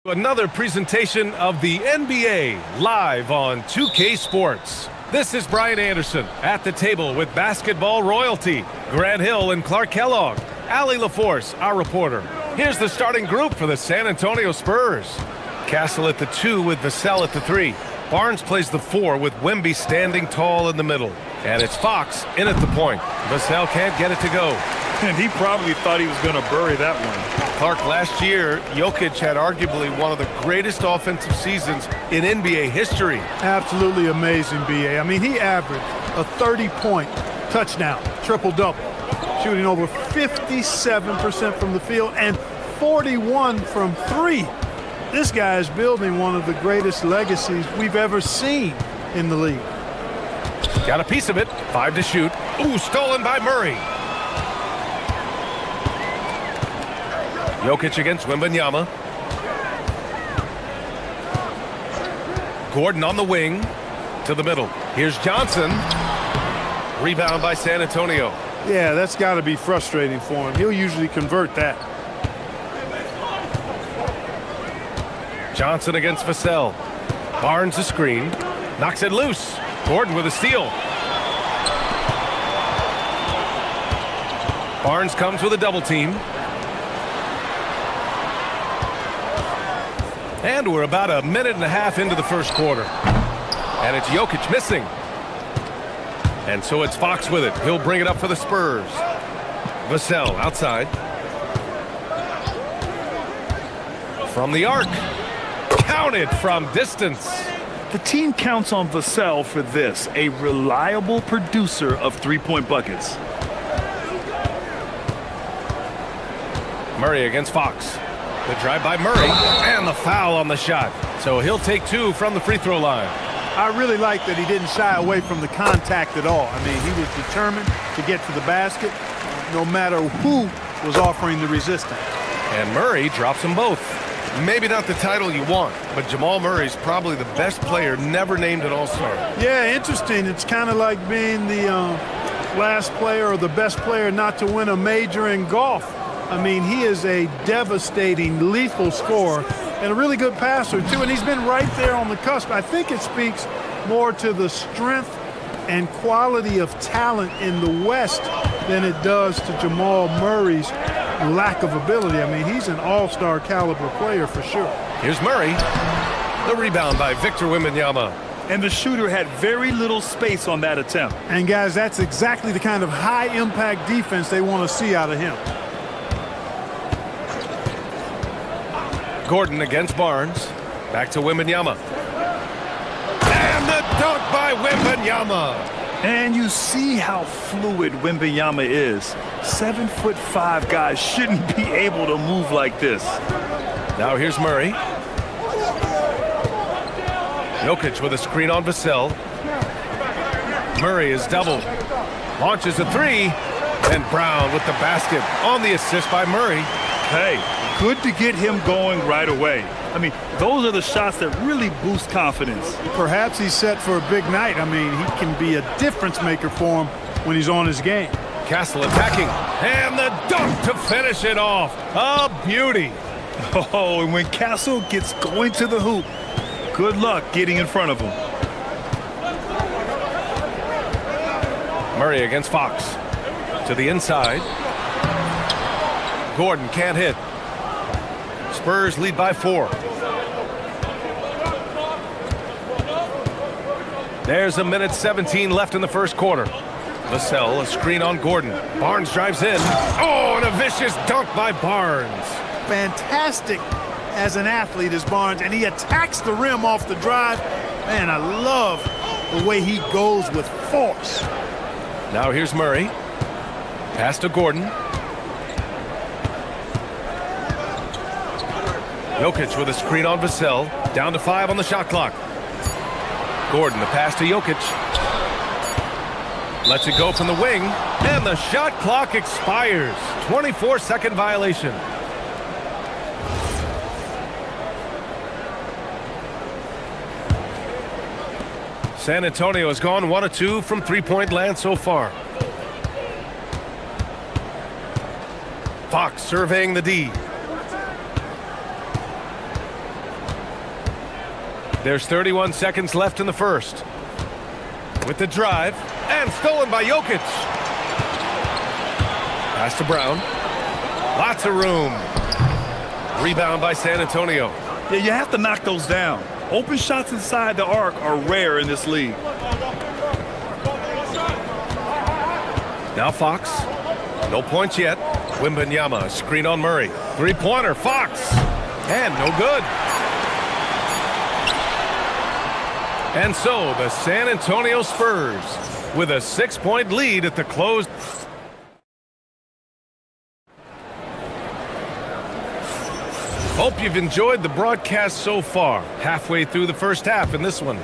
Another presentation of the NBA live on 2K Sports. This is Brian Anderson at the table with basketball royalty, Grant Hill and Clark Kellogg, Allie LaForce, our reporter. Here's the starting group for the San Antonio Spurs. Castle at the 2 with Vassell at the 3. Barnes plays the 4 with Wemby standing tall in the middle. And it's Fox in at the point. Vassell can't get it to go. And he probably thought he was going to bury that one. Clark, last year, Jokic had arguably one of the greatest offensive seasons in NBA history. Absolutely amazing, B.A. I mean, he averaged a 30-point touchdown, triple-double, shooting over 57% from the field and 41 from 3. This guy is building one of the greatest legacies we've ever seen in the league. Got a piece of it. 5 to shoot. Ooh, stolen by Murray. Jokic against Wembanyama. Gordon on the wing to the middle. Here's Johnson. Rebound by San Antonio. Yeah, that's got to be frustrating for him. He'll usually convert that. Johnson against Vassell. Barnes a screen. Knocks it loose. Gordon with a steal. Barnes comes with a double team. And we're about a minute and a half into the first quarter. And it's Jokic missing. And so it's Fox with it. He'll bring it up for the Spurs. Vassell outside. From the arc. Counted from distance. The team counts on Vassell for this, a reliable producer of three-point buckets. Murray against Fox. The drive by Murray, and the foul on the shot. So he'll take 2 from the free throw line. I really like that he didn't shy away from the contact at all. I mean, he was determined to get to the basket, no matter who was offering the resistance. And Murray drops them both. Maybe not the title you want, but Jamal Murray's probably the best player never named an All-Star. Yeah, interesting. It's kind of like being the last player or the best player not to win a major in golf. I mean, he is a devastating, lethal scorer and a really good passer, too. And he's been right there on the cusp. I think it speaks more to the strength and quality of talent in the West than it does to Jamal Murray's lack of ability. I mean, he's an all-star caliber player for sure. Here's Murray. The rebound by Victor Wembanyama. And the shooter had very little space on that attempt. And, guys, that's exactly the kind of high-impact defense they want to see out of him. Gordon against Barnes. Back to Wembanyama. And the dunk by Wembanyama. And you see how fluid Wembanyama is. 7'5" guys shouldn't be able to move like this. Now here's Murray. Jokic with a screen on Vassell. Murray is doubled. Launches a 3. And Brown with the basket on the assist by Murray. Hey, good to get him going right away. I mean, those are the shots that really boost confidence. Perhaps he's set for a big night. I mean, he can be a difference maker for him when he's on his game. Castle attacking. And the dunk to finish it off. A beauty. Oh, and when Castle gets going to the hoop, good luck getting in front of him. Murray against Fox. To the inside. Gordon can't hit. Spurs lead by 4. There's a minute 17 left in the first quarter. Vassell, a screen on Gordon. Barnes drives in. Oh, and a vicious dunk by Barnes. Fantastic as an athlete is Barnes, and he attacks the rim off the drive. Man, I love the way he goes with force. Now here's Murray. Pass to Gordon. Jokic with a screen on Vassell. Down to 5 on the shot clock. Gordon, the pass to Jokic. Lets it go from the wing. And the shot clock expires. 24-second violation. San Antonio has gone 1 of 2 from three-point land so far. Fox surveying the D. There's 31 seconds left in the first. With the drive, and stolen by Jokic. Pass to Brown. Lots of room. Rebound by San Antonio. Yeah, you have to knock those down. Open shots inside the arc are rare in this league. Now Fox. No points yet. Wembanyama, screen on Murray. Three-pointer, Fox. And no good. And so the San Antonio Spurs with a 6-point lead at the close. Hope you've enjoyed the broadcast so far. Halfway through the first half in this one.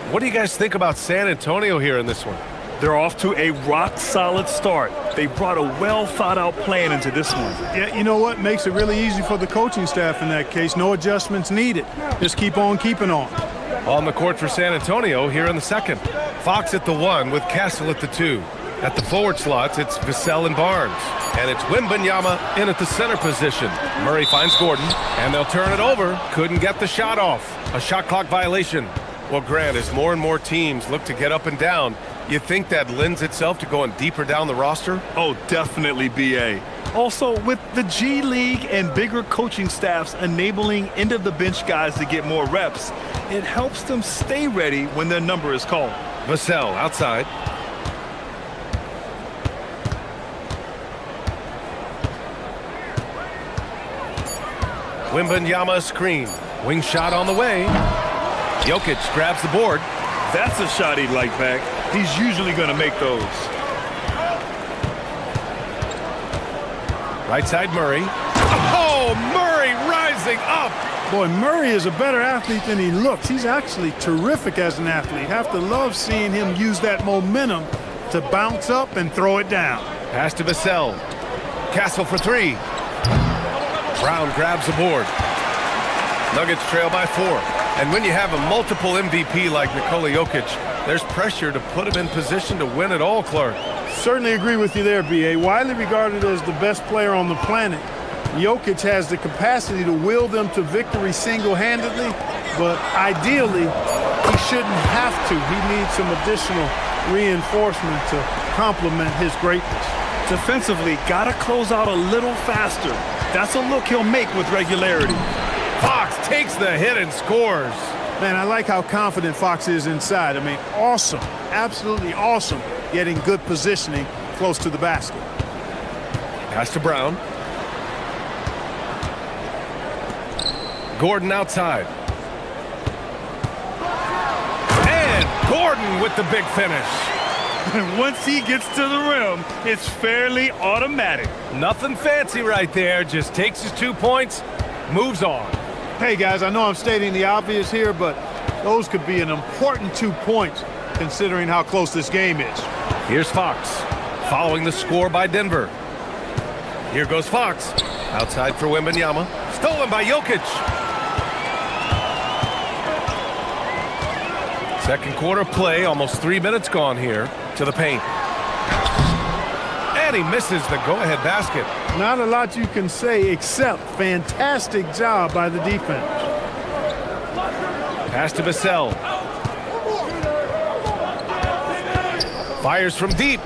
What do you guys think about San Antonio here in this one? They're off to a rock-solid start. They brought a well-thought-out plan into this one. Yeah, you know what? Makes it really easy for the coaching staff in that case. No adjustments needed. Just keep on keeping on. On the court for San Antonio here in the second. Fox at the 1 with Castle at the 2. At the forward slots, it's Vassell and Barnes. And it's Wembanyama in at the center position. Murray finds Gordon, and they'll turn it over. Couldn't get the shot off. A shot clock violation. Well, Grant, as more and more teams look to get up and down, you think that lends itself to going deeper down the roster? Oh, definitely, B.A. Also, with the G League and bigger coaching staffs enabling end-of-the-bench guys to get more reps, it helps them stay ready when their number is called. Vassell outside. Wembanyama screen. Wing shot on the way. Jokic grabs the board. That's a shot he'd like back. He's usually going to make those. Right side Murray. Oh, Murray rising up. Boy, Murray is a better athlete than he looks. He's actually terrific as an athlete. Have to love seeing him use that momentum to bounce up and throw it down. Pass to Vassell. Castle for 3. Brown grabs the board. Nuggets trail by 4. And when you have a multiple MVP like Nikola Jokic, there's pressure to put him in position to win it all, Clark. Certainly agree with you there, B.A. Widely regarded as the best player on the planet, Jokic has the capacity to will them to victory single-handedly, but ideally, he shouldn't have to. He needs some additional reinforcement to complement his greatness. Defensively, got to close out a little faster. That's a look he'll make with regularity. Fox takes the hit and scores. Man, I like how confident Fox is inside. I mean, awesome, absolutely awesome, getting good positioning close to the basket. Pass to Brown. Gordon outside. And Gordon with the big finish. Once he gets to the rim, it's fairly automatic. Nothing fancy right there. Just takes his 2 points, moves on. Hey, guys, I know I'm stating the obvious here, but those could be an important 2 points considering how close this game is. Here's Fox, following the score by Denver. Here goes Fox, outside for Wembanyama. Stolen by Jokic. Second quarter play, almost 3 minutes gone here to the paint. And he misses the go-ahead basket. Not a lot you can say except fantastic job by the defense. Pass to Vassell. Fires from deep.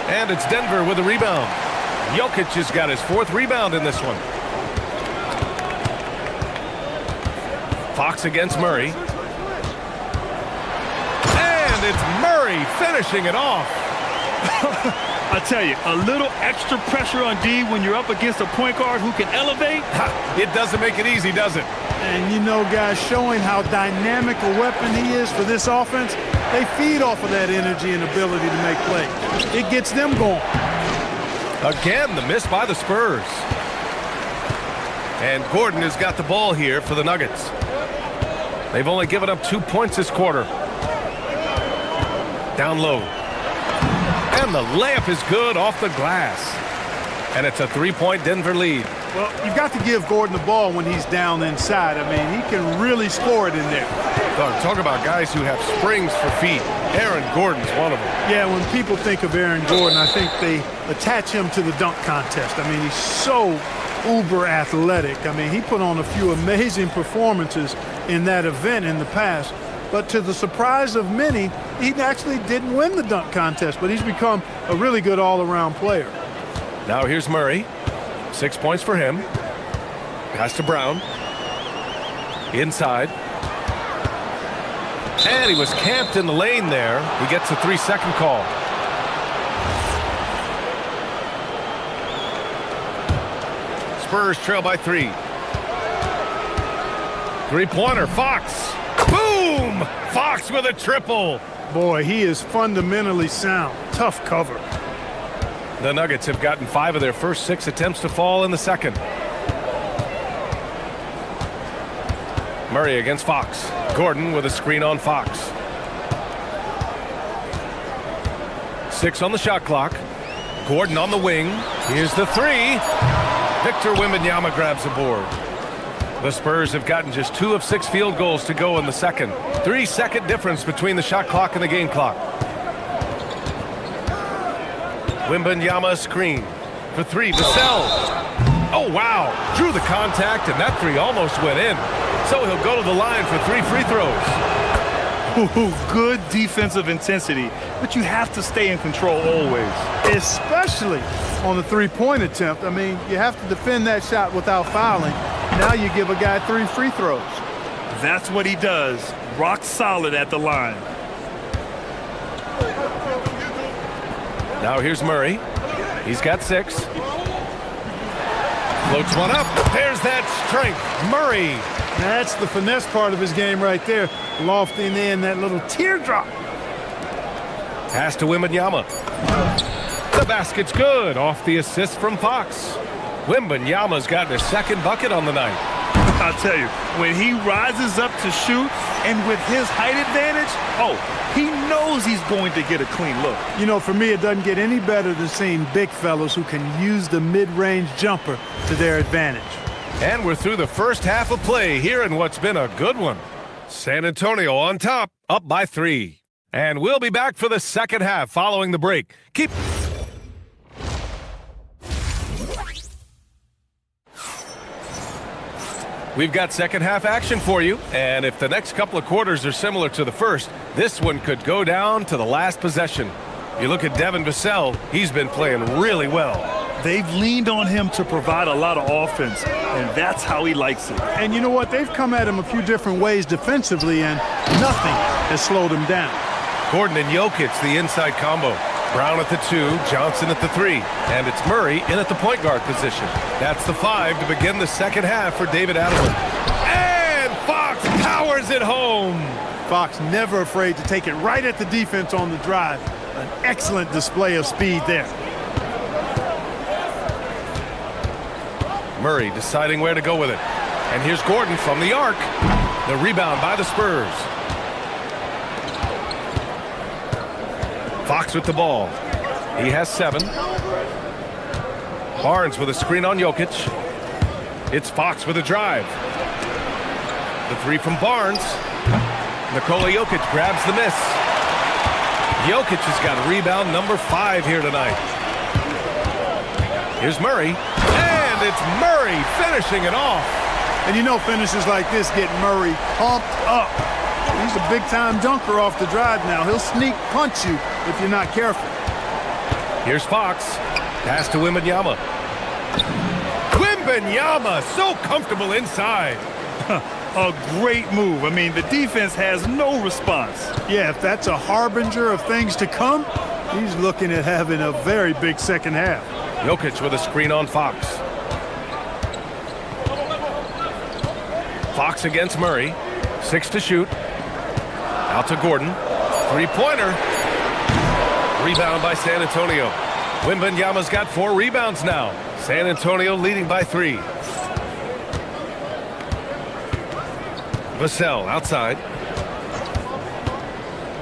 And it's Denver with a rebound. Jokic has got his 4th rebound in this one. Fox against Murray. And it's Murray finishing it off. I tell you, a little extra pressure on D when you're up against a point guard who can elevate. It doesn't make it easy, does it? And you know, guys, showing how dynamic a weapon he is for this offense, they feed off of that energy and ability to make plays. It gets them going. Again, the miss by the Spurs. And Gordon has got the ball here for the Nuggets. They've only given up 2 points this quarter. Down low. And the layup is good off the glass. And it's a 3-point Denver lead. Well, you've got to give Gordon the ball when he's down inside. I mean, he can really score it in there. Talk about guys who have springs for feet. Aaron Gordon's one of them. Yeah, when people think of Aaron Gordon, I think they attach him to the dunk contest. I mean, he's so uber athletic. I mean, he put on a few amazing performances in that event in the past. But to the surprise of many, he actually didn't win the dunk contest, but he's become a really good all-around player. Now here's Murray. 6 points for him. Pass to Brown. Inside. And he was camped in the lane there. He gets a 3-second call. Spurs trail by 3. Three-pointer, Fox. Boom! Fox with a triple. Boy, he is fundamentally sound. Tough cover. The Nuggets have gotten 5 of their first 6 attempts to fall in the second. Murray against Fox. Gordon with a screen on Fox. 6 on the shot clock. Gordon on the wing. Here's the 3. Victor Wembanyama grabs the board. The Spurs have gotten just 2 of 6 field goals to go in the second. 3-second difference between the shot clock and the game clock. Wembanyama screen for 3. Vassell. Oh, wow. Drew the contact, and that 3 almost went in. So he'll go to the line for 3 free throws. Ooh, good defensive intensity, but you have to stay in control always. Especially on the three-point attempt. I mean, you have to defend that shot without fouling. Now you give a guy 3 free throws. That's what he does. Rock solid at the line. Now here's Murray. He's got 6. Floats one up. There's that strength. Murray. That's the finesse part of his game right there. Lofting in that little teardrop. Pass to Wembanyama. The basket's good off the assist from Fox. Wembanyama's gotten his second bucket on the night. I'll tell you, when he rises up to shoot, and with his height advantage, oh, he knows he's going to get a clean look. You know, for me, it doesn't get any better than seeing big fellas who can use the mid-range jumper to their advantage. And we're through the first half of play here in what's been a good one. San Antonio on top, up by 3. And we'll be back for the second half following the break. We've got second half action for you, and if the next couple of quarters are similar to the first, this one could go down to the last possession. You look at Devin Vassell, he's been playing really well. They've leaned on him to provide a lot of offense, and that's how he likes it. And you know what? They've come at him a few different ways defensively, and nothing has slowed him down. Gordon and Jokic, the inside combo. Brown at the 2, Johnson at the 3, and it's Murray in at the point guard position. That's the 5 to begin the second half for David Adelman. And Fox powers it home. Fox never afraid to take it right at the defense on the drive. An excellent display of speed there. Murray deciding where to go with it. And here's Gordon from the arc. The rebound by the Spurs. Fox with the ball. He has 7. Barnes with a screen on Jokic. It's Fox with a drive. The 3 from Barnes. Nikola Jokic grabs the miss. Jokic has got rebound number 5 here tonight. Here's Murray. And it's Murray finishing it off. And you know finishes like this get Murray pumped up. He's a big-time dunker off the drive now. He'll sneak punch you if you're not careful. Here's Fox. Pass to Wembanyama. Wembanyama so comfortable inside. A great move. I mean, the defense has no response. Yeah, if that's a harbinger of things to come, he's looking at having a very big second half. Jokic with a screen on Fox. Fox against Murray. 6 to shoot. Out to Gordon. 3-pointer. Rebound by San Antonio. Wembanyama's got 4 rebounds now. San Antonio leading by 3. Vassell outside.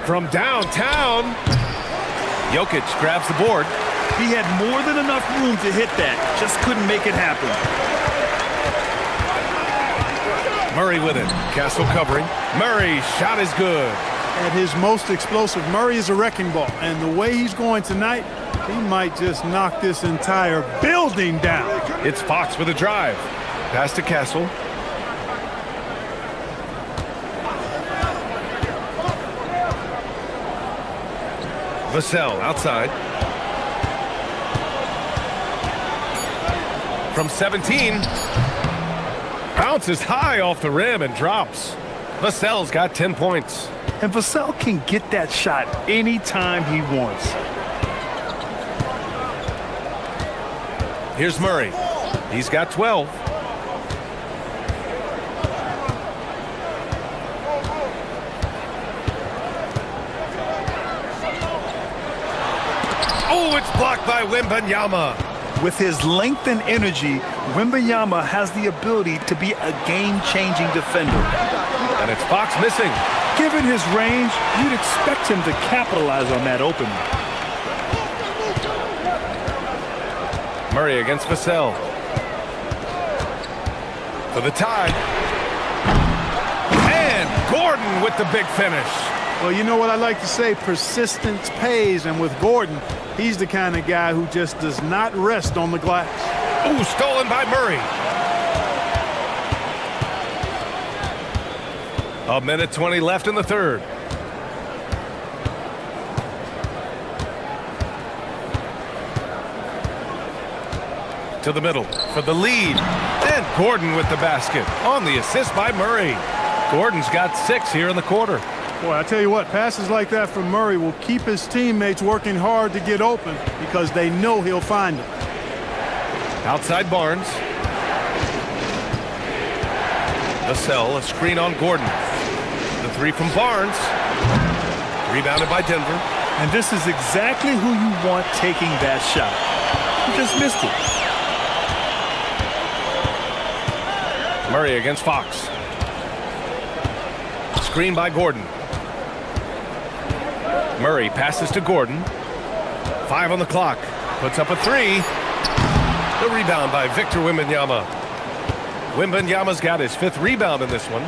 From downtown. Jokic grabs the board. He had more than enough room to hit that. Just couldn't make it happen. Murray with it. Castle covering. Murray's shot is good. At his most explosive, Murray is a wrecking ball. And the way he's going tonight, He might just knock this entire building down. It's Fox with a drive. Pass to Castle. Vassell outside. From 17. Bounces high off the rim and drops. Vassell's got 10 points. And Vassell can get that shot anytime he wants. Here's Murray. He's got 12. Oh, it's blocked by Wembanyama. With his length and energy, Wembanyama has the ability to be a game-changing defender. And it's Fox missing. Given his range, you'd expect him to capitalize on that opening. Murray against Vassell. For the tie. And Gordon with the big finish. Well, you know what I like to say, persistence pays, and with Gordon, he's the kind of guy who just does not rest on the glass. Ooh, stolen by Murray. A minute 20 left in the third. To the middle for the lead. And Gordon with the basket on the assist by Murray. Gordon's got 6 here in the quarter. Boy, I tell you what, passes like that from Murray will keep his teammates working hard to get open because they know he'll find them. Outside Barnes. Vassell, a screen on Gordon. The 3 from Barnes. Rebounded by Denver. And this is exactly who you want taking that shot. He just missed it. Murray against Fox. Screen by Gordon. Murray passes to Gordon. 5 on the clock. Puts up a 3. The rebound by Victor Wembanyama. Wembanyama's got his 5th rebound in this one.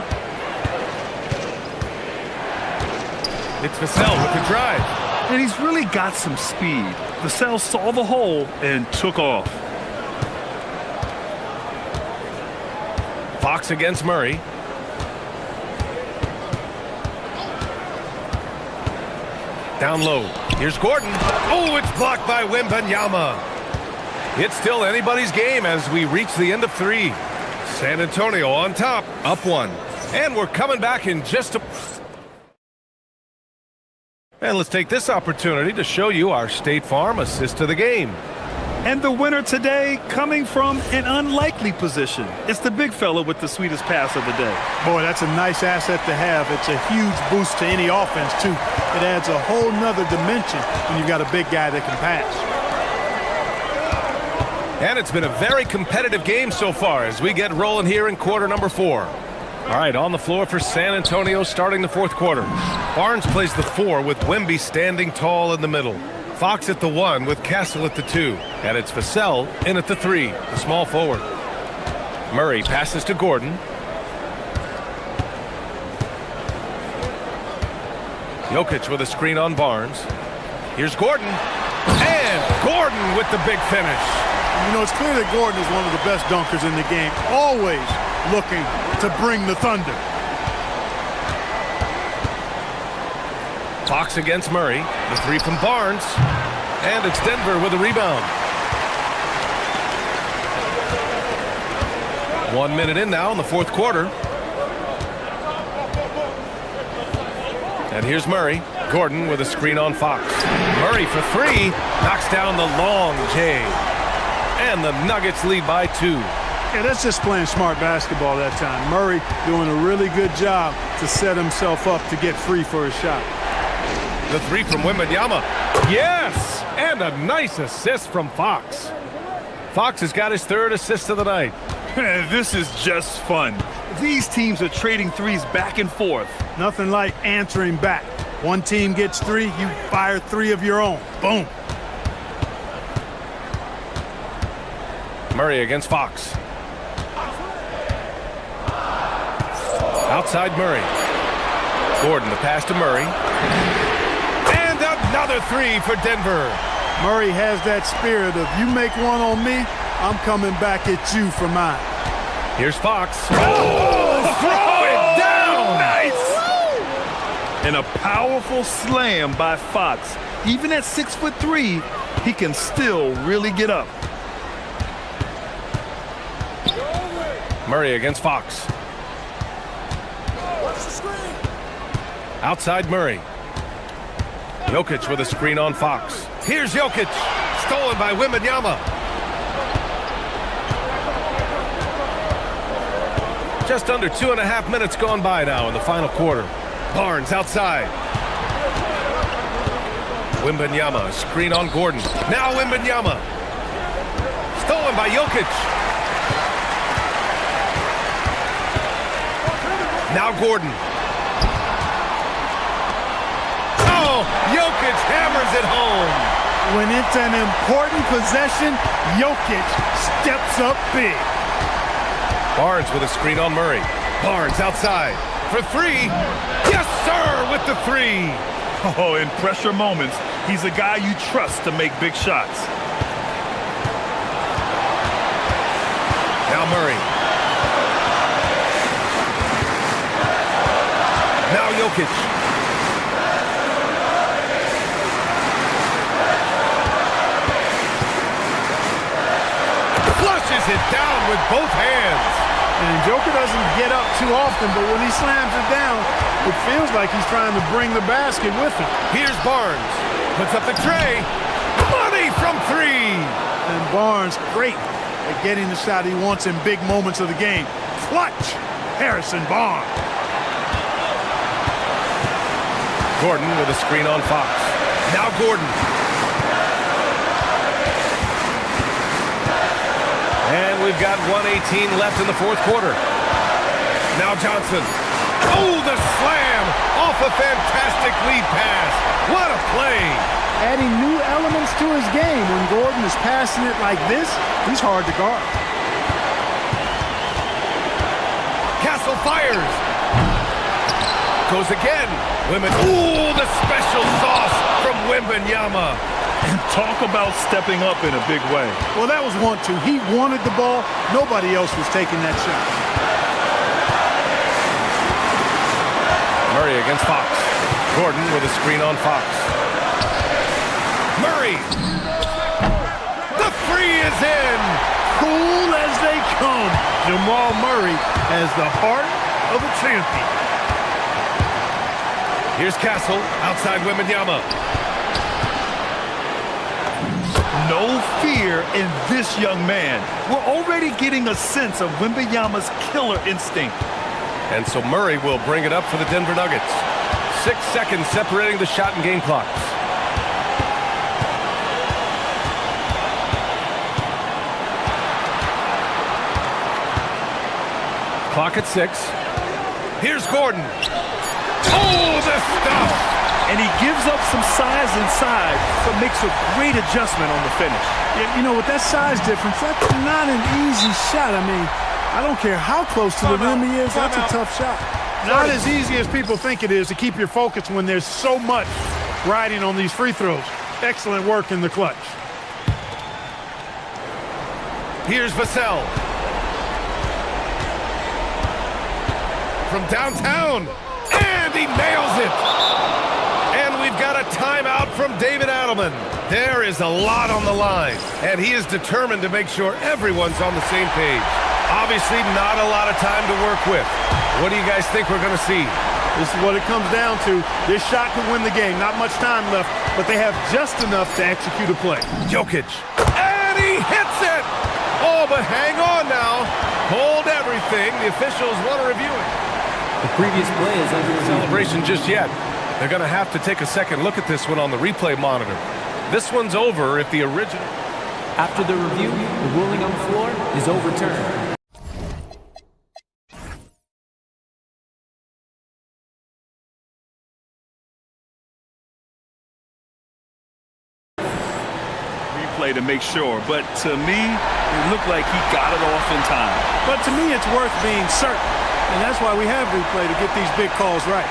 It's Vassell with the drive. And he's really got some speed. Vassell saw the hole and took off. Fox against Murray. Down low. Here's Gordon. Oh, it's blocked by Wembanyama. It's still anybody's game as we reach the end of 3. San Antonio on top, up 1. And we're coming back in just a... And let's take this opportunity to show you our State Farm assist to the game. And the winner today coming from an unlikely position. It's the big fella with the sweetest pass of the day. Boy, that's a nice asset to have. It's a huge boost to any offense, too. It adds a whole nother dimension when you've got a big guy that can pass. And it's been a very competitive game so far as we get rolling here in quarter number 4. All right, on the floor for San Antonio starting the 4th quarter. Barnes plays the 4 with Wemby standing tall in the middle. Fox at the 1 with Castle at the 2. And it's Vassell in at the 3, the small forward. Murray passes to Gordon. Jokic with a screen on Barnes. Here's Gordon. And Gordon with the big finish. You know, it's clear that Gordon is one of the best dunkers in the game, always looking to bring the thunder. Fox against Murray. The 3 from Barnes. And it's Denver with a rebound. 1 minute in now in the 4th quarter. And here's Murray. Gordon with a screen on Fox. Murray for 3. Knocks down the long J. And the Nuggets lead by 2. Yeah, that's just playing smart basketball that time. Murray doing a really good job to set himself up to get free for his shot. The 3 from Wembanyama. Yes! And a nice assist from Fox. Fox has got his 3rd assist of the night. This is just fun. These teams are trading threes back and forth. Nothing like answering back. One team gets 3, you fire 3 of your own. Boom. Murray against Fox. Outside Murray. Gordon, the pass to Murray. And another 3 for Denver. Murray has that spirit of you make one on me, I'm coming back at you for mine. Here's Fox. Oh, throw it down! Nice! And a powerful slam by Fox. Even at 6'3", he can still really get up. Murray against Fox. Outside Murray. Jokic with a screen on Fox. Here's Jokic. Stolen by Wembanyama. Just under 2.5 minutes gone by now in the final quarter. Barnes outside. Wembanyama, screen on Gordon. Now Wembanyama. Stolen by Jokic. Now Gordon. Oh, Jokic hammers it home. When it's an important possession, Jokic steps up big. Barnes with a screen on Murray. Barnes outside for three. Yes, sir, with the three. Oh, in pressure moments, he's a guy you trust to make big shots. Now Murray. Now Jokic. Flushes it down with both hands. And Joker doesn't get up too often, but when he slams it down, it feels like he's trying to bring the basket with him. Here's Barnes. Puts up the tray. Money from three. And Barnes, great at getting the shot he wants in big moments of the game. Clutch, Harrison Barnes. Gordon with a screen on Fox. Now Gordon. And we've got 1:18 left in the fourth quarter. Now Johnson. Oh, the slam off a fantastic lead pass. What a play. Adding new elements to his game. When Gordon is passing it like this, he's hard to guard. Castle fires. Goes again. Ooh, the special sauce from Wembanyama. And talk about stepping up in a big way. Well, that was 1-2. He wanted the ball. Nobody else was taking that shot. Murray against Fox. Gordon with a screen on Fox. Murray. The three is in. Cool as they come. Jamal Murray has the heart of a champion. Here's Castle outside Wembanyama. No fear in this young man. We're already getting a sense of Wembanyama's killer instinct. And so Murray will bring it up for the Denver Nuggets. 6 seconds separating the shot and game clocks. Clock at 6. Here's Gordon. Oh, the stuff! And he gives up some size inside, but makes a great adjustment on the finish. Yeah, you know, with that size difference, that's not an easy shot. I mean, I don't care how close to the rim he is, that's a tough shot. Not as easy as people think it is to keep your focus when there's so much riding on these free throws. Excellent work in the clutch. Here's Vassell. From downtown, and he nails it. And we've got a timeout from David Adelman. There is a lot on the line, and he is determined to make sure everyone's on the same page. Obviously, not a lot of time to work with. What do you guys think we're going to see? This is what it comes down to. This shot could win the game. Not much time left, but they have just enough to execute a play. Jokic, and he hits it! Oh, but hang on now. Hold everything. The officials want to review it. The previous play is under review. Celebration just yet. They're going to have to take a second look at this one on the replay monitor. This one's over if the original... After the review, the ruling on the floor is overturned. Replay to make sure, but to me, it looked like he got it off in time. But to me, it's worth being certain. And that's why we have replay to get these big calls right.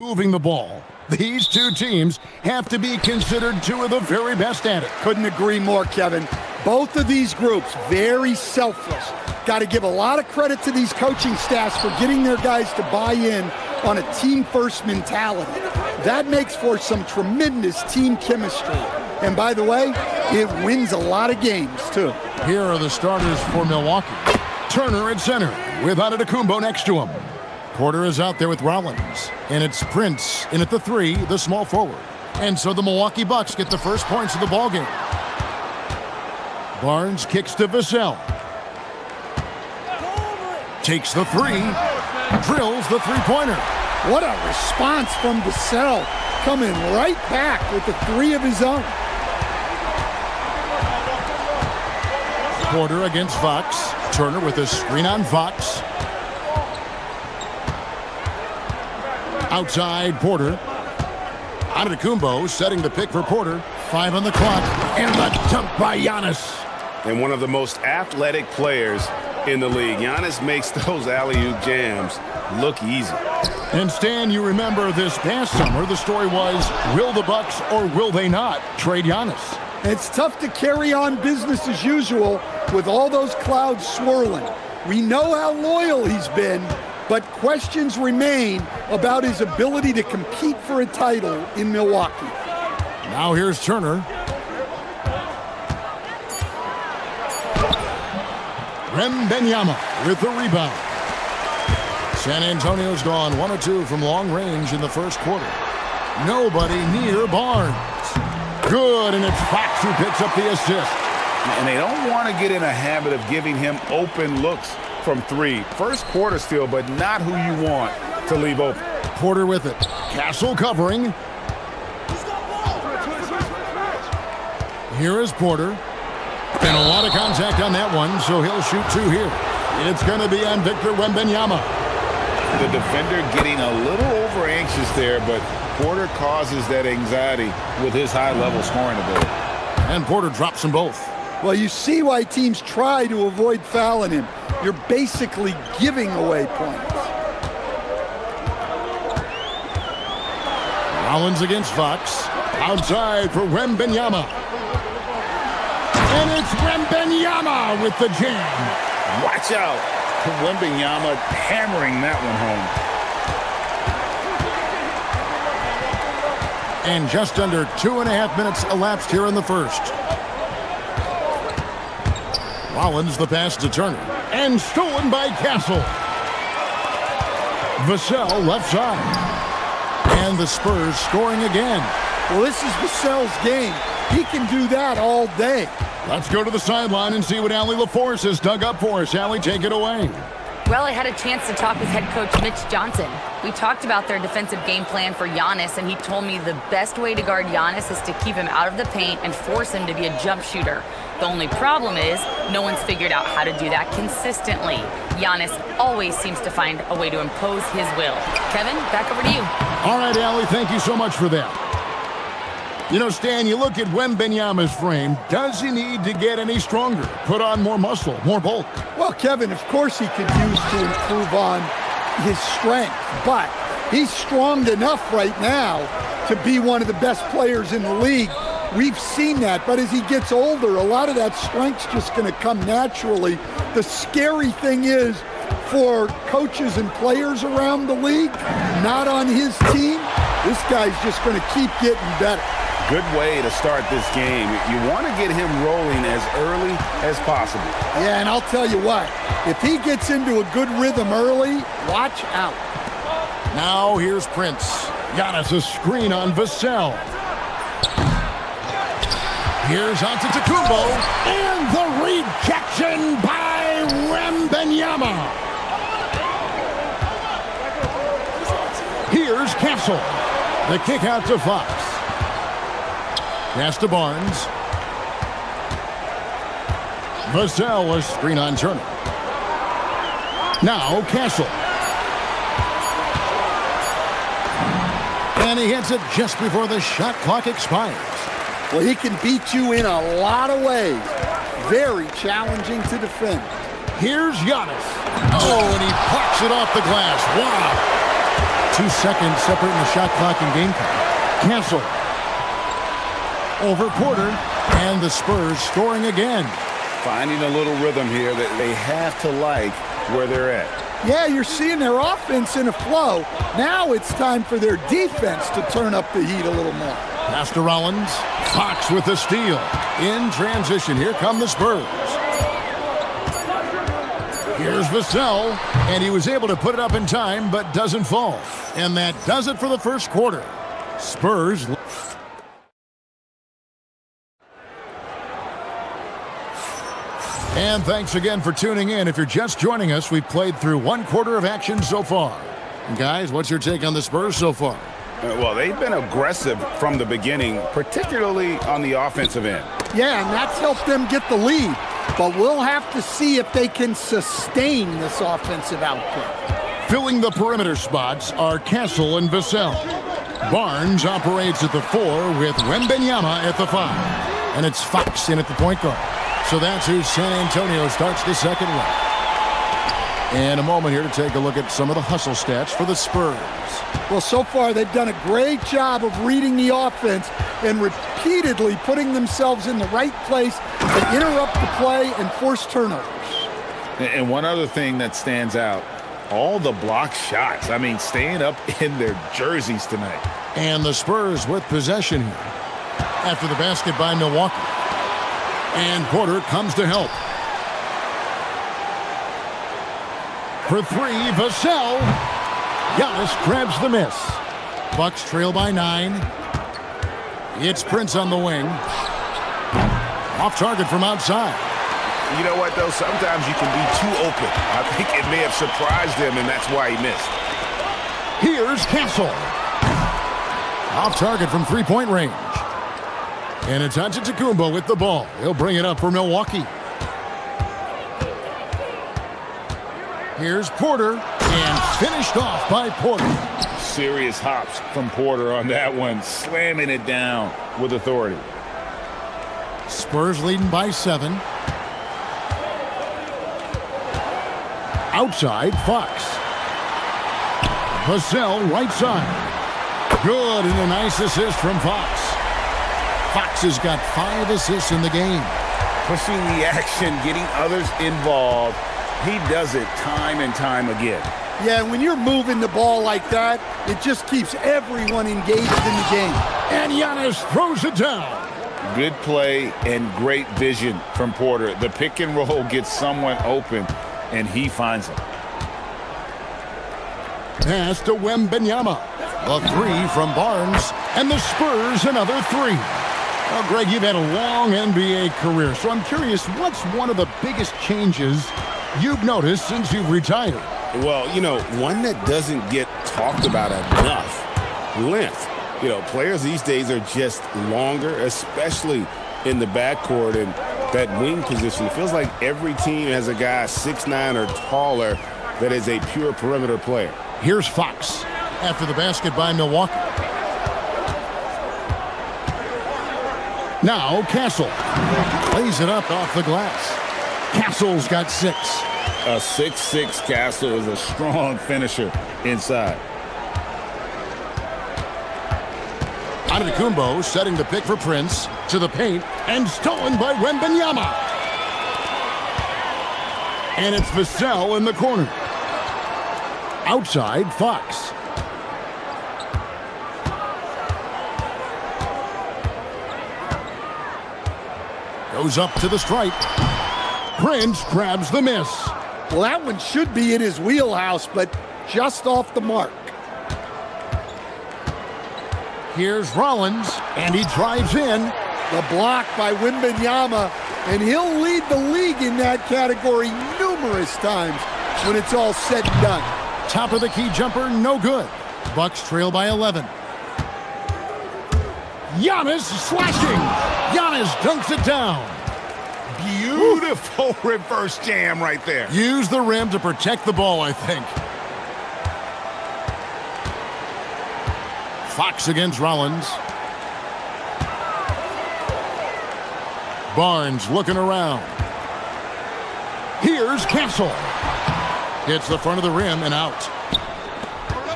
moving the ball. These two teams have to be considered two of the very best at it. Couldn't agree more, Kevin. Both of these groups, very selfless. Got to give a lot of credit to these coaching staffs for getting their guys to buy in on a team-first mentality. That makes for some tremendous team chemistry. And by the way, it wins a lot of games, too. Here are the starters for Milwaukee. Turner at center with Antetokounmpo next to him. Porter is out there with Rollins. And it's Prince in at the 3, the small forward. And so the Milwaukee Bucks get the first points of the ballgame. Barnes kicks to Vassell. Takes the 3. Drills the three-pointer. What a response from Vassell, coming right back with the 3 of his own. Porter against Fox. Turner with a screen on Fox. Outside Porter. Antetokounmpo setting the pick for Porter. 5 on the clock. And the dunk by Giannis. And one of the most athletic players in the league. Giannis makes those alley-oop jams look easy. And Stan, you remember this past summer, the story was, will the Bucks or will they not trade Giannis? It's tough to carry on business as usual with all those clouds swirling. We know how loyal he's been, but questions remain about his ability to compete for a title in Milwaukee. Now here's Turner. Wembanyama with the rebound. San Antonio's gone 1 of 2 from long range in the first quarter. Nobody near Barnes. Good, and it's Fox who picks up the assist. And they don't want to get in a habit of giving him open looks from 3. First quarter still, but not who you want to leave open. Porter with it. Castle covering. Here is Porter. And a lot of contact on that one, so he'll shoot 2 here. It's going to be on Victor Wembanyama. The defender getting a little over anxious there, but Porter causes that anxiety with his high-level scoring ability. And Porter drops them both. Well, you see why teams try to avoid fouling him. You're basically giving away points. Rollins against Fox. Outside for Wembanyama. And it's Wembanyama with the jam. Watch out. Wembanyama hammering that one home. And just under 2.5 minutes elapsed here in the first. Rollins the pass to Turner. And stolen by Castle. Vassell left side. And the Spurs scoring again. Well, this is Vassell's game. He can do that all day. Let's go to the sideline and see what Allie LaForce has dug up for us. Allie, take it away. Well, I had a chance to talk with head coach Mitch Johnson. We talked about their defensive game plan for Giannis, and he told me the best way to guard Giannis is to keep him out of the paint and force him to be a jump shooter. The only problem is no one's figured out how to do that consistently. Giannis always seems to find a way to impose his will. Kevin, back over to you. All right, Allie, thank you so much for that. You know, Stan, you look at Wembanyama's frame. Does he need to get any stronger? Put on more muscle, more bulk? Well, Kevin, of course he could use to improve on his strength, but he's strong enough right now to be one of the best players in the league. We've seen that, but as he gets older, a lot of that strength's just going to come naturally. The scary thing is, for coaches and players around the league, not on his team, this guy's just going to keep getting better. Good way to start this game. You want to get him rolling as early as possible. Yeah, and I'll tell you what, if he gets into a good rhythm early, watch out. Now here's Prince. Giannis a screen on Vassell. Here's Antetokounmpo. And the rejection by Wembanyama. Here's Castle. The kick out to Fox. Pass to Barnes. Vassell a screen on Turner. Now Castle. And he hits it just before the shot clock expires. Well, he can beat you in a lot of ways. Very challenging to defend. Here's Giannis. Oh, and he pops it off the glass. Wow. 2 seconds separating the shot clock and game time. Cancel. Over Porter. And the Spurs scoring again. Finding a little rhythm here that they have to like where they're at. Yeah, you're seeing their offense in a flow. Now it's time for their defense to turn up the heat a little more. Pass to Rollins. Fox with the steal. In transition, here come the Spurs. Here's Vassell, and he was able to put it up in time, but doesn't fall. And that does it for the first quarter. Spurs. And thanks again for tuning in. If you're just joining us, we've played through 1 quarter of action so far. And guys, what's your take on the Spurs so far? Well, they've been aggressive from the beginning, particularly on the offensive end. Yeah, and that's helped them get the lead. But we'll have to see if they can sustain this offensive output. Filling the perimeter spots are Castle and Vassell. Barnes operates at the 4 with Wembanyama at the 5. And it's Fox in at the point guard. So that's who San Antonio starts the second leg. And a moment here to take a look at some of the hustle stats for the Spurs. Well, so far they've done a great job of reading the offense and repeatedly putting themselves in the right place to interrupt the play and force turnovers. And one other thing that stands out, all the block shots. I mean, staying up in their jerseys tonight. And the Spurs with possession here after the basket by Milwaukee. And Porter comes to help. For 3, Vassell. Giannis grabs the miss. Bucks trail by 9. It's Prince on the wing. Off target from outside. You know what, though? Sometimes you can be too open. I think it may have surprised him, and that's why he missed. Here's Castle. Off target from three-point range. And it's Antetokounmpo with the ball. He'll bring it up for Milwaukee. Here's Porter, and finished off by Porter. Serious hops from Porter on that one, slamming it down with authority. Spurs leading by 7. Outside, Fox. Vassell, right side. Good, and a nice assist from Fox. Fox has got 5 assists in the game. Pushing the action, getting others involved. He does it time and time again. Yeah, when you're moving the ball like that, it just keeps everyone engaged in the game. And Giannis throws it down. Good play and great vision from Porter. The pick and roll gets someone open, and he finds them. Pass to Wembanyama. A 3 from Barnes, and the Spurs another 3. Well, Greg, you've had a long NBA career, so I'm curious, what's one of the biggest changes you've noticed since you've retired? Well, you know, one that doesn't get talked about enough, length. You know, players these days are just longer, especially in the backcourt and that wing position. It feels like every team has a guy 6'9" or taller that is a pure perimeter player. Here's Fox after the basket by Milwaukee. Now Castle lays it up off the glass. Castle's got 6. A 6'6" Castle is a strong finisher inside. Antetokounmpo setting the pick for Prince to the paint and stolen by Wembanyama. And it's Vassell in the corner. Outside, Fox. Goes up to the stripe. Prince grabs the miss. Well, that one should be in his wheelhouse, but just off the mark. Here's Rollins, and he drives in. The block by Wembanyama, and he'll lead the league in that category numerous times when it's all said and done. Top of the key jumper, no good. Bucks trail by 11. Giannis slashing. Giannis dunks it down. Beautiful reverse jam right there. Use the rim to protect the ball, I think. Fox against Rollins. Barnes looking around. Here's Castle. Hits the front of the rim and out.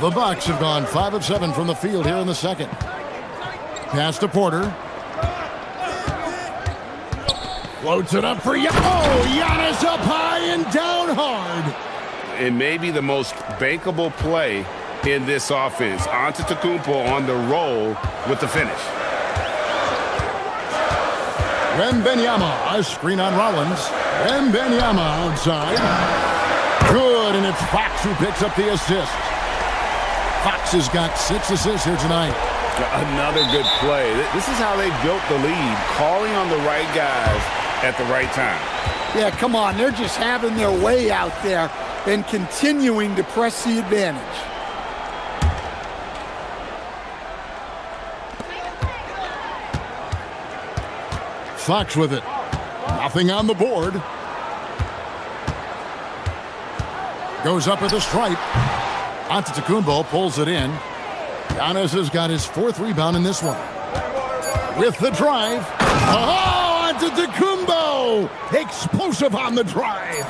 The Bucks have gone 5 of 7 from the field here in the second. Pass to Porter. Floats it up for Giannis up high and down hard. It may be the most bankable play in this offense. Antetokounmpo on the roll with the finish. Wembanyama, a screen on Rollins. Wembanyama outside. Good, and it's Fox who picks up the assist. Fox has got 6 assists here tonight. Another good play. This is how they built the lead, calling on the right guys at the right time. Yeah, come on. They're just having their way out there and continuing to press the advantage. Fox with it. Nothing on the board. Goes up at the stripe. Antetokounmpo pulls it in. Giannis has got his 4th rebound in this one. With the drive. Oh, Antetokounmpo! Explosive on the drive.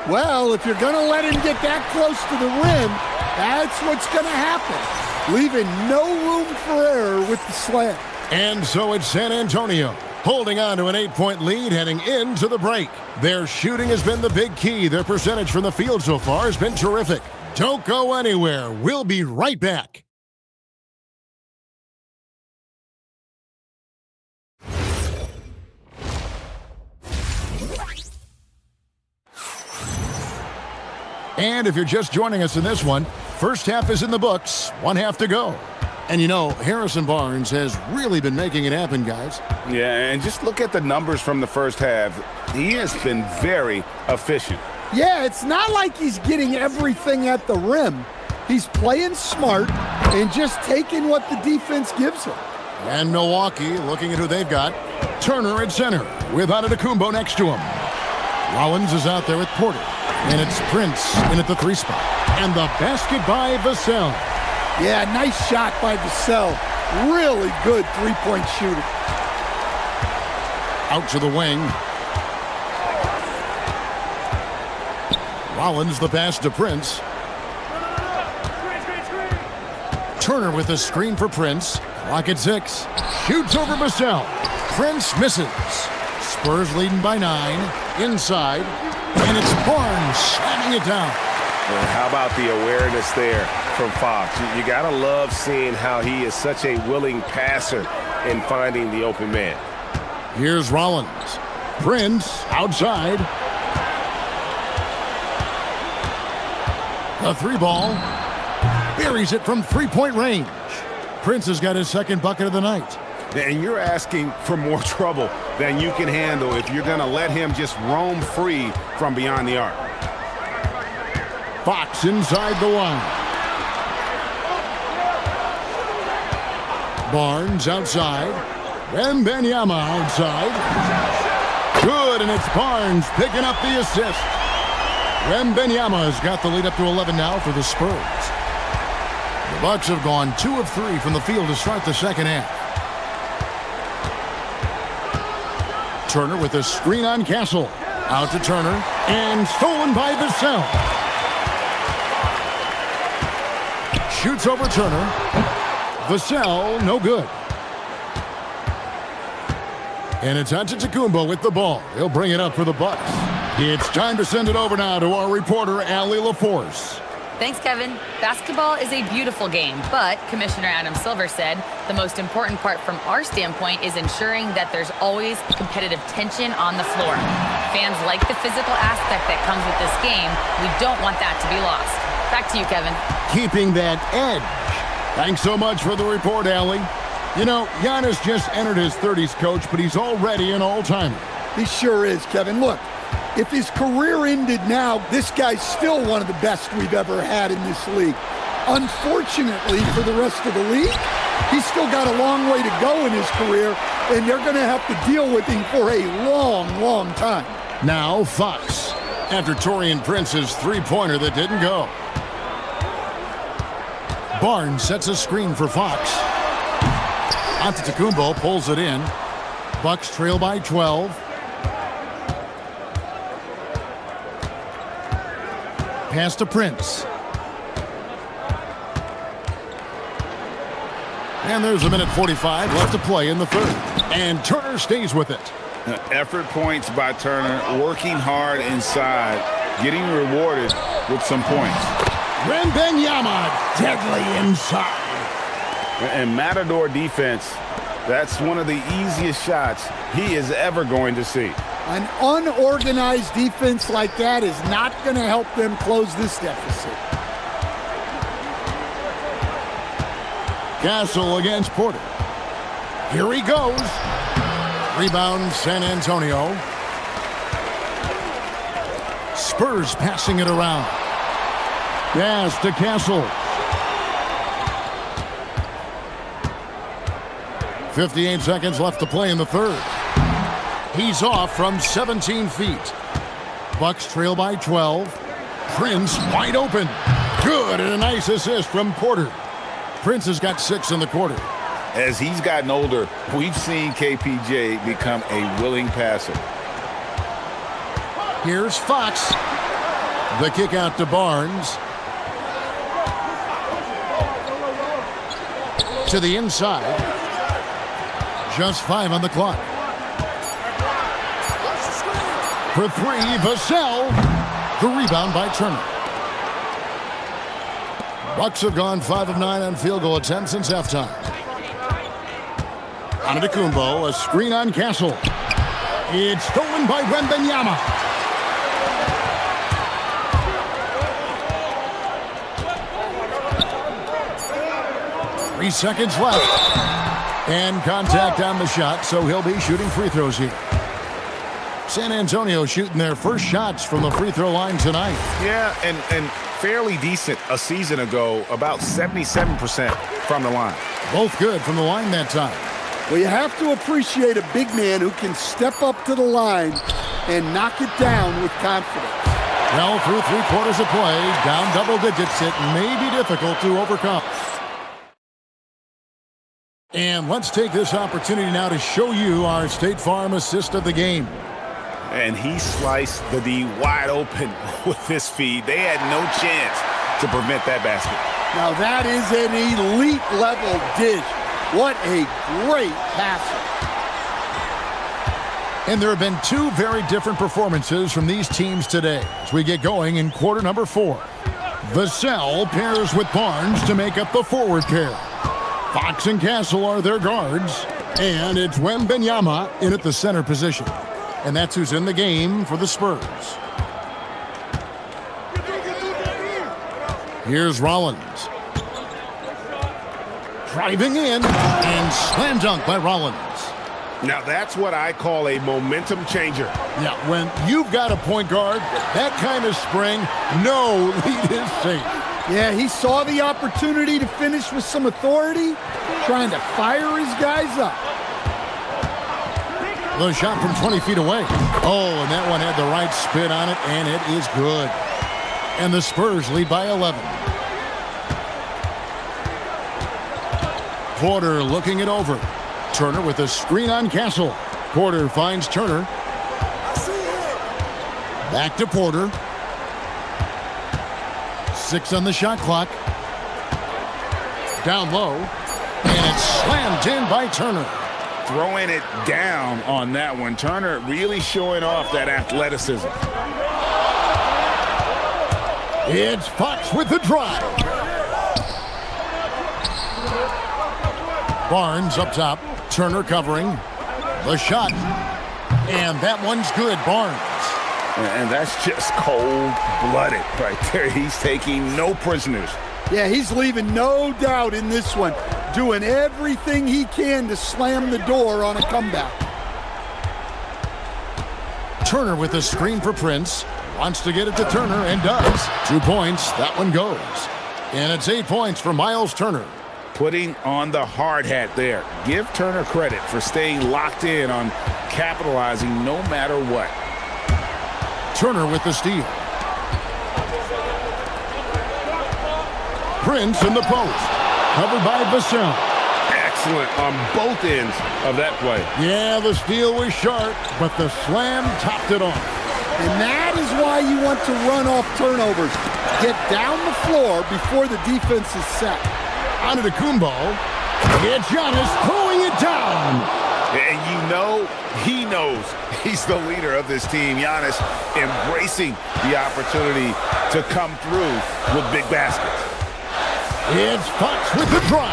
Well, if you're going to let him get that close to the rim, that's what's going to happen. Leaving no room for error with the slam. And so it's San Antonio, holding on to an 8-point lead heading into the break. Their shooting has been the big key. Their percentage from the field so far has been terrific. Don't go anywhere. We'll be right back. And if you're just joining us in this one, first half is in the books, 1 half to go. And you know, Harrison Barnes has really been making it happen, guys. Yeah, and just look at the numbers from the first half. He has been very efficient. Yeah, it's not like he's getting everything at the rim. He's playing smart and just taking what the defense gives him. And Milwaukee looking at who they've got. Turner at center with Antetokounmpo next to him. Rollins is out there with Porter. And it's Prince in at the 3 spot. And the basket by Vassell. Yeah, nice shot by Vassell. Really good three-point shooter. Out to the wing. Rollins the pass to Prince. Turner with a screen for Prince. Clock at 6. Shoots over Vassell. Prince misses. Spurs leading by 9. Inside. And it's Barnes slamming it down. And how about the awareness there from Fox? You got to love seeing how he is such a willing passer in finding the open man. Here's Rollins. Prince outside. The 3 ball. Buries it from 3-point range. Prince has got his 2nd bucket of the night. And you're asking for more trouble than you can handle if you're going to let him just roam free from beyond the arc. Fox inside the line. Barnes outside. Wembanyama outside. Good, and it's Barnes picking up the assist. Wembanyama has got the lead up to 11 now for the Spurs. The Bucks have gone 2 of 3 from the field to start the second half. Turner with a screen on Castle. Out to Turner. And stolen by Vassell. Shoots over Turner. Vassell, no good. And it's Antetokounmpo with the ball. He'll bring it up for the Bucks. It's time to send it over now to our reporter, Allie LaForce. Thanks, Kevin. Basketball is a beautiful game, but Commissioner Adam Silver said the most important part from our standpoint is ensuring that there's always competitive tension on the floor. Fans like the physical aspect that comes with this game. We don't want that to be lost. Back to you, Kevin. Keeping that edge. Thanks so much for the report, Allie. You know, Giannis just entered his 30s, Coach, but he's already an all-timer. He sure is, Kevin. Look, if his career ended now, this guy's still one of the best we've ever had in this league. Unfortunately for the rest of the league, he's still got a long way to go in his career, and they're going to have to deal with him for a long, long time. Now Fox, after Taurean Prince's three-pointer that didn't go. Barnes sets a screen for Fox. Antetokounmpo pulls it in. Bucks trail by 12. Pass to Prince. And there's a minute 45 left to play in the third. And Turner stays with it. Effort points by Turner, working hard inside, getting rewarded with some points. Wembanyama, deadly inside. And Matador defense, that's one of the easiest shots he is ever going to see. An unorganized defense like that is not going to help them close this deficit. Castle against Porter. Here he goes. Rebound, San Antonio. Spurs passing it around. Pass to Castle. 58 seconds left to play in the third. He's off from 17 feet. Bucks trail by 12. Prince wide open. Good, and a nice assist from Porter. Prince has got 6 in the quarter. As he's gotten older, we've seen KPJ become a willing passer. Here's Fox. The kick out to Barnes. To the inside. Just 5 on the clock. For 3, Vassell. The rebound by Turner. Bucks have gone 5 of 9 on field goal attempts since halftime. Antetokounmpo, a screen on Castle. It's stolen by Wembanyama. Three seconds left. And contact on the shot, so he'll be shooting free throws here. San Antonio shooting their first shots from the free throw line tonight. Yeah, and fairly decent a season ago, about 77% from the line. Both good from the line that time. Well, you have to appreciate a big man who can step up to the line and knock it down with confidence. Well, through 3 quarters of play, down double digits, it may be difficult to overcome. And let's take this opportunity now to show you our State Farm assist of the game. And he sliced the D wide open with his feed. They had no chance to prevent that basket. Now that is an elite level dish. What a great passer. And there have been 2 very different performances from these teams today as we get going in quarter number 4. Vassell pairs with Barnes to make up the forward pair. Fox and Castle are their guards. And it's Wembanyama in at the center position. And that's who's in the game for the Spurs. Here's Rollins. Driving in and slam dunk by Rollins. Now that's what I call a momentum changer. Yeah, when you've got a point guard, that kind of spring, no lead is safe. Yeah, he saw the opportunity to finish with some authority, trying to fire his guys up. The shot from 20 feet away. Oh, and that one had the right spin on it, and it is good. And the Spurs lead by 11. Porter looking it over. Turner with a screen on Castle. Porter finds Turner. Back to Porter. 6 on the shot clock. Down low. And it's slammed in by Turner. Throwing it down on that one. Turner really showing off that athleticism. It's Fox with the drive. Barnes up top. Turner covering. The shot. And that one's good. Barnes. And that's just cold-blooded right there. He's taking no prisoners. Yeah, he's leaving no doubt in this one. Doing everything he can to slam the door on a comeback. Turner with a screen for Prince. Wants to get it to Turner and does. 2 points. That one goes. And it's 8 points for Miles Turner. Putting on the hard hat there. Give Turner credit for staying locked in on capitalizing no matter what. Turner with the steal. Prince in the post. Covered by Vassell. Excellent on both ends of that play. Yeah, the steal was sharp, but the slam topped it off. And that is why you want to run off turnovers. Get down the floor before the defense is set. Antetokounmpo It's Giannis throwing it down. And you know, he knows he's the leader of this team. Giannis embracing the opportunity to come through with big baskets. It's Fox with the drive.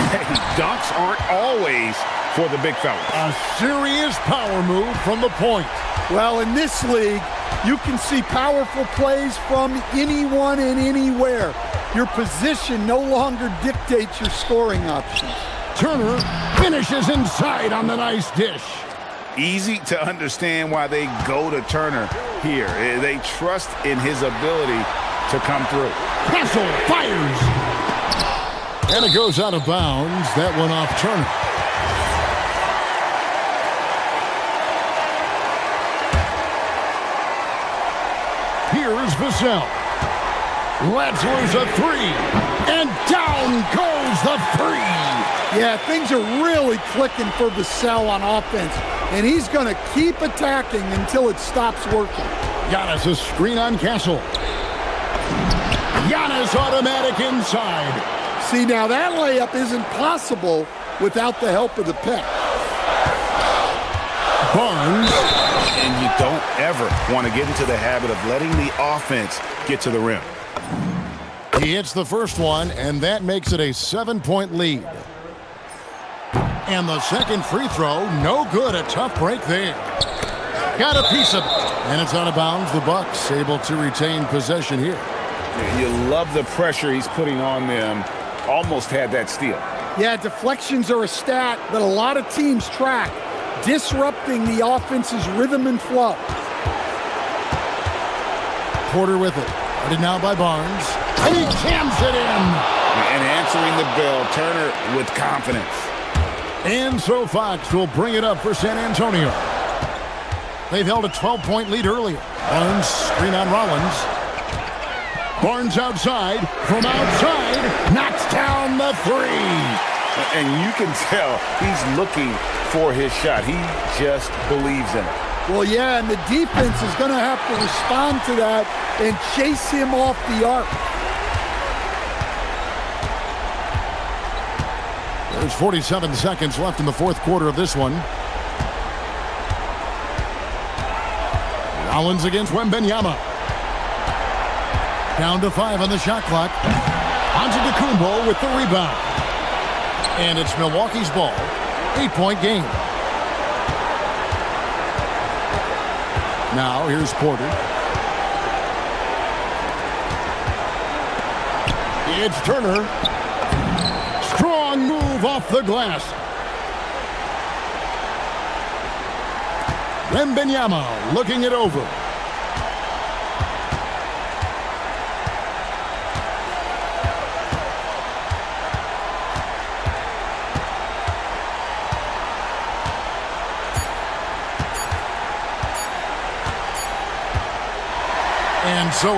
Hey, dunks aren't always for the big fella. A serious power move from the point. Well, in this league, you can see powerful plays from anyone and anywhere. Your position no longer dictates your scoring options. Turner finishes inside on the nice dish. Easy to understand why they go to Turner here. They trust in his ability to come through. Castle fires. And it goes out of bounds. That one off Turner. Here's Vassell. Lets loose a three. And down goes the three. Yeah, things are really clicking for Vassell on offense. And he's going to keep attacking until it stops working. Giannis a screen on Castle. Giannis automatic inside. See, now that layup isn't possible without the help of the pick. Barnes. And you don't ever want to get into the habit of letting the offense get to the rim. He hits the first one, and that makes it a 7-point lead. And the second free throw, no good. A tough break there. Got a piece of it. And it's out of bounds. The Bucks able to retain possession here. You love the pressure he's putting on them. Almost had that steal. Yeah, deflections are a stat that a lot of teams track, disrupting the offense's rhythm and flow. Porter with it. Guarded now by Barnes. And he jams it in. And answering the bell, Turner with confidence. And so Fox will bring it up for San Antonio. They've held a 12-point lead earlier. Barnes, screen on Rollins. Barnes outside, from outside, knocks down the three. And you can tell he's looking for his shot. He just believes in it. Well, yeah, and the defense is going to have to respond to that and chase him off the arc. There's 47 seconds left in the fourth quarter of this one. Rollins against Wembanyama. Down to 5 on the shot clock. Antetokounmpo with the rebound. And it's Milwaukee's ball. 8-point game. Now here's Porter. It's Turner. Strong move off the glass. Wembanyama looking it over. And so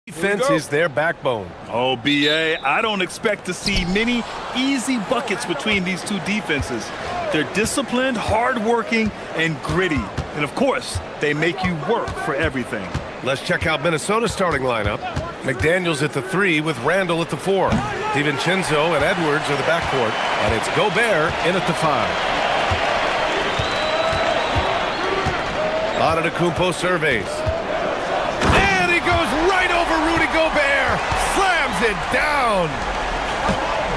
Defense is their backbone. Oh, BA, I don't expect to see many easy buckets between these two defenses. They're disciplined, hardworking, and gritty. And of course, they make you work for everything. Let's check out Minnesota's starting lineup. McDaniels at the 3 with Randall at the 4. DiVincenzo and Edwards are the backcourt. And it's Gobert in at the 5. Antetokounmpo surveys. And he goes right over Rudy Gobert. Slams it down.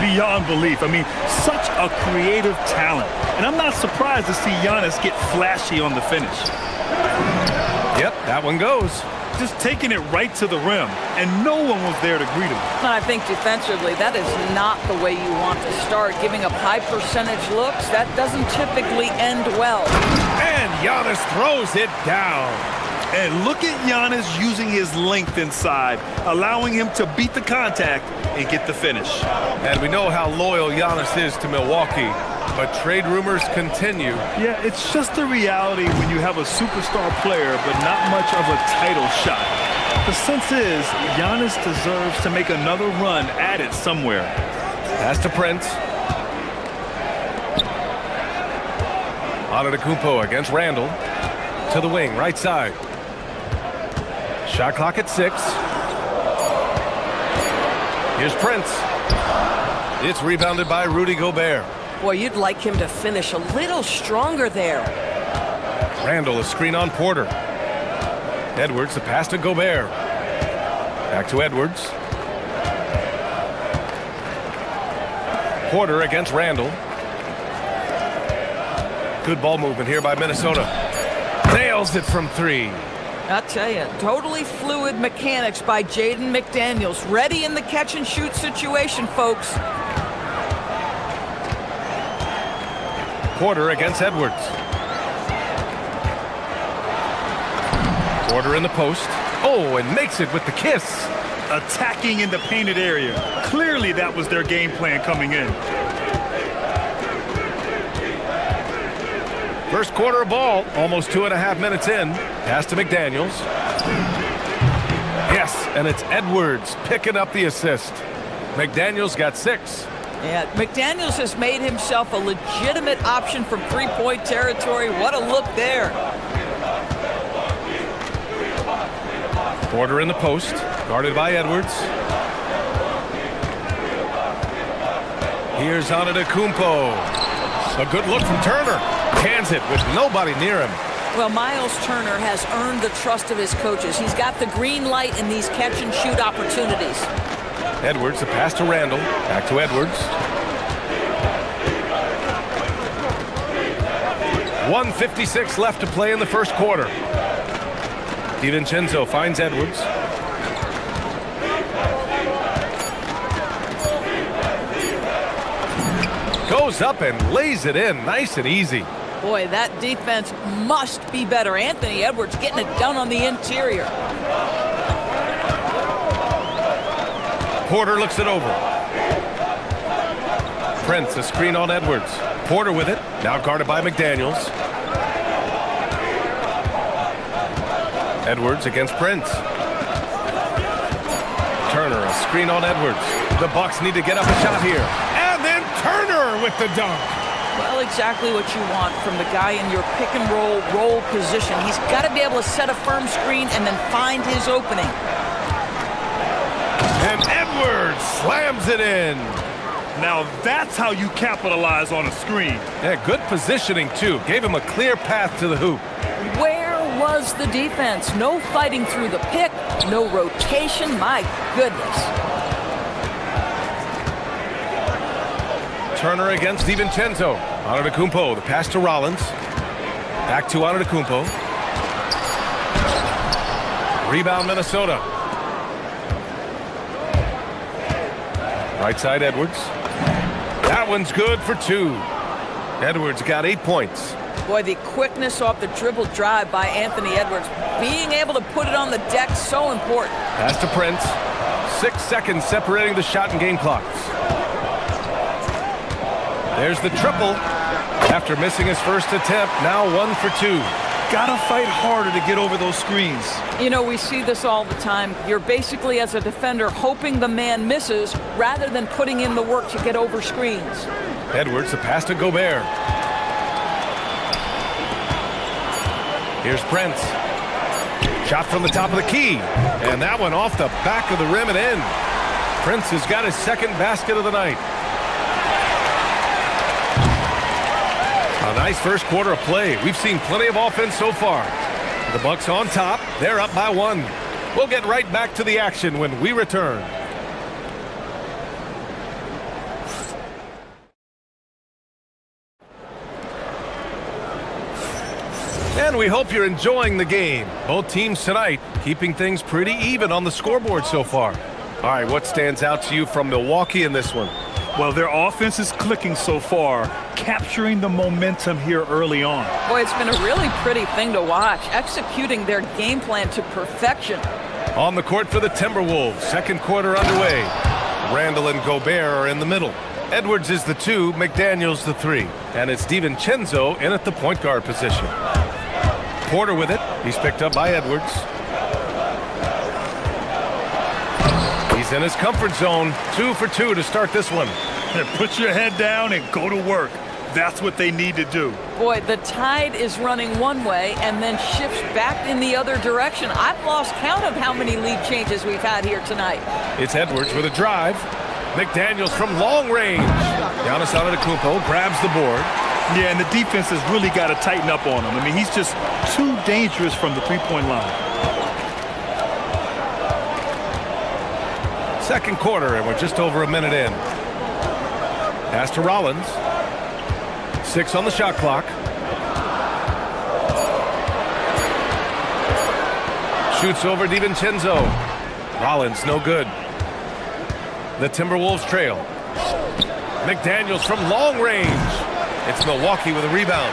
Beyond belief. I mean, such a creative talent. And I'm not surprised to see Giannis get flashy on the finish. Yep, that one goes. Just taking it right to the rim, and no one was there to greet him. I think defensively, that is not the way you want to start. Giving up high percentage looks, that doesn't typically end well. And Giannis throws it down. And look at Giannis using his length inside, allowing him to beat the contact and get the finish. And we know how loyal Giannis is to Milwaukee, but trade rumors continue. Yeah, it's just the reality when you have a superstar player, but not much of a title shot. The sense is Giannis deserves to make another run at it somewhere. Pass to Prince. Antetokounmpo against Randall. To the wing, right side. Shot clock at 6. Here's Prince. It's rebounded by Rudy Gobert. Boy, you'd like him to finish a little stronger there. Randall, a screen on Porter. Edwards, the pass to Gobert. Back to Edwards. Porter against Randall. Good ball movement here by Minnesota. Nails it from 3. I'll tell you, totally fluid mechanics by Jaden McDaniels. Ready in the catch-and-shoot situation, folks. Porter against Edwards. Porter in the post. Oh, and makes it with the kiss. Attacking in the painted area. Clearly that was their game plan coming in. First quarter of ball, almost 2.5 minutes in. Pass to McDaniels. Yes, and it's Edwards picking up the assist. McDaniels got 6. Yeah, McDaniels has made himself a legitimate option from three-point territory. What a look there. Porter in the post, guarded by Edwards. Here's Antetokounmpo. A good look from Turner. Cans it with nobody near him. Well, Miles Turner has earned the trust of his coaches. He's got the green light in these catch-and-shoot opportunities. Edwards, the pass to Randall. Back to Edwards. 1:56 left to play in the first quarter. DiVincenzo finds Edwards. Goes up and lays it in, nice and easy. Boy, that defense must be better. Anthony Edwards getting it done on the interior. Porter looks it over. Prince, a screen on Edwards. Porter with it, now guarded by McDaniels. Edwards against Prince. Turner, a screen on Edwards. The Bucks need to get up a shot here. And then Turner with the dunk. Well, exactly what you want from the guy in your pick-and-roll position. He's got to be able to set a firm screen and then find his opening. And Edwards slams it in. Now that's how you capitalize on a screen. Yeah, good positioning, too. Gave him a clear path to the hoop. Where was the defense? No fighting through the pick, no rotation. My goodness. Turner against DiVincenzo. Antetokounmpo, the pass to Rollins. Back to Antetokounmpo. Rebound Minnesota. Right side Edwards. That one's good for 2. Edwards got 8 points. Boy, the quickness off the dribble drive by Anthony Edwards. Being able to put it on the deck, so important. Pass to Prince. 6 seconds separating the shot and game clocks. There's the triple. After missing his first attempt, now 1 for 2. Gotta fight harder to get over those screens. You know, we see this all the time. You're basically, as a defender, hoping the man misses rather than putting in the work to get over screens. Edwards, the pass to Gobert. Here's Prince. Shot from the top of the key. And that one off the back of the rim and in. Prince has got his second basket of the night. A nice first quarter of play. We've seen plenty of offense so far. The Bucks on top. They're up by 1. We'll get right back to the action when we return. And we hope you're enjoying the game. Both teams tonight keeping things pretty even on the scoreboard so far. All right, what stands out to you from Milwaukee in this one? Well, their offense is clicking so far, capturing the momentum here early on. Boy, it's been a really pretty thing to watch, executing their game plan to perfection. On the court for the Timberwolves, second quarter underway. Randall and Gobert are in the middle. Edwards is the 2, McDaniels the 3. And it's DiVincenzo in at the point guard position. Porter with it. He's picked up by Edwards. He's in his comfort zone. 2 for 2 to start this one. Put your head down and go to work. That's what they need to do. Boy, the tide is running one way and then shifts back in the other direction. I've lost count of how many lead changes we've had here tonight. It's Edwards with a drive. McDaniels from long range. Giannis Antetokounmpo grabs the board. Yeah, and the defense has really got to tighten up on him. I mean, he's just too dangerous from the three-point line. Second quarter, and we're just over a minute in. Pass to Rollins. 6 on the shot clock. Shoots over DiVincenzo. Rollins, no good. The Timberwolves trail. McDaniels from long range. It's Milwaukee with a rebound.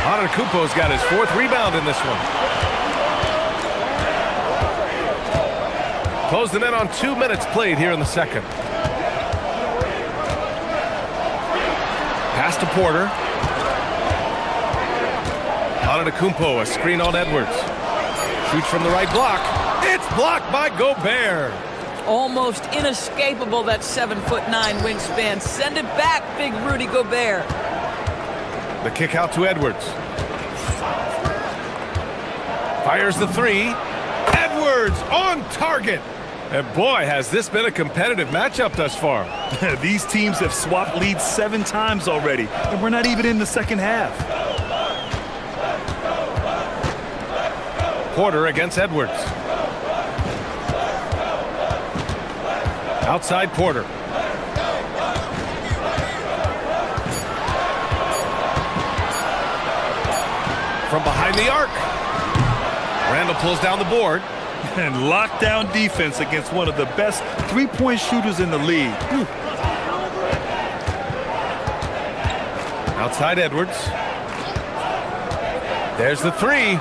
Antetokounmpo's got his 4th rebound in this one. Closing in on 2 minutes played here in the second. Pass to Porter. Antetokounmpo, a screen on Edwards. Shoots from the right block. It's blocked by Gobert. Almost inescapable, that 7'9" wingspan. Send it back, big Rudy Gobert. The kick out to Edwards. Fires the 3. Edwards on target. And boy, has this been a competitive matchup thus far. These teams have swapped leads 7 times already, and we're not even in the second half. Porter against Edwards. Outside Porter. From behind the arc. Randall pulls down the board. And lockdown defense against one of the best three-point shooters in the league. Whew. Outside Edwards. There's the 3.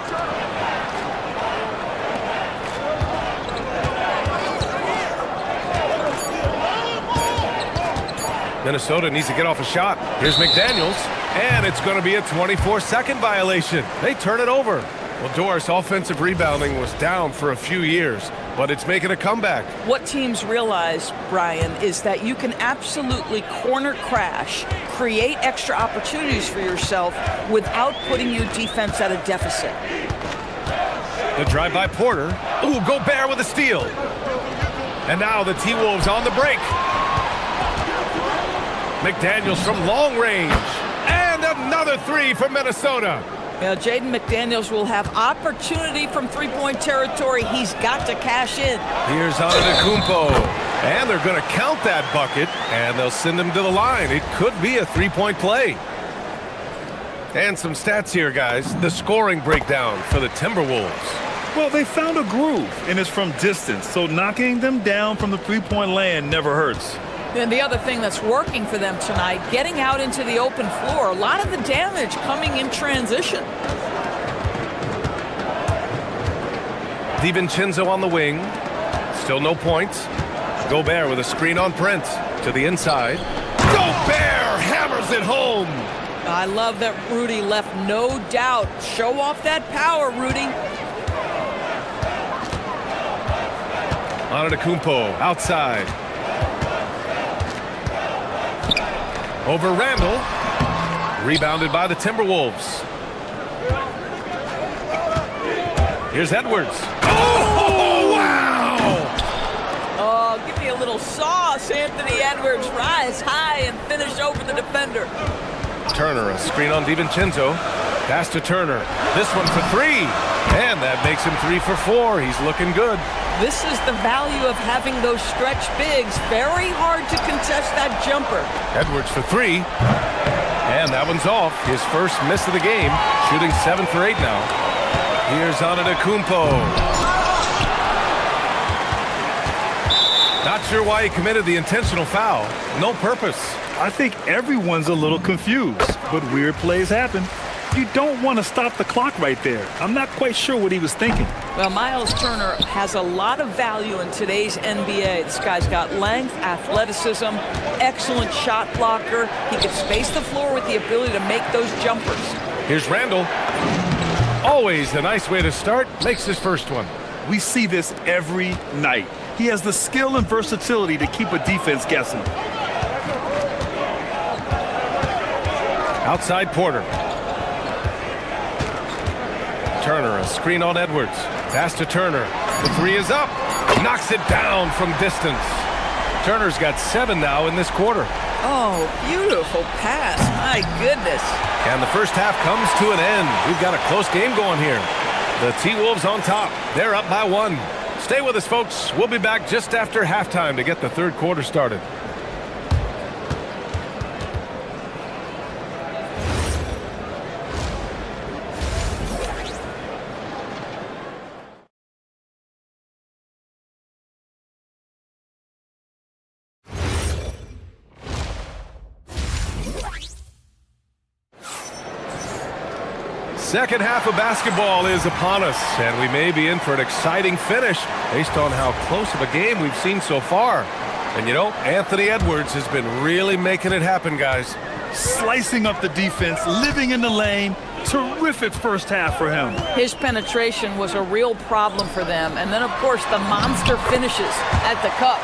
Minnesota needs to get off a shot. Here's McDaniels, and it's going to be a 24-second violation. They turn it over. Well, Doris, offensive rebounding was down for a few years, but it's making a comeback. What teams realize, Brian, is that you can absolutely corner crash, create extra opportunities for yourself without putting your defense at a deficit. The drive by Porter. Ooh, Gobert with a steal. And now the T-Wolves on the break. McDaniels from long range. And another 3 from Minnesota. You know, Jaden McDaniels will have opportunity from three-point territory. He's got to cash in. Here's Antetokounmpo. And they're going to count that bucket, and they'll send him to the line. It could be a 3-point play. And some stats here, guys. The scoring breakdown for the Timberwolves. Well, they found a groove, and it's from distance. So knocking them down from the three-point land never hurts. And the other thing that's working for them tonight, getting out into the open floor. A lot of the damage coming in transition. DiVincenzo on the wing. Still no points. Gobert with a screen on Prince. To the inside. Gobert hammers it home. I love that Rudy left no doubt. Show off that power, Rudy. Antetokounmpo outside. Over Randall. Rebounded by the Timberwolves. Here's Edwards. Oh, wow! Oh, give me a little sauce. Anthony Edwards rise high and finish over the defender. Turner, a screen on DiVincenzo. Pass to Turner. This one for three. And that makes him 3 for 4. He's looking good. This is the value of having those stretch bigs. Very hard to contest that jumper. Edwards for 3. And that one's off. His first miss of the game. Shooting 7 for 8 now. Here's Antetokounmpo. Not sure why he committed the intentional foul. No purpose. I think everyone's a little confused, but weird plays happen. You don't want to stop the clock right there. I'm not quite sure what he was thinking. Well, Miles Turner has a lot of value in today's NBA. This guy's got length, athleticism, excellent shot blocker. He can space the floor with the ability to make those jumpers. Here's Randall. Always a nice way to start. Makes his first one. We see this every night. He has the skill and versatility to keep a defense guessing. Outside Porter. Turner, a screen on Edwards. Pass to Turner. The 3 is up. Knocks it down from distance. Turner's got 7 now in this quarter. Oh, beautiful pass. My goodness. And the first half comes to an end. We've got a close game going here. The T-Wolves on top. They're up by 1. Stay with us, folks. We'll be back just after halftime to get the third quarter started. Second half of basketball is upon us, and we may be in for an exciting finish based on how close of a game we've seen so far. And you know, Anthony Edwards has been really making it happen, guys. Slicing up the defense, living in the lane. Terrific first half for him. His penetration was a real problem for them. And then, of course, the monster finishes at the cup.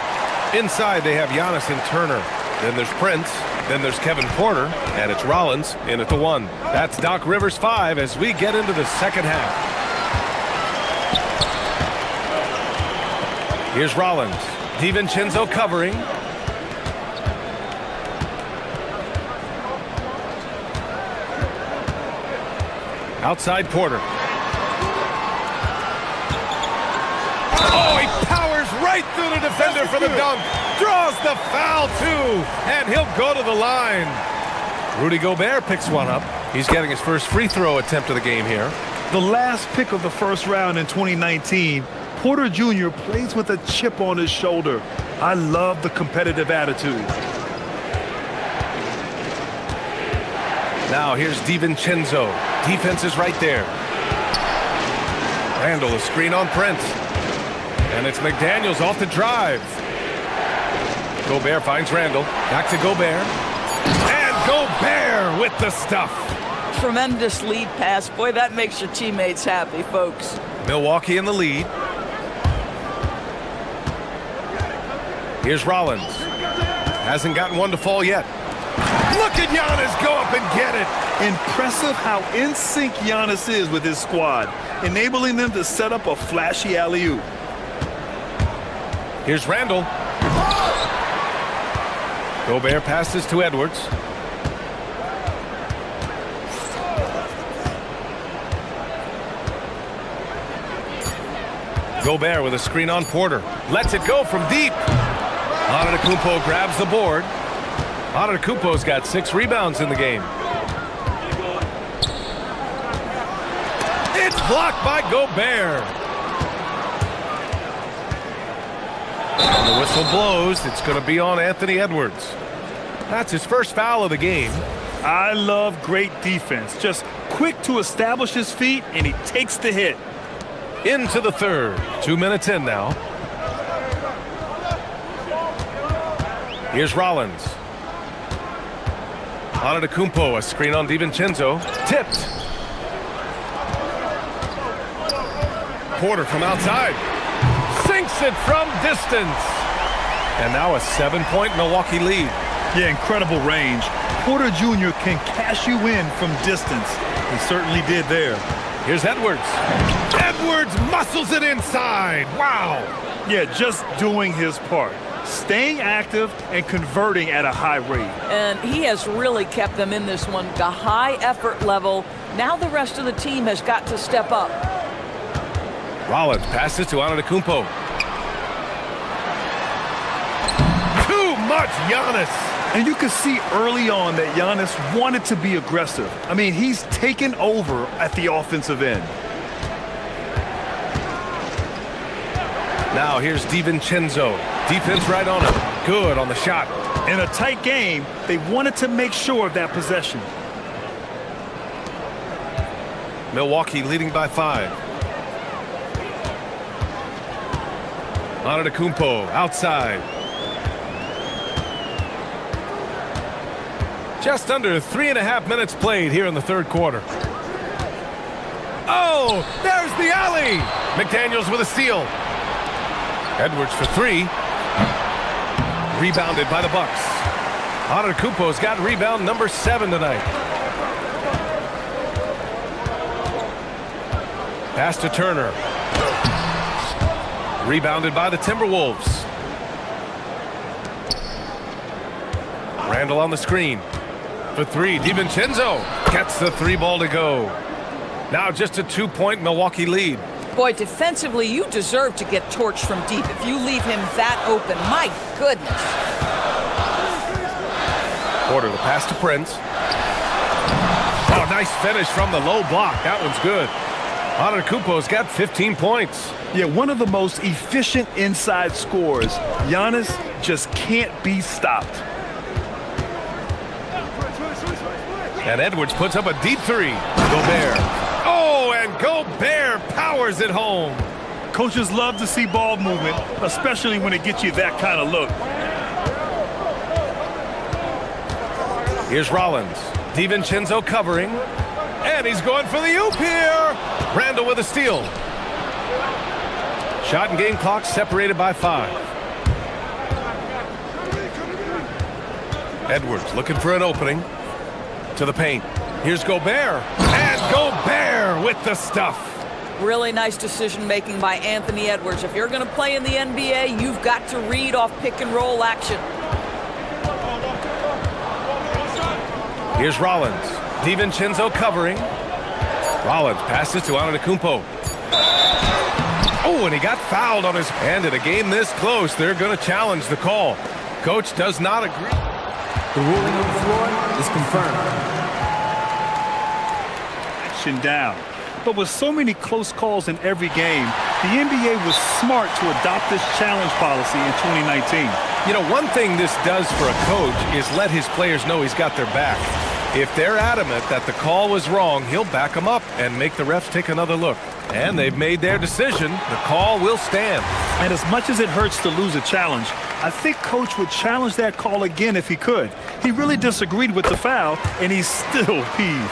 Inside, they have Giannis and Turner. Then there's Prince. Then there's Kevin Porter, and it's Rollins in at the 1. That's Doc Rivers' 5 as we get into the second half. Here's Rollins. DiVincenzo covering. Outside Porter. Oh, he powers right through the defender for the dunk. Draws the foul, too. And he'll go to the line. Rudy Gobert picks one up. He's getting his first free throw attempt of the game here. The last pick of the first round in 2019, Porter Jr. plays with a chip on his shoulder. I love the competitive attitude. Now here's DiVincenzo. Defense is right there. Randall, a screen on Prince. And it's McDaniels off the drive. Gobert finds Randall. Back to Gobert. And Gobert with the stuff. Tremendous lead pass. Boy, that makes your teammates happy, folks. Milwaukee in the lead. Here's Rollins. Hasn't gotten one to fall yet. Look at Giannis go up and get it. Impressive how in sync Giannis is with his squad, enabling them to set up a flashy alley-oop. Here's Randall. Gobert passes to Edwards. Gobert with a screen on Porter. Lets it go from deep. Antetokounmpo grabs the board. Antetokounmpo's got 6 rebounds in the game. It's blocked by Gobert. And the whistle blows. It's going to be on Anthony Edwards. That's his first foul of the game. I love great defense. Just quick to establish his feet, and he takes the hit. Into the third. 2 minutes in now. Here's Rollins. Antetokounmpo, a screen on DiVincenzo. Tipped. Porter from outside. Sinks it from distance. And now a 7-point Milwaukee lead. Yeah, incredible range. Porter Jr. can cash you in from distance. He certainly did there. Here's Edwards. Edwards muscles it inside. Wow. Yeah, just doing his part. Staying active and converting at a high rate. And he has really kept them in this one. The high effort level. Now the rest of the team has got to step up. Rollins passes to Antetokounmpo. Too much Giannis. And you can see early on that Giannis wanted to be aggressive. I mean, he's taken over at the offensive end. Now here's DiVincenzo. Defense right on him. Good on the shot. In a tight game, they wanted to make sure of that possession. Milwaukee leading by 5. Antetokounmpo outside. Just under 3.5 minutes played here in the third quarter. Oh, there's the alley. McDaniels with a steal. Edwards for 3. Rebounded by the Bucks. Antetokounmpo's got rebound number 7 tonight. Pass to Turner. Rebounded by the Timberwolves. Randall on the screen. For 3, DiVincenzo gets the 3 ball to go. Now just a 2-point Milwaukee lead. Boy, defensively, you deserve to get torched from deep if you leave him that open. My goodness. Porter, the pass to Prince. Oh, nice finish from the low block. That one's good. Antetokounmpo's got 15 points. Yeah, one of the most efficient inside scorers. Giannis just can't be stopped. And Edwards puts up a deep 3. Gobert. Oh, and Gobert powers it home. Coaches love to see ball movement, especially when it gets you that kind of look. Here's Rollins. DiVincenzo covering. And he's going for the oop here. Randall with a steal. Shot and game clock separated by 5. Edwards looking for an opening. To the paint. Here's Gobert. And Gobert with the stuff. Really nice decision-making by Anthony Edwards. If you're going to play in the NBA, you've got to read off pick-and-roll action. Here's Rollins. DiVincenzo covering. Rollins passes to Antetokounmpo. Oh, and he got fouled on his hand. In a game this close, they're going to challenge the call. Coach does not agree. The ruling on the floor is confirmed. Action down. But with so many close calls in every game, the NBA was smart to adopt this challenge policy in 2019. You know, one thing this does for a coach is let his players know he's got their back. If they're adamant that the call was wrong, he'll back them up and make the refs take another look. And they've made their decision. The call will stand. And as much as it hurts to lose a challenge, I think Coach would challenge that call again if he could. He really disagreed with the foul, and he's still peeved.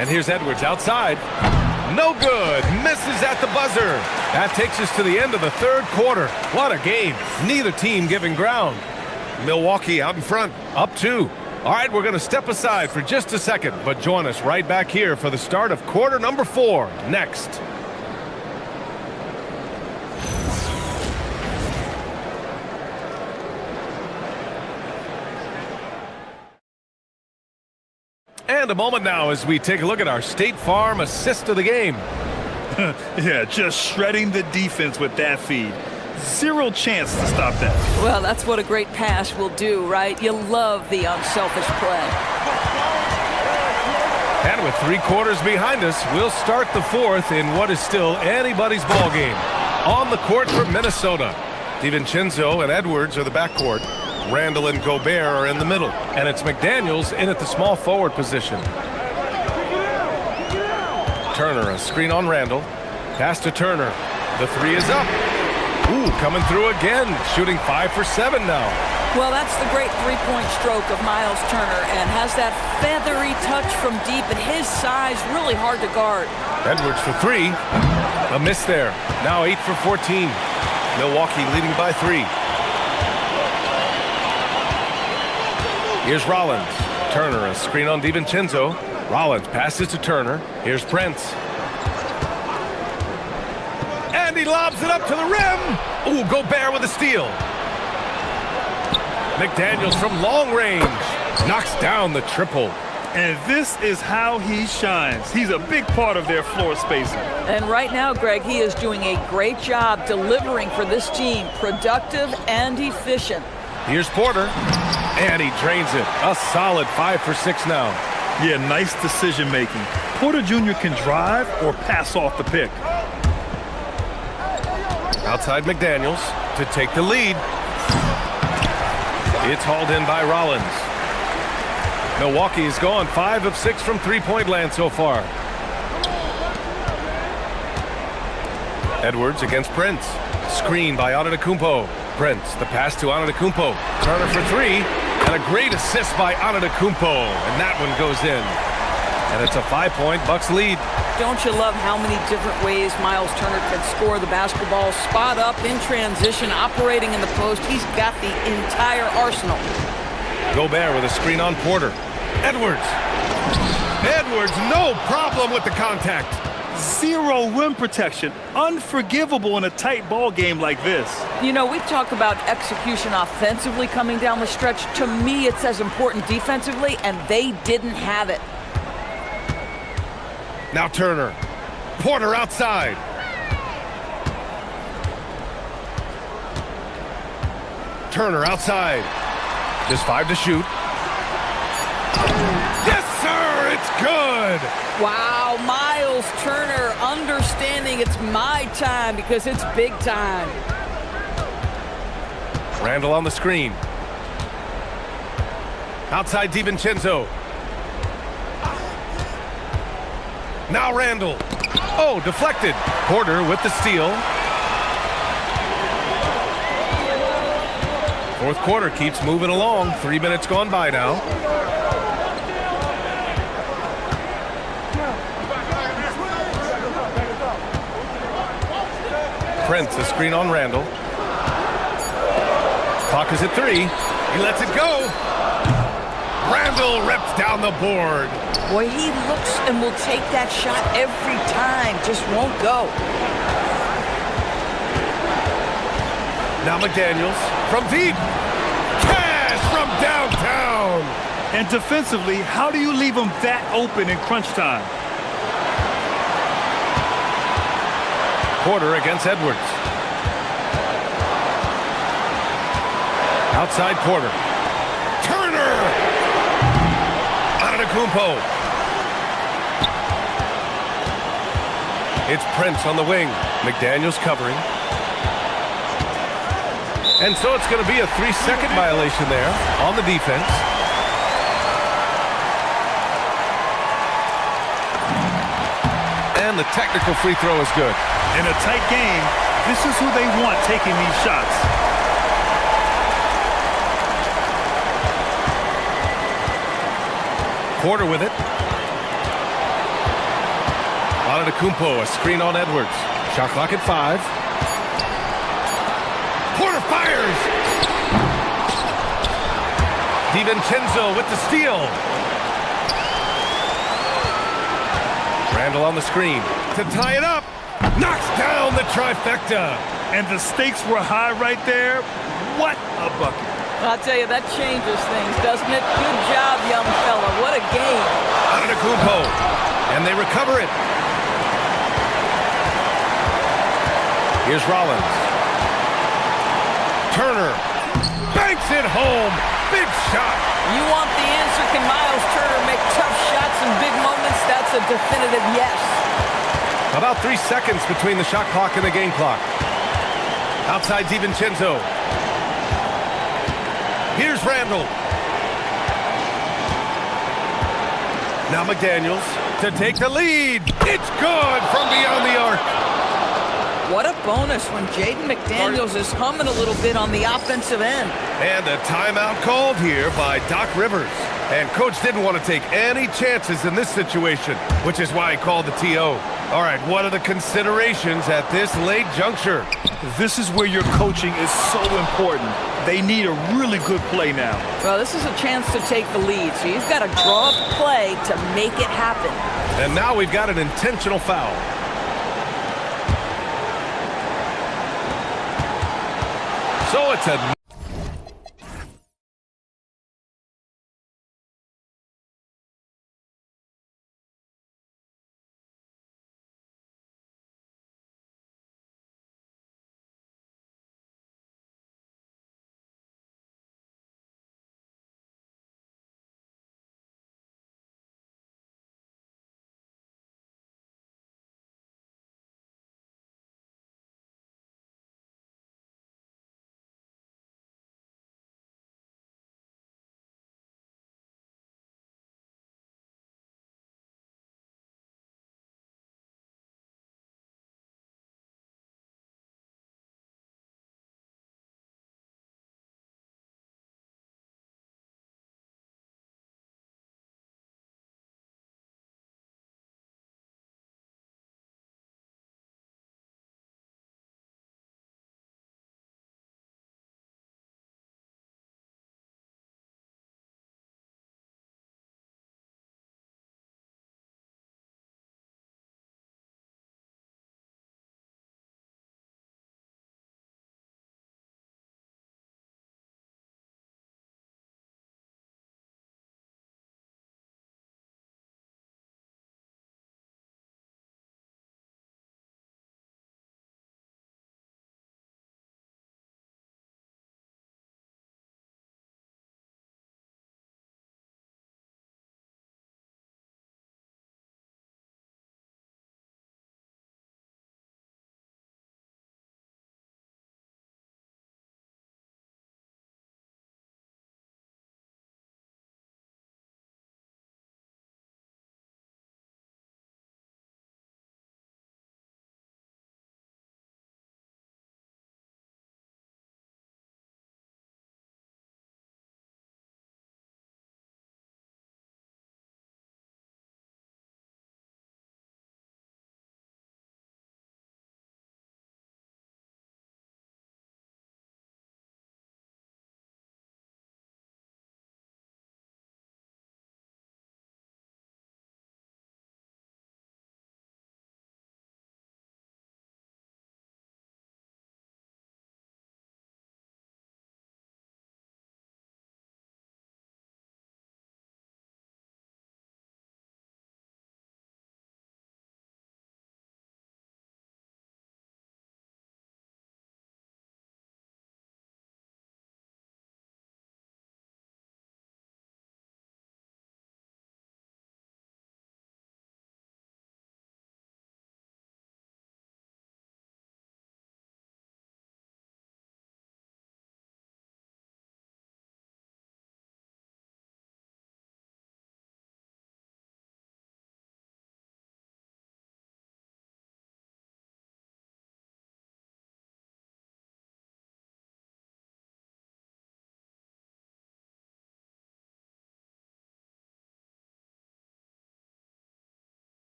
And here's Edwards outside. No good. Misses at the buzzer. That takes us to the end of the third quarter. What a game. Neither team giving ground. Milwaukee out in front, up 2. All right, we're going to step aside for just a second, but join us right back here for the start of quarter number 4 next. And a moment now as we take a look at our State Farm assist of the game. Yeah, just shredding the defense with that feed. Zero chance to stop that. Well, that's what a great pass will do, right? You love the unselfish play. And with 3 quarters behind us, we'll start the 4th in what is still anybody's ball game. On the court for Minnesota, DiVincenzo and Edwards are the backcourt. Randall and Gobert are in the middle. And it's McDaniels in at the small forward position. Turner, a screen on Randall. Pass to Turner. The 3 is up. Ooh, coming through again, shooting 5 for 7 now. Well, that's the great three-point stroke of Miles Turner, and has that feathery touch from deep, and his size really hard to guard. Edwards for 3. A miss there. Now 8 for 14. Milwaukee leading by 3. Here's Rollins. Turner, a screen on DiVincenzo. Rollins passes to Turner. Here's Prince. And he lobs it up to the rim. Ooh, Gobert with a steal. McDaniels from long range knocks down the triple. And this is how he shines. He's a big part of their floor spacing. And right now, Greg, he is doing a great job delivering for this team, productive and efficient. Here's Porter, and he drains it. A solid 5 for 6 now. Yeah, nice decision making. Porter Jr. can drive or pass off the pick. Outside McDaniels to take the lead. It's hauled in by Rollins. Milwaukee has gone 5 of 6 from three-point land so far. Edwards against Prince. Screen by Antetokounmpo. Prince, the pass to Antetokounmpo. Turner for 3, and a great assist by Antetokounmpo, and that one goes in. And it's a 5-point Bucks lead. Don't you love how many different ways Miles Turner can score the basketball? Spot up, in transition, operating in the post. He's got the entire arsenal. Gobert with a screen on Porter. Edwards. Edwards, no problem with the contact. Zero rim protection. Unforgivable in a tight ball game like this. You know, we talk about execution offensively coming down the stretch. To me, it's as important defensively, and they didn't have it. Now Turner. Porter outside. Turner outside. Just 5 to shoot. Yes, sir! It's good! Wow, Miles Turner understanding it's my time because it's big time. Randall on the screen. Outside DiVincenzo. Now Randall. Oh, deflected. Porter with the steal. Fourth quarter keeps moving along. 3 minutes gone by now. Prince, a screen on Randall. Clock is at 3. He lets it go. Randall rips down the board. Boy, he looks and will take that shot every time. Just won't go. Now McDaniels from deep. Cash from downtown. And defensively, how do you leave him that open in crunch time? Porter against Edwards. Outside Porter. Turner! Antetokounmpo. It's Prince on the wing. McDaniels covering. And so it's going to be a 3-second violation there on the defense. And the technical free throw is good. In a tight game, this is who they want taking these shots. Porter with it. Antetokounmpo, a screen on Edwards. Shot clock at 5. Porter fires! DiVincenzo with the steal. Randall on the screen to tie it up. Knocks down the trifecta. And the stakes were high right there. What a bucket. I'll tell you, that changes things, doesn't it? Good job, young fella. What a game. Antetokounmpo. And they recover it. Here's Rollins. Turner banks it home. Big shot. You want the answer? Can Miles Turner make tough shots in big moments? That's a definitive yes. About 3 seconds between the shot clock and the game clock. Outside DiVincenzo. Here's Randall. Now McDaniels to take the lead. It's good from beyond the arc. What a bonus when Jaden McDaniels is humming a little bit on the offensive end. And a timeout called here by Doc Rivers. And coach didn't want to take any chances in this situation, which is why he called the TO. All right, what are the considerations at this late juncture? This is where your coaching is so important. They need a really good play now. Well, this is a chance to take the lead, so you've got to draw up a play to make it happen. And now we've got an intentional foul. So it's a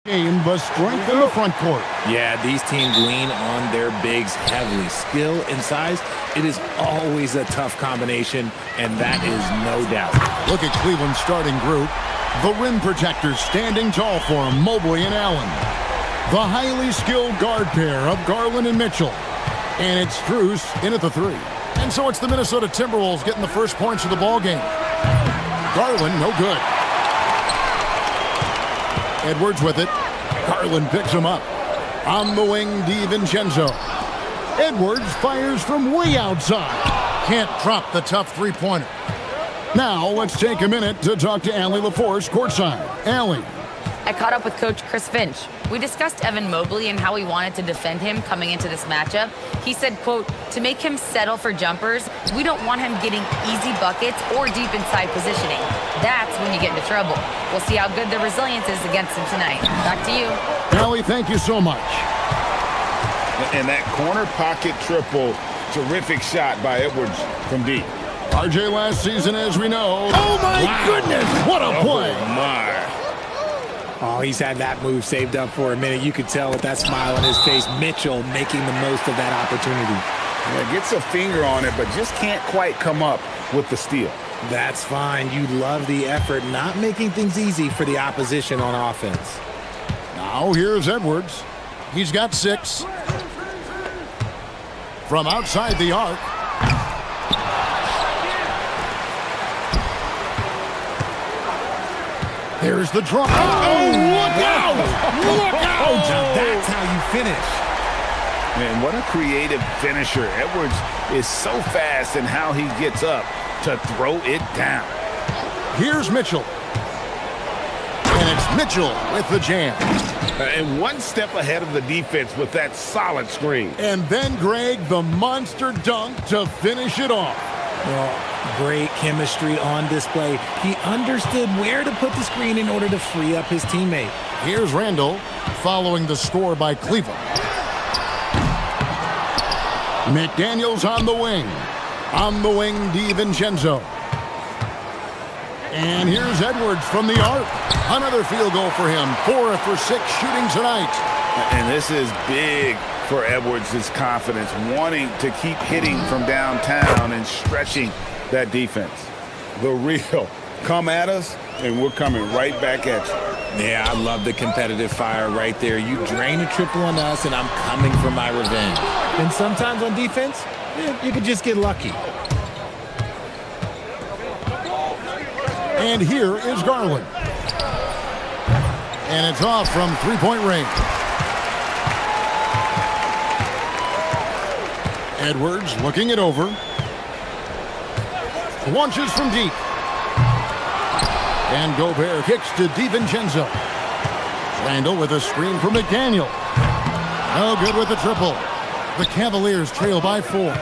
game, but strength in the front court. Yeah, these teams lean on their bigs heavily. Skill and size, it is always a tough combination, and that is no doubt. Look at Cleveland's starting group. The rim protectors standing tall for him, Mobley and Allen. The highly skilled guard pair of Garland and Mitchell. And it's Strus in at the three. And so it's the Minnesota Timberwolves getting the first points of the ball game. Garland, no good. Edwards with it. Garland picks him up. On the wing, DiVincenzo. Edwards fires from way outside. Can't drop the tough three-pointer. Now let's take a minute to talk to Allie LaForce courtside. Allie. I caught up with Coach Chris Finch. We discussed Evan Mobley and how we wanted to defend him coming into this matchup. He said, quote, to make him settle for jumpers, we don't want him getting easy buckets or deep inside positioning. That's when you get into trouble. We'll see how good the resilience is against him tonight. Back to you. Allie, thank you so much. And that corner pocket triple, terrific shot by Edwards from deep. RJ last season, as we know. Oh, my goodness. What a play. Oh, my. Oh, he's had that move saved up for a minute. You could tell with that smile on his face. Mitchell making the most of that opportunity. Yeah, gets a finger on it, but just can't quite come up with the steal. That's fine. You love the effort, not making things easy for the opposition on offense. Now here's Edwards. He's got 6. From outside the arc. There's the draw. Oh, look out! Look out! Now that's how you finish. Man, what a creative finisher. Edwards is so fast in how he gets up to throw it down. Here's Mitchell. And it's Mitchell with the jam. And one step ahead of the defense with that solid screen. And then Greg, the monster dunk to finish it off. Well, great chemistry on display. He understood where to put the screen in order to free up his teammate. Here's Randall following the score by Cleveland. McDaniels on the wing. On the wing, DiVincenzo. And here's Edwards from the arc. Another field goal for him. 4 for 6 shooting tonight. And this is big for Edwards' confidence, wanting to keep hitting from downtown and stretching that defense. The real come at us, and we're coming right back at you. Yeah, I love the competitive fire right there. You drain a triple on us, and I'm coming for my revenge. And sometimes on defense, you can just get lucky. And here is Garland. And it's off from three-point range. Edwards looking it over. Launches from deep. And Gobert kicks to DiVincenzo. Randall with a screen from McDaniel. No good with the triple. The Cavaliers trail by 4.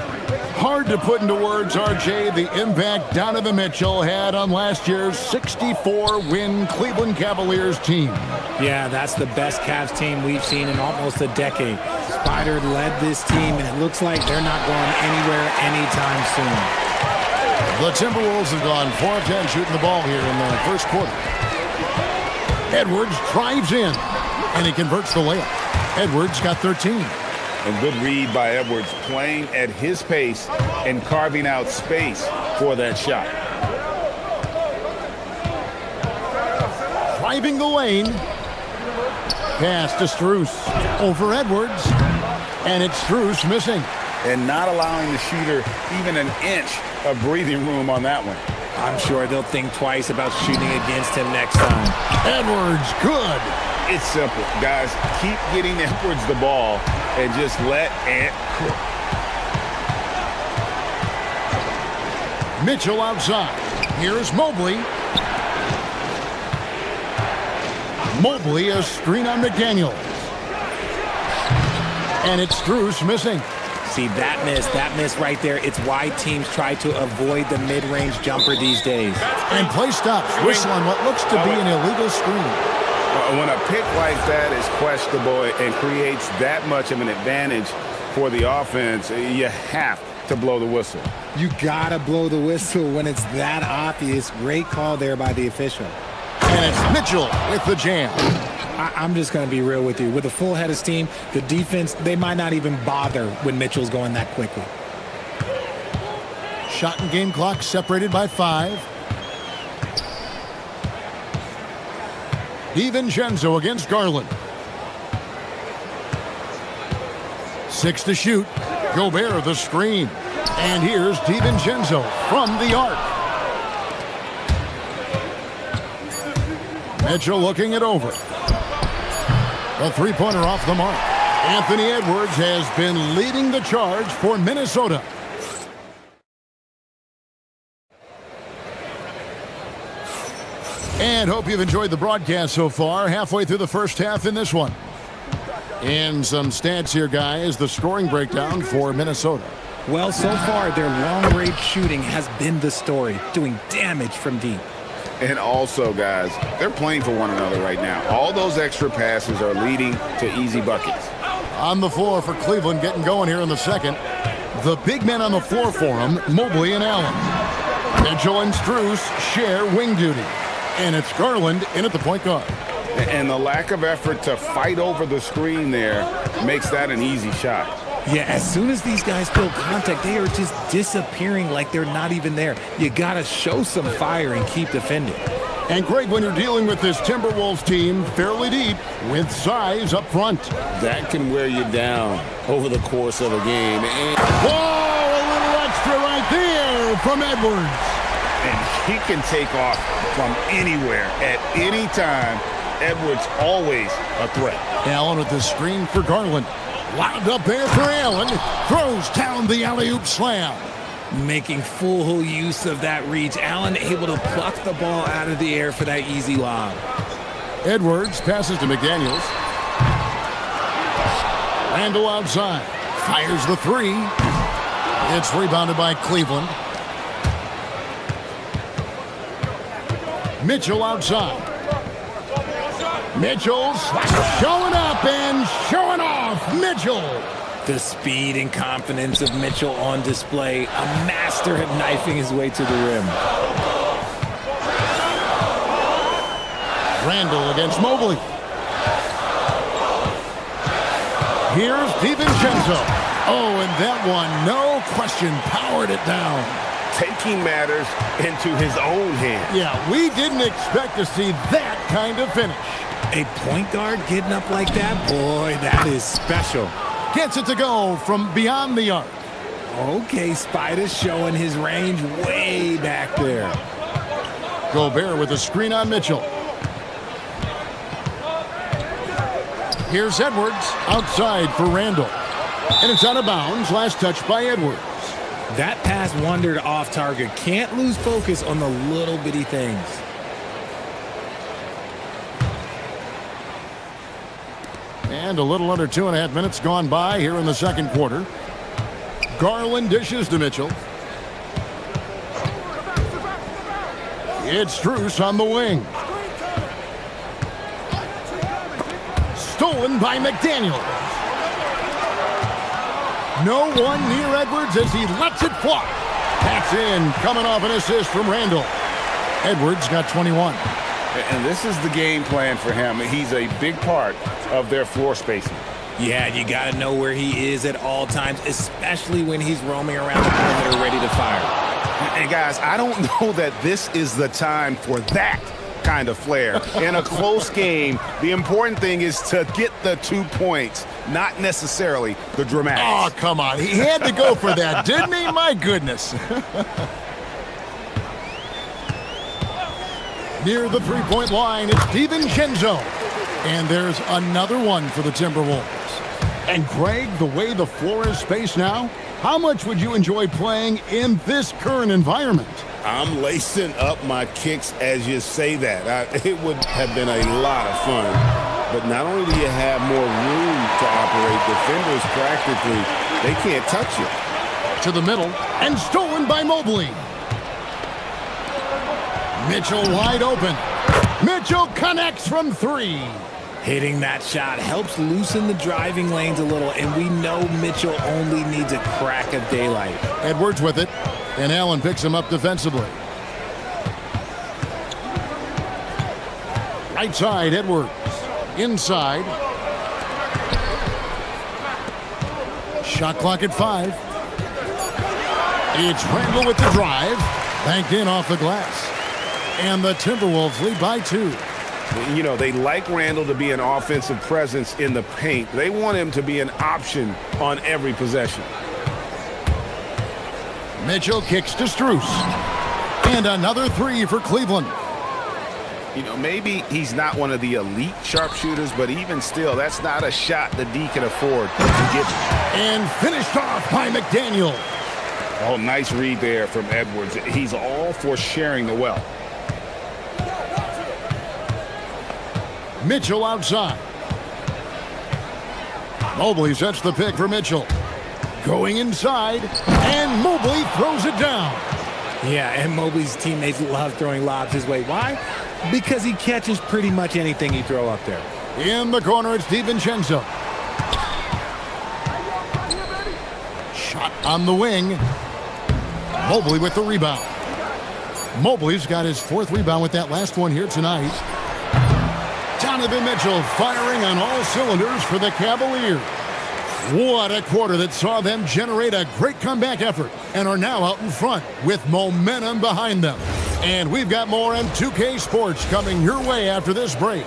Hard to put into words, RJ, the impact Donovan Mitchell had on last year's 64-win Cleveland Cavaliers team. Yeah, that's the best Cavs team we've seen in almost a decade. Spider led this team, and it looks like they're not going anywhere anytime soon. The Timberwolves have gone 4 of 10 shooting the ball here in the first quarter. Edwards drives in, and he converts the layup. Edwards got 13. And good read by Edwards, playing at his pace and carving out space for that shot. Driving the lane. Pass to Strus. Over Edwards. And it's Strus missing. And not allowing the shooter even an inch of breathing room on that one. I'm sure they'll think twice about shooting against him next time. Edwards, good. It's simple, guys. Keep getting Edwards the ball and just let it cook. Mitchell outside. Here's Mobley. Mobley, a screen on McDaniels. And it's Strus missing. See, that miss right there, it's why teams try to avoid the mid-range jumper these days. And play stops. Whistle on what looks to be an illegal screen. When a pick like that is questionable and creates that much of an advantage for the offense, you have to blow the whistle. You gotta blow the whistle when it's that obvious. Great call there by the official. And it's Mitchell with the jam. I'm just going to be real with you. With a full head of steam, the defense, they might not even bother when Mitchell's going that quickly. Shot and game clock separated by 5. DiVincenzo against Garland. 6 to shoot. Gobert the screen. And here's DiVincenzo from the arc. Mitchell looking it over. A three-pointer off the mark. Anthony Edwards has been leading the charge for Minnesota. And hope you've enjoyed the broadcast so far. Halfway through the first half in this one. And some stats here, guys. The scoring breakdown for Minnesota. Well, so far, their long-range shooting has been the story, doing damage from deep. And also, guys, they're playing for one another right now. All those extra passes are leading to easy buckets. On the floor for Cleveland, getting going here in the second. The big men on the floor for them, Mobley and Allen. Mitchell and Strus share wing duty. And it's Garland in at the point guard. And the lack of effort to fight over the screen there makes that an easy shot. Yeah, as soon as these guys feel contact, they are just disappearing like they're not even there. You got to show some fire and keep defending. And Greg, when you're dealing with this Timberwolves team fairly deep with size up front. That can wear you down over the course of a game. And whoa, a little extra right there from Edwards. And he can take off from anywhere at any time. Edwards always a threat. Allen with the screen for Garland. Wound up there for Allen. Throws down the alley-oop slam. Making full use of that reach. Allen able to pluck the ball out of the air for that easy lob. Edwards passes to McDaniels. Randall outside. Fires the three. It's rebounded by Cleveland. Mitchell outside. Mitchell's showing up and showing off. Mitchell. The speed and confidence of Mitchell on display. A master at knifing his way to the rim. Randall against Mobley. Here's DiVincenzo. Oh, and that one, no question, powered it down. Taking matters into his own hands. Yeah, we didn't expect to see that kind of finish. A point guard getting up like that? Boy, that is special. Gets it to go from beyond the arc. Okay, Spider's showing his range way back there. Gobert with a screen on Mitchell. Here's Edwards outside for Randall. And it's out of bounds. Last touch by Edwards. That pass wandered off target. Can't lose focus on the little bitty things. And a little under 2.5 minutes gone by here in the second quarter. Garland dishes to Mitchell. It's Strus on the wing. Stolen by McDaniels. No one near Edwards as he lets it fly. That's in, coming off an assist from Randall. Edwards got 21. And this is the game plan for him. He's a big part of their floor spacing. Yeah, you got to know where he is at all times, especially when he's roaming around the perimeter ready to fire. And guys, I don't know that this is the time for that kind of flair. In a close game, the important thing is to get the 2 points, not necessarily the dramatics. Oh, come on. He had to go for that, didn't he? My goodness. Near the three-point line, it's DiVincenzo. And there's another one for the Timberwolves. And Greg, the way the floor is spaced now, how much would you enjoy playing in this current environment? I'm lacing up my kicks as you say that. It would have been a lot of fun. But not only do you have more room to operate, defenders practically, they can't touch you. To the middle, and stolen by Mobley. Mitchell wide open. Mitchell connects from three. Hitting that shot helps loosen the driving lanes a little, and we know Mitchell only needs a crack of daylight. Edwards with it, and Allen picks him up defensively. Right side, Edwards. Inside. Shot clock at 5. It's Randall with the drive. Banked in off the glass. And the Timberwolves lead by 2. You know, they like Randall to be an offensive presence in the paint. They want him to be an option on every possession. Mitchell kicks to Strus. And another 3 for Cleveland. You know, maybe he's not one of the elite sharpshooters, but even still, that's not a shot the D can afford to give. And finished off by McDaniel. Oh, nice read there from Edwards. He's all for sharing the wealth. Mitchell outside. Mobley sets the pick for Mitchell. Going inside, and Mobley throws it down. Yeah, and Mobley's teammates love throwing lobs his way. Why? Because he catches pretty much anything you throw up there. In the corner, it's DiVincenzo. Shot on the wing. Mobley with the rebound. Mobley's got his 4th rebound with that last one here tonight. Donovan Mitchell firing on all cylinders for the Cavaliers. What a quarter that saw them generate a great comeback effort and are now out in front with momentum behind them. And we've got more on 2K Sports coming your way after this break.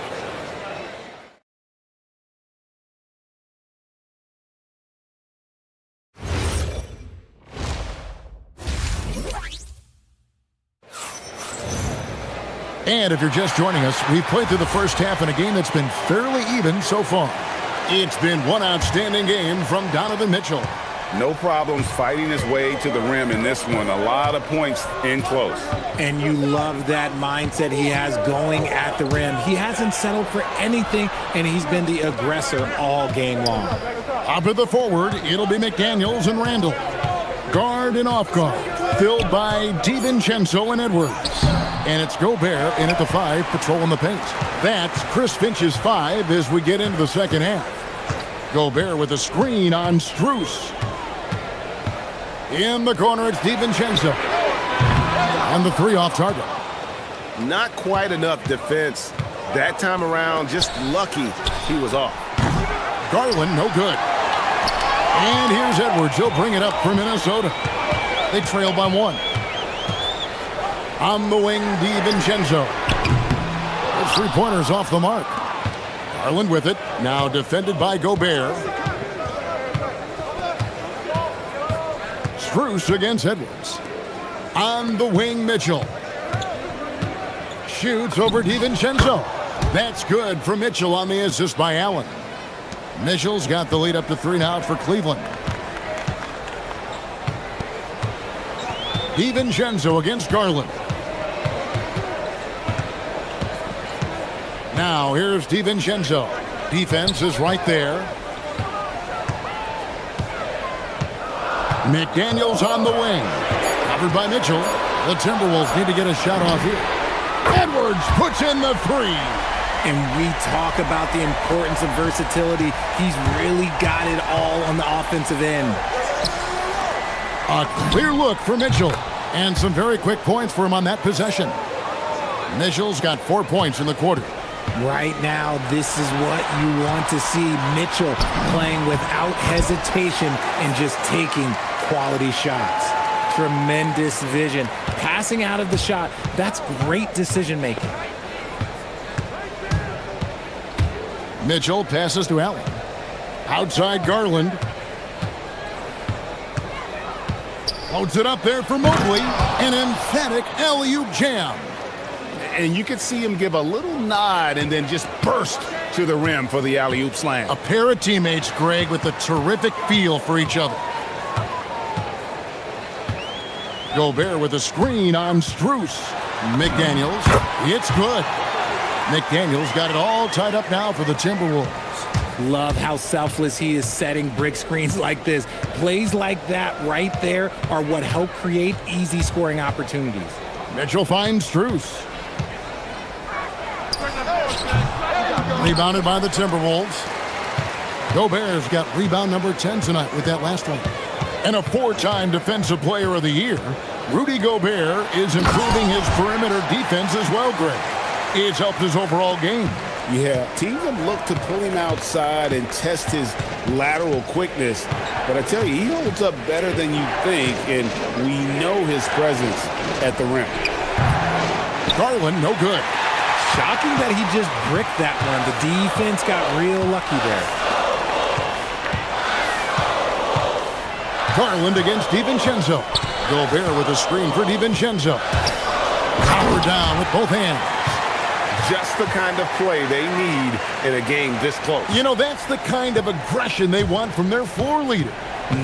And if you're just joining us, we've played through the first half in a game that's been fairly even so far. It's been one outstanding game from Donovan Mitchell. No problems fighting his way to the rim in this one. A lot of points in close. And you love that mindset he has going at the rim. He hasn't settled for anything, and he's been the aggressor all game long. Up at the forward, it'll be McDaniels and Randall. Guard and off guard, filled by DiVincenzo and Edwards. And it's Gobert in at the 5, patrolling the paint. That's Chris Finch's 5 as we get into the second half. Gobert with a screen on Strus. In the corner, it's DiVincenzo. On the 3 off target. Not quite enough defense that time around. Just lucky he was off. Garland, no good. And here's Edwards. He'll bring it up for Minnesota. They trail by 1. On the wing, DiVincenzo. Those 3-pointers off the mark. Garland with it. Now defended by Gobert. Strus against Edwards. On the wing, Mitchell. Shoots over DiVincenzo. That's good for Mitchell on the assist by Allen. Mitchell's got the lead up to 3 now for Cleveland. DiVincenzo against Garland. Now here's DiVincenzo. Defense is right there. McDaniels on the wing. Covered by Mitchell. The Timberwolves need to get a shot off here. Edwards puts in the 3. And we talk about the importance of versatility. He's really got it all on the offensive end. A clear look for Mitchell. And some very quick points for him on that possession. Mitchell's got 4 points in the quarter. Right now, this is what you want to see. Mitchell playing without hesitation and just taking quality shots. Tremendous vision. Passing out of the shot, that's great decision making. Mitchell passes to Allen. Outside Garland. Loads it up there for Mobley. An emphatic alley-oop jam. And you could see him give a little nod and then just burst to the rim for the alley-oop slam. A pair of teammates, Greg, with a terrific feel for each other. Gobert with a screen on Strus. McDaniels. It's good. McDaniels got it all tied up now for the Timberwolves. Love how selfless he is setting brick screens like this. Plays like that right there are what help create easy scoring opportunities. Mitchell finds Strus. Rebounded by the Timberwolves. Gobert's got rebound number 10 tonight with that last one. And a 4-time Defensive Player of the Year, Rudy Gobert is improving his perimeter defense as well, Greg. It's helped his overall game. Yeah, teams have looked to pull him outside and test his lateral quickness. But I tell you, he holds up better than you think, and we know his presence at the rim. Garland, no good. Shocking that he just bricked that one. The defense got real lucky there. Garland against DiVincenzo. Gobert with a screen for DiVincenzo. Power down with both hands. Just the kind of play they need in a game this close. You know, that's the kind of aggression they want from their floor leader.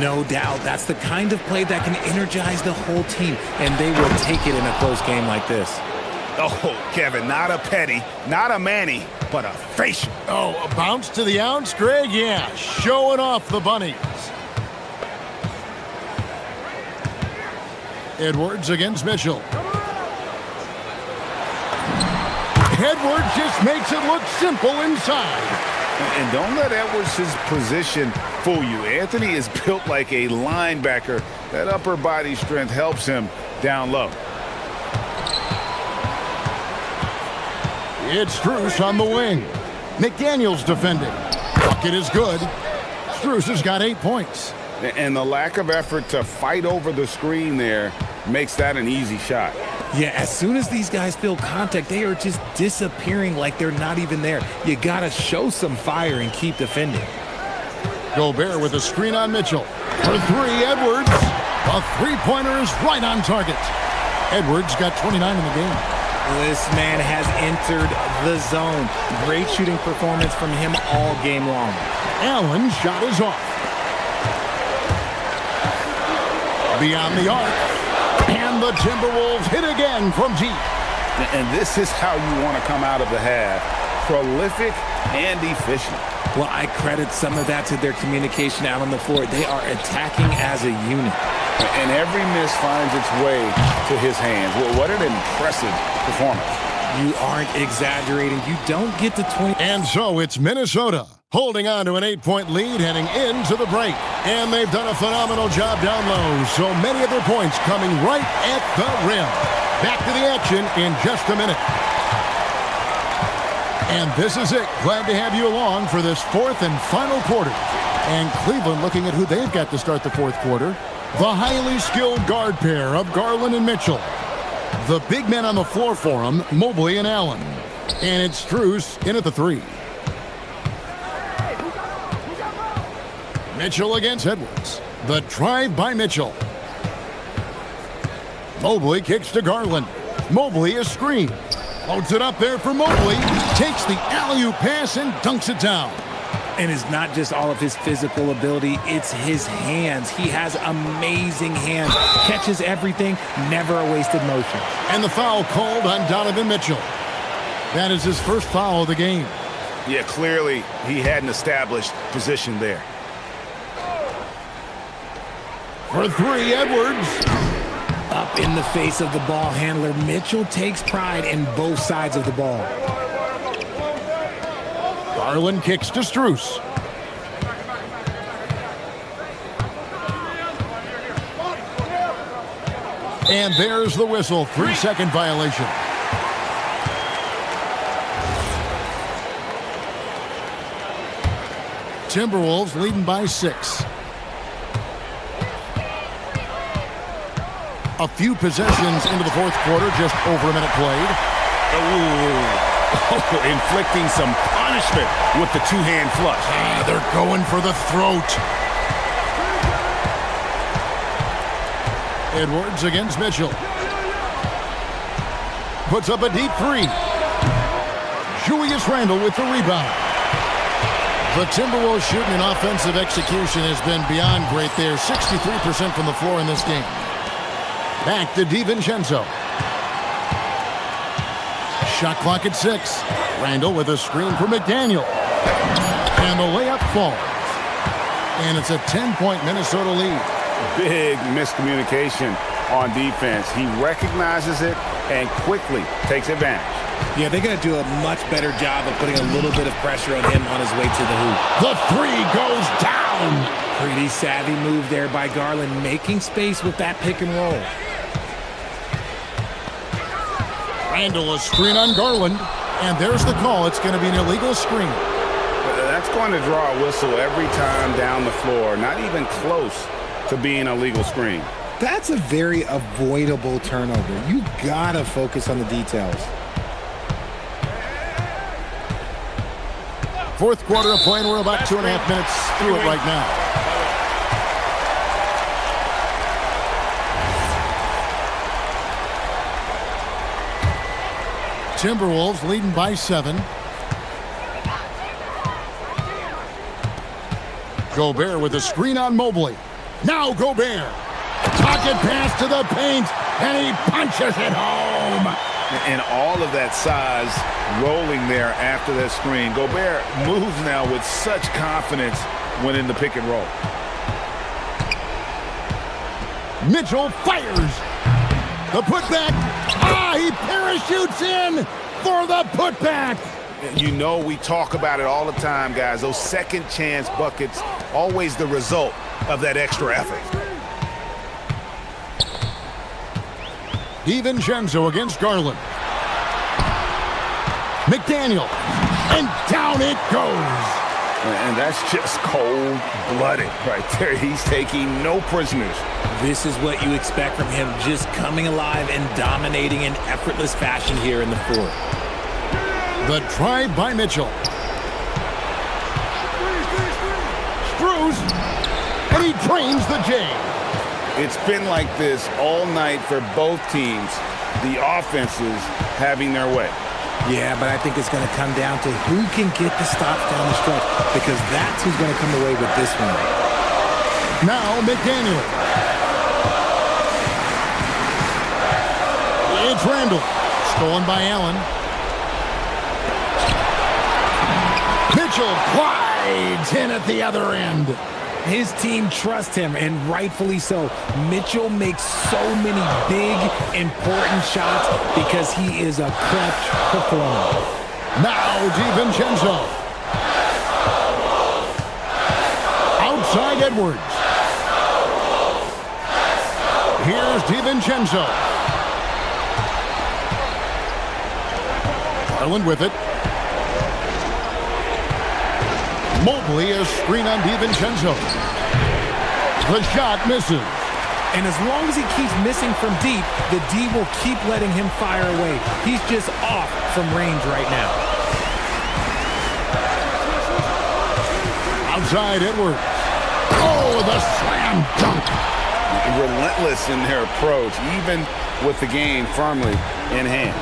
No doubt. That's the kind of play that can energize the whole team, and they will take it in a close game like this. Oh, Kevin, not a petty, not a Manny, but a facial. Oh, a bounce to the ounce, Greg? Yeah, showing off the bunnies. Edwards against Mitchell. Edwards just makes it look simple inside. And don't let Edwards' position fool you. Anthony is built like a linebacker. That upper body strength helps him down low. It's Strus on the wing. McDaniel's defending. Bucket is good. Strus has got 8 points. And the lack of effort to fight over the screen there makes that an easy shot. Yeah, as soon as these guys feel contact, they are just disappearing like they're not even there. You gotta show some fire and keep defending. Gobert with a screen on Mitchell. For three, Edwards. A three-pointer is right on target. Edwards got 29 in the game. This man has entered the zone. Great shooting performance from him all game long. Allen's shot is off. Beyond the arc. And the Timberwolves hit again from deep. And this is how you want to come out of the half. Prolific and efficient. Well, I credit some of that to their communication out on the floor. They are attacking as a unit. And every miss finds its way to his hands. Well, what an impressive performance. You aren't exaggerating. You don't get to 20. And so it's Minnesota holding on to an 8-point lead heading into the break. And they've done a phenomenal job down low. So many of their points coming right at the rim. Back to the action in just a minute. And this is it. Glad to have you along for this fourth and final quarter. And Cleveland looking at who they've got to start the fourth quarter. The highly skilled guard pair of Garland and Mitchell. The big men on the floor for them, Mobley and Allen. And it's Strus in at the three. Mitchell against Edwards. The drive by Mitchell. Mobley kicks to Garland. Mobley is screened. Loads it up there for Mobley. Takes the alley-oop pass and dunks it down. And it's not just all of his physical ability, it's his hands. He has amazing hands. Catches everything, never a wasted motion. And the foul called on Donovan Mitchell. That is his first foul of the game. Yeah, clearly he had an established position there. For three, Edwards. Up in the face of the ball handler, Mitchell takes pride in both sides of the ball. Garland kicks to Strus. And there's the whistle. 3-second violation. Timberwolves leading by 6. A few possessions into the fourth quarter, just over a minute played. Inflicting some punishment with the two-hand flush. They're going for the throat. Edwards against Mitchell. Puts up a deep three. Julius Randle with the rebound. The Timberwolves shooting and offensive execution has been beyond great there. 63% from the floor in this game. Back to DiVincenzo. Shot clock at 6. Randle with a screen for McDaniel. And the layup falls. And it's a 10-point Minnesota lead. Big miscommunication on defense. He recognizes it and quickly takes advantage. Yeah, they're going to do a much better job of putting a little bit of pressure on him on his way to the hoop. The three goes down. Pretty savvy move there by Garland, making space with that pick and roll. Randall a screen on Garland. And there's the call. It's going to be an illegal screen. That's going to draw a whistle every time down the floor. Not even close to being a legal screen. That's a very avoidable turnover. You gotta focus on the details. Fourth quarter of play, and we're about 2.5 minutes through it right now. Timberwolves leading by 7. Gobert with a screen on Mobley. Now Gobert. Pocket pass to the paint, and he punches it home. And all of that size rolling there after that screen. Gobert moves now with such confidence when in the pick and roll. Mitchell fires. The putback. He parachutes in for the putback. You know we talk about it all the time, guys. Those second chance buckets, always the result of that extra effort. DiVincenzo against Garland. McDaniel. And down it goes. And that's just cold-blooded right there. He's taking no prisoners. This is what you expect from him, just coming alive and dominating in effortless fashion here in the fourth. The drive by Mitchell. Screws. And he drains the J. It's been like this all night for both teams. The offenses having their way. Yeah, but I think it's going to come down to who can get the stops down the stretch, because that's who's going to come away with this one. Now McDaniel. It's Randall. Stolen by Allen. Mitchell glides in at the other end. His team trusts him, and rightfully so. Mitchell makes so many big, important shots because he is a clutch performer. Now DiVincenzo. Outside Edwards. Here's DiVincenzo. Garland with it. Mobley a screen on DiVincenzo. The shot misses. And as long as he keeps missing from deep, the D will keep letting him fire away. He's just off from range right now. Outside Edwards. Oh, the slam dunk. Relentless in their approach, even with the game firmly in hand.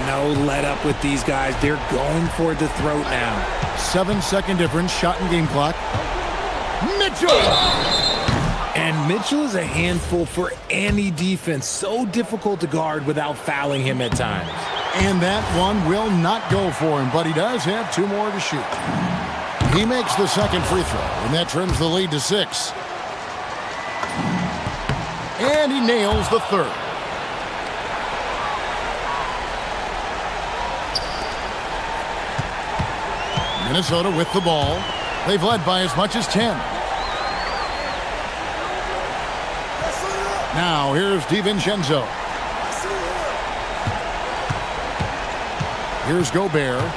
No let up with these guys. They're going for the throat now. 7-second difference, shot and game clock. Mitchell! And Mitchell is a handful for any defense. So difficult to guard without fouling him at times. And that one will not go for him, but he does have 2 more to shoot. He makes the second free throw, and that trims the lead to 6. And he nails the third. Minnesota with the ball. They've led by as much as 10. Now here's DiVincenzo. Here's Gobert.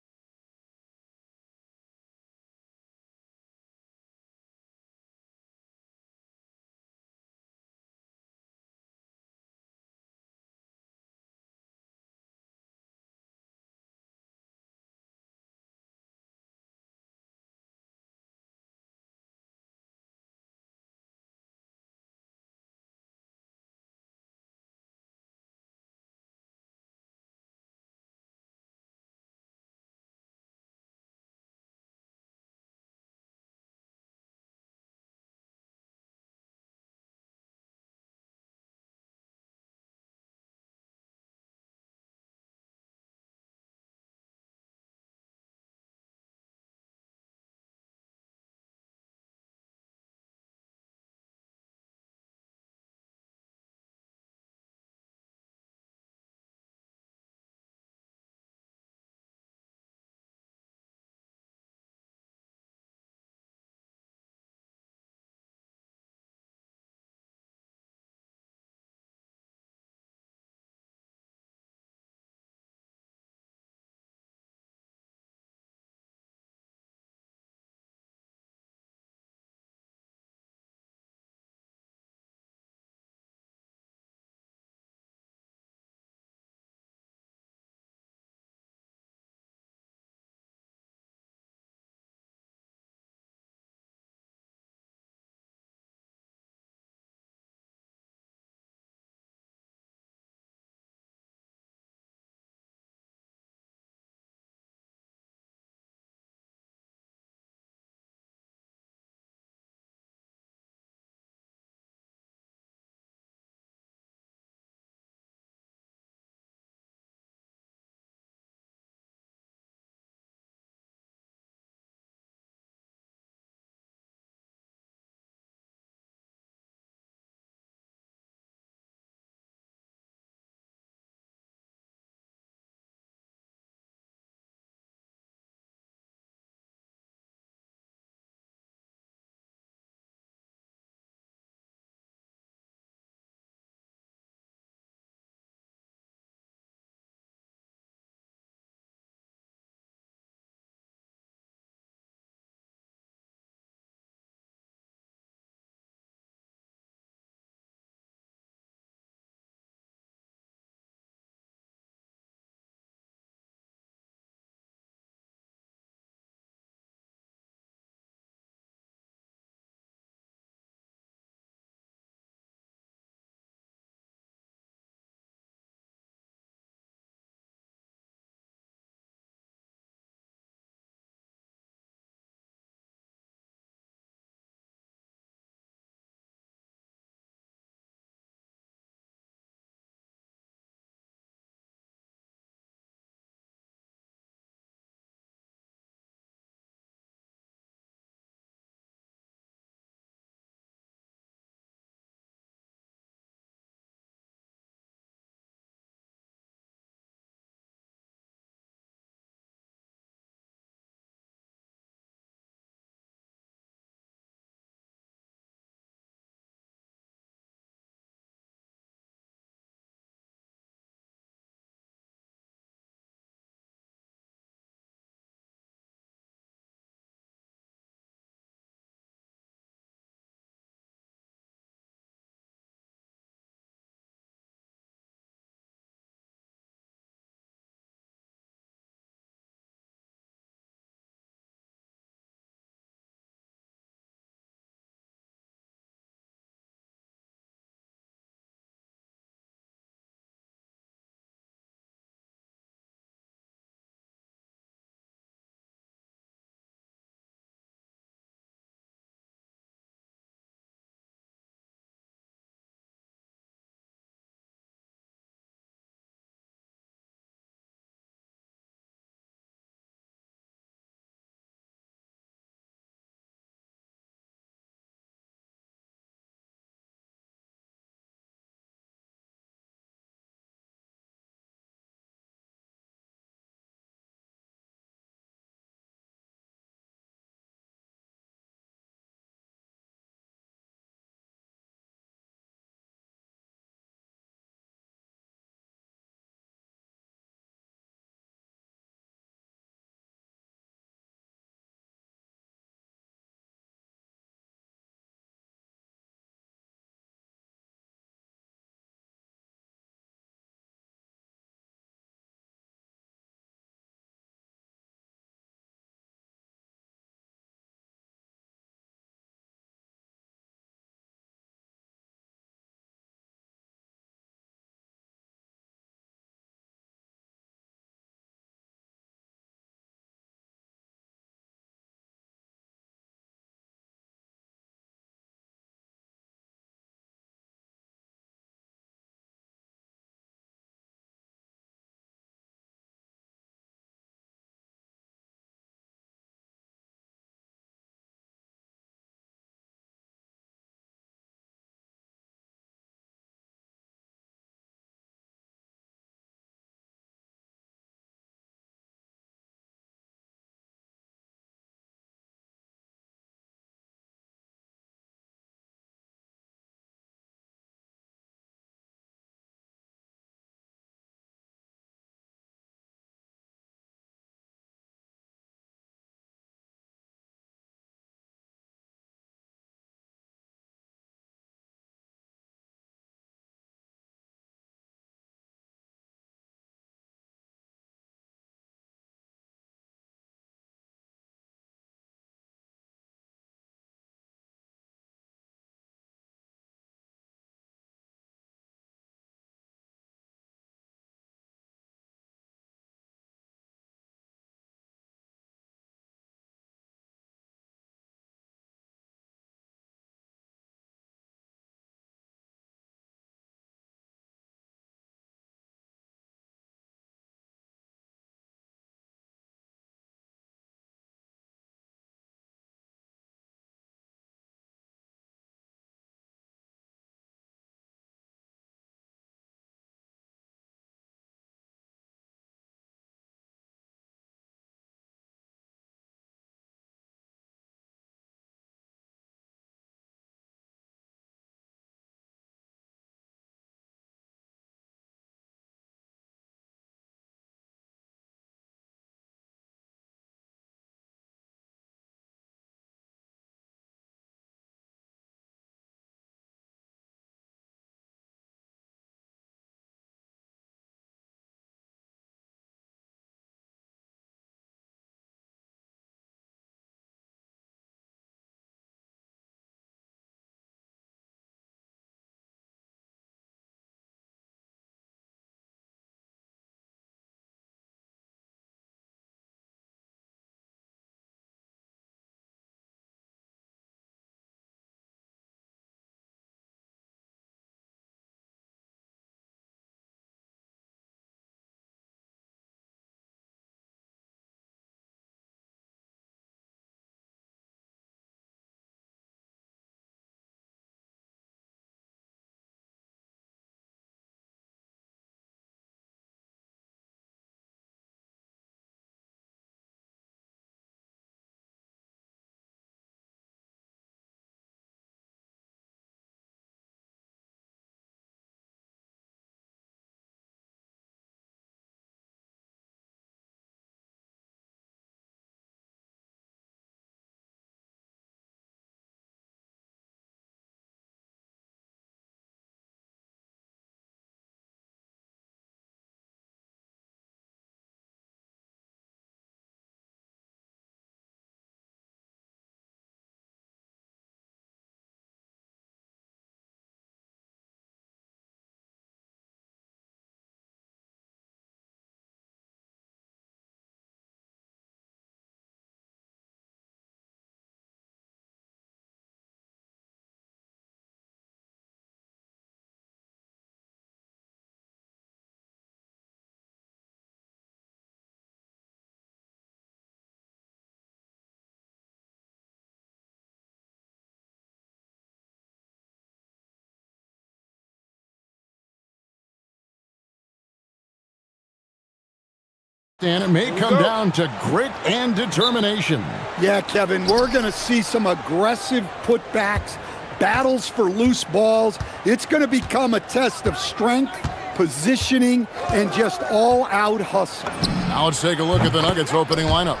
And it may come down to grit and determination. Yeah, Kevin, we're going to see some aggressive putbacks, battles for loose balls. It's going to become a test of strength, positioning, and just all-out hustle. Now let's take a look at the Nuggets opening lineup.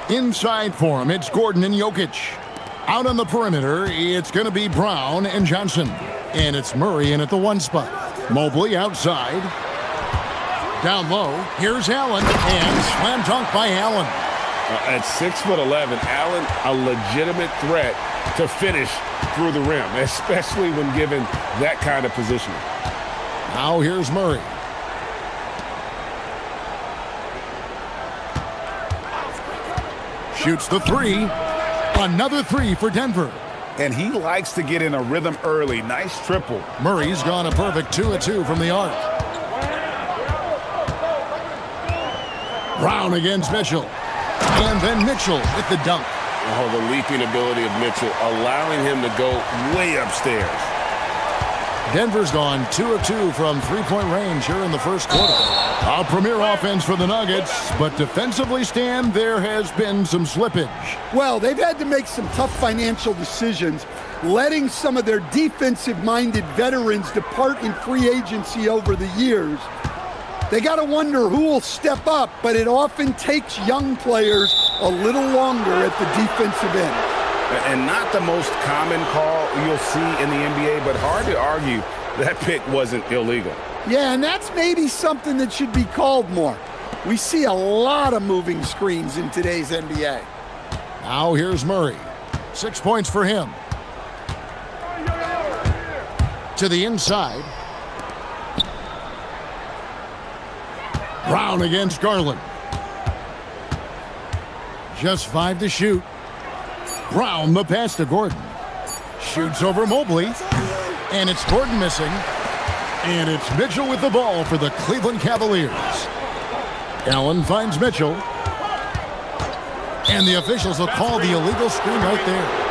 Inside for him, it's Gordon and Jokic. Out on the perimeter, it's going to be Brown and Johnson. And it's Murray in at the 1 spot. Mobley outside. Down low, here's Allen, and slam dunk by Allen. At 6'11", Allen, a legitimate threat to finish through the rim, especially when given that kind of positioning. Now here's Murray. Shoots the 3. Another 3 for Denver. And he likes to get in a rhythm early. Nice triple. Murray's gone a perfect 2 of 2 from the arc. Brown against Mitchell. And then Mitchell with the dunk. Oh, the leaping ability of Mitchell, allowing him to go way upstairs. Denver's gone 2 of 2 from three-point range here in the first quarter. A premier offense for the Nuggets, but defensively, Stan, there has been some slippage. Well, they've had to make some tough financial decisions, letting some of their defensive-minded veterans depart in free agency over the years. They got to wonder who will step up, but it often takes young players a little longer at the defensive end. And not the most common call you'll see in the NBA, but hard to argue that pick wasn't illegal. Yeah, and that's maybe something that should be called more. We see a lot of moving screens in today's NBA. Now here's Murray. 6 points for him. To the inside. Brown against Garland. Just 5 to shoot. Brown, the pass to Gordon. Shoots over Mobley. And it's Gordon missing. And it's Mitchell with the ball for the Cleveland Cavaliers. Allen finds Mitchell. And the officials will call the illegal screen right there.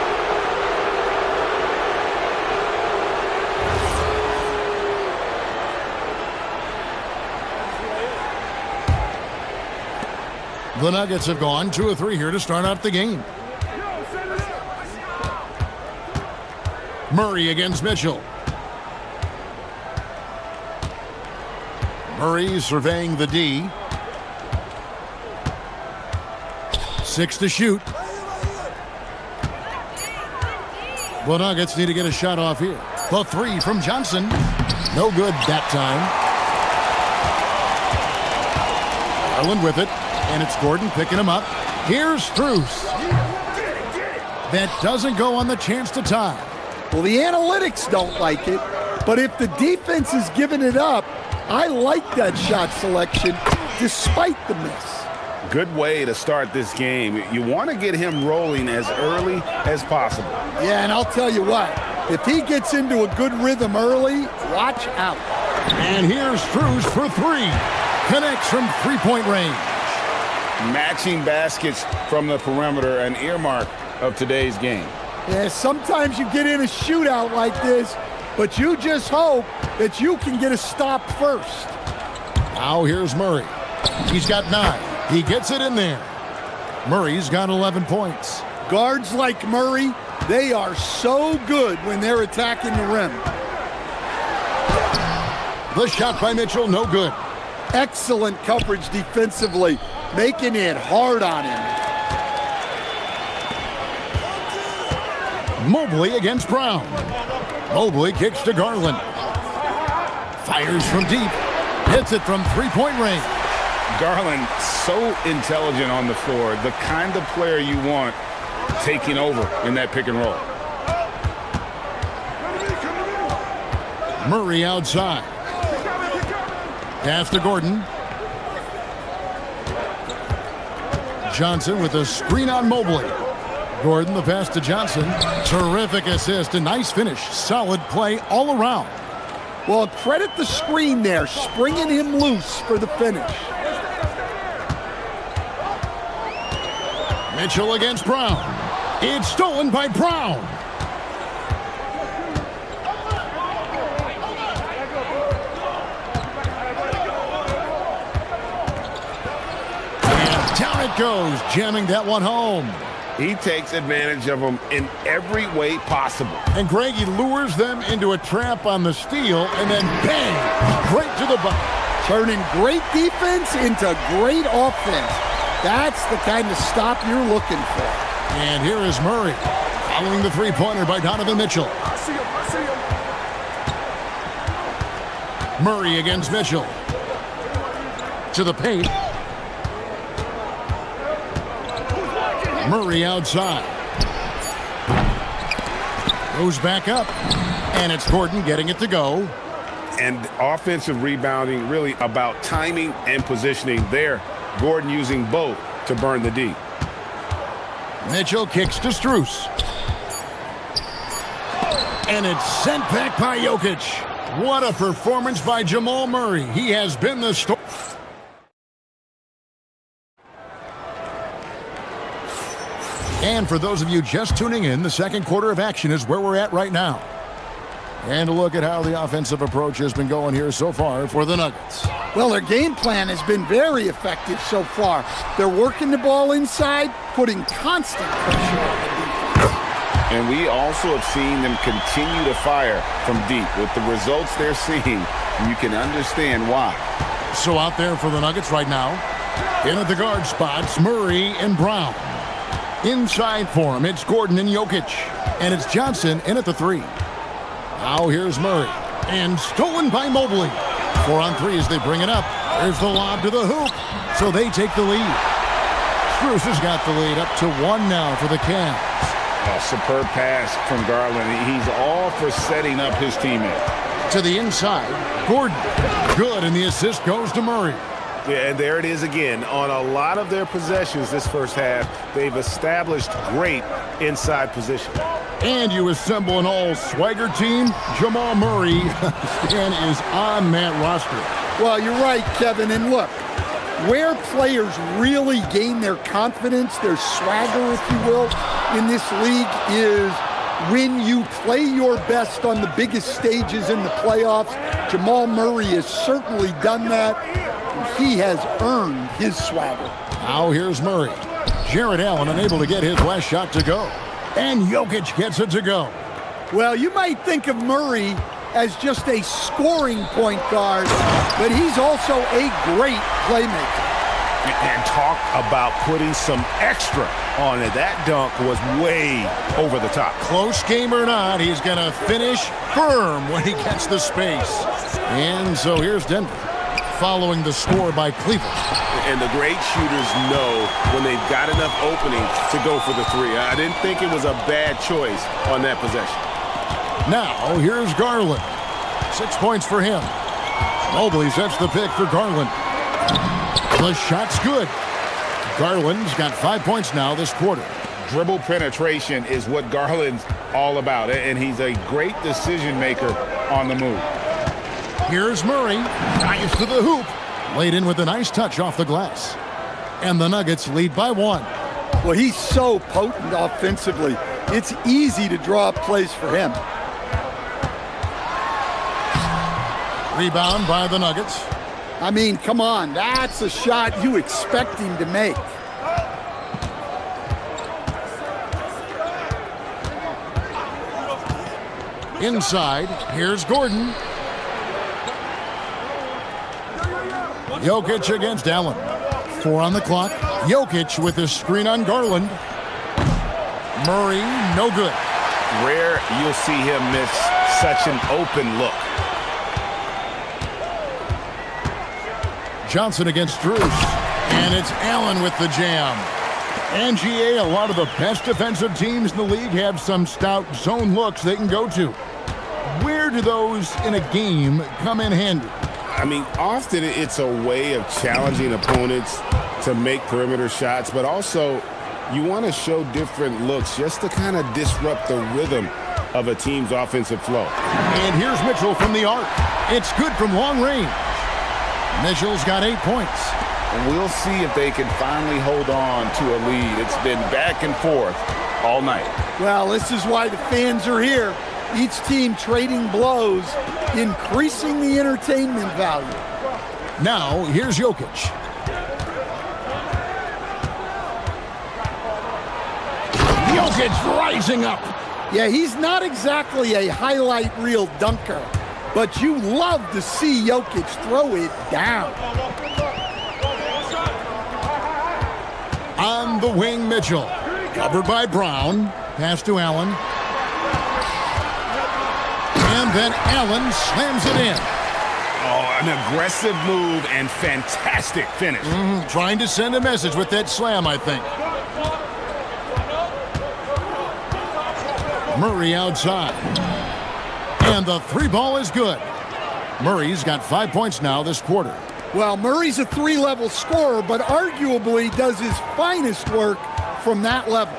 The Nuggets have gone 2 of 3 here to start out the game. Murray against Mitchell. Murray surveying the D. 6 to shoot. The Nuggets need to get a shot off here. The 3 from Johnson. No good that time. Garland with it. And it's Gordon picking him up. Here's Strus. That doesn't go on the chance to tie. Well, the analytics don't like it, but if the defense is giving it up, I like that shot selection despite the miss. Good way to start this game. You want to get him rolling as early as possible. Yeah, and I'll tell you what, if he gets into a good rhythm early, watch out. And here's Strus for 3. Connects from three-point range. Matching baskets from the perimeter, an earmark of today's game. Yeah, sometimes you get in a shootout like this, but you just hope that you can get a stop first. Now here's Murray. He's got 9. He gets it in there. Murray's got 11 points. Guards like Murray, they are so good when they're attacking the rim. The shot by Mitchell, no good. Excellent coverage defensively, making it hard on him. Mobley against Brown. Mobley kicks to Garland. Fires from deep. Hits it from three-point range. Garland, so intelligent on the floor. The kind of player you want taking over in that pick and roll. Murray outside. Pass to Gordon. Johnson with a screen on Mobley. Gordon, the pass to Johnson. Terrific assist, a nice finish. Solid play all around. Well, credit the screen there, springing him loose for the finish. Mitchell against Brown. It's stolen by Brown. it goes, jamming that one home. He takes advantage of them in every way possible. And Greg, he lures them into a trap on the steal, and then bang, right to the bucket. Turning great defense into great offense. That's the kind of stop you're looking for. And here is Murray, following the three-pointer by Donovan Mitchell. Murray against Mitchell. To the paint. Murray outside. Goes back up. And it's Gordon getting it to go. And offensive rebounding really about timing and positioning there. Gordon using both to burn the D. Mitchell kicks to Strus. And it's sent back by Jokic. What a performance by Jamal Murray. He has been the story. And for those of you just tuning in, the second quarter of action is where we're at right now. And a look at how the offensive approach has been going here so far for the Nuggets. Well, their game plan has been very effective so far. They're working the ball inside, putting constant pressure on the defense. And we also have seen them continue to fire from deep. With the results they're seeing, you can understand why. So out there for the Nuggets right now, in at the guard spots, Murray and Brown. Inside for him, it's Gordon and Jokic. And it's Johnson in at the three. Now here's Murray. And stolen by Mobley. 4 on 3 as they bring it up. There's the lob to the hoop. So they take the lead. Strus has got the lead up to 1 now for the Cavs. A superb pass from Garland. He's all for setting up his teammate. To the inside, Gordon. Good, and the assist goes to Murray. Yeah, and there it is again. On a lot of their possessions this first half, they've established great inside position. And you assemble an all-swagger team. Jamal Murray is on that roster. Well, you're right, Kevin. And look, where players really gain their confidence, their swagger, if you will, in this league is when you play your best on the biggest stages in the playoffs. Jamal Murray has certainly done that. He has earned his swagger. Now here's Murray. Jared Allen unable to get his last shot to go. And Jokic gets it to go. Well, you might think of Murray as just a scoring point guard, but he's also a great playmaker. And talk about putting some extra on it. That dunk was way over the top. Close game or not, he's going to finish firm when he gets the space. And so here's Denver, following the score by Cleveland. And the great shooters know when they've got enough opening to go for the three. I didn't think it was a bad choice on that possession. Now, here's Garland. 6 points for him. Mobley sets the pick for Garland. The shot's good. Garland's got 5 points now this quarter. Dribble penetration is what Garland's all about, and he's a great decision maker on the move. Here's Murray. Dives to the hoop. Laid in with a nice touch off the glass. And the Nuggets lead by 1. Well, he's so potent offensively. It's easy to draw up plays for him. Rebound by the Nuggets. I mean, come on. That's a shot you expect him to make. Inside, here's Gordon. Jokic against Allen. 4 on the clock. Jokic with his screen on Garland. Murray, no good. Rare you'll see him miss such an open look. Johnson against Strus. And it's Allen with the jam. And GA, a lot of the best defensive teams in the league have some stout zone looks they can go to. Where do those in a game come in handy? I mean, often it's a way of challenging opponents to make perimeter shots, but also you want to show different looks just to kind of disrupt the rhythm of a team's offensive flow. And here's Mitchell from the arc. It's good from long range. Mitchell's got 8 points. And we'll see if they can finally hold on to a lead. It's been back and forth all night. Well, this is why the fans are here. Each team trading blows, increasing the entertainment value. Now, here's Jokic. Jokic rising up. Yeah, he's not exactly a highlight reel dunker, but you love to see Jokic throw it down. On the wing, Mitchell. Covered by Brown. Pass to Allen. And then Allen slams it in. Oh, an aggressive move and fantastic finish. Trying to send a message with that slam, I think. Murray outside. And the three ball is good. Murray's got 5 points now this quarter. Well, Murray's a three-level scorer, but arguably does his finest work from that level.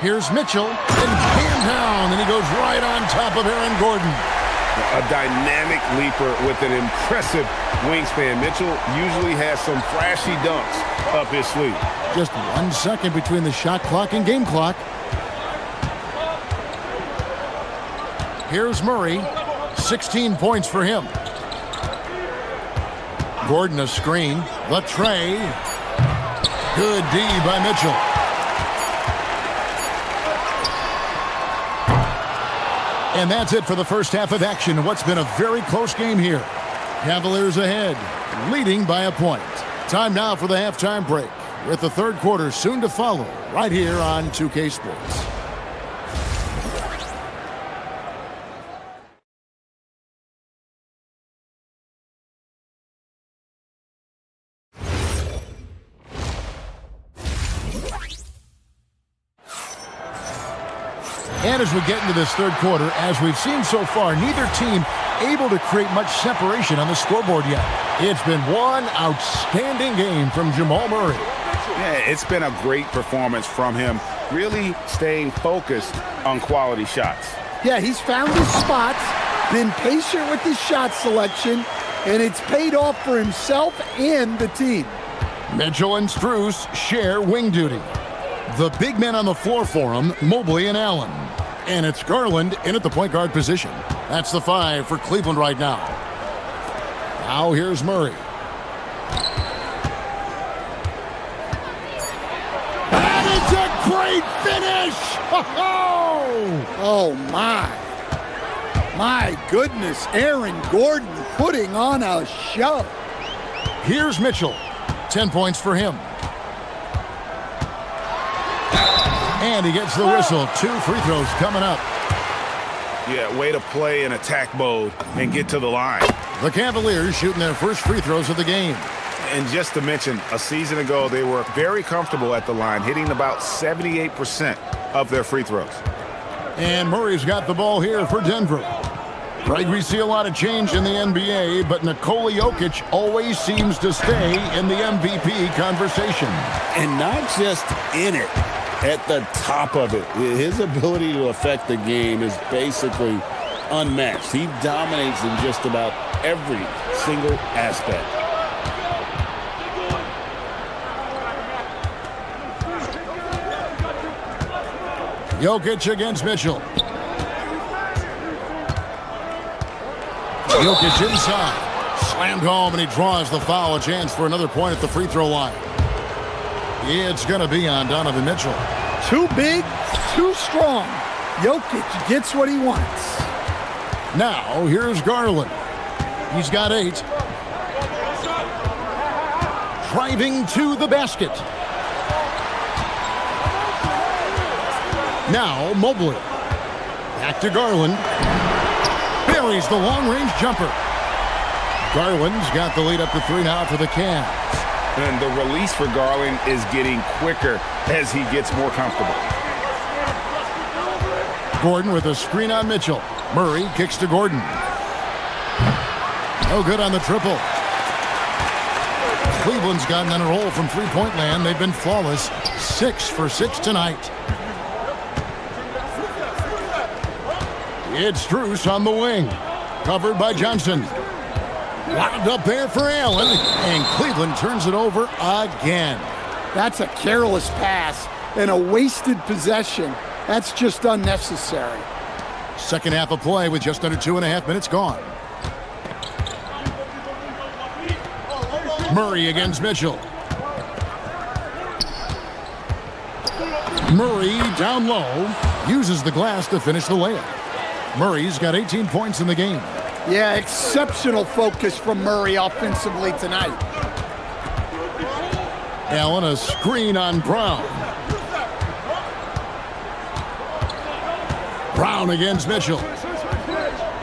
Here's Mitchell, and hand down, and he goes right on top of Aaron Gordon. A dynamic leaper with an impressive wingspan. Mitchell usually has some flashy dunks up his sleeve. Just 1 second between the shot clock and game clock. Here's Murray, 16 points for him. Gordon a screen, the tray. Good D by Mitchell. And that's it for the first half of action. What's been a very close game here. Cavaliers ahead, leading by a point. Time now for the halftime break, with the third quarter soon to follow, right here on 2K Sports. And as we get into this third quarter, as we've seen so far, neither team able to create much separation on the scoreboard yet. It's been one outstanding game from Jamal Murray. Yeah, it's been a great performance from him, really staying focused on quality shots. Yeah, he's found his spots, been patient with his shot selection, and it's paid off for himself and the team. Mitchell and Strus share wing duty. The big men on the floor for him, Mobley and Allen. And it's Garland in at the point guard position. That's the 5 for Cleveland right now. Now here's Murray. And it's a great finish! Oh, my. My goodness, Aaron Gordon putting on a show. Here's Mitchell. 10 points for him. And he gets the whistle. 2 free throws coming up. Yeah, way to play in attack mode and get to the line. The Cavaliers shooting their first free throws of the game. And just to mention, a season ago, they were very comfortable at the line, hitting about 78% of their free throws. And Murray's got the ball here for Denver. Greg, we see a lot of change in the NBA, but Nikola Jokic always seems to stay in the MVP conversation. And not just in it, at the top of it. His ability to affect the game is basically unmatched. He dominates in just about every single aspect. Jokic against Mitchell. Jokic inside. Slammed home, and he draws the foul. A chance for another point at the free throw line. It's going to be on Donovan Mitchell. Too big, too strong. Jokic gets what he wants. Now, here's Garland. He's got 8. Driving to the basket. Now, Mobley. Back to Garland. Buries the long-range jumper. Garland's got the lead up to 3 now for the Cavs. And the release for Garland is getting quicker as he gets more comfortable. Gordon with a screen on Mitchell. Murray kicks to Gordon. No good on the triple. Cleveland's gotten on a roll from three-point land. They've been flawless. 6 for 6 tonight. It's Strus on the wing. Covered by Johnson. Lobbed up there for Allen, and Cleveland turns it over again. That's a careless pass and a wasted possession. That's just unnecessary. Second half of play with just under 2.5 minutes gone. Murray against Mitchell. Murray down low, uses the glass to finish the layup. Murray's got 18 points in the game. Yeah, exceptional focus from Murray offensively tonight. Allen, a screen on Brown. Brown against Mitchell.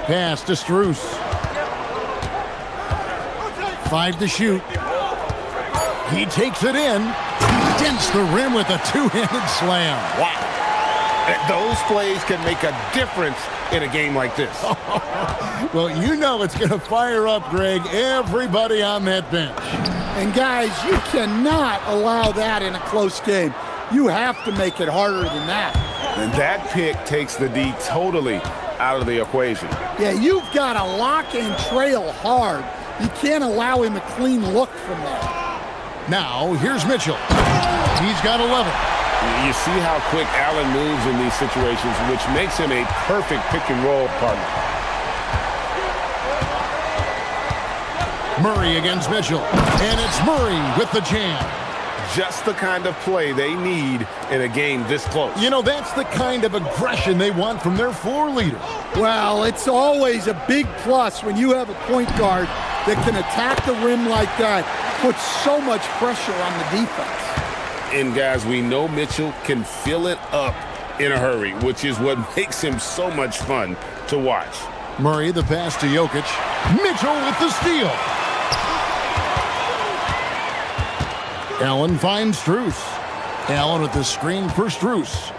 Pass to Strus. 5 to shoot. He takes it in. Dents the rim with a two-handed slam. Wow. Those plays can make a difference in a game like this. Well, you know it's going to fire up, Greg, everybody on that bench. And guys, you cannot allow that in a close game. You have to make it harder than that. And that pick takes the D totally out of the equation. Yeah, you've got to lock and trail hard. You can't allow him a clean look from there. Now, here's Mitchell. He's got 11. You see how quick Allen moves in these situations, which makes him a perfect pick-and-roll partner. Murray against Mitchell. And it's Murray with the jam. Just the kind of play they need in a game this close. You know, that's the kind of aggression they want from their floor leader. Well, it's always a big plus when you have a point guard that can attack the rim like that, puts so much pressure on the defense. And guys, we know Mitchell can fill it up in a hurry, which is what makes him so much fun to watch. Murray, the pass to Jokic. Mitchell with the steal. Allen finds Strus. Allen with the screen for Strus.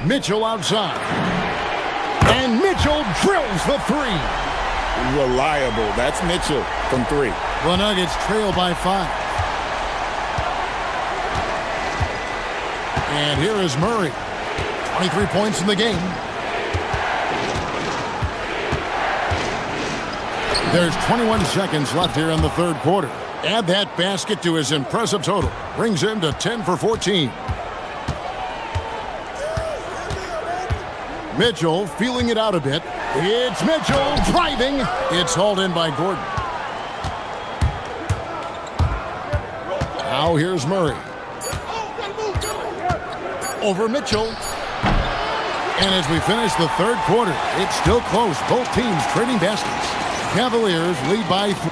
Mitchell outside. And Mitchell drills the three. Reliable. That's Mitchell from 3. The Nuggets trail by 5. And here is Murray. 23 points in the game. There's 21 seconds left here in the third quarter. Add that basket to his impressive total. Brings him to 10 for 14. Mitchell feeling it out a bit. It's Mitchell driving. It's hauled in by Gordon. Now here's Murray. Over Mitchell. And as we finish the third quarter, it's still close. Both teams trading baskets. Cavaliers lead by 3.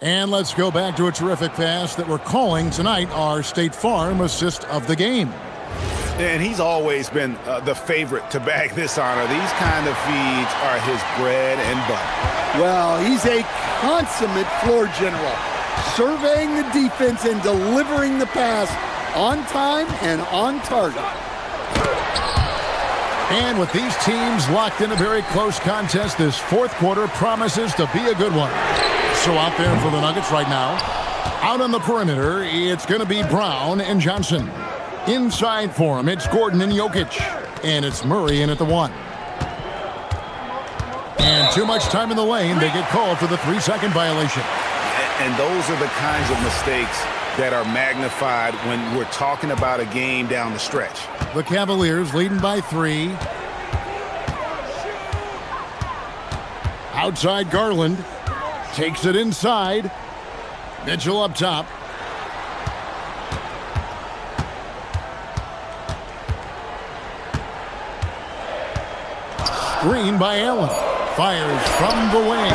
And let's go back to a terrific pass that we're calling tonight our State Farm assist of the game. And he's always been the favorite to bag this honor. These kind of feeds are his bread and butter. Well, he's a consummate floor general, surveying the defense and delivering the pass on time and on target. And with these teams locked in a very close contest, this fourth quarter promises to be a good one. So out there for the Nuggets right now, out on the perimeter, it's going to be Brown and Johnson. Inside for him, it's Gordon and Jokic. And it's Murray in at the 1. And too much time in the lane, they get called for the 3-second violation. And those are the kinds of mistakes that are magnified when we're talking about a game down the stretch. The Cavaliers leading by 3. Outside Garland. Takes it inside. Mitchell up top. Screen by Allen. Fires from the wing.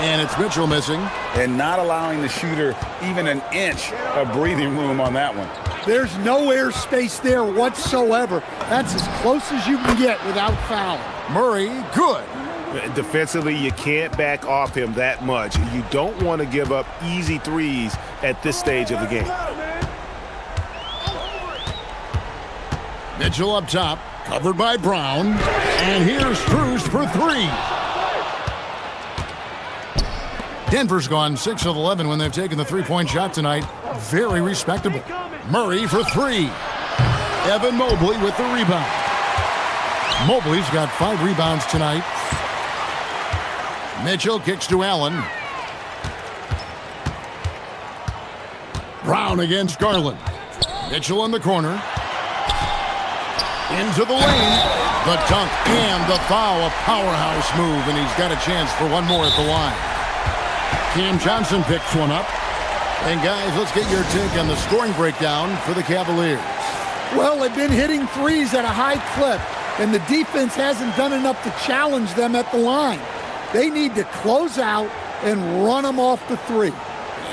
And it's Mitchell missing. And not allowing the shooter even an inch of breathing room on that one. There's no airspace there whatsoever. That's as close as you can get without fouling. Murray, good. Defensively, you can't back off him that much. You don't want to give up easy threes at this stage of the game. Mitchell up top, covered by Brown. And here's Strus for 3. Denver's gone 6 of 11 when they've taken the three-point shot tonight. Very respectable. Murray for 3. Evan Mobley with the rebound. Mobley's got 5 rebounds tonight. Mitchell kicks to Allen. Brown against Garland. Mitchell in the corner. Into the lane. The dunk and the foul. A powerhouse move, and he's got a chance for one more at the line. Cam Johnson picks one up. And guys, let's get your take on the scoring breakdown for the Cavaliers. Well, they've been hitting threes at a high clip, and the defense hasn't done enough to challenge them at the line. They need to close out and run them off the three.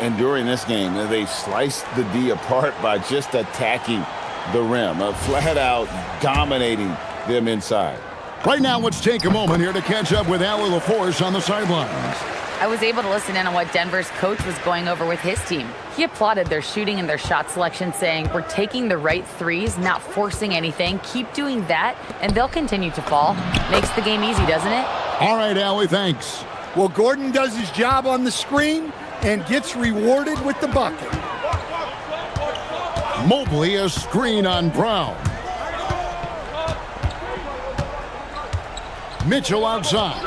And during this game, they sliced the D apart by just attacking the rim, flat out dominating them inside. Right now, let's take a moment here to catch up with Allie LaForce on the sidelines. I was able to listen in on what Denver's coach was going over with his team. He applauded their shooting and their shot selection, saying, "We're taking the right threes, not forcing anything. Keep doing that, and they'll continue to fall." Makes the game easy, doesn't it? All right, Allie, thanks. Well, Gordon does his job on the screen and gets rewarded with the bucket. Mobley, a screen on Brown. Mitchell outside.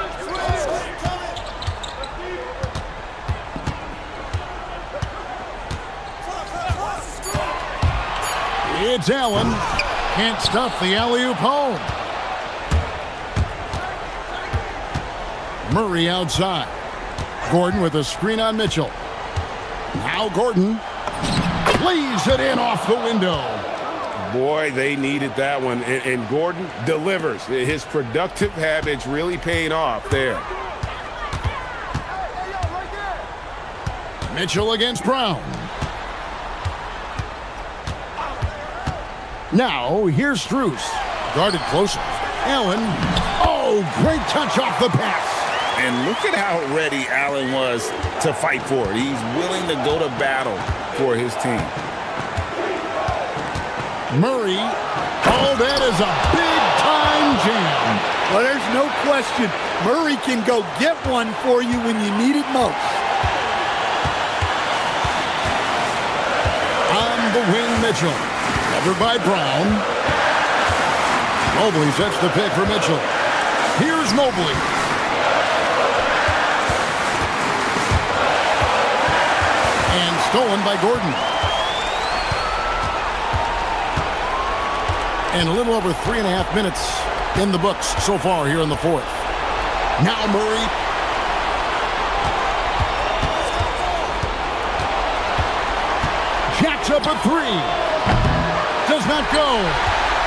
It's Allen. Can't stuff the alley-oop home. Murray outside. Gordon with a screen on Mitchell. Now Gordon lays it in off the window. Boy, they needed that one, and Gordon delivers. His productive habits really paying off there. Mitchell against Brown. Now, here's Strus. Guarded closer. Allen. Oh, great touch off the pass. And look at how ready Allen was to fight for it. He's willing to go to battle for his team. Murray. Oh, that is a big-time jam. Well, there's no question. Murray can go get one for you when you need it most. On the wing, Mitchell. Covered by Brown. Mobley sets the pick for Mitchell. Here's Mobley. And stolen by Gordon. And a little over 3.5 minutes in the books so far here in the fourth. Now Murray. Jacks up a three. Does not go.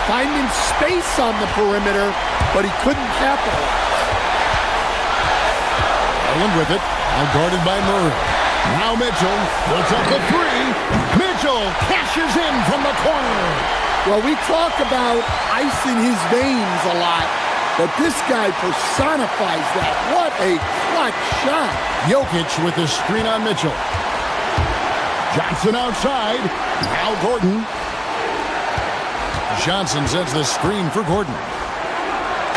Finding space on the perimeter, but he couldn't capitalize. Allen with it. Now guarded by Murray. Now Mitchell puts up the three. Mitchell cashes in from the corner. Well, we talk about icing his veins a lot, but this guy personifies that. What a clutch shot. Jokic with the screen on Mitchell. Johnson outside. Now Gordon. Johnson sets the screen for Gordon.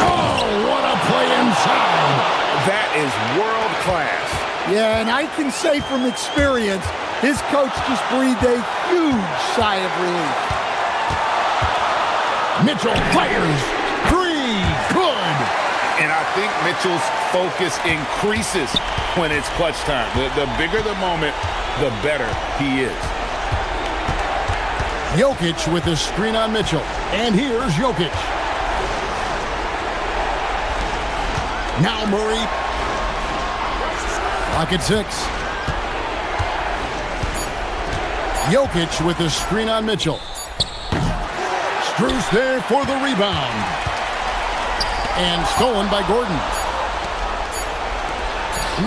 Oh, what a play inside. That is world class. Yeah, and I can say from experience, his coach just breathed a huge sigh of relief. Mitchell fires. Three. Good. And I think Mitchell's focus increases when it's clutch time. The bigger the moment, the better he is. Jokic with the screen on Mitchell. And here's Jokic. Now Murray. Clock at 6. Jokic with the screen on Mitchell. Strus there for the rebound. And stolen by Gordon.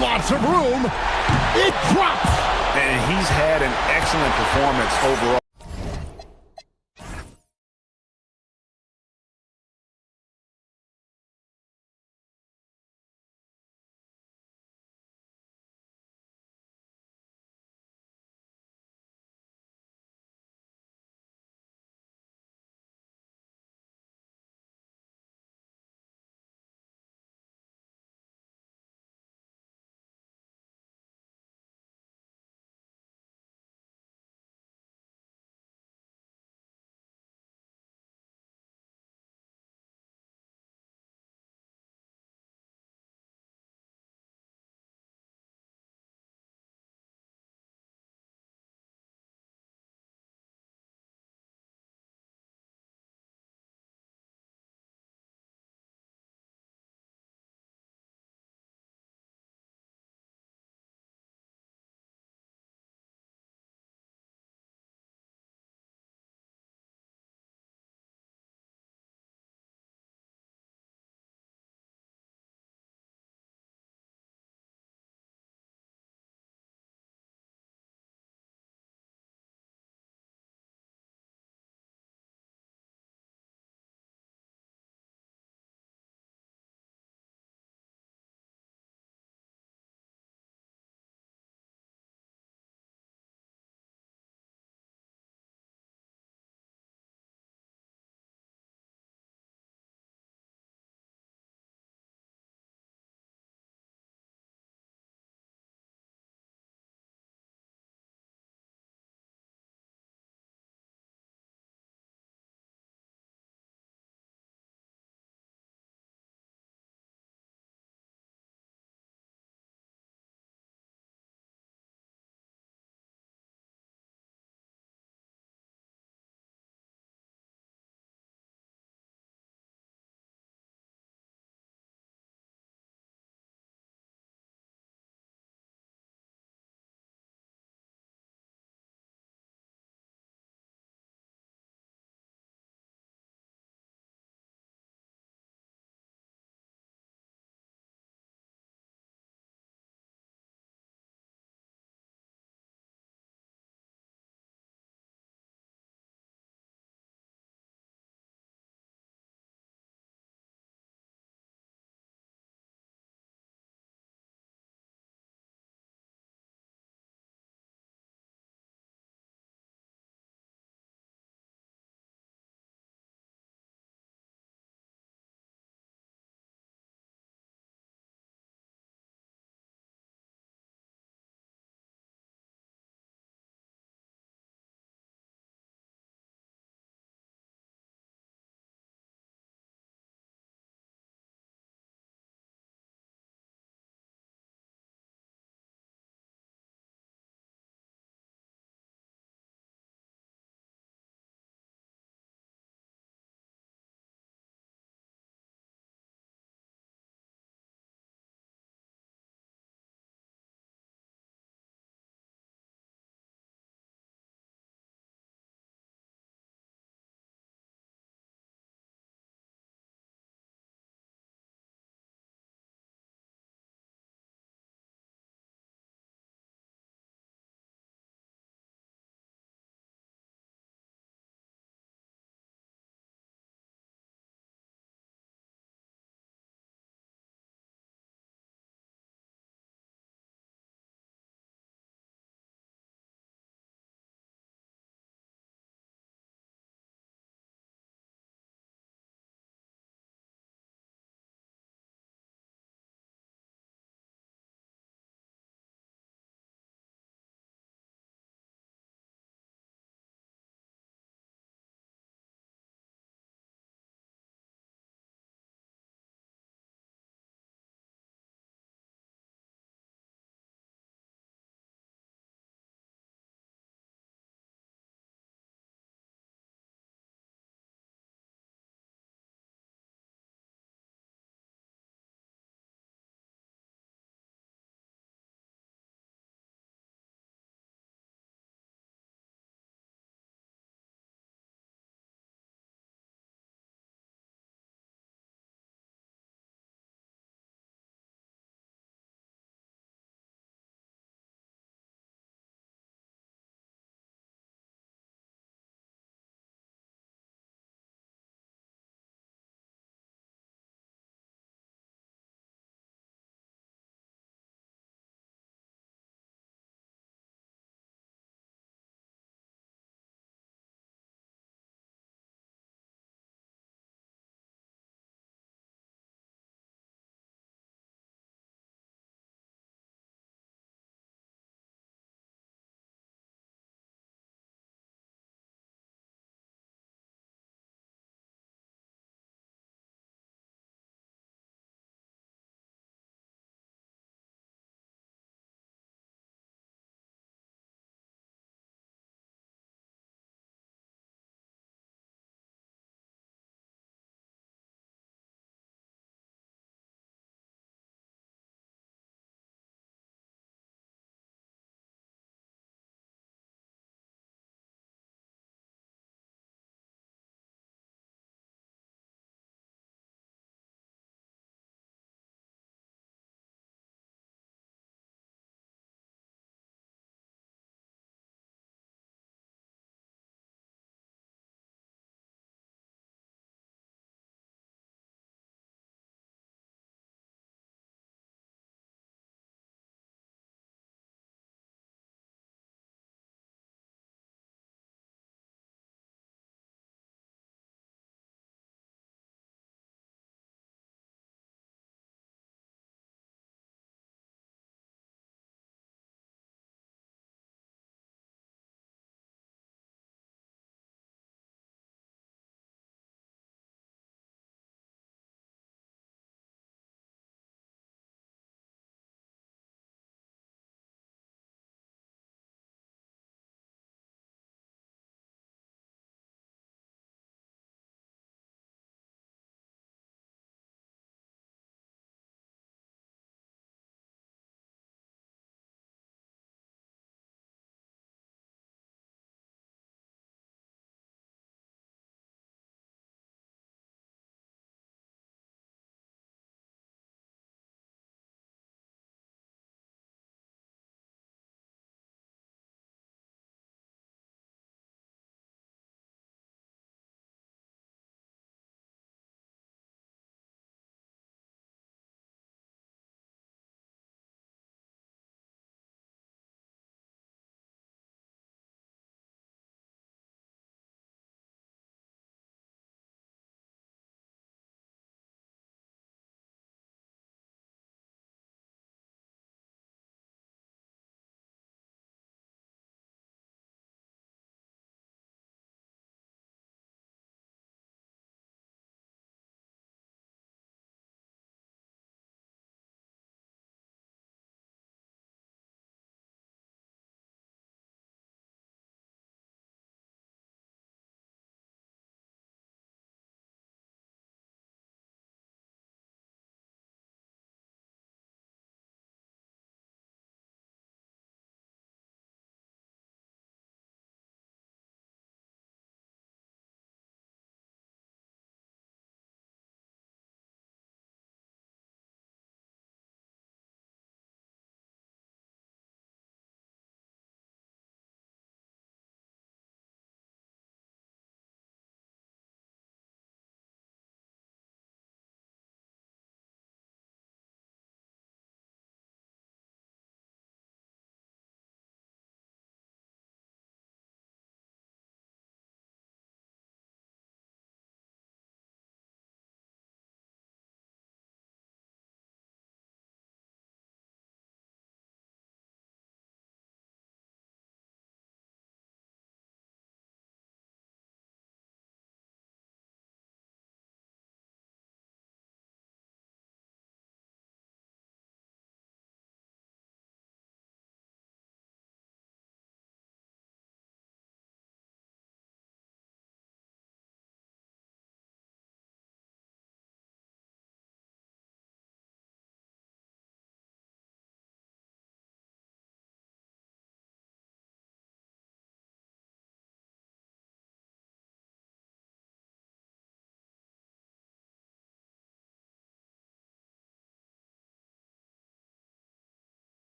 Lots of room. It drops. And he's had an excellent performance overall.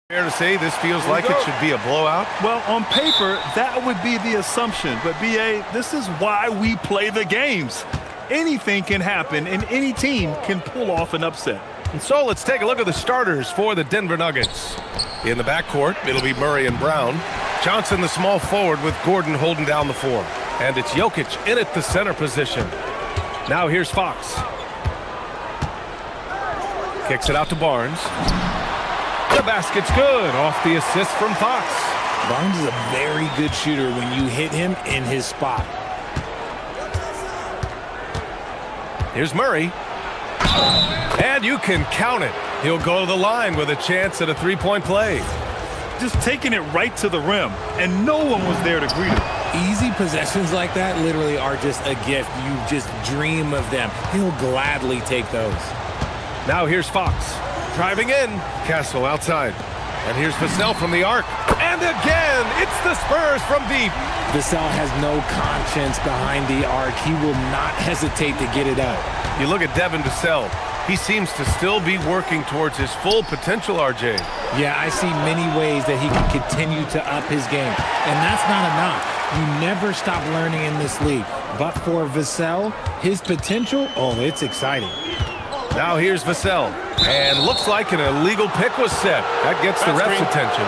Fair to say this feels like it should be a blowout? Well, on paper, that would be the assumption. But, B.A., this is why we play the games. Anything can happen, and any team can pull off an upset. And so let's take a look at the starters for the Denver Nuggets. In the backcourt, it'll be Murray and Brown. Johnson, the small forward, with Gordon holding down the four. And it's Jokic in at the center position. Now here's Fox. Kicks it out to Barnes. The basket's good off the assist from Fox. Barnes is a very good shooter when you hit him in his spot. Here's Murray. And you can count it. He'll go to the line with a chance at a three-point play. Just taking it right to the rim, and no one was there to greet him. Easy possessions like that literally are just a gift. You just dream of them. He'll gladly take those. Now here's Fox. Driving in. Castle outside. And here's Vassell from the arc. And again, it's the Spurs from deep. Vassell has no conscience behind the arc. He will not hesitate to get it up. You look at Devin Vassell. He seems to still be working towards his full potential, RJ. Yeah, I see many ways that he can continue to up his game. And that's not enough. You never stop learning in this league. But for Vassell, his potential, oh, it's exciting. Now here's Vassell. And looks like an illegal pick was set. That gets the ref's attention.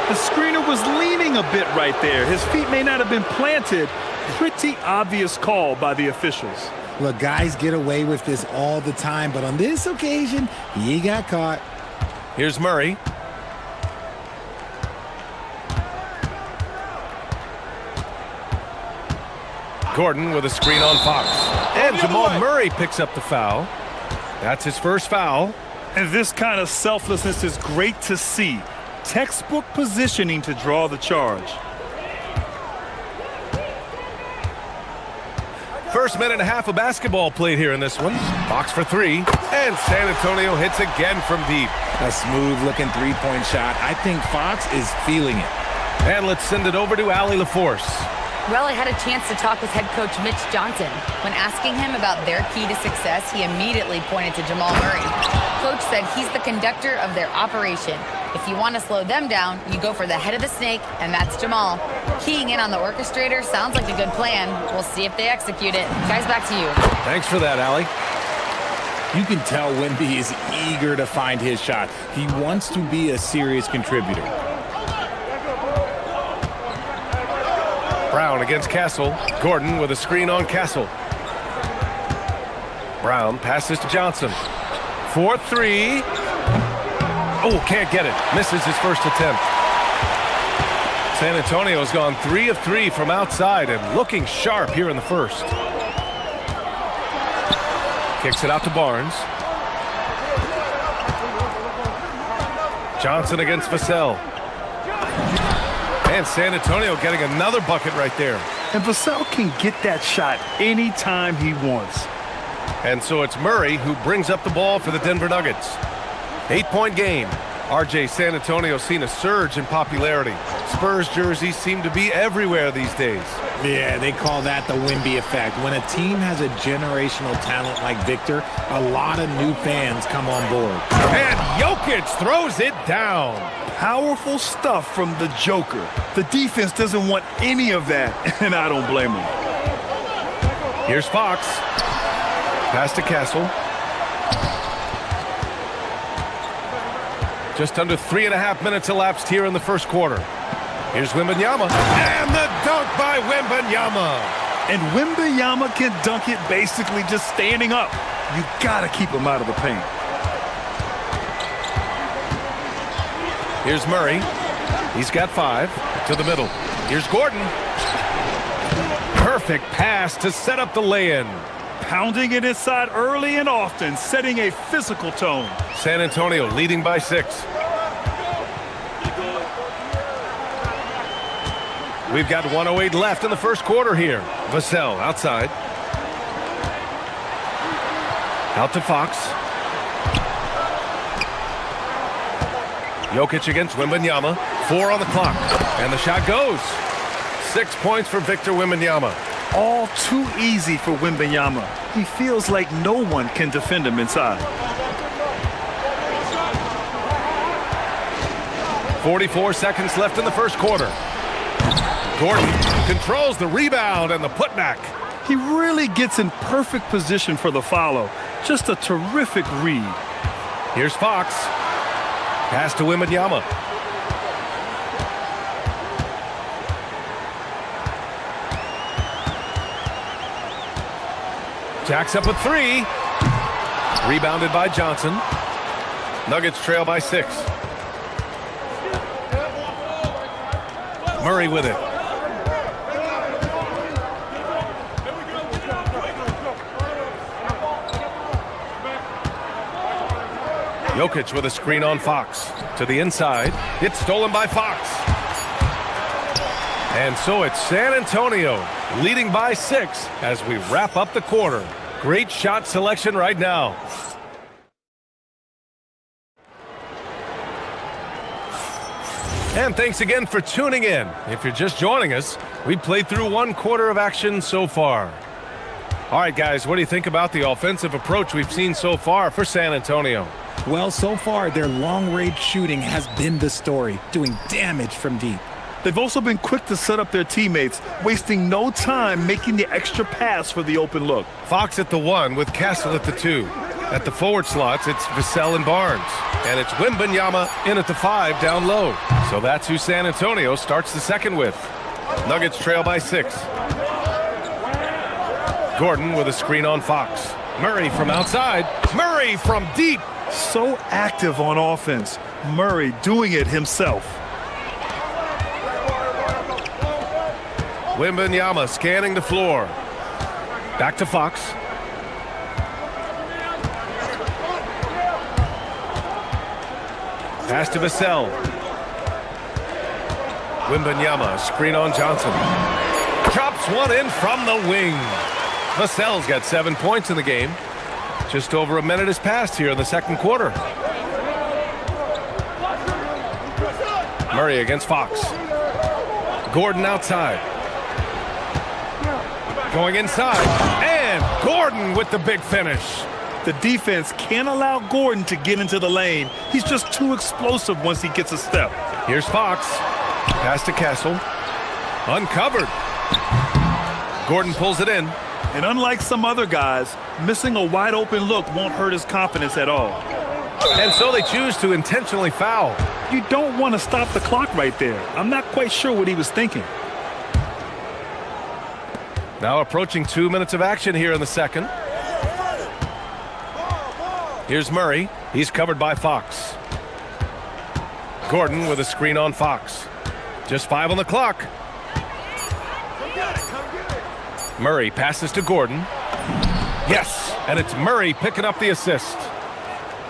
The screener was leaning a bit right there. His feet may not have been planted. Pretty obvious call by the officials. Look, guys get away with this all the time, but on this occasion, he got caught. Here's Murray. Gordon with a screen on Fox. And Jamal Murray picks up the foul. That's his first foul. And this kind of selflessness is great to see. Textbook positioning to draw the charge. First minute and a half of basketball played here in this one. Fox for three. And San Antonio hits again from deep. A smooth-looking three-point shot. I think Fox is feeling it. And let's send it over to Allie LaForce. Well, I had a chance to talk with head coach Mitch Johnson. When asking him about their key to success, he immediately pointed to Jamal Murray. Coach said he's the conductor of their operation. If you want to slow them down, you go for the head of the snake, and that's Jamal. Keying in on the orchestrator sounds like a good plan. We'll see if they execute it. Guys, back to you. Thanks for that, Allie. You can tell Wemby is eager to find his shot. He wants to be a serious contributor. Brown against Castle. Gordon with a screen on Castle. Brown passes to Johnson. 4-3. Oh, can't get it. Misses his first attempt. San Antonio's gone 3 of 3 from outside and looking sharp here in the first. Kicks it out to Barnes. Johnson against Vassell. And San Antonio getting another bucket right there. And Vassell can get that shot anytime he wants. And so it's Murray who brings up the ball for the Denver Nuggets. 8-point game. RJ, San Antonio's seen a surge in popularity. Spurs jerseys seem to be everywhere these days. Yeah, they call that the Wemby effect. When a team has a generational talent like Victor, a lot of new fans come on board. And Jokic throws it down. Powerful stuff from the Joker. The defense doesn't want any of that, and I don't blame them. Here's Fox. Pass to Castle. Just under 3.5 minutes elapsed here in the first quarter. Here's Wembanyama. And the dunk by Wembanyama. And Wembanyama can dunk it basically just standing up. You gotta keep him out of the paint. Here's Murray. He's got 5 to the middle. Here's Gordon. Perfect pass to set up the lay-in. Pounding it inside early and often, setting a physical tone. San Antonio leading by 6. We've got 1:08 left in the first quarter here. Vassell outside. Out to Fox. Jokic against Wembanyama. 4 on the clock. And the shot goes. 6 points for Victor Wembanyama. All too easy for Wembanyama. He feels like no one can defend him inside. 44 seconds left in the first quarter. Gordon controls the rebound and the putback. He really gets in perfect position for the follow. Just a terrific read. Here's Fox. Pass to Wembanyama. Jacks up a three. Rebounded by Johnson. Nuggets trail by 6. Murray with it. Jokic with a screen on Fox. To the inside. It's stolen by Fox. And so it's San Antonio leading by 6 as we wrap up the quarter. Great shot selection right now. And thanks again for tuning in. If you're just joining us, we played through 1 quarter of action so far. All right, guys, what do you think about the offensive approach we've seen so far for San Antonio? Well, so far, their long-range shooting has been the story, doing damage from deep. They've also been quick to set up their teammates, wasting no time making the extra pass for the open look. Fox at the 1 with Castle at the 2. At the forward slots, it's Vassell and Barnes. And it's Wembanyama in at the 5 down low. So that's who San Antonio starts the second with. Nuggets trail by 6. Gordon with a screen on Fox. Murray from outside. Murray from deep. So active on offense. Murray doing it himself. Wembanyama scanning the floor. Back to Fox. Pass to Vassell. Wembanyama, screen on Johnson. Drops one in from the wing. Vassell's got 7 points in the game. Just over a minute has passed here in the second quarter. Murray against Fox. Gordon outside. Going inside. And Gordon with the big finish. The defense can't allow Gordon to get into the lane. He's just too explosive once he gets a step. Here's Fox. Pass to Castle. Uncovered. Gordon pulls it in. And unlike some other guys, missing a wide open look won't hurt his confidence at all. And so they choose to intentionally foul. You don't want to stop the clock right there. I'm not quite sure what he was thinking. Now approaching 2 minutes of action here in the second. Here's Murray. He's covered by Fox. Gordon with a screen on Fox. Just 5 on the clock. Murray passes to Gordon. Yes, and it's Murray picking up the assist.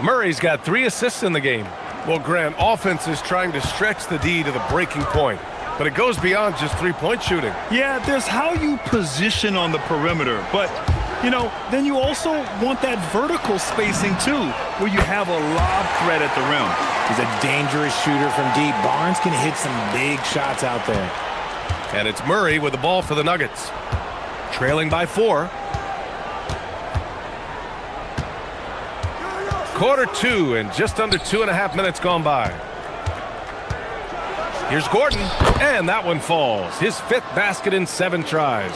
Murray's got 3 assists in the game. Well, Grant, offense is trying to stretch the D to the breaking point, but it goes beyond just 3-point shooting. Yeah, there's how you position on the perimeter, but, you know, then you also want that vertical spacing too, where you have a lob threat at the rim. He's a dangerous shooter from deep. Barnes can hit some big shots out there. And it's Murray with the ball for the Nuggets. Trailing by 4. Quarter 2 and just under 2.5 minutes gone by. Here's Gordon, and that one falls. His 5th basket in 7 tries.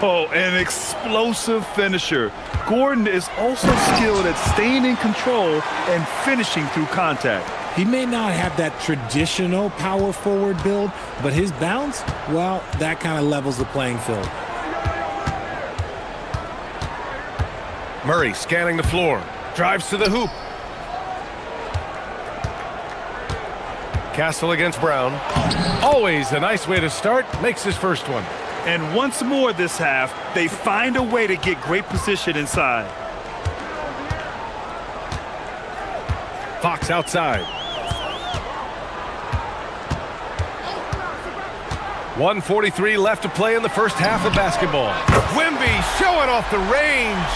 Oh, an explosive finisher. Gordon is also skilled at staying in control and finishing through contact. He may not have that traditional power forward build, but his bounce, well, that kind of levels the playing field. Murray scanning the floor. Drives to the hoop. Castle against Brown. Always a nice way to start. Makes his first one. And once more this half, they find a way to get great position inside. Fox outside. 1:43 left to play in the first half of basketball. Wemby showing off the range.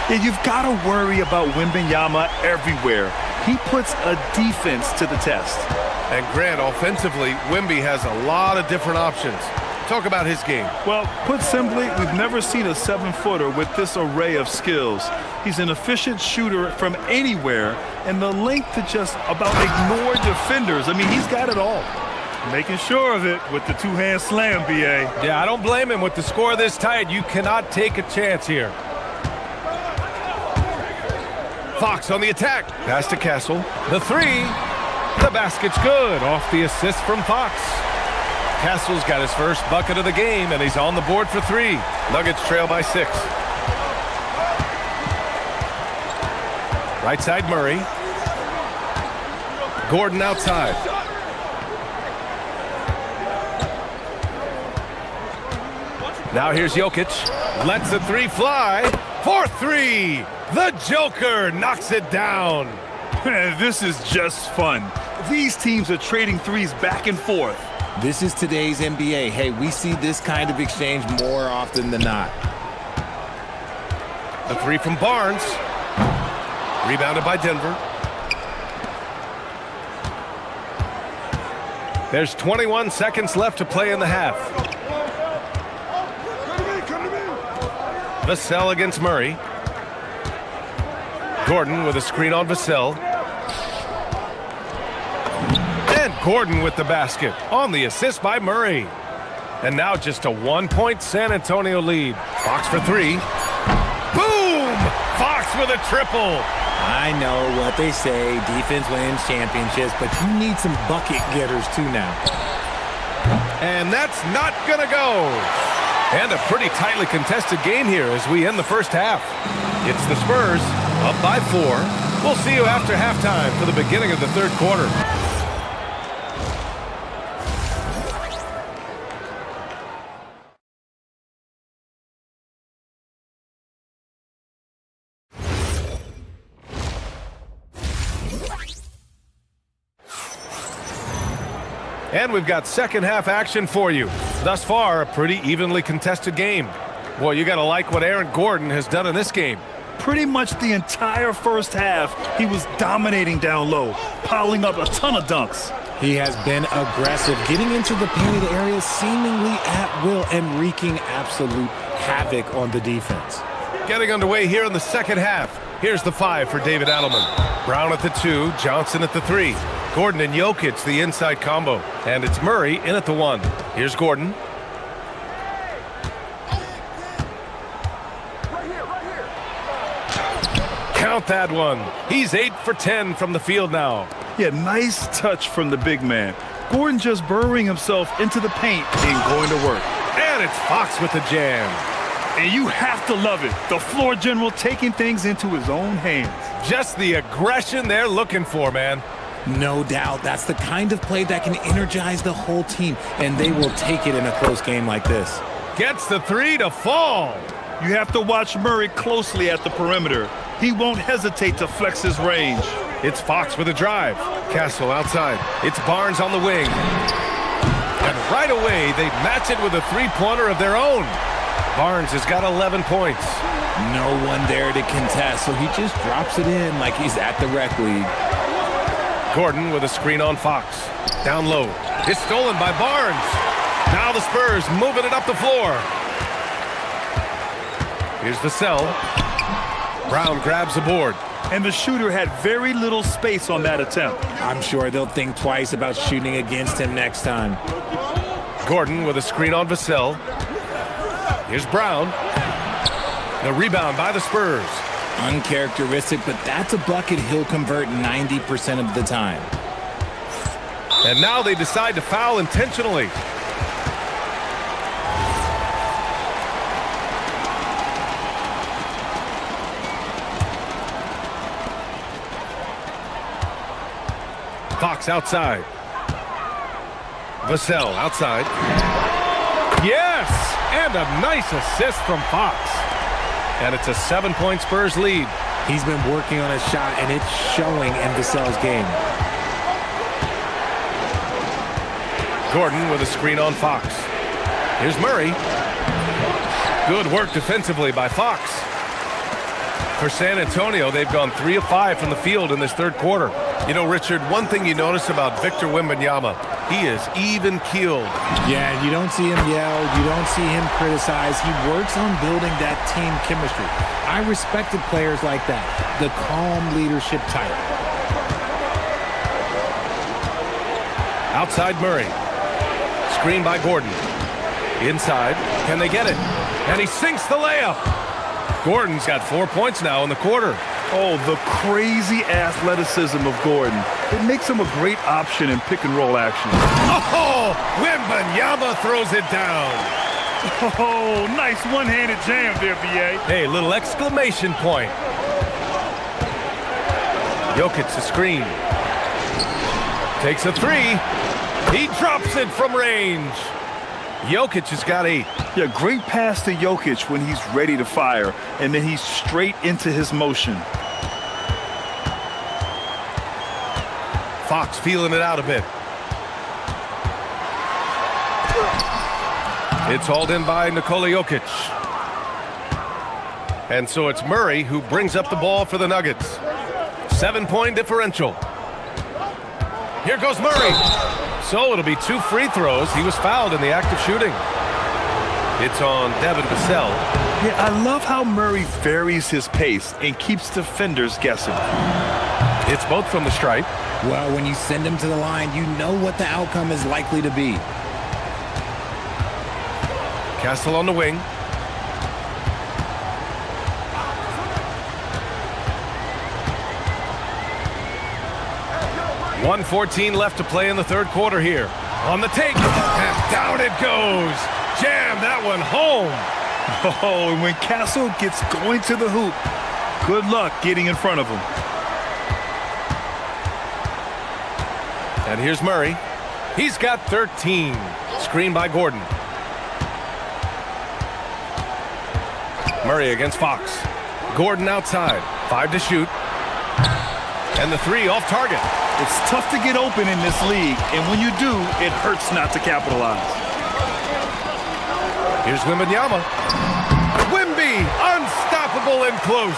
Yeah, you've got to worry about Wembanyama everywhere. He puts a defense to the test. And Grant, offensively, Wemby has a lot of different options. Talk about his game. Well, put simply, we've never seen a 7-footer with this array of skills. He's an efficient shooter from anywhere, and the length to just about ignore defenders. I mean, he's got it all. Making sure of it with the two-hand slam, B.A. Yeah, I don't blame him. With the score this tight, you cannot take a chance here. Fox on the attack. Pass to Castle. The three. The basket's good. Off the assist from Fox. Castle's got his first bucket of the game, and he's on the board for three. Nuggets trail by 6. Right side, Murray. Gordon outside. Now here's Jokic. Lets the three fly. For three. The Joker knocks it down. This is just fun. These teams are trading threes back and forth. This is today's NBA. Hey, we see this kind of exchange more often than not. The three from Barnes. Rebounded by Denver. There's 21 seconds left to play in the half. Vassell against Murray. Gordon with a screen on Vassell. And Gordon with the basket on the assist by Murray. And now just a 1-point San Antonio lead. Fox for three. Boom! Fox with a triple. I know what they say, defense wins championships, but you need some bucket getters too now. And that's not gonna go. And a pretty tightly contested game here as we end the first half. It's the Spurs up by 4. We'll see you after halftime for the beginning of the third quarter. And we've got second half action for you. Thus far, a pretty evenly contested game. Boy, you got to like what Aaron Gordon has done in this game. Pretty much the entire first half, he was dominating down low, piling up a ton of dunks. He has been aggressive, getting into the painted area seemingly at will and wreaking absolute havoc on the defense. Getting underway here in the second half. Here's the 5 for David Adelman. Brown at the 2, Johnson at the 3. Gordon and Jokic, the inside combo. And it's Murray in at the 1. Here's Gordon. Count that one. He's 8 for 10 from the field now. Yeah, nice touch from the big man. Gordon just burrowing himself into the paint and going to work. And it's Fox with the jam. And you have to love it. The floor general taking things into his own hands. Just the aggression they're looking for, man. No doubt. That's the kind of play that can energize the whole team, and they will take it in a close game like this. Gets the 3 to fall. You have to watch Murray closely at the perimeter. He won't hesitate to flex his range. It's Fox with a drive. Castle outside. It's Barnes on the wing. And right away, they match it with a three-pointer of their own. Barnes has got 11 points. No one there to contest, so he just drops it in like he's at the rec league. Gordon with a screen on Fox. Down low. It's stolen by Barnes. Now the Spurs moving it up the floor. Here's Vassell. Brown grabs the board. And the shooter had very little space on that attempt. I'm sure they'll think twice about shooting against him next time. Gordon with a screen on Vassell. Here's Brown. The rebound by the Spurs. Uncharacteristic, but that's a bucket he'll convert 90% of the time. And now they decide to foul intentionally. Fox outside. Vassell outside. Yes! And a nice assist from Fox. And it's a 7-point Spurs lead. He's been working on his shot, and it's showing in Vassell's game. Gordon with a screen on Fox. Here's Murray. Good work defensively by Fox. For San Antonio, they've gone 3 of 5 from the field in this third quarter. You know, Richard, one thing you notice about Victor Wembanyama, He is even-keeled. Yeah, you don't see him yell. You don't see him criticize. He works on building that team chemistry. I respected players like that, the calm leadership type. Outside Murray. Screen by Gordon. Inside. Can they get it? And he sinks the layup. Gordon's got 4 points now in the quarter. Oh, the crazy athleticism of Gordon. It makes him a great option in pick-and-roll action. Oh, Wembanyama throws it down. Oh, nice one-handed jam there, B.A. Hey, little exclamation point. Jokic the screen. Takes a three. He drops it from range. Jokic has got 8. Yeah, great pass to Jokic when he's ready to fire, and then he's straight into his motion. Fox feeling it out a bit. It's hauled in by Nikola Jokic. And so it's Murray who brings up the ball for the Nuggets. 7-point differential. Here goes Murray. So it'll be 2 free throws. He was fouled in the act of shooting. It's on Devin Vassell. Yeah, I love how Murray varies his pace and keeps defenders guessing. It's both from the stripe. Well, when you send him to the line, you know what the outcome is likely to be. Castle on the wing. .114 left to play in the third quarter here. On the take, and down it goes. Jam that one home. Oh, and when Castle gets going to the hoop, good luck getting in front of him. And here's Murray. He's got 13. Screen by Gordon. Murray against Fox. Gordon outside. 5 to shoot. And the 3 off target. It's tough to get open in this league, and when you do, it hurts not to capitalize. Here's Wembanyama. Wemby, unstoppable and close.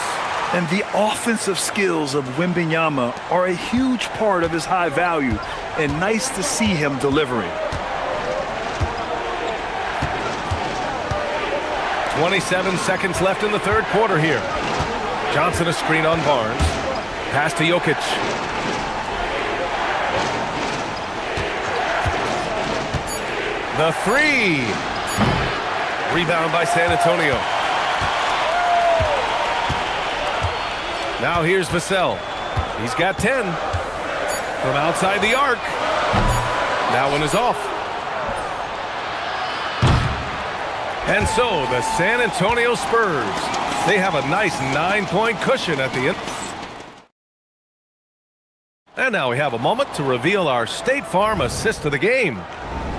And the offensive skills of Wembanyama are a huge part of his high value, and nice to see him delivering. 27 seconds left in the third quarter here. Johnson a screen on Barnes. Pass to Jokic. The 3. Rebound by San Antonio. Now here's Vassell. He's got 10. From outside the arc. That one is off. And so the San Antonio Spurs, they have a nice 9-point cushion at the end. And now we have a moment to reveal our State Farm assist of the game.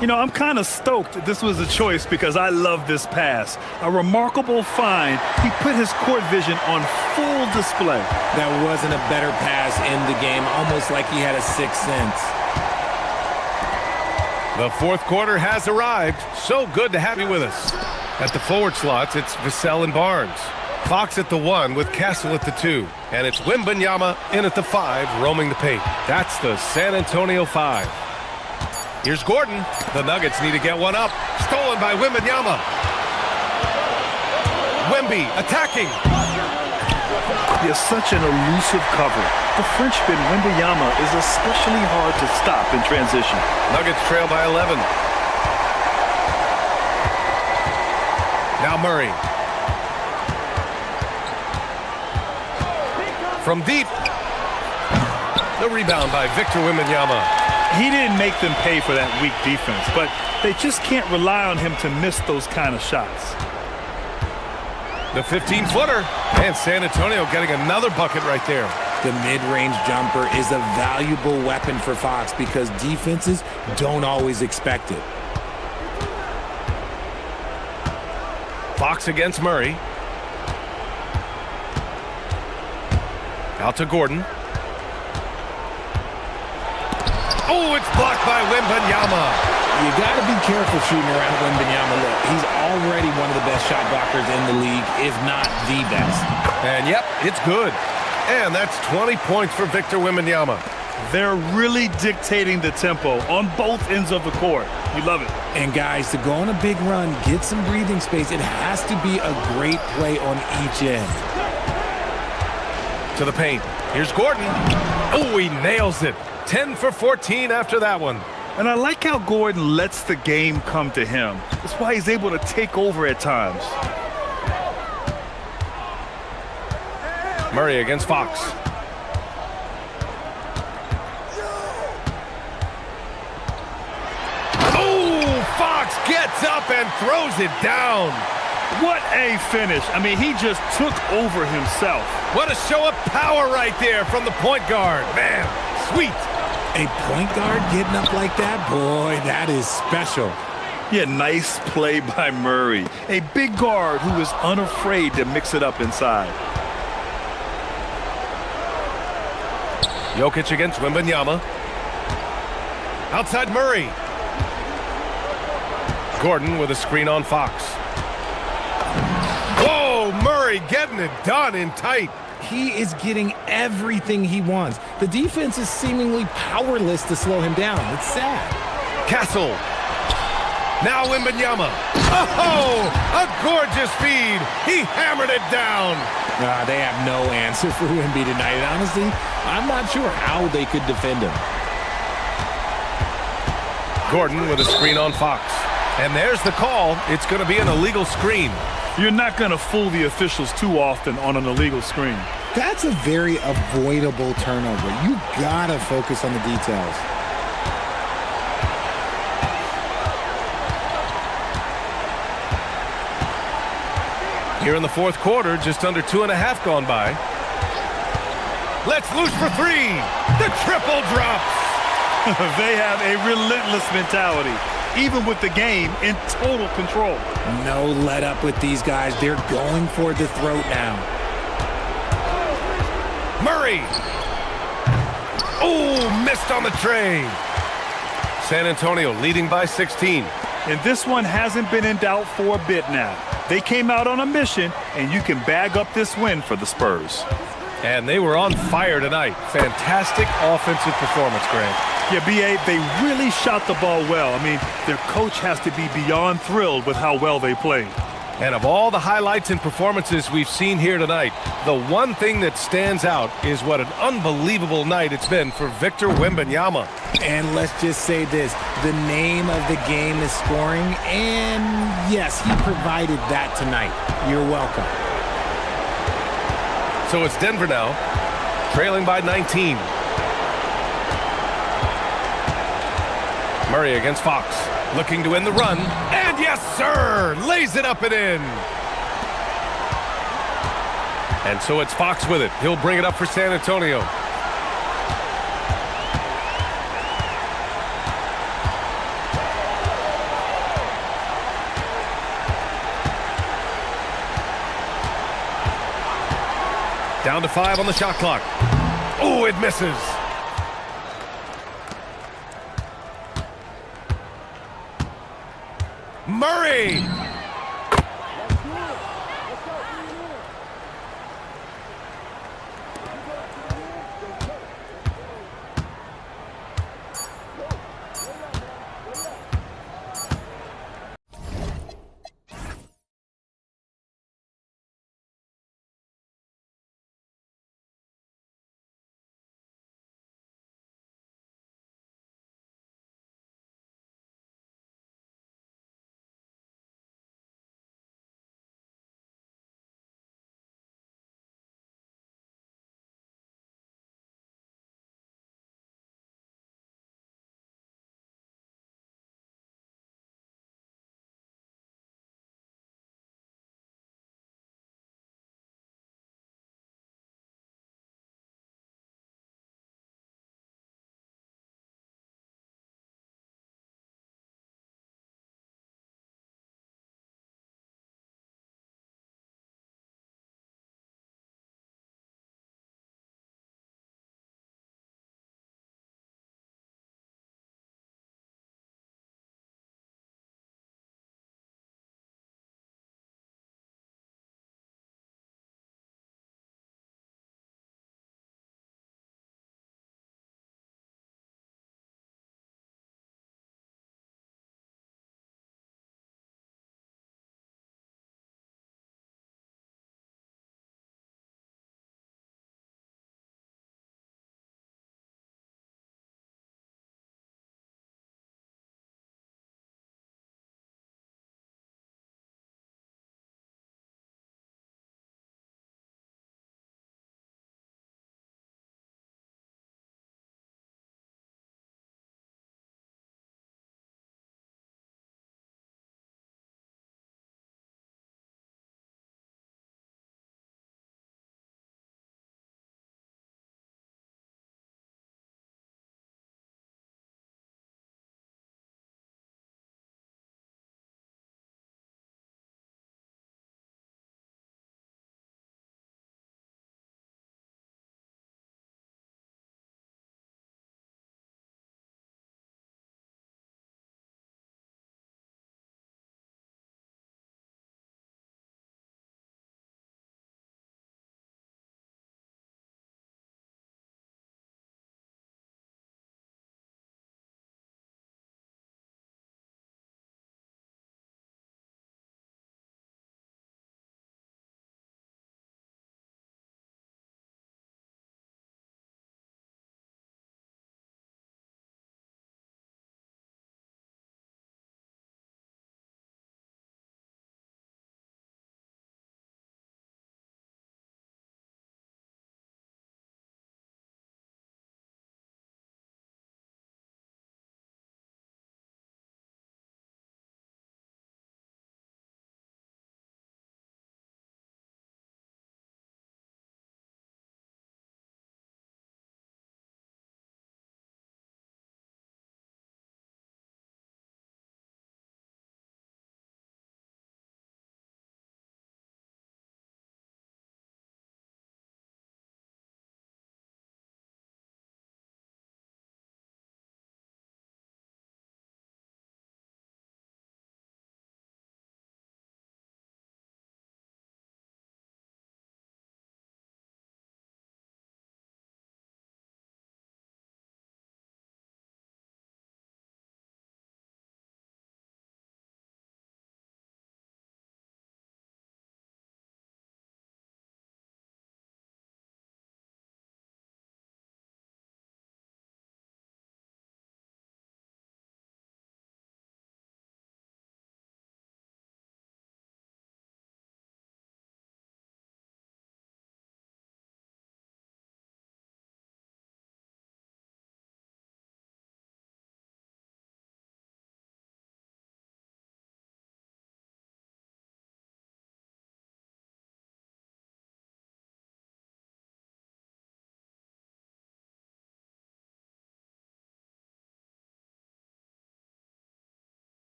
You know, I'm kind of stoked this was a choice because I love this pass. A remarkable find. He put his court vision on full display. That wasn't a better pass in the game, almost like he had a sixth sense. The fourth quarter has arrived. So good to have you with us. At the forward slots, it's Vassell and Barnes. Fox at the 1 with Castle at the 2. And it's Wembanyama in at the 5, roaming the paint. That's the San Antonio 5. Here's Gordon. The Nuggets need to get one up. Stolen by Wembanyama. Wemby attacking. He has such an elusive cover. The Frenchman Wembanyama is especially hard to stop in transition. Nuggets trail by 11. Now Murray. From deep. The rebound by Victor Wembanyama. He didn't make them pay for that weak defense, but they just can't rely on him to miss those kind of shots. The 15-footer. And San Antonio getting another bucket right there. The mid-range jumper is a valuable weapon for Fox because defenses don't always expect it. Fox against Murray. Out to Gordon. Oh, it's blocked by Wembanyama. You got to be careful shooting around Wembanyama. Look, he's already one of the best shot blockers in the league, if not the best. And yep, it's good. And that's 20 points for Victor Wembanyama. They're really dictating the tempo on both ends of the court. You love it. And guys, to go on a big run, get some breathing space, it has to be a great play on each end. To the paint. Here's Gordon. Oh, he nails it. 10 for 14 after that one. And I like how Gordon lets the game come to him. That's why he's able to take over at times. Murray against Fox. Oh, Fox gets up and throws it down. What a finish. I mean, he just took over himself. What a show of power right there from the point guard. Man, sweet. A point guard getting up like that? Boy, that is special. Yeah, nice play by Murray. A big guard who is unafraid to mix it up inside. Jokic against Wembanyama. Outside Murray. Gordon with a screen on Fox. Whoa, Murray getting it done in tight. He is getting everything he wants. The defense is seemingly powerless to slow him down. It's sad. Castle. Now Wembanyama. Oh, a gorgeous feed. He hammered it down. They have no answer for Wemby tonight. Honestly, I'm not sure how they could defend him. Gordon with a screen on Fox. And there's the call. It's going to be an illegal screen. You're not going to fool the officials too often on an illegal screen. That's a very avoidable turnover. You gotta focus on the details. Here in the fourth quarter, just under 2.5 gone by. Let's loose for three. The triple drops. They have a relentless mentality, even with the game in total control. No let up with these guys. They're going for the throat now. Murray. Oh, missed on the tray. San Antonio leading by 16. And this one hasn't been in doubt for a bit now. They came out on a mission, and you can bag up this win for the Spurs. And they were on fire tonight. Fantastic offensive performance, Grant. Yeah, B.A., they really shot the ball well. I mean, their coach has to be beyond thrilled with how well they played. And of all the highlights and performances we've seen here tonight, the one thing that stands out is what an unbelievable night it's been for Victor Wembanyama. And let's just say this, the name of the game is scoring, and yes, he provided that tonight. You're welcome. So it's Denver now, trailing by 19. Murray against Fox, looking to win the run, and yes, sir, lays it up and in. And so it's Fox with it. He'll bring it up for San Antonio. Down to 5 on the shot clock. Oh, it misses. Murray!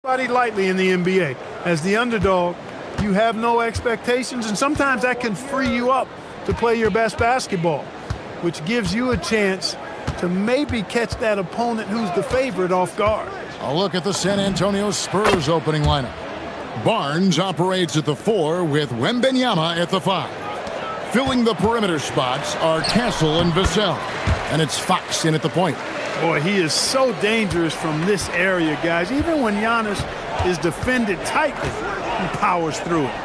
Nobody lightly in the NBA. As the underdog, you have no expectations, and sometimes that can free you up to play your best basketball, which gives you a chance to maybe catch that opponent who's the favorite off guard. A look at the San Antonio Spurs opening lineup. Barnes operates at the 4 with Wembanyama at the 5. Filling the perimeter spots are Castle and Vassell. And it's Fox in at the point. Boy, he is so dangerous from this area, guys. Even when Giannis is defended tightly, he powers through it.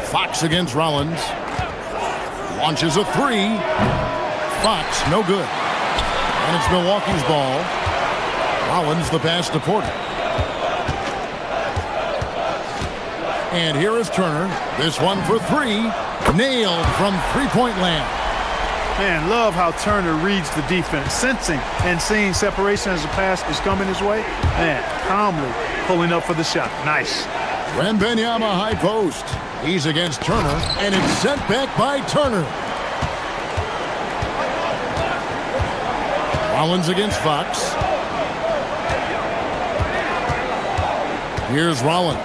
Fox against Rollins. Launches a 3. Fox, no good. And it's Milwaukee's ball. Rollins the pass to Porter. And here is Turner. This one for 3. Nailed from three-point land. Man, love how Turner reads the defense, sensing and seeing separation as the pass is coming his way. Man, calmly pulling up for the shot. Nice. Wembanyama high post. He's against Turner, and it's sent back by Turner. Rollins against Fox. Here's Rollins.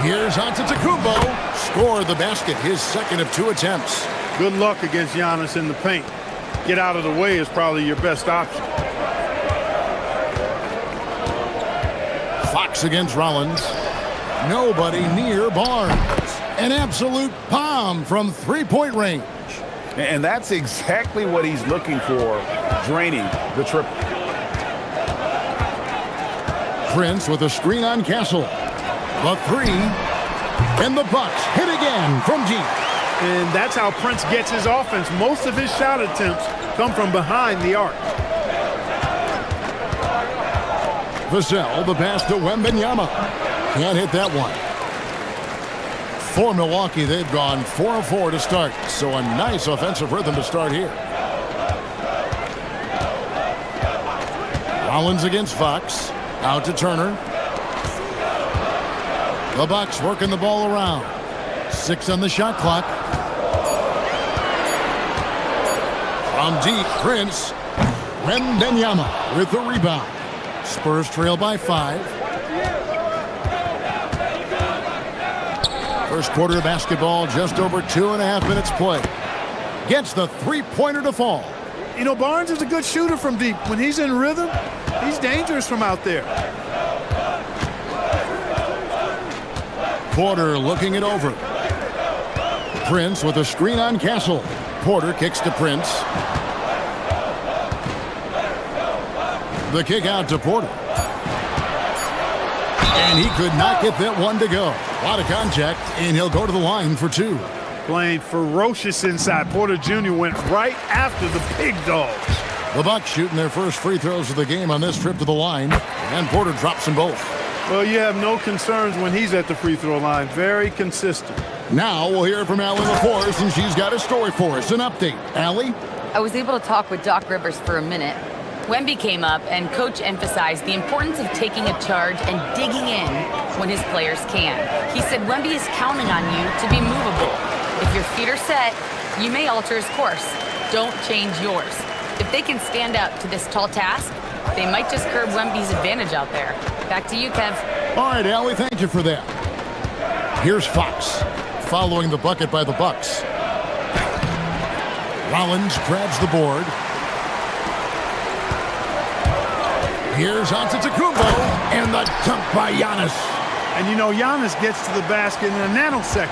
Here's Antetokounmpo. Scored the basket, his second of 2 attempts. Good luck against Giannis in the paint. Get out of the way is probably your best option. Fox against Rollins. Nobody near Barnes. An absolute bomb from three-point range. And that's exactly what he's looking for, draining the triple. Prince with a screen on Castle. The 3. And the Bucks hit again from deep. And that's how Prince gets his offense. Most of his shot attempts come from behind the arc. Vassell, the pass to Wembanyama. Can't hit that one. For Milwaukee, they've gone 4 of 4 to start. So a nice offensive rhythm to start here. Rollins against Fox. Out to Turner. The Bucks working the ball around. 6 on the shot clock. From deep, Prince. Wembanyama with the rebound. Spurs trail by 5. First quarter of basketball, just over 2.5 minutes play. Gets the three-pointer to fall. You know, Barnes is a good shooter from deep. When he's in rhythm, he's dangerous from out there. Porter looking it over. Prince with a screen on Castle. Porter kicks to Prince. The kick out to Porter. And he could not get that one to go. A lot of contact, and he'll go to the line for 2. Playing ferocious inside. Porter Jr. went right after the big dogs. The Bucks shooting their first free throws of the game on this trip to the line. And Porter drops them both. Well, you have no concerns when he's at the free throw line. Very consistent. Now we'll hear from Allie LaForce, and she's got a story for us. An update. Allie? I was able to talk with Doc Rivers for a minute. Wemby came up, and Coach emphasized the importance of taking a charge and digging in when his players can. He said Wemby is counting on you to be movable. If your feet are set, you may alter his course. Don't change yours. If they can stand up to this tall task, they might just curb Wemby's advantage out there. Back to you, Kev. All right, Allie, thank you for that. Here's Fox, following the bucket by the Bucks. Rollins grabs the board. Here's Antetokounmpo, and the dunk by Giannis. And you know, Giannis gets to the basket in a nanosecond.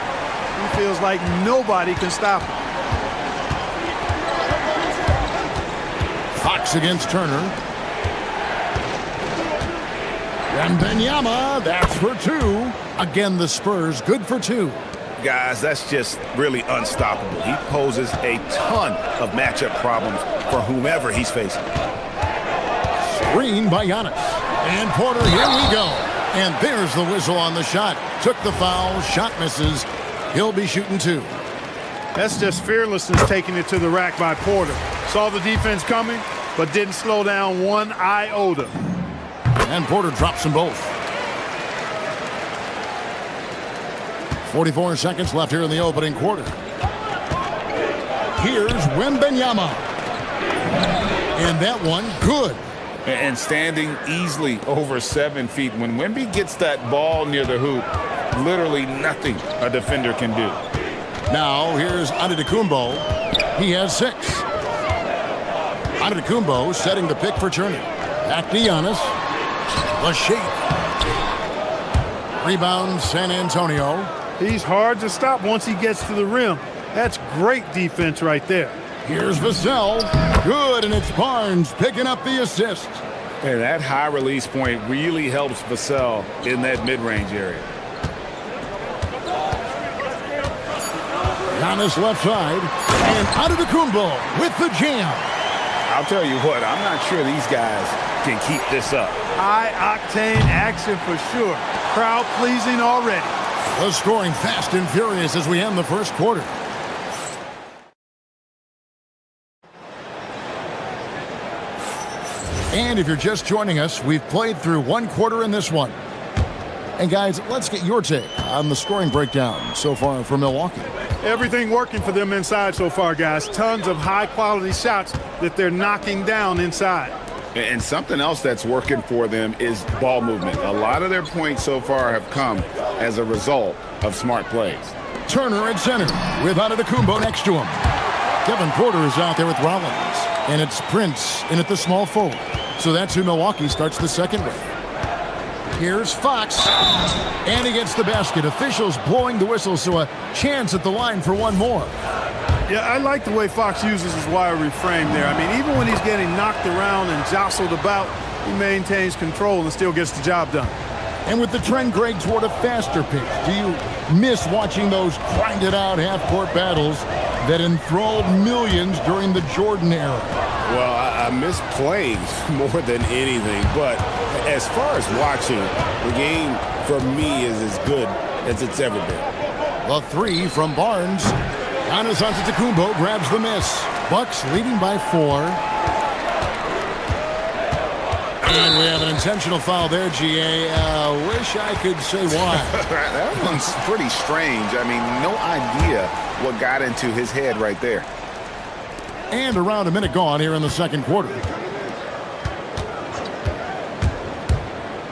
He feels like nobody can stop him. Fox against Turner. Wembanyama, that's for 2. Again, the Spurs good for 2. Guys, that's just really unstoppable. He poses a ton of matchup problems for whomever he's facing. Screen by Giannis. And Porter, here we go. And there's the whistle on the shot. Took the foul, shot misses. He'll be shooting 2. That's just fearlessness taking it to the rack by Porter. Saw the defense coming, but didn't slow down one iota. And Porter drops them both. 44 seconds left here in the opening quarter. Here's Wembanyama. And that one, good. And standing easily over 7 feet. When Wemby gets that ball near the hoop, literally nothing a defender can do. Now, here's Antetokounmpo. He has 6. Antetokounmpo setting the pick for Turner. Back to Giannis. The shake. Rebound, San Antonio. He's hard to stop once he gets to the rim. That's great defense right there. Here's Vassell. Good, and it's Barnes picking up the assist. And that high release point really helps Vassell in that mid-range area. Giannis left side, and Antetokounmpo with the jam. I'll tell you what, I'm not sure these guys can keep this up. High-octane action for sure. Crowd-pleasing already. The scoring fast and furious as we end the first quarter. And if you're just joining us, we've played through one quarter in this one. And guys, let's get your take on the scoring breakdown so far for Milwaukee. Everything working for them inside so far, guys. Tons of high-quality shots that they're knocking down inside. And something else that's working for them is ball movement. A lot of their points so far have come as a result of smart plays. Turner at center with Antetokounmpo next to him. Kevin Porter is out there with Rollins. And it's Prince in at the small forward. So that's who Milwaukee starts the second with. Here's Fox. And he gets the basket. Officials blowing the whistle, so a chance at the line for one more. Yeah, I like the way Fox uses his wire reframe there. I mean, even when he's getting knocked around and jostled about, he maintains control and still gets the job done. And with the trend, Greg, toward a faster pace, do you miss watching those grinded-out half-court battles that enthralled millions during the Jordan era? Well, I miss playing more than anything, but as far as watching, the game for me is as good as it's ever been. The three from Barnes. Giannis Antetokounmpo grabs the miss. Bucks leading by 4. And we have an intentional foul there, GA. Wish I could say why. That one's pretty strange. I mean, no idea what got into his head right there. And around a minute gone here in the second quarter.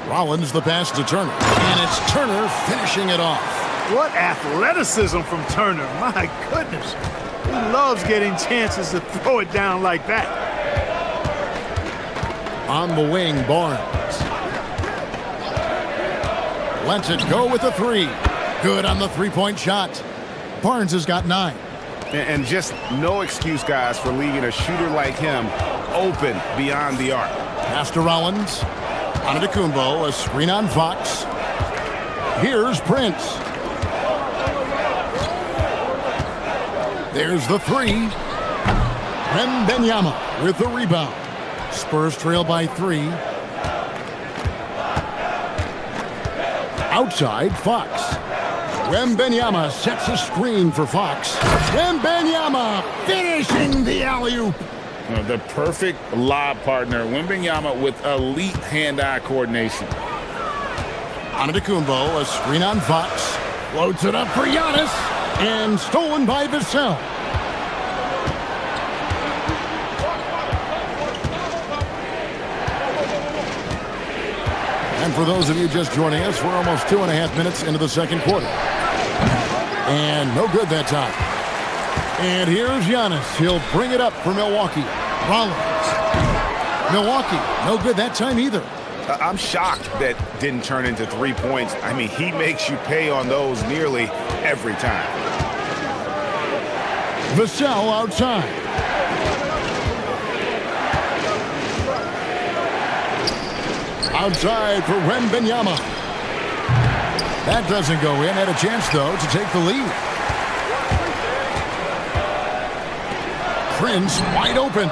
Rollins the pass to Turner. And it's Turner finishing it off. What athleticism from Turner. My goodness. He loves getting chances to throw it down like that. On the wing, Barnes. Lets it go with a 3. Good on the three-point shot. Barnes has got 9. And just no excuse, guys, for leaving a shooter like him open beyond the arc. Pass to Rollins. Antetokounmpo, a screen on Fox. Here's Prince. There's the 3. Wembanyama with the rebound. Spurs trail by 3. Outside, Fox. Wembanyama sets a screen for Fox. Wembanyama finishing the alley-oop. The perfect lob partner. Wembanyama with elite hand-eye coordination. Antetokounmpo, a screen on Fox. Floats it up for Giannis. And stolen by Vassell. And for those of you just joining us, we're almost 2.5 minutes into the second quarter. And no good that time. And here's Giannis. He'll bring it up for Milwaukee. Rollins. Milwaukee, no good that time either. I'm shocked that didn't turn into 3 points. I mean, he makes you pay on those nearly every time. Vassell outside. Outside for Wembanyama. That doesn't go in. Had a chance, though, to take the lead. Prince wide open.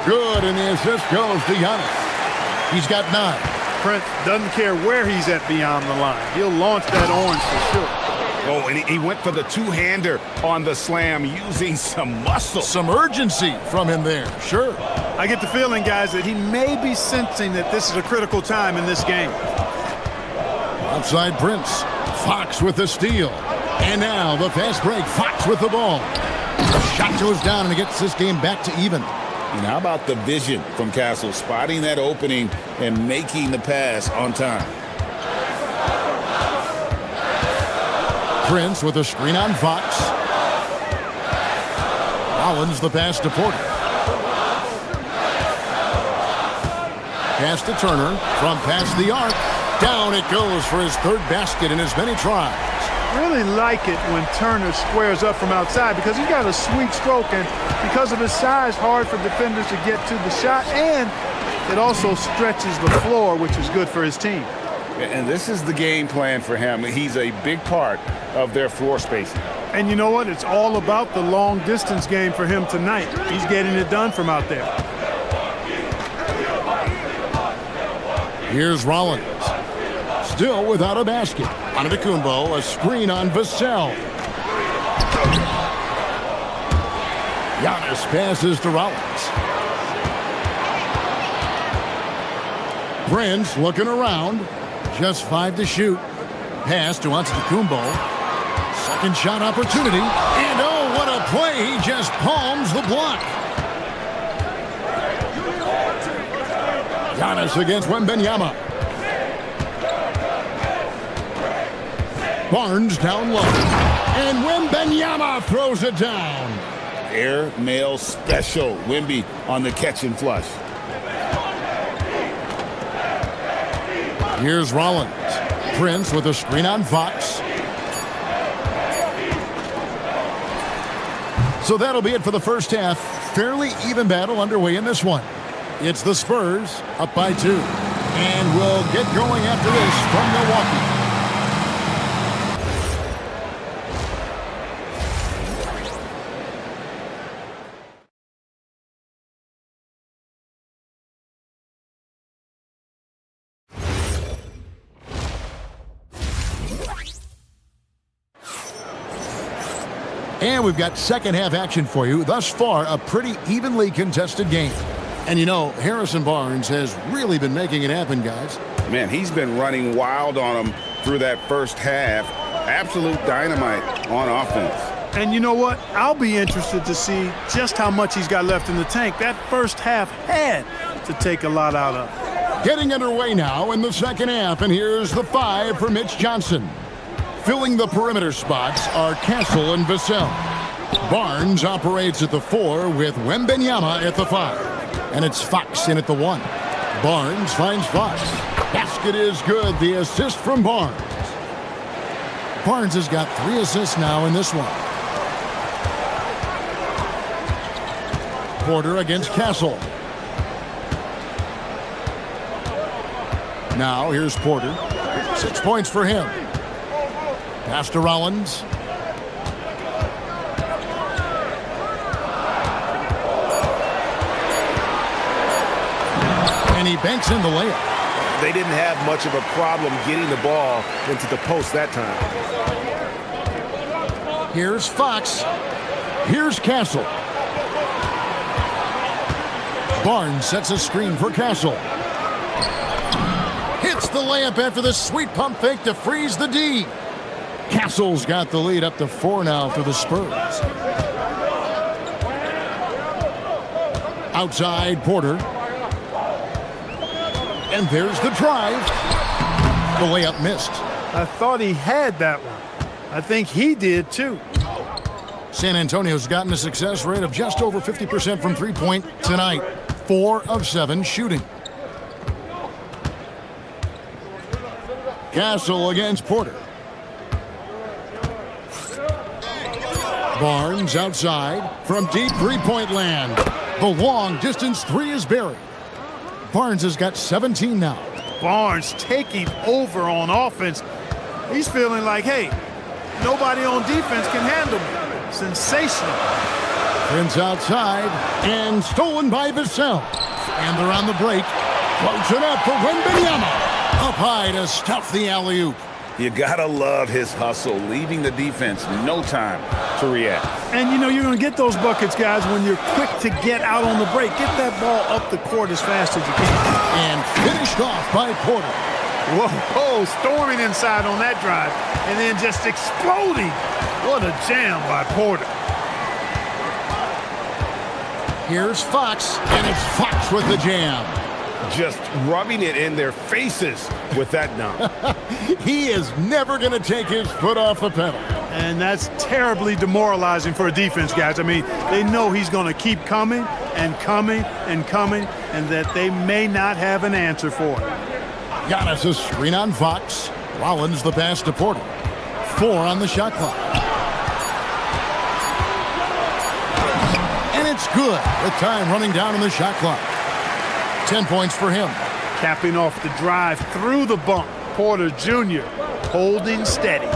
Good, and the assist goes to Giannis. He's got 9. Prince doesn't care where he's at beyond the line. He'll launch that orange for sure. Oh, and he went for the two-hander on the slam using some muscle. Some urgency from him there, sure. I get the feeling, guys, that he may be sensing that this is a critical time in this game. Outside Prince. Fox with the steal. And now the fast break. Fox with the ball. The shot goes down and it gets this game back to even. And how about the vision from Castle, spotting that opening and making the pass on time? Prince with a screen on Fox. Rollins the pass to Porter. Pass to Turner from past the arc. Down it goes for his third basket in as many tries. Really like it when Turner squares up from outside because he's got a sweet stroke, and because of his size, hard for defenders to get to the shot, and it also stretches the floor, which is good for his team. And this is the game plan for him. He's a big part of their floor spacing. And you know what? It's all about the long distance game for him tonight. He's getting it done from out there. Here's Rollins. Still without a basket. Antetokounmpo, a screen on Vassell. Giannis passes to Rollins. Prince looking around. Just 5 to shoot. Pass to Antetokounmpo. Second shot opportunity. And oh, what a play. He just palms the block. Giannis against Wembanyama. Barnes down low. And Wembanyama throws it down. Air mail special. Wemby on the catch and flush. Here's Rollins. Prince with a screen on Fox. So that'll be it for the first half. Fairly even battle underway in this one. It's the Spurs up by 2. And we'll get going after this from Milwaukee. And we've got second half action for you. Thus far, a pretty evenly contested game. And you know, Harrison Barnes has really been making it happen, guys. Man, he's been running wild on them through that first half. Absolute dynamite on offense. And you know what? I'll be interested to see just how much he's got left in the tank. That first half had to take a lot out of. Getting underway now in the second half, and here's the 5 for Mitch Johnson. Filling the perimeter spots are Castle and Vassell. Barnes operates at the 4 with Wembanyama at the 5. And it's Fox in at the 1. Barnes finds Fox. Basket is good. The assist from Barnes. Barnes has got 3 assists now in this one. Porter against Castle. Now here's Porter. 6 points for him. Pass to Rollins. And he banks in the layup. They didn't have much of a problem getting the ball into the post that time. Here's Fox. Here's Castle. Barnes sets a screen for Castle. Hits the layup after the sweet pump fake to freeze the D. Castle's got the lead up to 4 now for the Spurs. Outside Porter. And there's the drive. The layup missed. I thought he had that one. I think he did too. San Antonio's gotten a success rate of just over 50% from three-point tonight. 4 of 7 shooting. Castle against Porter. Barnes outside from deep three-point land. The long distance 3 is buried. Barnes has got 17 now. Barnes taking over on offense. He's feeling like, hey, nobody on defense can handle me. Sensational. Prince outside and stolen by Vassell. And they're on the break. Floats it up for Wembanyama. Up high to stuff the alley-oop. You gotta love his hustle, leaving the defense no time to react. And you know you're gonna get those buckets, guys, when you're quick to get out on the break. Get that ball up the court as fast as you can. And finished off by Porter. Whoa, storming inside on that drive, and then just exploding. What a jam by Porter. Here's Fox, and it's Fox with the jam. Just rubbing it in their faces with that dunk. He is never going to take his foot off the pedal. And that's terribly demoralizing for a defense, guys. I mean, they know he's going to keep coming and coming and coming, and that they may not have an answer for it. Giannis a screen on Fox. Rollins the pass to Porter. 4 on the shot clock. And it's good with time running down on the shot clock. 10 points for him. Capping off the drive through the bump, Porter Jr. holding steady.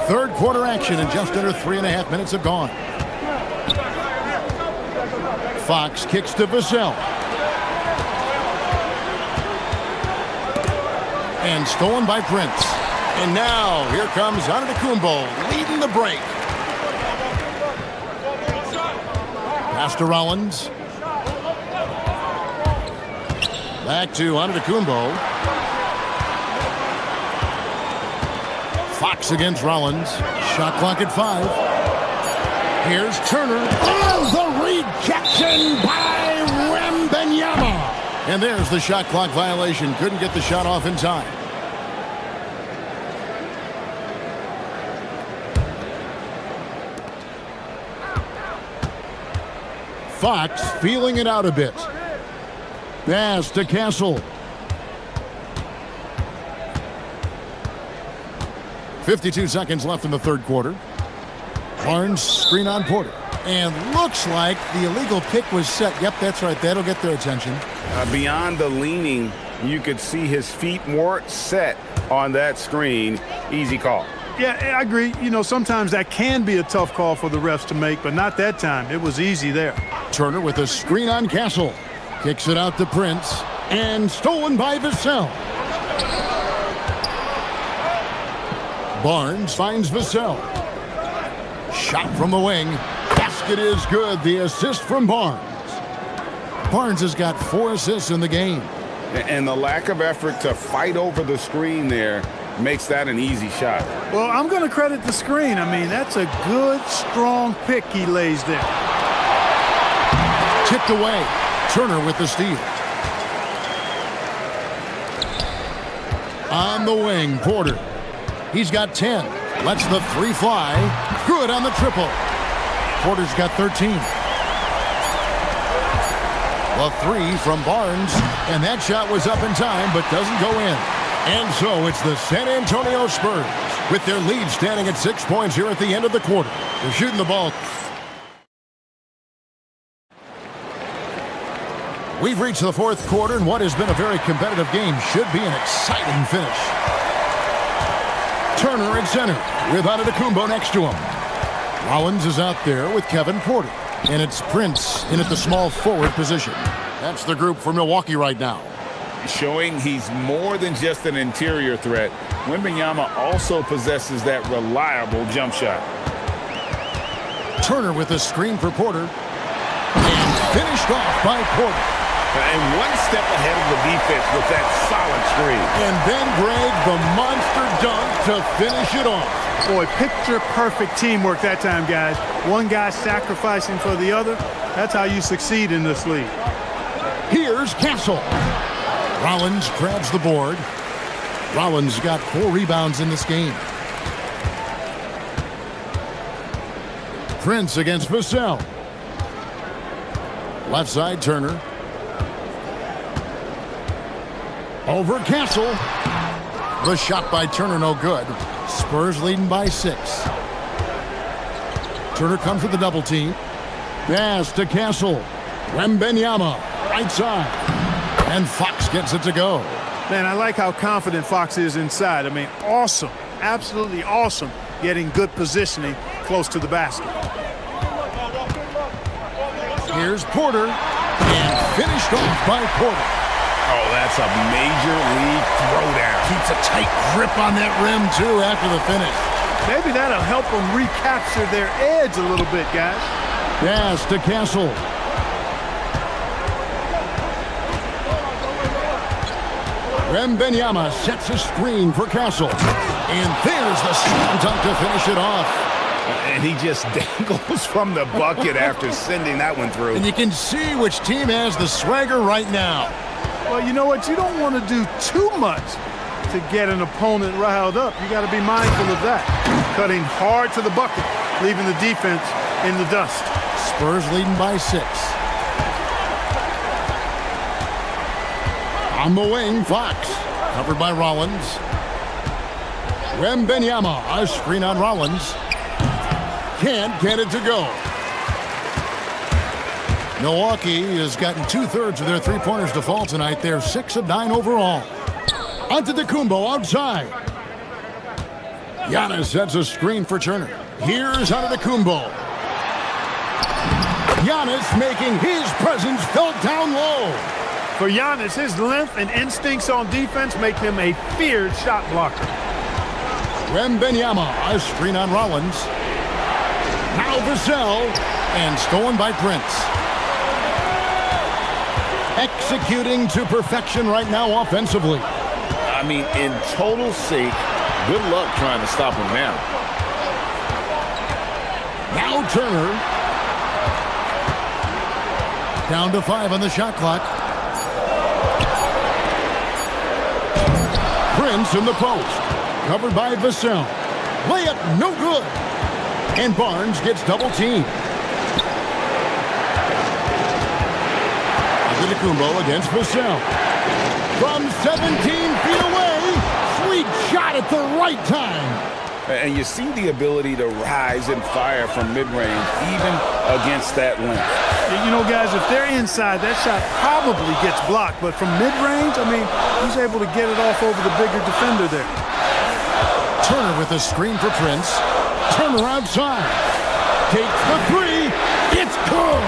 Third quarter action, and just under 3.5 minutes have gone. Fox kicks to Vassell. And stolen by Prince. And now here comes Antetokounmpo leading the break. Pass to Rollins. Back to Antetokounmpo. Fox against Rollins. Shot clock at 5. Here's Turner. And the rejection by Wembanyama. And there's the shot clock violation. Couldn't get the shot off in time. Fox feeling it out a bit. Pass to Castle. 52 seconds left in the third quarter. Barnes screen on Porter. And looks like the illegal pick was set. Yep, that's right. That'll get their attention. Beyond the leaning, you could see his feet more set on that screen. Easy call. Yeah, I agree. You know, sometimes that can be a tough call for the refs to make, but not that time. It was easy there. Turner with a screen on Castle. Kicks it out to Prince. And stolen by Vassell. Barnes finds Vassell. Shot from the wing. Basket is good. The assist from Barnes. Barnes has got 4 assists in the game. And the lack of effort to fight over the screen there makes that an easy shot. Well, I'm going to credit the screen. I mean, that's a good, strong pick he lays there. Tipped away. Turner with the steal. On the wing, Porter. He's got 10. Lets the 3 fly. Good on the triple. Porter's got 13. The 3 from Barnes. And that shot was up in time, but doesn't go in. And so it's the San Antonio Spurs with their lead standing at 6 points here at the end of the quarter. They're shooting the ball. We've reached the fourth quarter, and what has been a very competitive game should be an exciting finish. Turner at center with Antetokounmpo next to him. Rollins is out there with Kevin Porter. And it's Prince in at the small forward position. That's the group for Milwaukee right now. Showing he's more than just an interior threat. Wembanyama also possesses that reliable jump shot. Turner with a screen for Porter. And finished off by Porter. And one step ahead of the defense with that solid screen. And then Greg, the monster dunk to finish it off. Boy, picture-perfect teamwork that time, guys. One guy sacrificing for the other. That's how you succeed in this league. Here's Castle. Rollins grabs the board. Rollins got 4 rebounds in this game. Prince against Vassell. Left side, Turner. Over Castle. The shot by Turner, no good. Spurs leading by 6. Turner comes with the double team. Pass to Castle. Wembanyama, right side. And Fox gets it to go. Man, I like how confident Fox is inside. I mean, awesome. Absolutely awesome. Getting good positioning close to the basket. Here's Porter. And finished off by Porter. Oh, that's a major league throwdown. Keeps a tight grip on that rim, too, after the finish. Maybe that'll help them recapture their edge a little bit, guys. Pass to Castle. Wembanyama sets a screen for Castle. And there's the slam dunk to finish it off. And he just dangles from the bucket after sending that one through. And you can see which team has the swagger right now. Well, you know what? You don't want to do too much to get an opponent riled up. You got to be mindful of that. Cutting hard to the bucket, leaving the defense in the dust. Spurs leading by 6. On the wing, Fox. Covered by Rollins. Wembenyama, a screen on Rollins. Can't get it to go. Milwaukee has gotten 2/3 of their three-pointers to fall tonight. They're 6 of 9 overall. Antetokounmpo outside. Giannis sets a screen for Turner. Here's Antetokounmpo. Giannis making his presence felt down low. For Giannis, his length and instincts on defense make him a feared shot blocker. Wembenyama, a screen on Rollins. Now Vassell, and stolen by Prince. Executing to perfection right now offensively. I mean, in total sync, good luck trying to stop him now. Now Turner. Down to 5 on the shot clock. Prince in the post. Covered by Vassell. Layup no good. And Barnes gets double teamed. Antetokounmpo against Vassell. From 17 feet away. Sweet shot at the right time. And you see the ability to rise and fire from mid-range, even against that length. You know, guys, if they're inside, that shot probably gets blocked. But from mid-range, I mean, he's able to get it off over the bigger defender there. Turner with a screen for Prince. Turner outside. Takes the 3. It's good.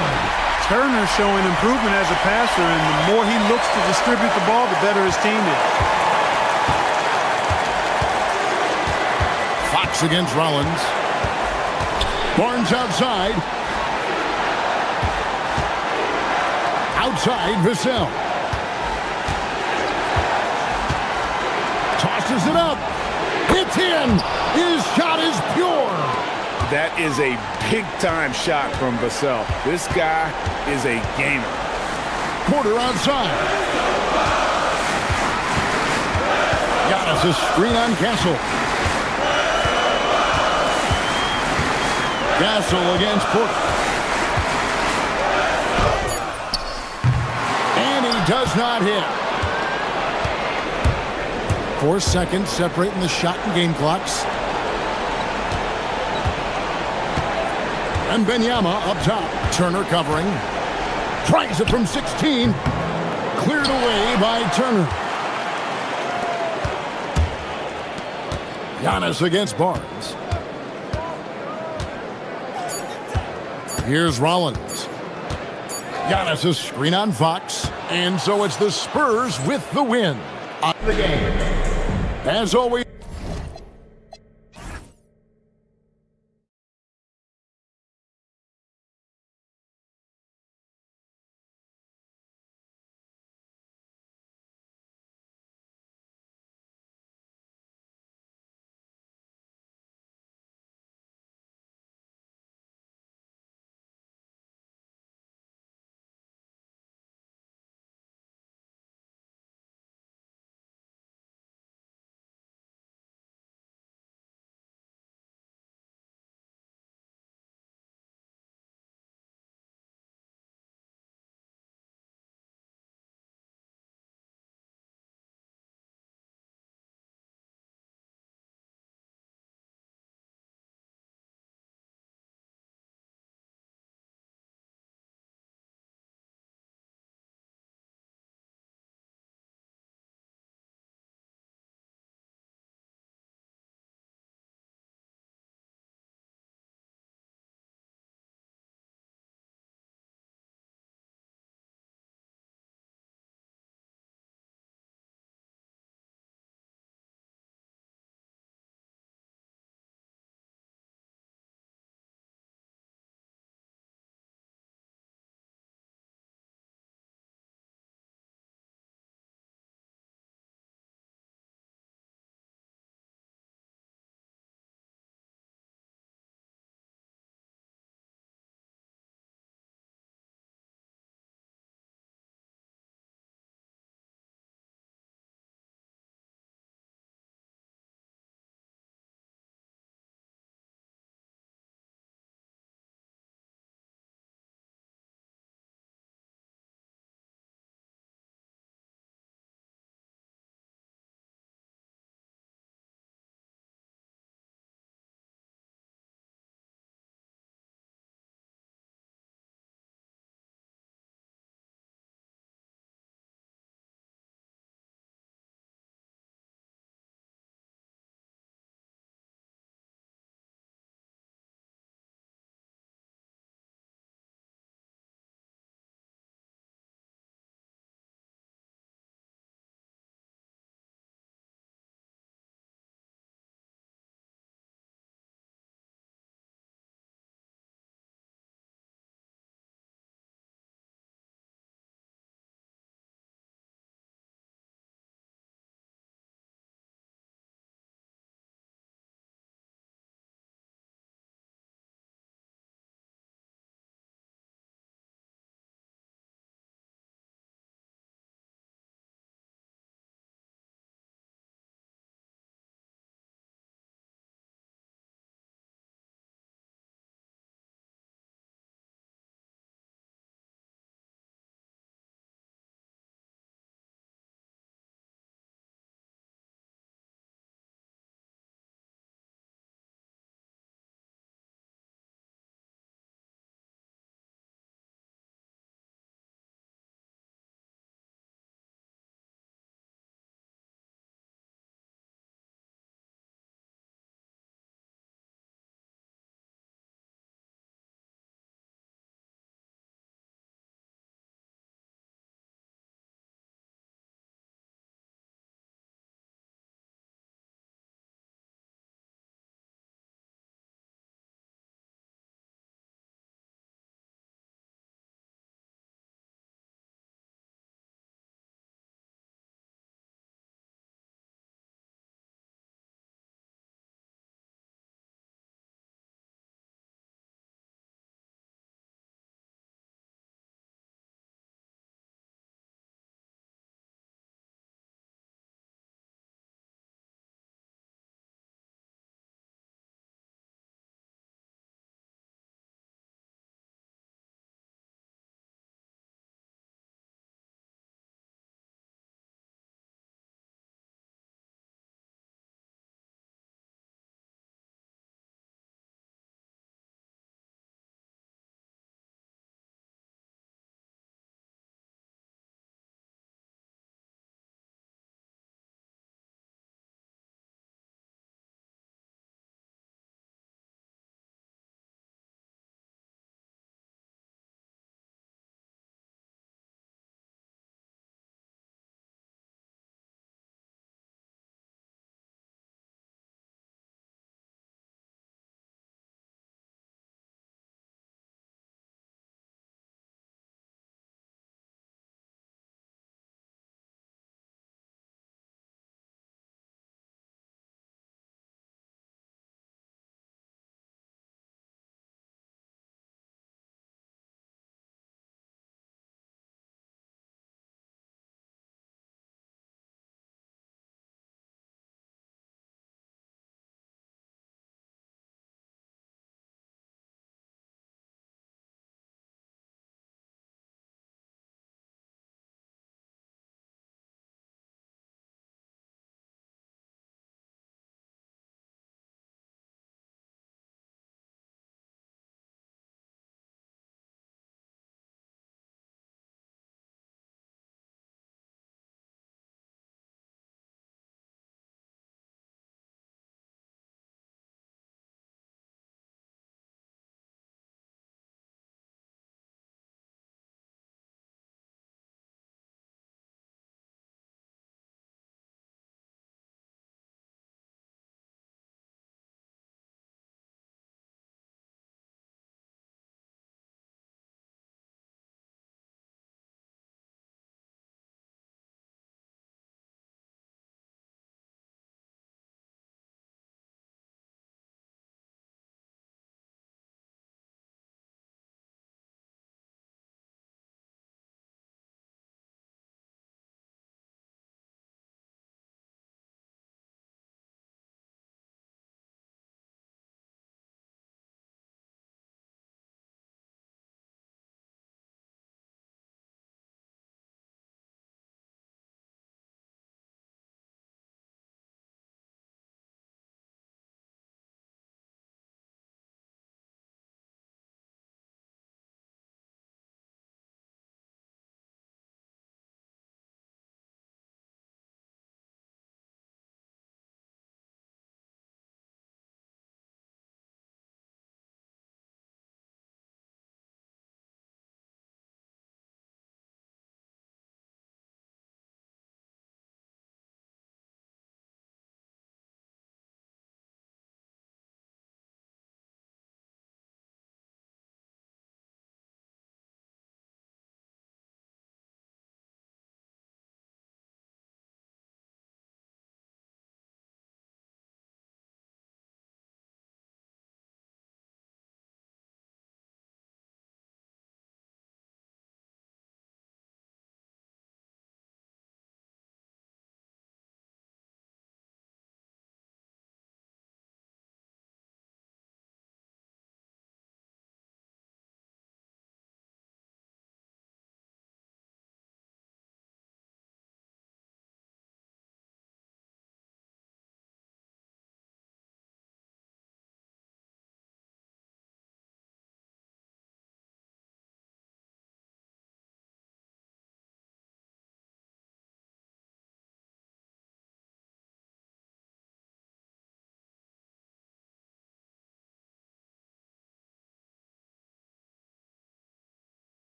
Turner showing improvement as a passer, and the more he looks to distribute the ball, the better his team is. Fox against Rollins. Barnes outside. Outside, Vassell. Tosses it up. It's in. His shot is pure. That is a big-time shot from Vassell. This guy is a gamer. Porter outside. Giannis a screen on Castle. Castle against Porter. And he does not hit. 4 seconds separating the shot and game clocks. And Wembenyama up top. Turner covering. Tries it from 16. Cleared away by Turner. Giannis against Barnes. Here's Rollins. Giannis a screen on Fox. And so it's the Spurs with the win on the game. As always.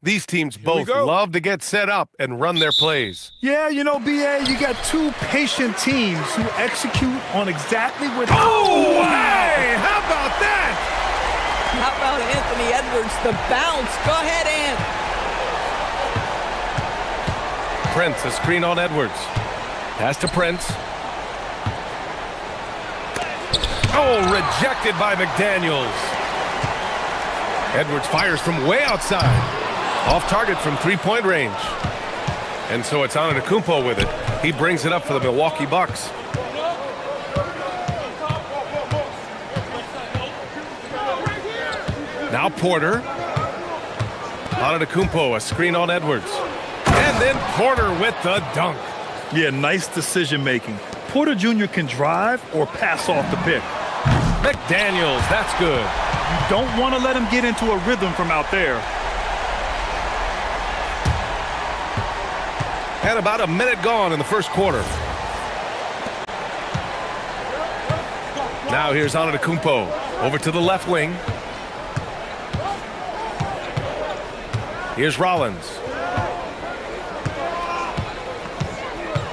These teams both love to get set up and run their plays. Yeah, you know, BA, you got two patient teams who execute on exactly what... Oh, hey, how about that? How about Anthony Edwards, the bounce? Go ahead, Ant. Prince, a screen on Edwards. Pass to Prince. Oh, rejected by McDaniels. Edwards fires from way outside. Off target from three-point range. And so it's Antetokounmpo with it. He brings it up for the Milwaukee Bucks. Now Porter. Antetokounmpo, a screen on Edwards. And then Porter with the dunk. Yeah, nice decision-making. Porter Jr. can drive or pass off the pick. McDaniels, that's good. You don't want to let him get into a rhythm from out there. And about a minute gone in the first quarter. Now here's Antetokounmpo over to the left wing. Here's Rollins.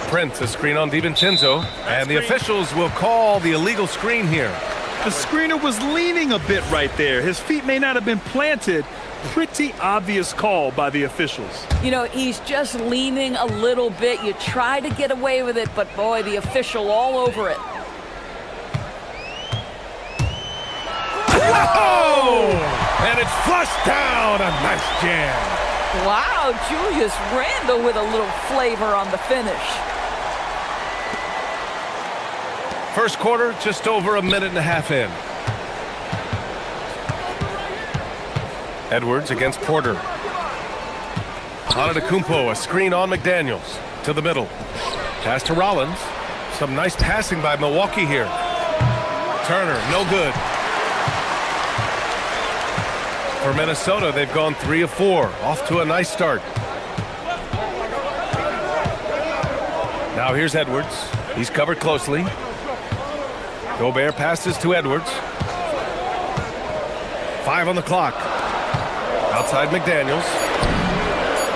Prince, a screen on DiVincenzo, and the officials will call the illegal screen here. The screener was leaning a bit right there. His feet may not have been planted. Pretty obvious call by the officials. You know, he's just leaning a little bit. You try to get away with it, but boy, the official all over it. Whoa! And it's flushed down. A nice jam. Wow, Julius Randle with a little flavor on the finish. First quarter, just over a minute and a half in. Edwards against Porter. Antetokounmpo, a screen on McDaniels. To the middle. Pass to Rollins. Some nice passing by Milwaukee here. Turner, no good. For Minnesota, they've gone 3 of 4. Off to a nice start. Now here's Edwards. He's covered closely. Gobert passes to Edwards. 5 on the clock. Outside McDaniels.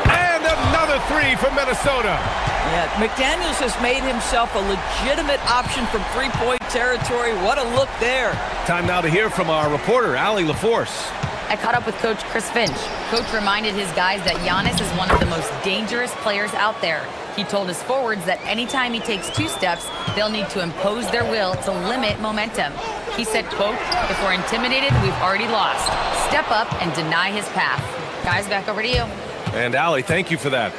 And another 3 from Minnesota. Yeah, McDaniels has made himself a legitimate option from three-point territory. What a look there. Time now to hear from our reporter, Allie LaForce. I caught up with Coach Chris Finch. Coach reminded his guys that Giannis is one of the most dangerous players out there. He told his forwards that anytime he takes 2 steps, they'll need to impose their will to limit momentum. He said, quote, "If we're intimidated, we've already lost. Step up and deny his path." Guys, back over to you. And Allie, thank you for that.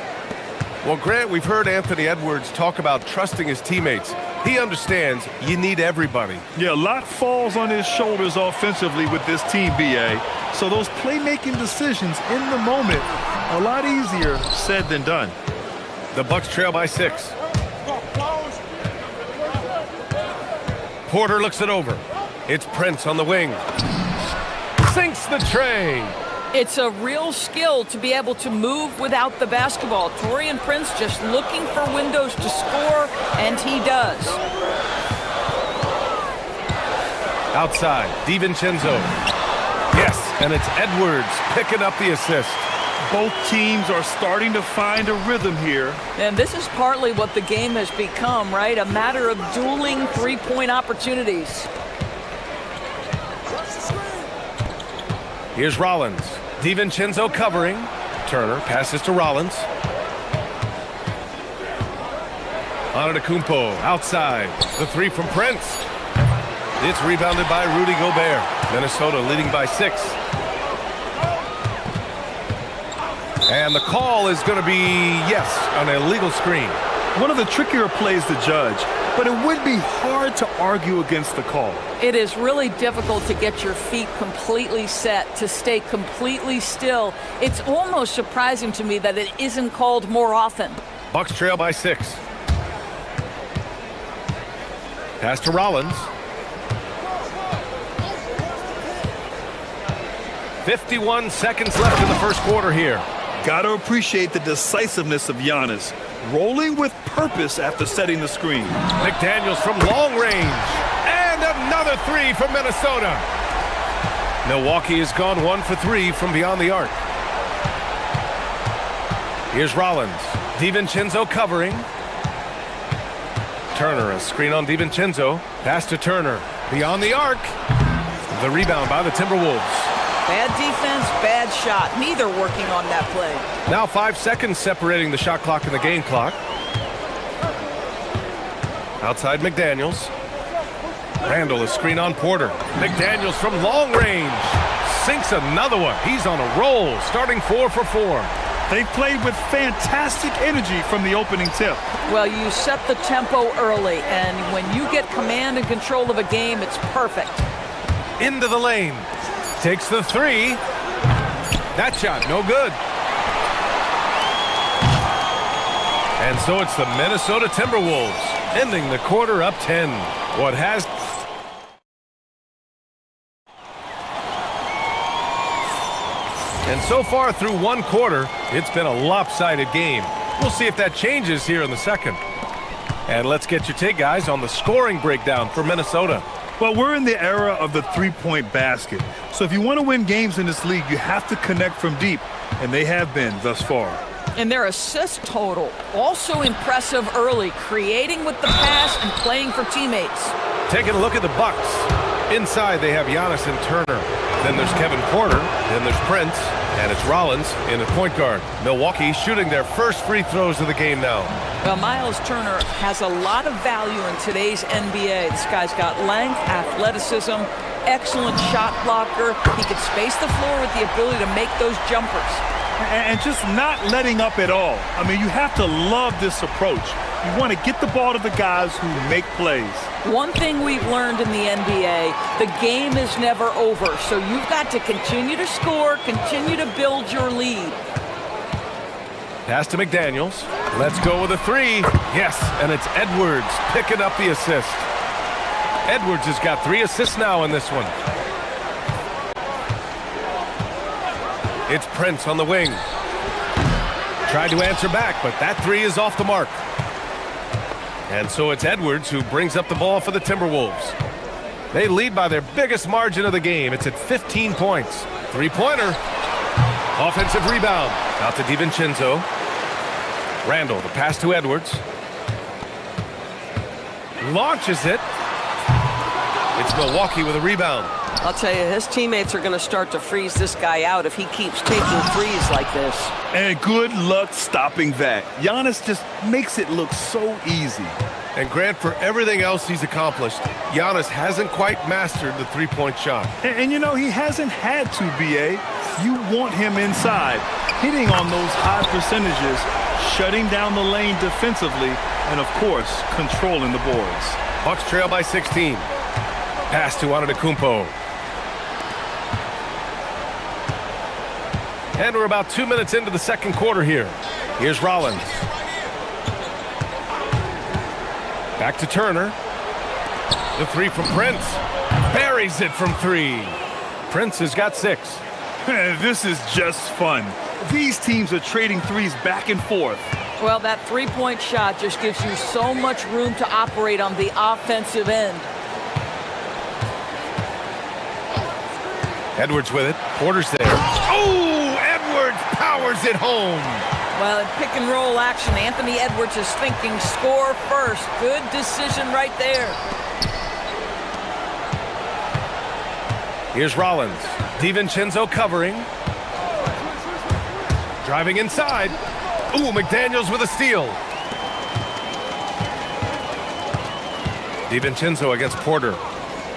Well, Grant, we've heard Anthony Edwards talk about trusting his teammates. He understands you need everybody. Yeah, a lot falls on his shoulders offensively with this team, BA. So those playmaking decisions in the moment, a lot easier said than done. The Bucks trail by 6. Porter looks it over. It's Prince on the wing. Sinks the tray. It's a real skill to be able to move without the basketball. Taurean Prince just looking for windows to score, and he does. Outside, DiVincenzo. Yes, and it's Edwards picking up the assist. Both teams are starting to find a rhythm here. And this is partly what the game has become, right? A matter of dueling three-point opportunities. Here's Rollins. DiVincenzo covering. Turner passes to Rollins. Antetokounmpo outside. The 3 from Prince. It's rebounded by Rudy Gobert. Minnesota leading by 6. And the call is going to be, yes, an illegal screen. One of the trickier plays to judge, but it would be hard to argue against the call. It is really difficult to get your feet completely set, to stay completely still. It's almost surprising to me that it isn't called more often. Bucks trail by 6. Pass to Rollins. 51 seconds left in the first quarter here. Got to appreciate the decisiveness of Giannis, rolling with purpose after setting the screen. McDaniels from long range. And another 3 from Minnesota. Milwaukee has gone 1 for 3 from beyond the arc. Here's Rollins. DiVincenzo covering. Turner, a screen on DiVincenzo. Pass to Turner. Beyond the arc. The rebound by the Timberwolves. Bad defense, bad shot. Neither working on that play. Now 5 seconds separating the shot clock and the game clock. Outside McDaniels. Randall, a screen on Porter. McDaniels from long range. Sinks another one. He's on a roll, starting 4 for 4. They played with fantastic energy from the opening tip. Well, you set the tempo early, and when you get command and control of a game, it's perfect. Into the lane. Takes the three. That shot, no good. And so it's the Minnesota Timberwolves, ending the quarter up 10. What has... And so far through one quarter, it's been a lopsided game. We'll see if that changes here in the second. And let's get your take, guys, on the scoring breakdown for Minnesota. Well, we're in the era of the three-point basket. So if you want to win games in this league, you have to connect from deep, and they have been thus far. And their assist total, also impressive early, creating with the pass and playing for teammates. Taking a look at the Bucks. Inside, they have Giannis and Turner. Then there's Kevin Porter. Then there's Prince. And it's Rollins in at point guard. Milwaukee shooting their first free throws of the game now. Well, Miles Turner has a lot of value in today's NBA. This guy's got length, athleticism, excellent shot blocker. He can space the floor with the ability to make those jumpers. And just not letting up at all. I mean, you have to love this approach. You want to get the ball to the guys who make plays. One thing we've learned in the NBA, the game is never over. So you've got to continue to score, continue to build your lead. Pass to McDaniels. Let's go with a three. Yes, and it's Edwards picking up the assist. Edwards has got 3 assists now in this one. It's Prince on the wing. Tried to answer back, but that three is off the mark. And so it's Edwards who brings up the ball for the Timberwolves. They lead by their biggest margin of the game. It's at 15 points. Three-pointer. Offensive rebound. Out to DiVincenzo. Randall, the pass to Edwards. Launches it. It's Milwaukee with a rebound. I'll tell you, his teammates are going to start to freeze this guy out if he keeps taking threes like this. And good luck stopping that. Giannis just makes it look so easy. And Grant, for everything else he's accomplished, Giannis hasn't quite mastered the three-point shot. And you know, he hasn't had to, B.A. You want him inside, hitting on those high percentages, shutting down the lane defensively, and, of course, controlling the boards. Bucks trail by 16. Pass to Antetokounmpo. And we're about 2 minutes into the second quarter here. Here's Rollins. Back to Turner. The three from Prince. Buries it from 3. Prince has got 6. This is just fun. These teams are trading threes back and forth. Well, that three-point shot just gives you so much room to operate on the offensive end. Edwards with it. Porter's there. Oh, Edwards powers it home. Well, in pick-and-roll action, Anthony Edwards is thinking score first. Good decision right there. Here's Rollins. DiVincenzo covering. Driving inside. Ooh, McDaniels with a steal. DiVincenzo against Porter.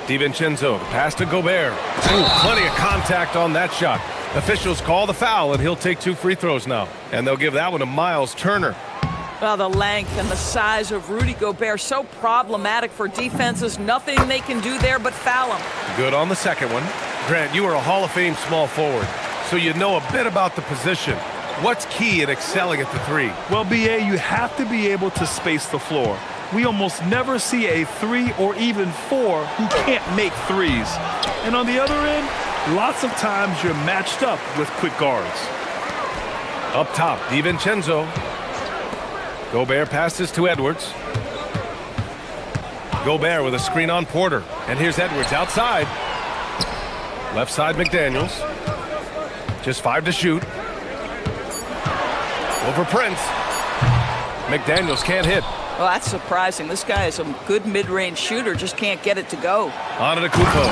DiVincenzo, pass to Gobert. Ooh, plenty of contact on that shot. Officials call the foul, and he'll take 2 free throws now. And they'll give that one to Miles Turner. Well, the length and the size of Rudy Gobert, so problematic for defenses. Nothing they can do there but foul him. Good on the second one. Grant, you are a Hall of Fame small forward, so you know a bit about the position. What's key in excelling at the 3? Well, B.A., you have to be able to space the floor. We almost never see a 3 or even 4 who can't make threes. And on the other end, lots of times you're matched up with quick guards. Up top, DiVincenzo. Gobert passes to Edwards. Gobert with a screen on Porter. And here's Edwards outside. Left side, McDaniels. Just 5 to shoot. Over Prince. McDaniels can't hit. Well, that's surprising. This guy is a good mid-range shooter, just can't get it to go. Antetokounmpo.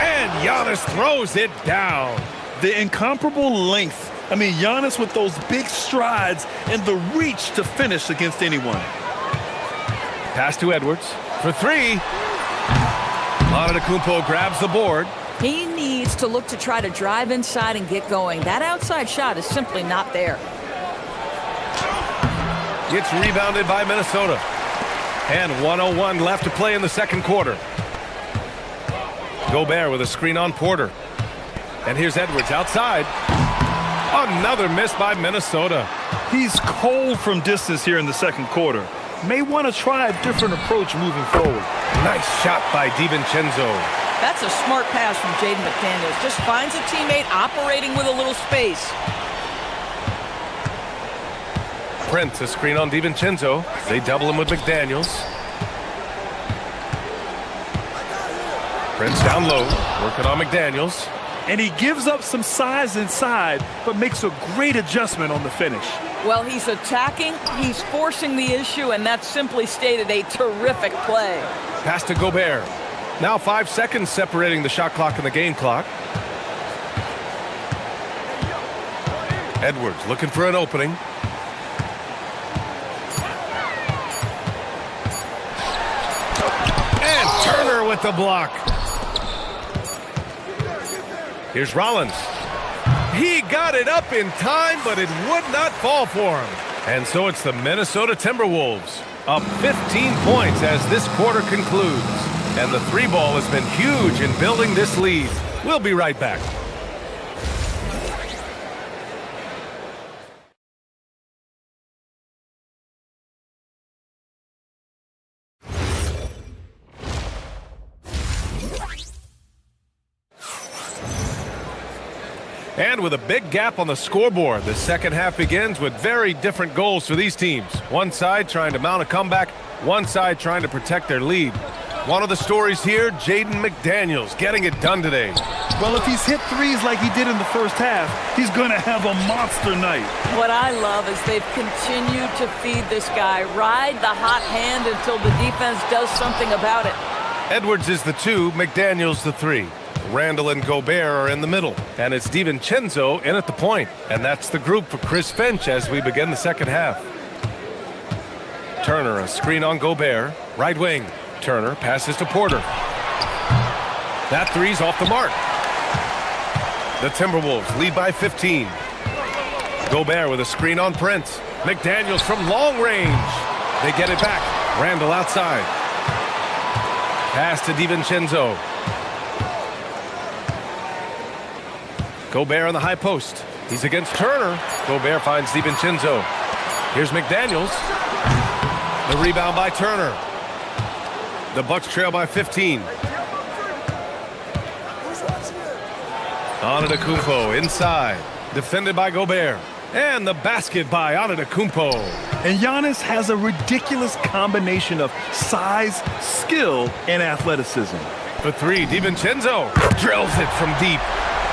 And Giannis throws it down. The incomparable length. I mean, Giannis with those big strides and the reach to finish against anyone. Pass to Edwards for three. Antetokounmpo grabs the board. He needs to look to try to drive inside and get going. That outside shot is simply not there. Gets rebounded by Minnesota. And 1:01 left to play in the second quarter. Gobert with a screen on Porter. And here's Edwards outside. Another miss by Minnesota. He's cold from distance here in the second quarter. May want to try a different approach moving forward. Nice shot by DiVincenzo. That's a smart pass from Jaden McDaniels. Just finds a teammate operating with a little space. Prince, a screen on DiVincenzo. They double him with McDaniels. Prince down low, working on McDaniels. And he gives up some size inside, but makes a great adjustment on the finish. Well, he's attacking, he's forcing the issue, and that's simply stated a terrific play. Pass to Gobert. Now 5 seconds separating the shot clock and the game clock. Edwards looking for an opening. And Turner with the block. Here's Rollins. He got it up in time, but it would not fall for him. And so it's the Minnesota Timberwolves up 15 points as this quarter concludes. And the three ball has been huge in building this lead. We'll be right back. And with a big gap on the scoreboard, the second half begins with very different goals for these teams. One side trying to mount a comeback, one side trying to protect their lead. One of the stories here, Jaden McDaniels getting it done today. Well, if he's hit threes like he did in the first half, he's going to have a monster night. What I love is they've continued to feed this guy, ride the hot hand until the defense does something about it. Edwards is the 2, McDaniels the 3. Randall and Gobert are in the middle, and it's DiVincenzo in at the point. And that's the group for Chris Finch as we begin the second half. Turner, a screen on Gobert, right wing. Turner passes to Porter. That three's off the mark. The Timberwolves lead by 15. Gobert with a screen on Prince. McDaniels from long range. They get it back. Randall outside. Pass to DiVincenzo. Gobert on the high post. He's against Turner. Gobert finds DiVincenzo. Here's McDaniels. The rebound by Turner. The Bucks trail by 15. Antetokounmpo inside. Defended by Gobert. And the basket by Antetokounmpo. And Giannis has a ridiculous combination of size, skill, and athleticism. For three, DiVincenzo drills it from deep.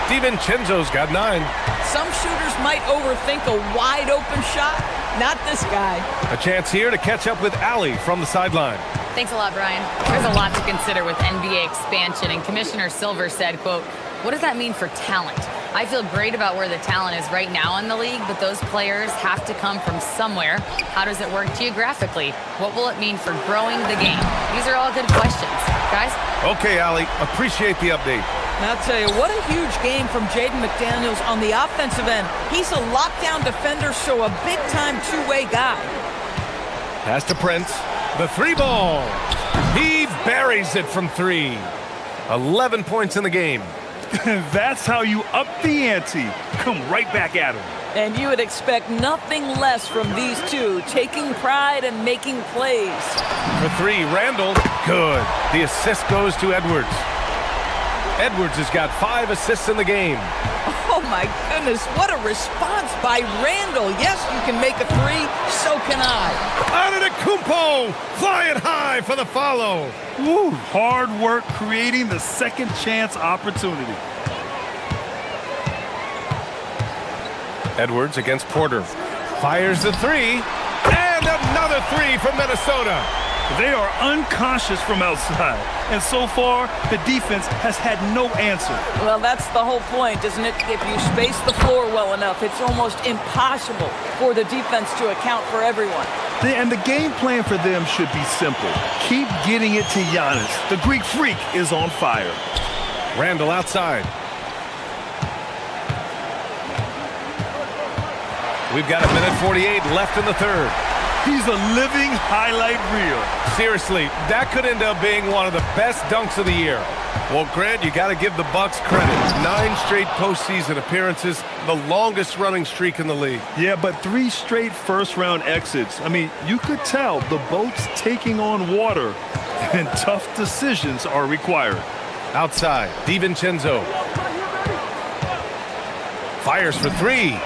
DiVincenzo's got 9. Some shooters might overthink a wide open shot. Not this guy. A chance here to catch up with Allie from the sideline. Thanks a lot, Brian. There's a lot to consider with NBA expansion, and Commissioner Silver said, quote, "What does that mean for talent? I feel great about where the talent is right now in the league, but those players have to come from somewhere. How does it work geographically? What will it mean for growing the game?" These are all good questions. Guys? Okay, Allie. Appreciate the update. And I'll tell you, what a huge game from Jaden McDaniels on the offensive end. He's a lockdown defender, so a big-time two-way guy. Pass to Prince. The three ball. He buries it from 3. 11 points in the game. That's how you up the ante. Come right back at him. And you would expect nothing less from these two, taking pride and making plays. For 3, Randall. Good. The assist goes to Edwards. Edwards has got 5 assists in the game. Oh my goodness, what a response by Randall. Yes, you can make a 3, so can I. Antetokounmpo flying high for the follow. Woo, hard work creating the second chance opportunity. Edwards against Porter. Fires the three. And another three from Minnesota. They are unconscious from outside. And so far, the defense has had no answer. Well, that's the whole point, isn't it? If you space the floor well enough, it's almost impossible for the defense to account for everyone. And the game plan for them should be simple. Keep getting it to Giannis. The Greek freak is on fire. Randall outside. We've got 1:48 left in the third. He's a living highlight reel. Seriously, that could end up being one of the best dunks of the year. Well, Grant, you got to give the Bucks credit. 9 straight postseason appearances, the longest running streak in the league. Yeah, but 3 straight first-round exits. I mean, you could tell the boat's taking on water, and tough decisions are required. Outside, DiVincenzo. Fires for 3.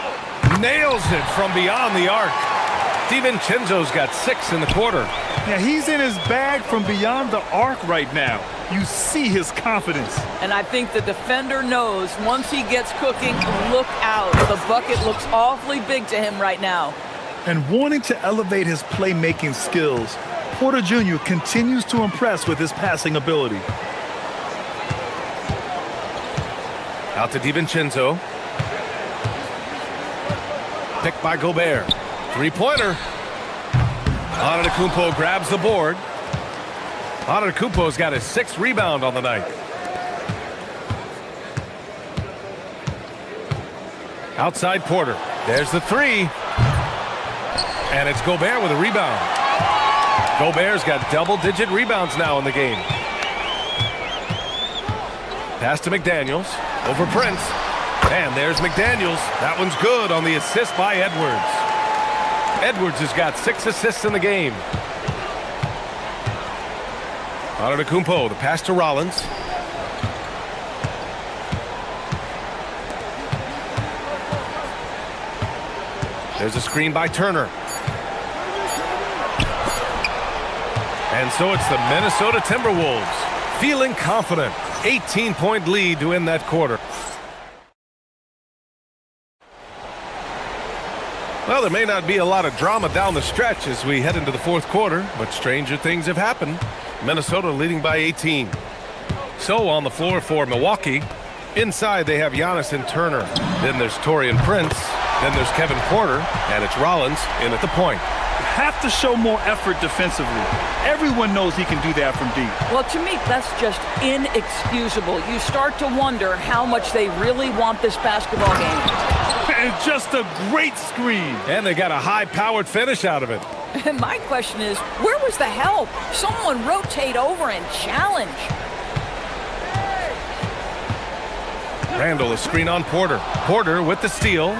Nails it from beyond the arc. DiVincenzo's got 6 in the quarter. Yeah, he's in his bag from beyond the arc right now. You see his confidence. And I think the defender knows once he gets cooking, look out. The bucket looks awfully big to him right now. And wanting to elevate his playmaking skills, Porter Jr. continues to impress with his passing ability. Out to DiVincenzo. Picked by Gobert. Three-pointer. Antetokounmpo grabs the board. Antetokounmpo's got his 6th rebound on the night. Outside Porter. There's the 3. And it's Gobert with a rebound. Gobert's got double-digit rebounds now in the game. Pass to McDaniels. Over Prince. And there's McDaniels. That one's good on the assist by Edwards. Edwards has got 6 assists in the game. Antetokounmpo, the pass to Rollins. There's a screen by Turner. And so it's the Minnesota Timberwolves feeling confident. 18-point lead to end that quarter. Well, there may not be a lot of drama down the stretch as we head into the fourth quarter, but stranger things have happened. Minnesota leading by 18. So on the floor for Milwaukee, inside they have Giannis and Turner. Then there's Taurean Prince. Then there's Kevin Porter, and it's Rollins in at the point. Have to show more effort defensively. Everyone knows he can do that from deep. Well, to me, that's just inexcusable. You start to wonder how much they really want this basketball game. And just a great screen. And they got a high-powered finish out of it. And my question is, where was the help? Someone rotate over and challenge. Randall, a screen on Porter. Porter with the steal.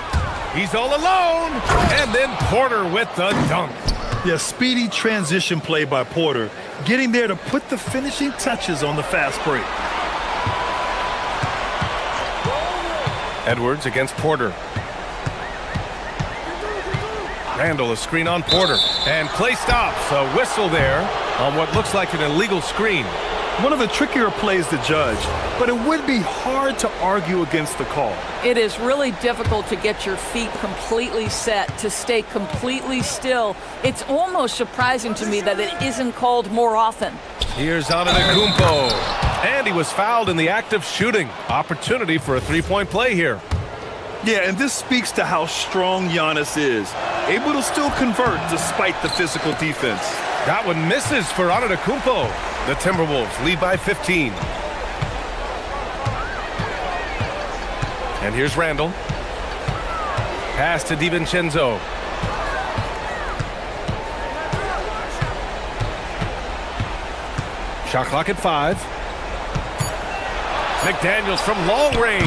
He's all alone. And then Porter with the dunk. Yeah, speedy transition play by Porter, getting there to put the finishing touches on the fast break. Edwards against Porter. Randall, a screen on Porter. And play stops. A whistle there on what looks like an illegal screen. One of the trickier plays to judge, but it would be hard to argue against the call. It is really difficult to get your feet completely set, to stay completely still. It's almost surprising to me that it isn't called more often. Here's Antetokounmpo. And he was fouled in the act of shooting. Opportunity for a three-point play here. Yeah, and this speaks to how strong Giannis is. Able to still convert despite the physical defense. That one misses for Antetokounmpo. The Timberwolves lead by 15. And here's Randall. Pass to DiVincenzo. Shot clock at 5. McDaniels from long range.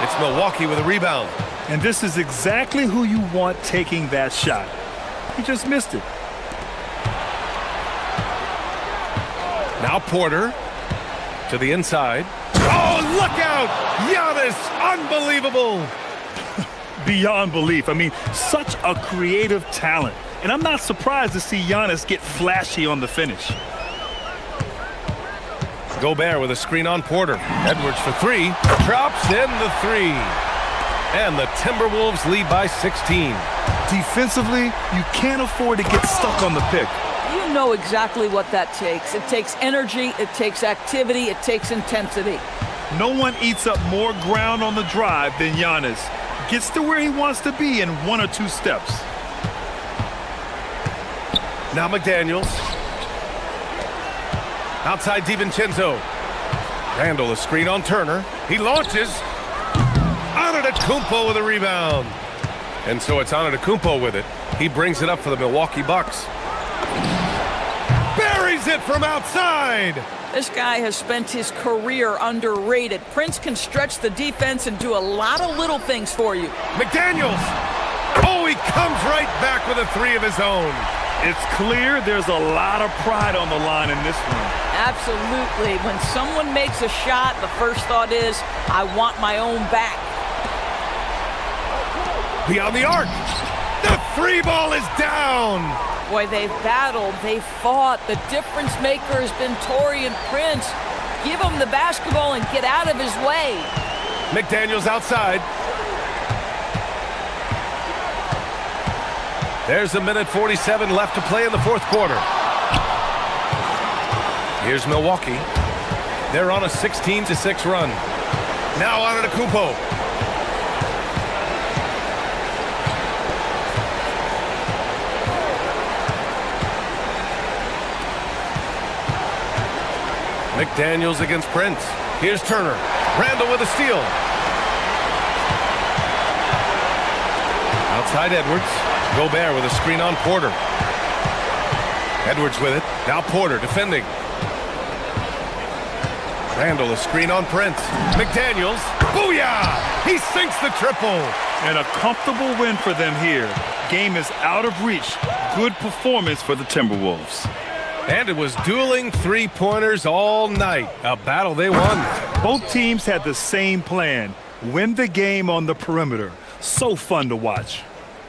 It's Milwaukee with a rebound. And this is exactly who you want taking that shot. He just missed it. Now Porter to the inside. Oh, look out! Giannis, unbelievable! Beyond belief. I mean, such a creative talent. And I'm not surprised to see Giannis get flashy on the finish. Gobert with a screen on Porter. Edwards for 3. Drops in the 3. And the Timberwolves lead by 16. Defensively, you can't afford to get stuck on the pick. You know exactly what that takes. It takes energy, it takes activity, it takes intensity. No one eats up more ground on the drive than Giannis. Gets to where he wants to be in 1 or 2 steps. Now McDaniels. Outside DiVincenzo. Randall, a screen on Turner. He launches. Antetokounmpo with a rebound. And so it's Antetokounmpo with it. He brings it up for the Milwaukee Bucks. Buries it from outside. This guy has spent his career underrated. Prince can stretch the defense and do a lot of little things for you. McDaniels. Oh, he comes right back with a 3 of his own. It's clear there's a lot of pride on the line in this one. Absolutely. When someone makes a shot, the first thought is, I want my own back. Beyond the arc. The 3 ball is down. Boy, they've battled, they've fought. The difference maker has been Taurean Prince. Give him the basketball and get out of his way. McDaniels outside. There's a minute 47 left to play in the fourth quarter. Here's Milwaukee. They're on a 16-6 run. Now Antetokounmpo. McDaniels against Prince. Here's Turner. Randall with a steal. Outside Edwards. Gobert with a screen on Porter. Edwards with it. Now Porter defending. Randall a screen on Prince. McDaniels. Booyah! He sinks the triple. And a comfortable win for them here. Game is out of reach. Good performance for the Timberwolves. And it was dueling 3-pointers all night. A battle they won. Both teams had the same plan. Win the game on the perimeter. So fun to watch.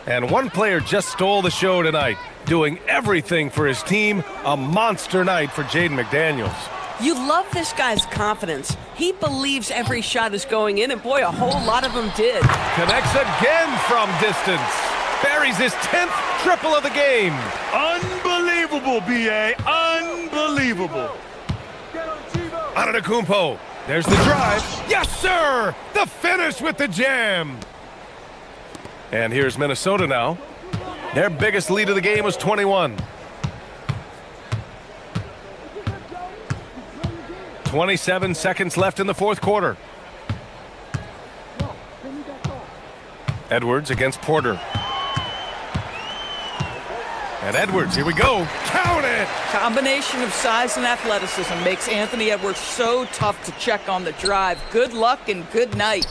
And one player just stole the show tonight, doing everything for his team. A monster night for Jaden McDaniels. You love this guy's confidence. He believes every shot is going in, and boy, a whole lot of them did. Connects again from distance. Buries his 10th triple of the game. Unbelievable, B.A. Unbelievable. Antetokounmpo. There's the drive. Yes, sir! The finish with the jam. And here's Minnesota now. Their biggest lead of the game was 21. 27 seconds left in the fourth quarter. Edwards against Porter. And Edwards, here we go. Count it! Combination of size and athleticism makes Anthony Edwards so tough to check on the drive. Good luck and good night.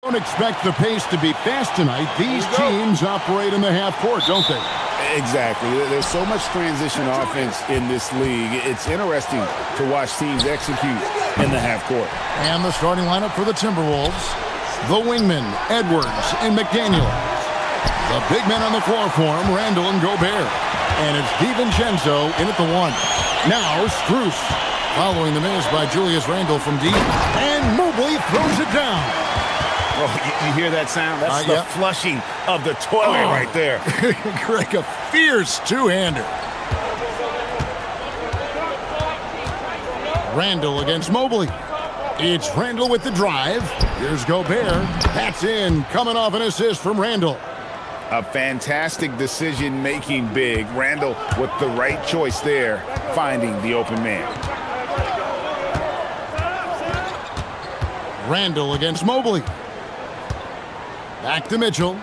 Don't expect the pace to be fast tonight. These teams operate in the half court, don't they? Exactly. There's so much transition offense in this league. It's interesting to watch teams execute in the half court. And the starting lineup for the Timberwolves. The wingmen, Edwards and McDaniel. The big men on the floor for him, Randall and Gobert. And it's DiVincenzo in at the one. Now Strus, following the miss by Julius Randle from deep. And Mobley throws it down. Oh, you hear that sound? That's the flushing of the toilet right there. Greg, a fierce two-hander. Randall against Mobley. It's Randall with the drive. Here's Gobert. That's in, coming off an assist from Randall. A fantastic decision-making big. Randall with the right choice there, finding the open man. Randall against Mobley. Back to Mitchell.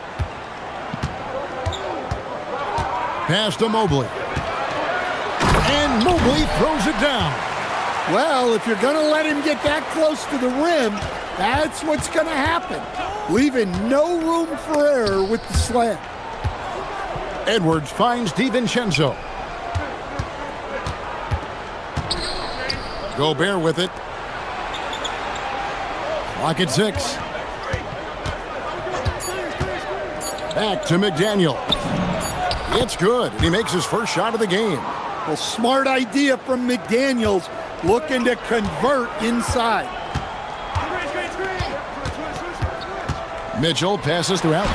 Pass to Mobley. And Mobley throws it down. Well, if you're going to let him get that close to the rim, that's what's going to happen. Leaving no room for error with the slam. Edwards finds DiVincenzo. Gobert with it. Clock at 6. Back to McDaniel. It's good. He makes his first shot of the game. A smart idea from McDaniels, looking to convert inside. Mitchell passes throughout.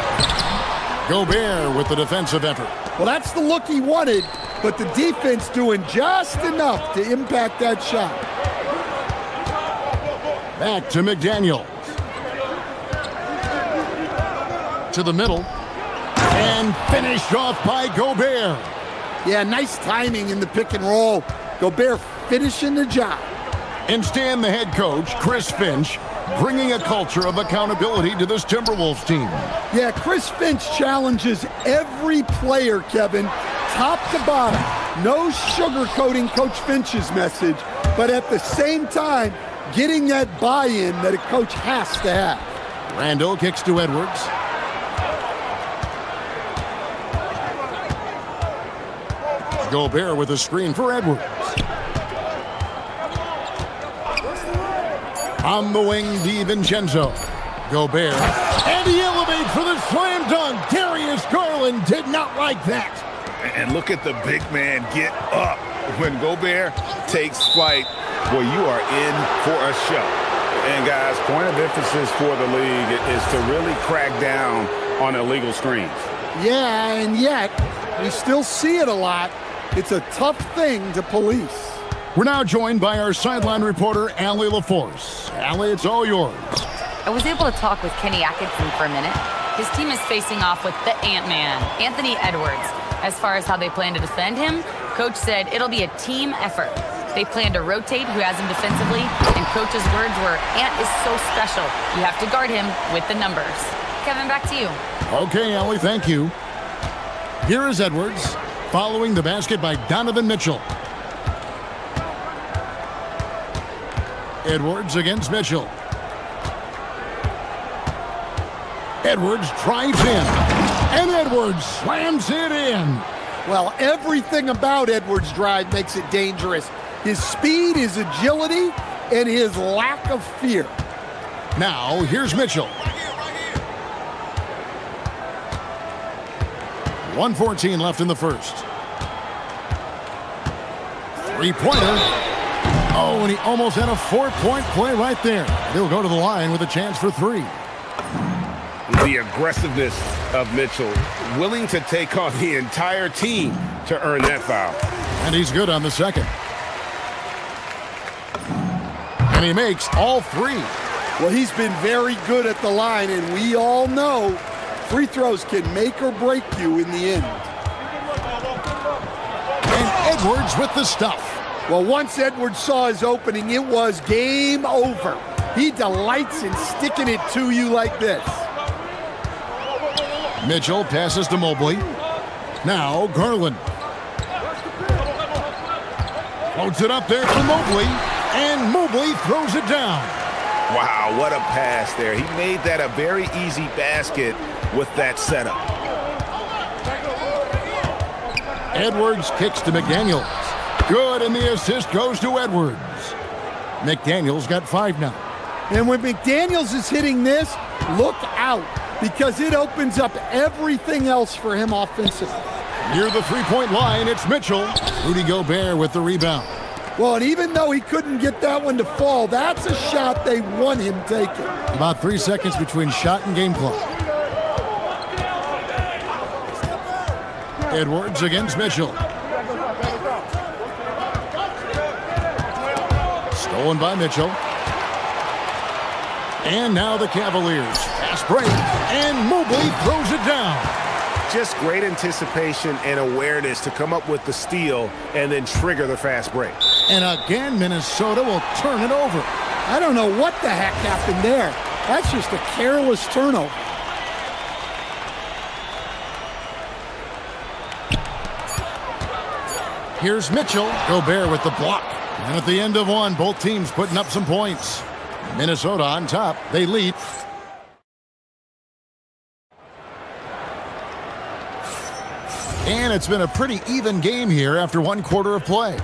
Gobert with the defensive effort. Well, that's the look he wanted, but the defense doing just enough to impact that shot. Back to McDaniel. To the middle. And finished off by Gobert. Yeah, nice timing in the pick and roll. Gobert finishing the job. And Stan, the head coach, Chris Finch, bringing a culture of accountability to this Timberwolves team. Yeah, Chris Finch challenges every player, Kevin, top to bottom. No sugarcoating Coach Finch's message, but at the same time, getting that buy-in that a coach has to have. Randall kicks to Edwards. Gobert with a screen for Edwards. On the wing, DiVincenzo. Gobert. And he elevates for the slam dunk. Darius Garland did not like that. And look at the big man get up. When Gobert takes flight, well, you are in for a show. And guys, point of emphasis for the league is to really crack down on illegal screens. Yeah, and yet, we still see it a lot. It's a tough thing to police. We're now joined by our sideline reporter, Allie LaForce. Allie, it's all yours. I was able to talk with Kenny Atkinson for a minute. His team is facing off with the Ant-Man, Anthony Edwards. As far as how they plan to defend him, Coach said it'll be a team effort. They plan to rotate who has him defensively, and Coach's words were, Ant is so special. You have to guard him with the numbers. Kevin, back to you. Okay, Allie, thank you. Here is Edwards, following the basket by Donovan Mitchell. Edwards against Mitchell. Edwards drives in, and Edwards slams it in. Well, everything about Edwards' drive makes it dangerous. His speed, his agility, and his lack of fear. Now, here's Mitchell. 1:14 left in the first. Three-pointer. Oh, and he almost had a 4-point play right there. He'll go to the line with a chance for 3. The aggressiveness of Mitchell, willing to take on the entire team to earn that foul. And he's good on the second. And he makes all 3. Well, he's been very good at the line, and we all know free throws can make or break you in the end. And Edwards with the stuff. Well, once Edwards saw his opening, it was game over. He delights in sticking it to you like this. Mitchell passes to Mobley. Now Garland. Floats it up there for Mobley, and Mobley throws it down. Wow, what a pass there. He made that a very easy basket with that setup. Edwards kicks to McDaniels. Good, and the assist goes to Edwards. McDaniels got 5 now. And when McDaniels is hitting this, look out, because it opens up everything else for him offensively. Near the three-point line, it's Mitchell. Rudy Gobert with the rebound. Well, and even though he couldn't get that one to fall, that's a shot they want him taking. About 3 seconds between shot and game clock. Edwards against Mitchell. Stolen by Mitchell. And now the Cavaliers. Fast break, and Mobley throws it down. Just great anticipation and awareness to come up with the steal and then trigger the fast break. And again, Minnesota will turn it over. I don't know what the heck happened there. That's just a careless turnover. Here's Mitchell. Gobert with the block. And at the end of one, both teams putting up some points. Minnesota on top. They lead. And it's been a pretty even game here after 1 quarter of play.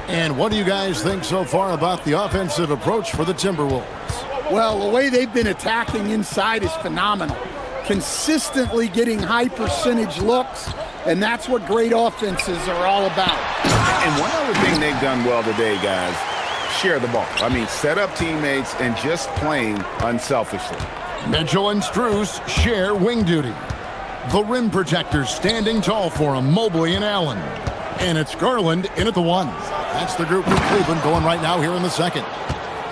And what do you guys think so far about the offensive approach for the Timberwolves? Well, the way they've been attacking inside is phenomenal. Consistently getting high percentage looks, and that's what great offenses are all about. And one other thing they've done well today, guys, share the ball. I mean, set up teammates and just playing unselfishly. Mitchell and Strus share wing duty. The rim protectors standing tall for him, Mobley and Allen. And it's Garland in at the 1. That's the group from Cleveland going right now here in the second.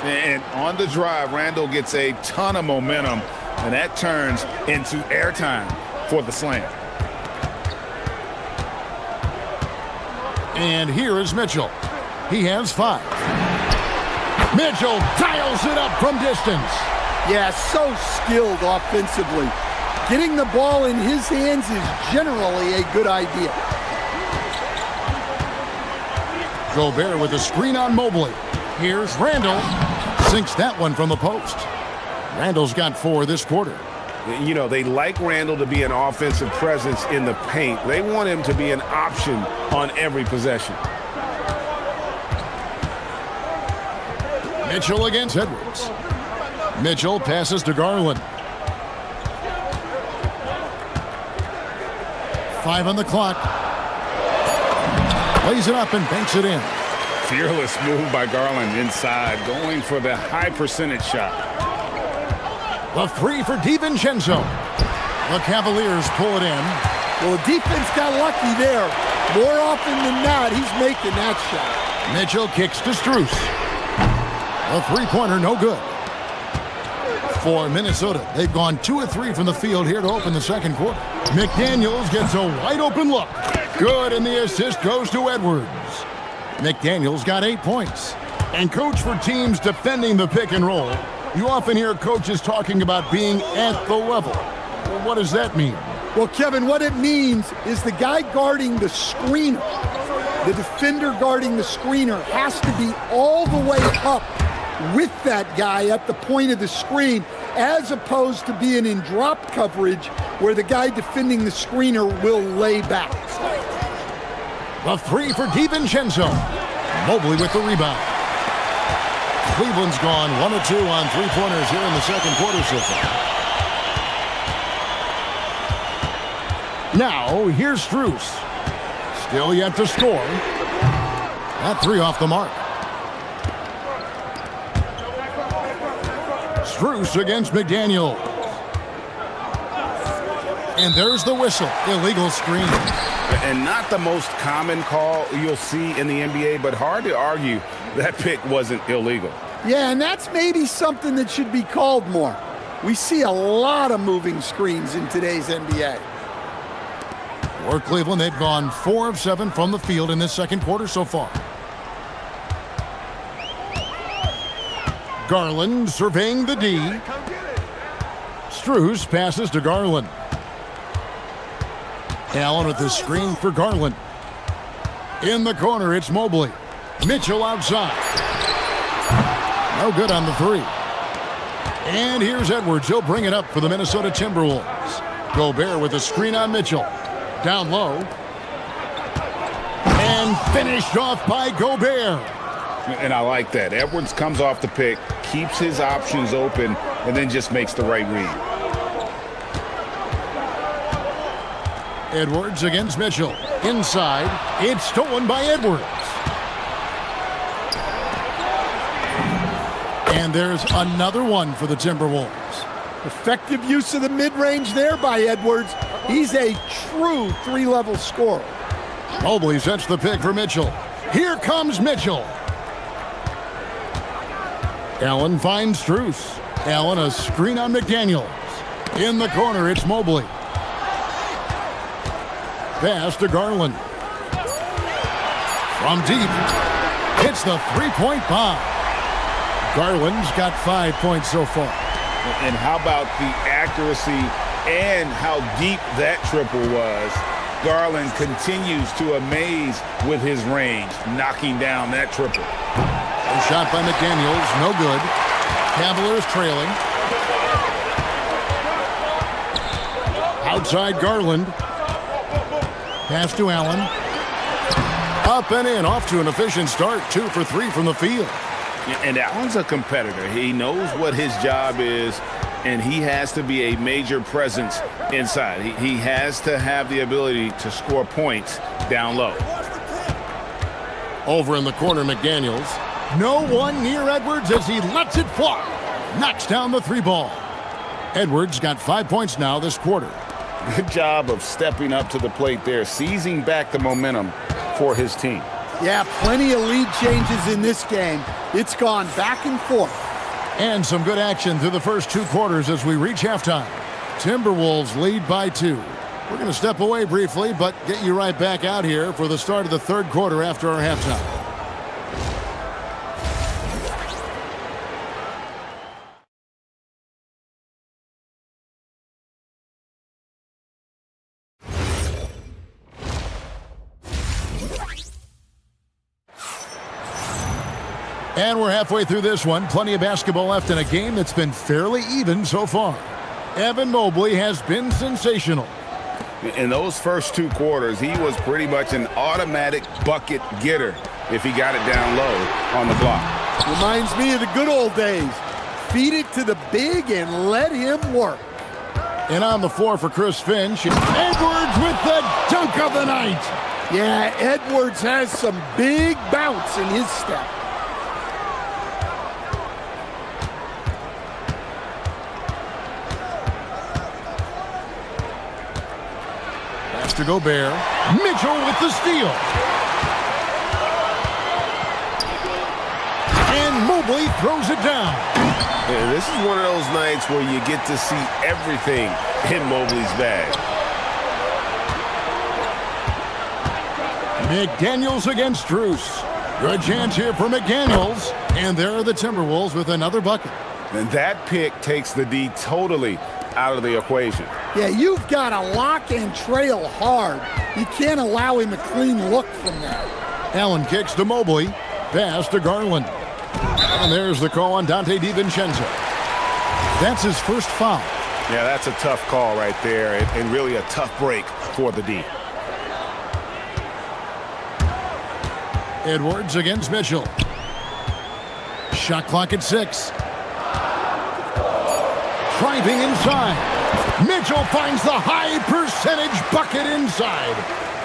And on the drive, Randall gets a ton of momentum, and that turns into airtime for the slam. And here is Mitchell. He has 5. Mitchell dials it up from distance. Yeah, so skilled offensively. Getting the ball in his hands is generally a good idea. Gobert with a screen on Mobley. Here's Randall. Sinks that one from the post. Randall's got 4 this quarter. You know, they like Randall to be an offensive presence in the paint. They want him to be an option on every possession. Mitchell against Edwards. Mitchell passes to Garland. 5 on the clock. Lays it up and banks it in. Fearless move by Garland inside, going for the high percentage shot. The 3 for DiVincenzo. The Cavaliers pull it in. Well, the defense got lucky there. More often than not, he's making that shot. Mitchell kicks to Strus. A 3-pointer, no good. For Minnesota, they've gone 2 of 3 from the field here to open the second quarter. McDaniels gets a wide open look. Good, and the assist goes to Edwards. McDaniels got 8 points. And coach, for teams defending the pick and roll, you often hear coaches talking about being at the level. Well, what does that mean? Well, Kevin, what it means is the guy guarding the screener, the defender guarding the screener, has to be all the way up with that guy at the point of the screen, as opposed to being in drop coverage where the guy defending the screener will lay back. The 3 for DiVincenzo. Mobley with the rebound. Cleveland's gone 1 of 2 on 3-pointers here in the second quarter so far. Now, here's Strus. Still yet to score. That 3 off the mark. Strus against McDaniel. And there's the whistle. Illegal screen. And not the most common call you'll see in the NBA, but hard to argue that pick wasn't illegal. Yeah, and that's maybe something that should be called more. We see a lot of moving screens in today's NBA. For Cleveland, they've gone 4 of 7 from the field in this second quarter so far. Garland surveying the D. Strus passes to Garland. Allen with the screen for Garland. In the corner, it's Mobley. Mitchell outside. No good on the 3. And here's Edwards. He'll bring it up for the Minnesota Timberwolves. Gobert with a screen on Mitchell. Down low. And finished off by Gobert. And I like that. Edwards comes off the pick, keeps his options open, and then just makes the right read. Edwards against Mitchell. Inside. It's stolen by Edwards. And there's another one for the Timberwolves. Effective use of the mid-range there by Edwards. He's a true three-level scorer. Mobley sets the pick for Mitchell. Here comes Mitchell. Allen finds Strus. Allen a screen on McDaniels. In the corner, it's Mobley. Pass to Garland. From deep. Hits the three-point bomb. Garland's got 5 points so far. And how about the accuracy and how deep that triple was? Garland continues to amaze with his range, knocking down that triple. A shot by McDaniels, no good. Cavaliers trailing. Outside Garland. Pass to Allen. Up and in, off to an efficient start. 2 for 3 from the field. And Allen's a competitor. He knows what his job is, and he has to be a major presence inside. He has to have the ability to score points down low. Over in the corner, McDaniels. No one near Edwards as he lets it fly. Knocks down the three ball. Edwards got 5 points now this quarter. Good job of stepping up to the plate there, seizing back the momentum for his team. Yeah, plenty of lead changes in this game. It's gone back and forth. And some good action through the first 2 quarters as we reach halftime. Timberwolves lead by 2. We're going to step away briefly, but get you right back out here for the start of the third quarter after our halftime. And we're halfway through this one. Plenty of basketball left in a game that's been fairly even so far. Evan Mobley has been sensational. In those first 2 quarters, he was pretty much an automatic bucket getter if he got it down low on the block. Reminds me of the good old days. Feed it to the big and let him work. And on the floor for Chris Finch, Edwards with the dunk of the night. Yeah, Edwards has some big bounce in his step. To Gobert. Mitchell with the steal. And Mobley throws it down. Yeah, this is one of those nights where you get to see everything in Mobley's bag. McDaniels against Strus. Good chance here for McDaniels. And there are the Timberwolves with another bucket. And that pick takes the D totally out of the equation. Yeah, you've got to lock and trail hard. You can't allow him a clean look from there. Allen kicks to Mobley. Pass to Garland. And there's the call on Dante DiVincenzo. That's his first foul. Yeah, that's a tough call right there, and really a tough break for the D. Edwards against Mitchell. Shot clock at 6. Driving inside. Mitchell finds the high percentage bucket inside.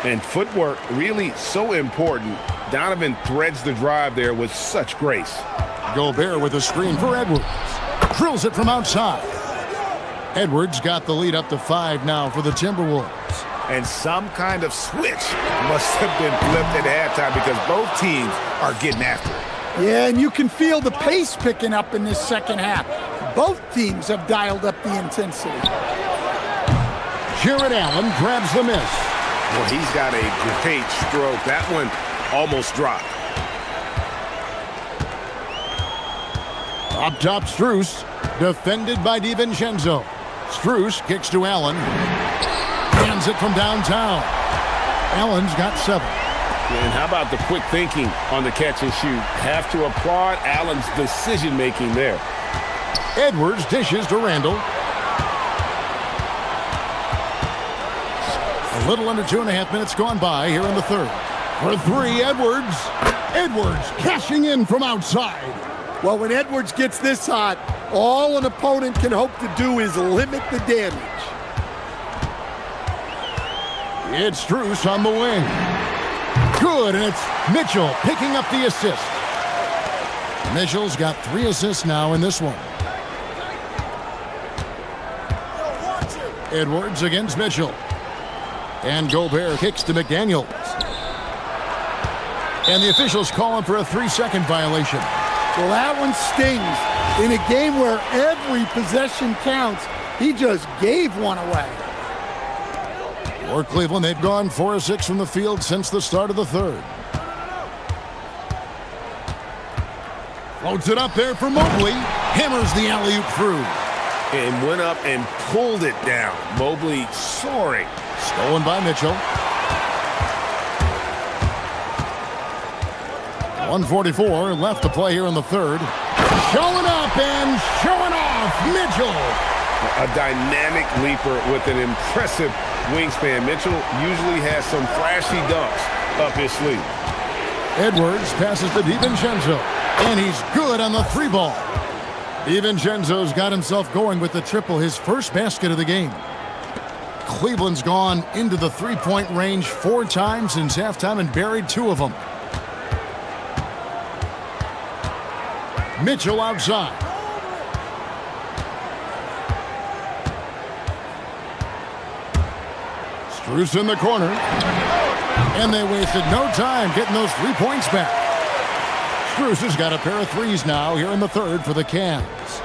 And footwork really so important. Donovan threads the drive there with such grace. Gobert with a screen for Edwards. Drills it from outside. Edwards got the lead up to 5 now for the Timberwolves. And some kind of switch must have been flipped at halftime because both teams are getting after it. Yeah, and you can feel the pace picking up in this second half. Both teams have dialed up the intensity. Jared Allen grabs the miss. Well, he's got a great stroke. That one almost dropped. Up top, Strus. Defended by DiVincenzo. Strus kicks to Allen. Hands it from downtown. Allen's got 7. And how about the quick thinking on the catch and shoot? Have to applaud Allen's decision-making there. Edwards dishes to Randall. A little under 2.5 minutes gone by here in the third. For three, Edwards. Edwards cashing in from outside. Well, when Edwards gets this hot, all an opponent can hope to do is limit the damage. It's Strus on the wing. Good, and it's Mitchell picking up the assist. Mitchell's got 3 assists now in this one. Edwards against Mitchell. And Gobert kicks to McDaniels. And the officials call him for a 3-second violation. Well, that one stings. In a game where every possession counts, he just gave one away. For Cleveland, they've gone 4 of 6 from the field since the start of the third. Floats it up there for Mobley. Hammers the alley-oop through. And went up and pulled it down. Mobley soaring. Stolen by Mitchell. 1:44 left to play here in the third. Showing up and showing off Mitchell. A dynamic leaper with an impressive wingspan. Mitchell usually has some flashy dunks up his sleeve. Edwards passes to DiVincenzo. And he's good on the 3-ball. DiVincenzo's got himself going with the triple, his first basket of the game. Cleveland's gone into the 3-point range 4 times since halftime and buried 2 of them. Mitchell outside. Strus in the corner. And they wasted no time getting those 3 points back. Strus has got a pair of 3s now here in the third for the Cavs.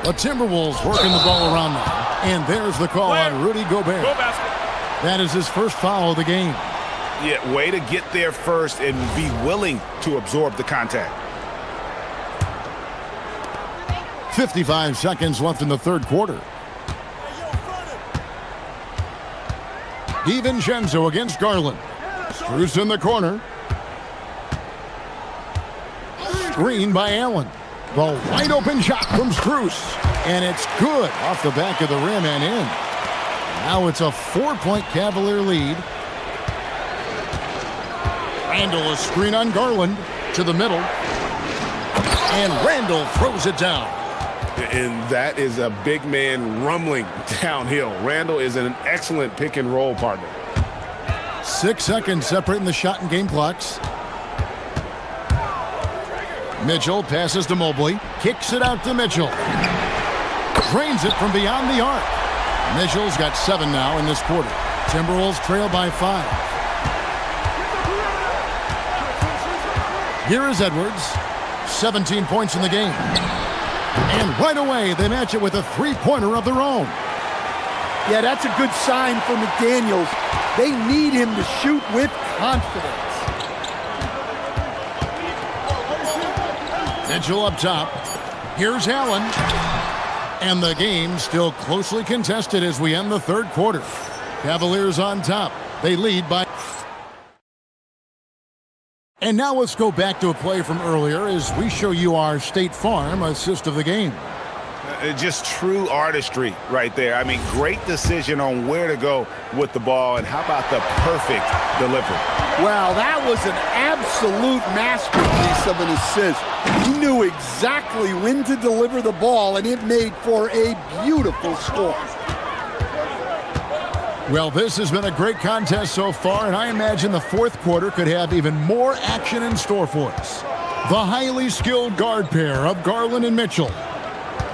The Timberwolves working the ball around now. And there's the call on Rudy Gobert. That is his first foul of the game. Yeah, way to get there first and be willing to absorb the contact. 55 seconds left in the third quarter. DiVincenzo against Garland. Strus in the corner. Screen by Allen. The wide open shot from Strus. And it's good off the back of the rim and in. Now it's a 4-point Cavalier lead. Randall a screen on Garland to the middle. And Randall throws it down. And that is a big man rumbling downhill. Randall is an excellent pick and roll partner. 6 seconds separating the shot and game clocks. Mitchell passes to Mobley. Kicks it out to Mitchell. Drains it from beyond the arc. Mitchell's got 7 now in this quarter. Timberwolves trail by 5. Here is Edwards. 17 points in the game. And right away, they match it with a 3-pointer of their own. Yeah, that's a good sign for McDaniels. They need him to shoot with confidence. Mitchell up top. Here's Allen. And the game still closely contested as we end the third quarter. Cavaliers on top. They lead by... And now let's go back to a play from earlier as we show you our State Farm assist of the game. Just true artistry right there. I mean, great decision on where to go with the ball, and how about the perfect delivery? Wow, that was an absolute masterpiece of an assist. He knew exactly when to deliver the ball, and it made for a beautiful score. Well, this has been a great contest so far, and I imagine the fourth quarter could have even more action in store for us. The highly skilled guard pair of Garland and Mitchell.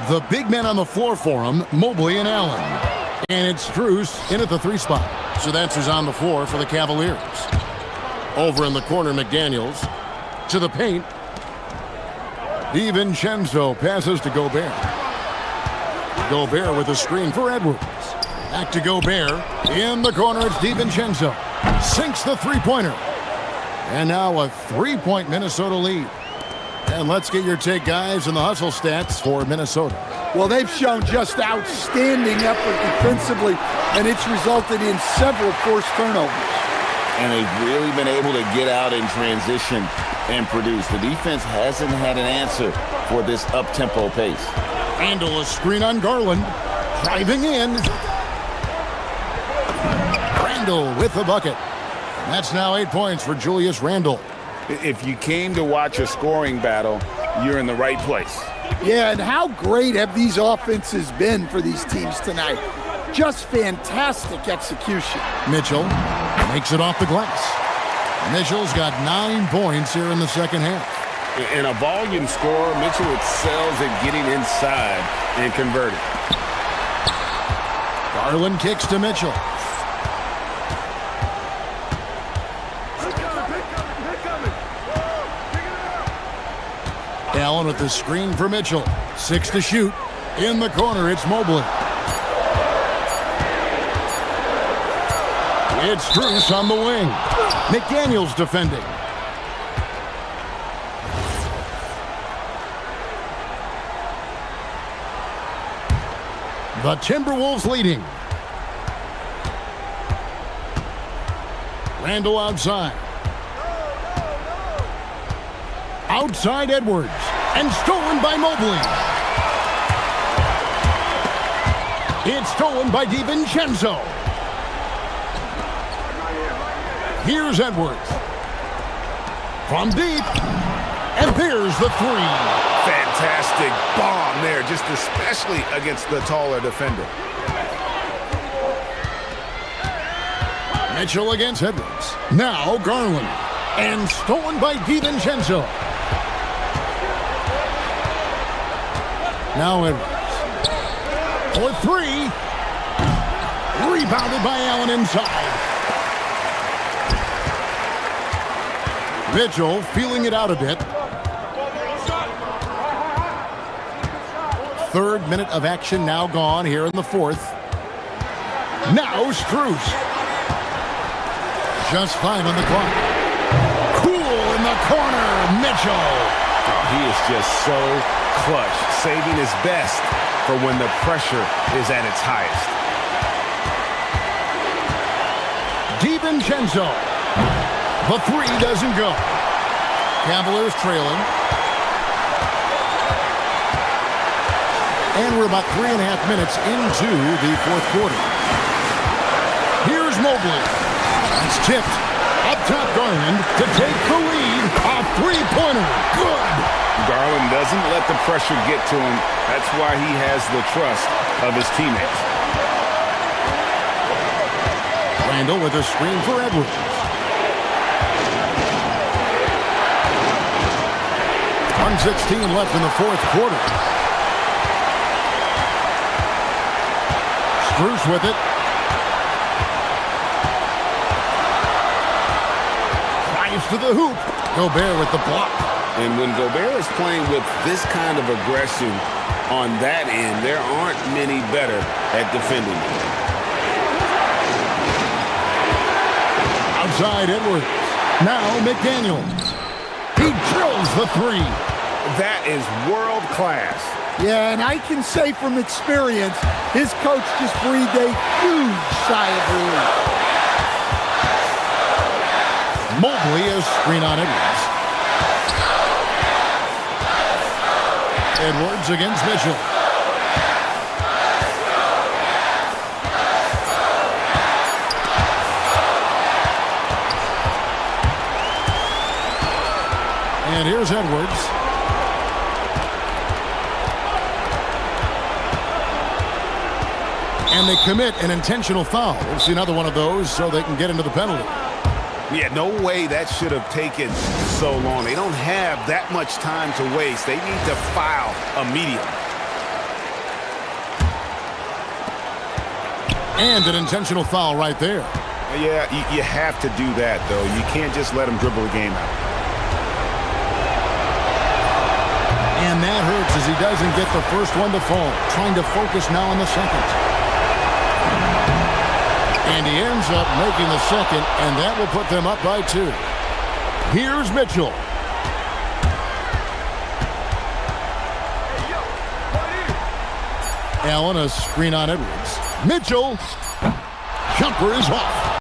The big men on the floor for them, Mobley and Allen. And it's Strus in at the 3 spot. So that's who's on the floor for the Cavaliers. Over in the corner, McDaniels. To the paint. DiVincenzo passes to Gobert. Gobert with a screen for Edwards. Back to Gobert. In the corner, it's DiVincenzo. Sinks the 3-pointer. And now a 3-point Minnesota lead. And let's get your take, guys, on the hustle stats for Minnesota. Well, they've shown just outstanding effort defensively, and it's resulted in several forced turnovers. And they've really been able to get out in transition and produce. The defense hasn't had an answer for this up-tempo pace. Randall, a screen on Garland. Driving in. Randall with the bucket. That's now 8 points for Julius Randall. If you came to watch a scoring battle, you're in the right place. Yeah, and how great have these offenses been for these teams tonight? Just fantastic execution. Mitchell makes it off the glass. Mitchell's got 9 points here in the second half. In a volume scorer, Mitchell excels at getting inside and converting. Garland kicks to Mitchell. Allen with the screen for Mitchell. 6 to shoot. In the corner, it's Mobley. It's Strus on the wing. McDaniels defending. The Timberwolves leading. Randall outside. Outside Edwards. And stolen by Mobley. It's stolen by DiVincenzo. Here's Edwards. From deep. And there's the three. Fantastic bomb there, just especially against the taller defender. Mitchell against Edwards. Now Garland. And stolen by DiVincenzo. Now Edwards. For three. Rebounded by Allen inside. Mitchell feeling it out a bit. Third minute of action now gone here in the fourth. Now Strus. Just 5 on the clock. Cool in the corner, Mitchell. Oh, he is just so clutch, saving his best for when the pressure is at its highest. DiVincenzo. The three doesn't go. Cavaliers trailing. And we're about 3.5 minutes into the fourth quarter. Here's Mobley. It's tipped. Up top Garland to take the lead. A three-pointer. Good. Garland doesn't let the pressure get to him. That's why he has the trust of his teammates. Randall with a screen for Edwards. 1:16 left in the fourth quarter. Strus with it. Drives to the hoop. Gobert with the block. And when Gobert is playing with this kind of aggression on that end, there aren't many better at defending. Outside Edwards. Now McDaniels. He drills the three. That is world class. Yeah, and I can say from experience, his coach just breathed a huge sigh of relief. Mobley is screen on Edwards. Edwards against Mitchell. And here's Edwards. And they commit an intentional foul. We'll see another one of those so they can get into the penalty. Yeah, no way that should have taken so long. They don't have that much time to waste. They need to foul immediately. And an intentional foul right there. Yeah, you have to do that, though. You can't just let them dribble the game out. And that hurts as he doesn't get the first one to fall. Trying to focus now on the second. And he ends up making the second, and that will put them up by 2. Here's Mitchell. Allen, a screen on Edwards. Mitchell. Jumper is off.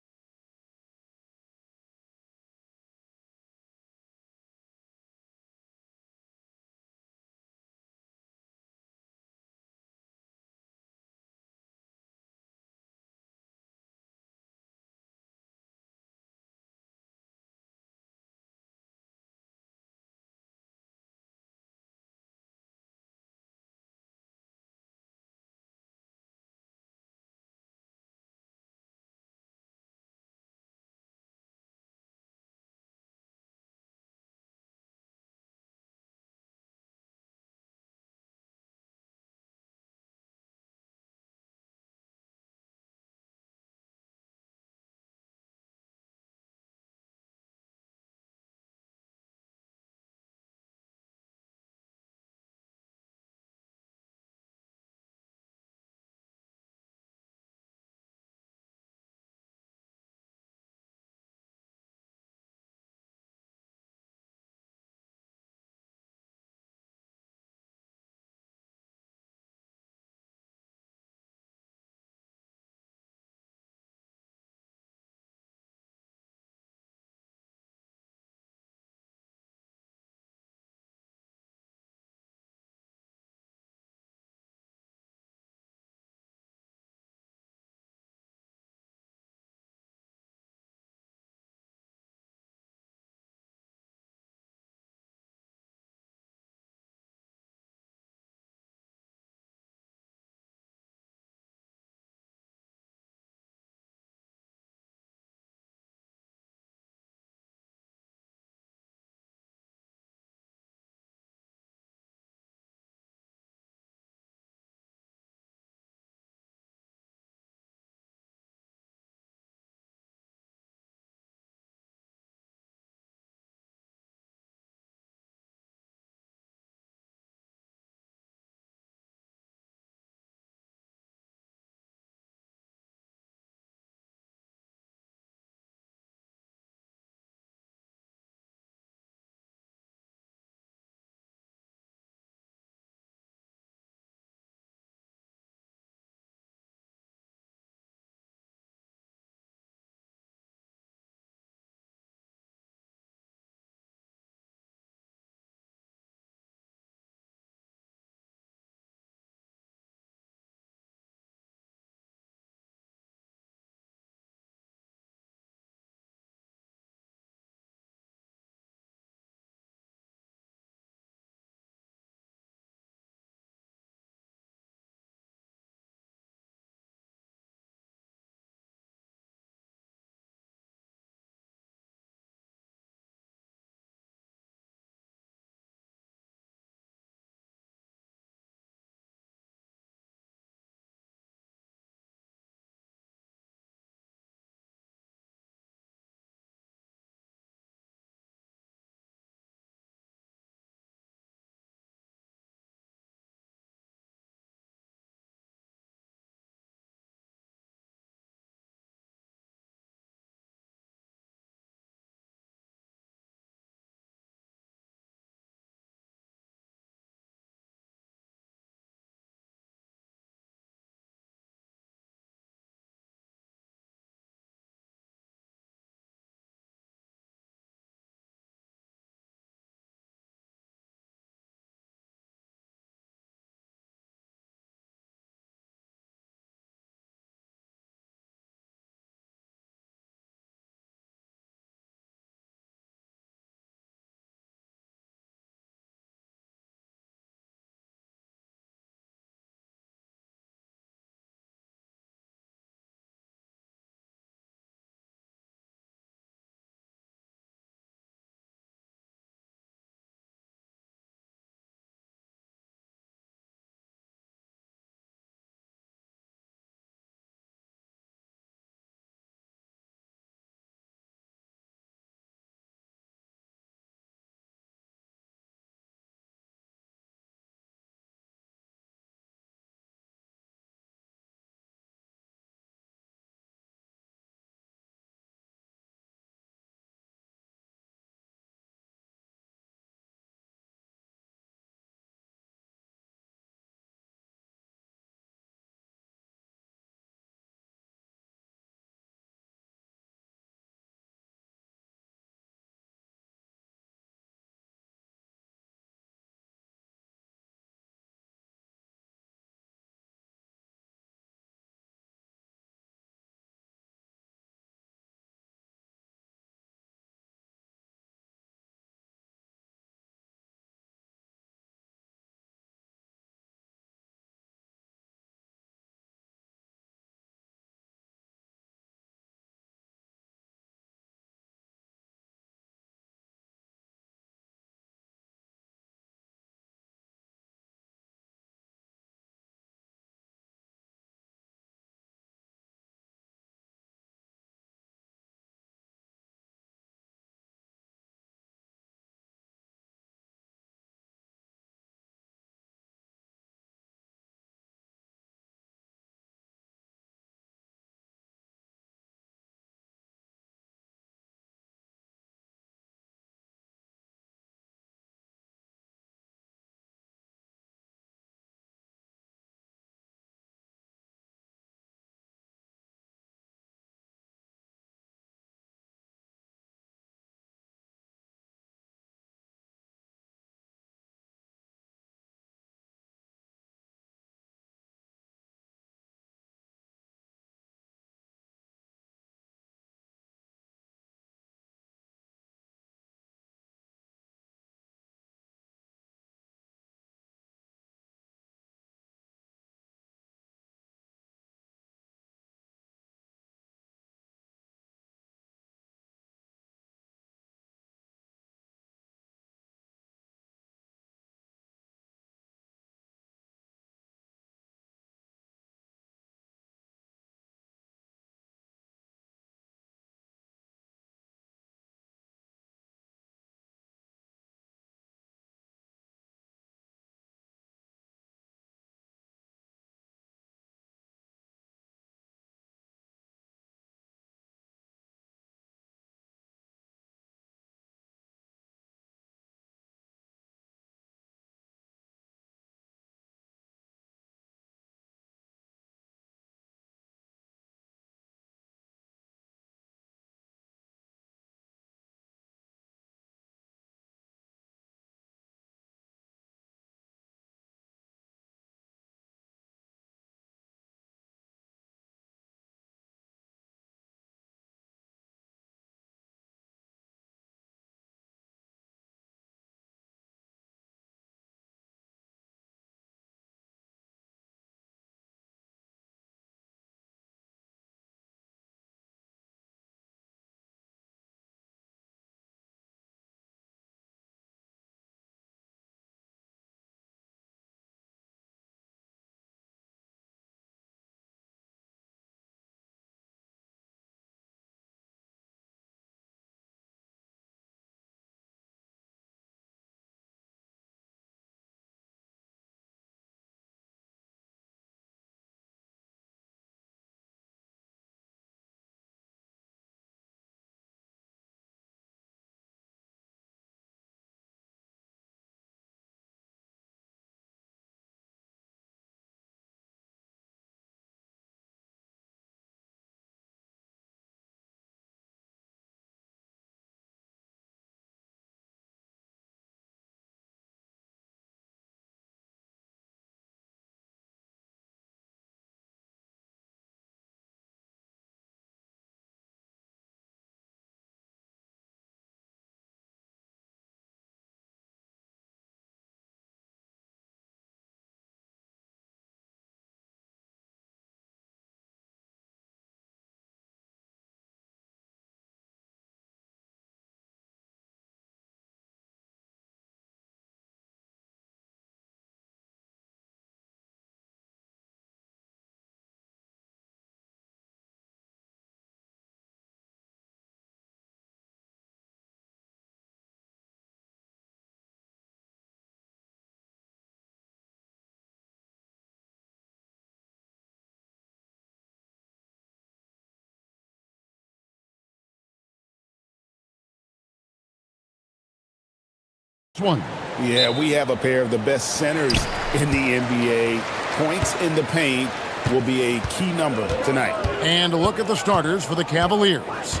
One. Yeah, we have a pair of the best centers in the NBA. Points in the paint will be a key number tonight. And look at the starters for the Cavaliers.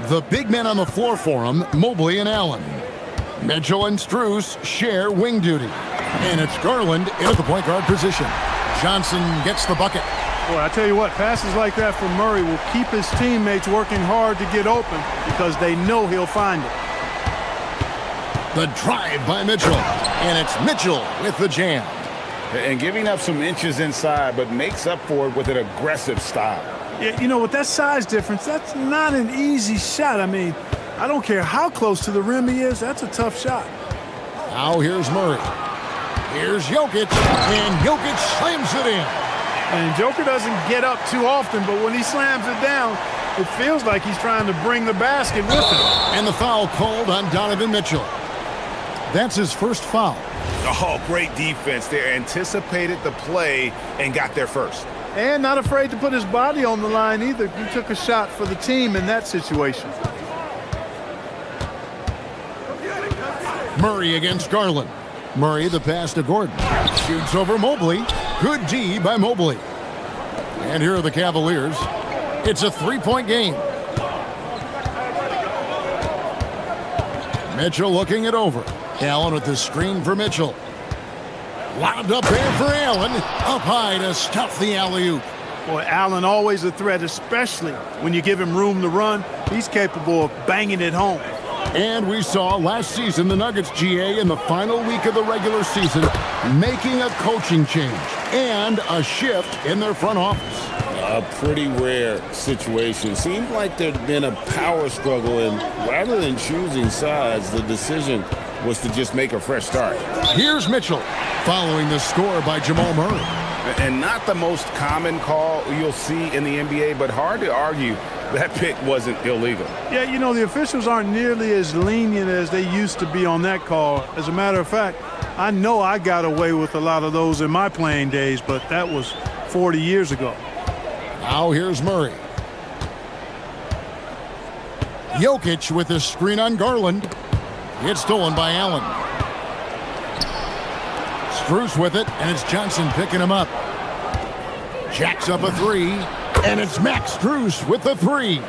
The big men on the floor for them, Mobley and Allen. Mitchell and Strus share wing duty. And it's Garland in at the point guard position. Johnson gets the bucket. Boy, I tell you what, passes like that from Murray will keep his teammates working hard to get open because they know he'll find it. The drive by Mitchell. And it's Mitchell with the jam. And giving up some inches inside, but makes up for it with an aggressive style. Yeah, you know, with that size difference, that's not an easy shot. I mean, I don't care how close to the rim he is, that's a tough shot. Now here's Murray. Here's Jokic, and Jokic slams it in. And Joker doesn't get up too often, but when he slams it down, it feels like he's trying to bring the basket with him. And the foul called on Donovan Mitchell. That's his first foul. Oh, great defense there. Anticipated the play and got there first. And not afraid to put his body on the line either. He took a shot for the team in that situation. Murray against Garland. Murray the pass to Gordon. Shoots over Mobley. Good D by Mobley. And here are the Cavaliers. It's a three-point game. Mitchell looking it over. Allen with the screen for Mitchell. Lobbed up there for Allen. Up high to stuff the alley-oop. Boy, Allen always a threat, especially when you give him room to run. He's capable of banging it home. And we saw last season the Nuggets GA in the final week of the regular season making a coaching change and a shift in their front office. A pretty rare situation. Seemed like there'd been a power struggle, and rather than choosing sides, the decision was to just make a fresh start. Here's Mitchell following the score by Jamal Murray. And not the most common call you'll see in the NBA, but hard to argue that pick wasn't illegal. Yeah, you know, the officials aren't nearly as lenient as they used to be on that call. As a matter of fact, I know I got away with a lot of those in my playing days, but that was 40 years ago. Now here's Murray. Jokic with the screen on Garland. It's stolen by Allen. Strus with it, and it's Johnson picking him up. Jacks up a three, and it's Max Strus with the three.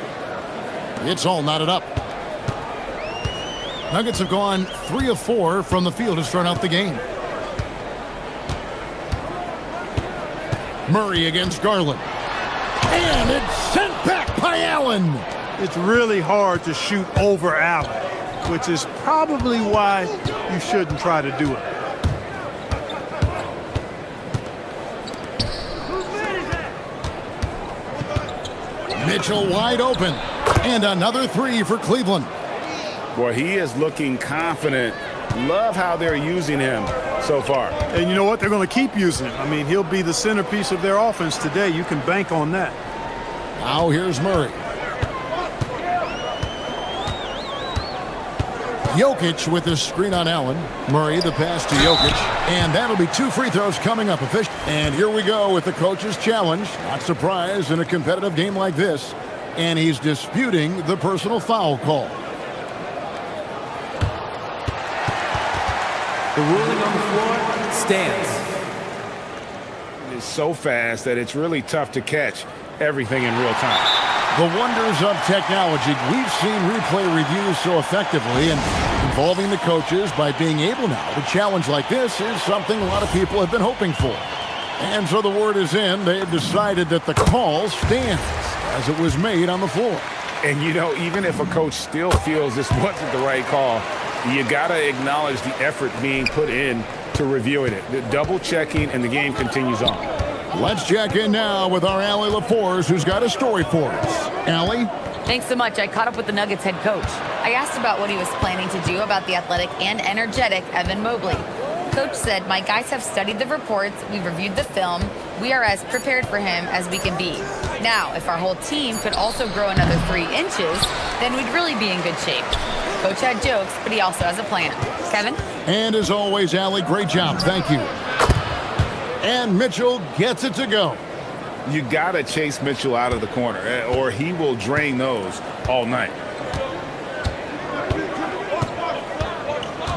It's all knotted up. Nuggets have gone 3 of 4 from the field to start out the game. Murray against Garland. And it's sent back by Allen. It's really hard to shoot over Allen, which is probably why you shouldn't try to do it. Mitchell wide open. And another three for Cleveland. Boy, he is looking confident. Love how they're using him so far. And you know what? They're going to keep using him. I mean, he'll be the centerpiece of their offense today. You can bank on that. Now here's Murray. Jokic with the screen on Allen. Murray the pass to Jokic. And that'll be 2 free throws coming up. And here we go with the coach's challenge. Not surprised in a competitive game like this. And he's disputing the personal foul call. The ruling on the floor stands. It's so fast that it's really tough to catch everything in real time. The wonders of technology. We've seen replay reviews so effectively, and involving the coaches by being able now to challenge like this is something a lot of people have been hoping for. And so the word is in. They have decided that the call stands as it was made on the floor. And, you know, even if a coach still feels this wasn't the right call, you got to acknowledge the effort being put in to reviewing it. The double checking, and the game continues on. Let's check in now with our Allie LaForce, who's got a story for us. Allie? Thanks so much. I caught up with the Nuggets head coach. I asked about what he was planning to do about the athletic and energetic Evan Mobley. Coach said, "My guys have studied the reports, we've reviewed the film, we are as prepared for him as we can be. Now, if our whole team could also grow another 3 inches, then we'd really be in good shape." Coach had jokes, but he also has a plan. Kevin? And as always, Allie, great job. Thank you. And Mitchell gets it to go. You got to chase Mitchell out of the corner, or he will drain those all night.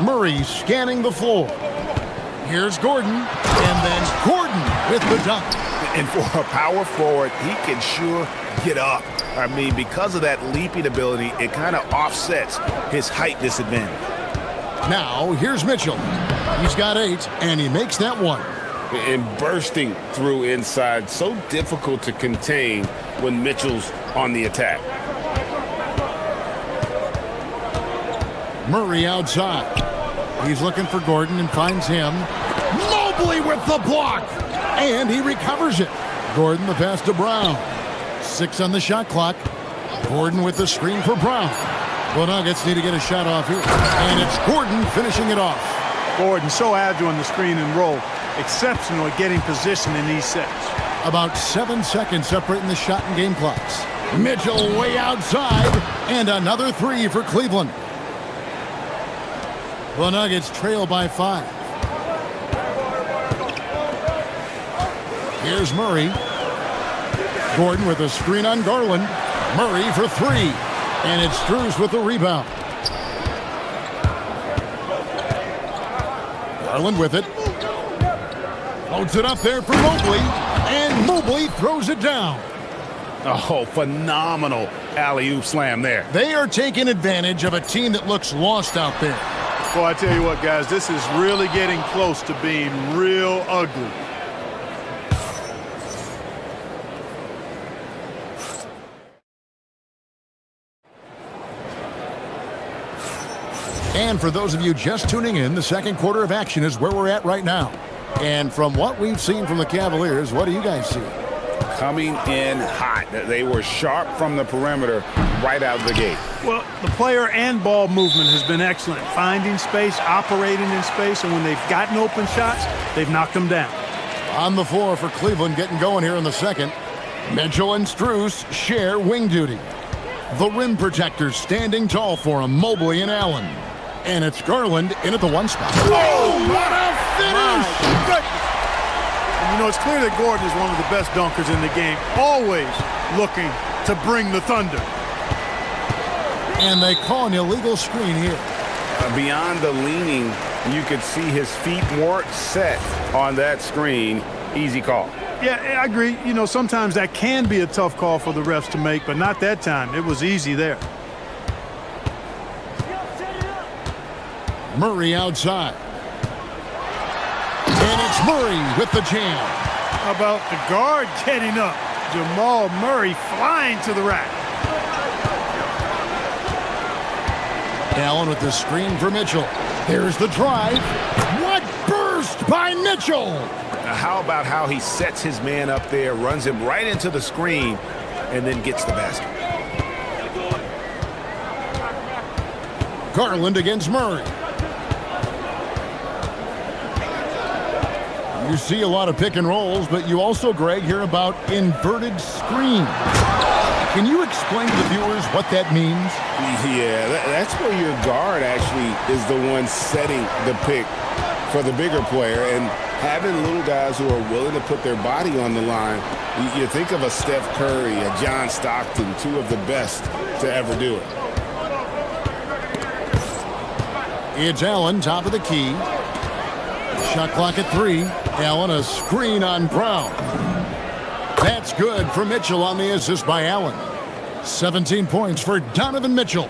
Murray scanning the floor. Here's Gordon, and then Gordon with the dunk. And for a power forward, he can sure get up. I mean, because of that leaping ability, it kind of offsets his height disadvantage. Now, here's Mitchell. He's got 8, and he makes that one. And bursting through inside, so difficult to contain when Mitchell's on the attack. Murray outside. He's looking for Gordon and finds him. Mobley with the block, and he recovers it. Gordon the pass to Brown. 6 on the shot clock. Gordon with the screen for Brown. The Nuggets need to get a shot off here, and it's Gordon finishing it off. Gordon so agile in the screen and roll. Exceptional at getting position in these sets. About 7 seconds separating the shot and game clocks. Mitchell way outside, and another 3 for Cleveland. The Nuggets trail by 5. Here's Murray. Gordon with a screen on Garland. Murray for 3. And it's Strus with the rebound. Garland with it. Loads it up there for Mobley. And Mobley throws it down. Oh, phenomenal alley-oop slam there. They are taking advantage of a team that looks lost out there. Well, I tell you what, guys, this is really getting close to being real ugly. And for those of you just tuning in, the second quarter of action is where we're at right now. And from what we've seen from the Cavaliers, what do you guys see? Coming in hot. They were sharp from the perimeter right out of the gate. Well, the player and ball movement has been excellent. Finding space, operating in space, and when they've gotten open shots, they've knocked them down. On the floor for Cleveland, getting going here in the second. Mitchell and Strus share wing duty. The rim protectors standing tall for him, Mobley and Allen. And it's Garland in at the 1 spot. Oh, what a finish! And you know, it's clear that Gordon is one of the best dunkers in the game, always looking to bring the thunder. And they call an illegal screen here. Beyond the leaning, you could see his feet weren't set on that screen. Easy call. Yeah, I agree. You know, sometimes that can be a tough call for the refs to make, but not that time. It was easy there. Murray outside. And it's Murray with the jam. How about the guard getting up? Jamal Murray flying to the rack. Allen with the screen for Mitchell. There's the drive. What burst by Mitchell! How about how he sets his man up there, runs him right into the screen, and then gets the basket. Garland against Murray. You see a lot of pick and rolls, but you also, Greg, hear about inverted screen. Can you explain to the viewers what that means? Yeah, that's where your guard actually is the one setting the pick for the bigger player, and having little guys who are willing to put their body on the line. You think of a Steph Curry, a John Stockton, 2 of the best to ever do it. It's Allen, top of the key. Shot clock at 3. Allen, a screen on Brown. That's good for Mitchell on the assist by Allen. 17 points for Donovan Mitchell.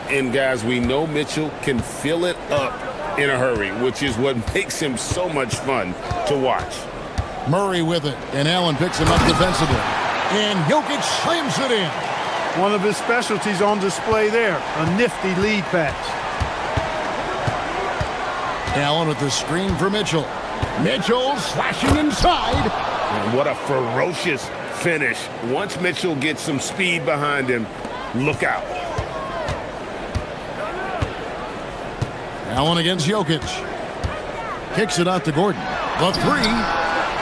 And guys, we know Mitchell can fill it up in a hurry, which is what makes him so much fun to watch. Murray with it, and Allen picks him up defensively. And Jokic slams it in. One of his specialties on display there, a nifty lead pass. Allen with the screen for Mitchell. Mitchell slashing inside. And what a ferocious finish. Once Mitchell gets some speed behind him, look out. Allen against Jokic. Kicks it out to Gordon. The 3.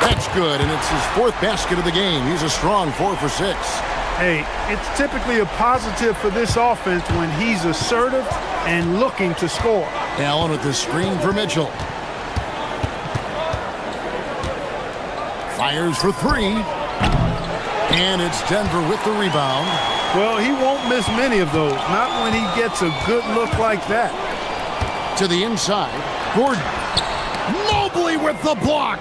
That's good, and it's his 4th basket of the game. He's a strong 4 for 6. Hey, it's typically a positive for this offense when he's assertive and looking to score. Allen with the screen for Mitchell. Fires for 3. And it's Denver with the rebound. Well, he won't miss many of those, not when he gets a good look like that. To the inside. Gordon. Mobley with the block.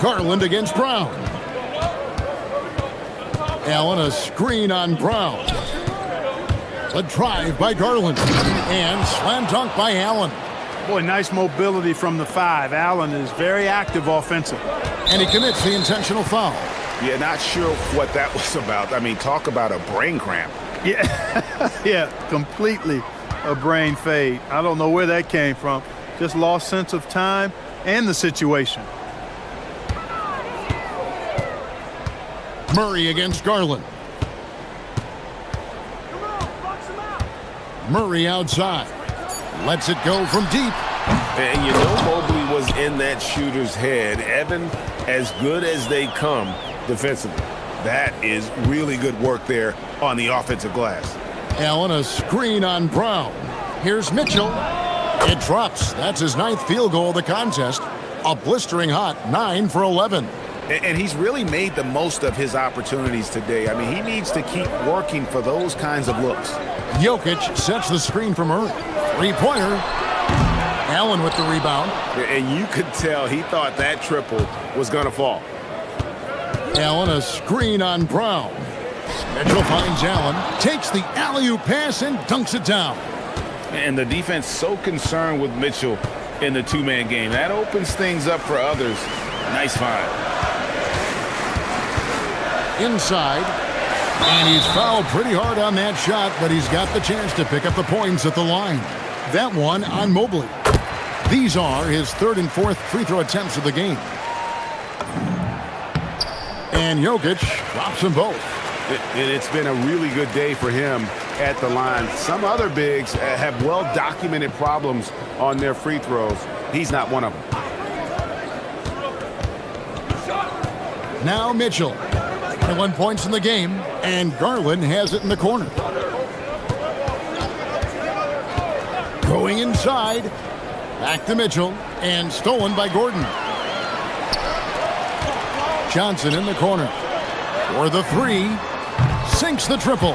Garland against Brown. Allen, a screen on Brown. A drive by Garland. And slam dunk by Allen. Boy, nice mobility from the 5. Allen is very active offensively. And he commits the intentional foul. Yeah, not sure what that was about. I mean, talk about a brain cramp. Yeah, yeah, completely a brain fade. I don't know where that came from. Just lost sense of time and the situation. Murray against Garland. Murray outside. Lets it go from deep. And you know Mobley was in that shooter's head. Evan, as good as they come defensively. That is really good work there on the offensive glass. Allen, a screen on Brown. Here's Mitchell. It drops. That's his 9th field goal of the contest. A blistering hot 9 for 11. And he's really made the most of his opportunities today. I mean, he needs to keep working for those kinds of looks. Jokic sets the screen for Murray. Three-pointer. Allen with the rebound. And you could tell he thought that triple was going to fall. Allen, a screen on Brown. Mitchell finds Allen, takes the alley-oop pass and dunks it down. And the defense so concerned with Mitchell in the two-man game. That opens things up for others. Nice find. Inside. And he's fouled pretty hard on that shot, but he's got the chance to pick up the points at the line. That one on Mobley. These are his 3rd and 4th free throw attempts of the game. And Jokic drops them both. It's been a really good day for him at the line. Some other bigs have well-documented problems on their free throws. He's not one of them. Now Mitchell. 21 points in the game, and Garland has it in the corner. Going inside. Back to Mitchell, and stolen by Gordon. Johnson in the corner. For the 3. Sinks the triple.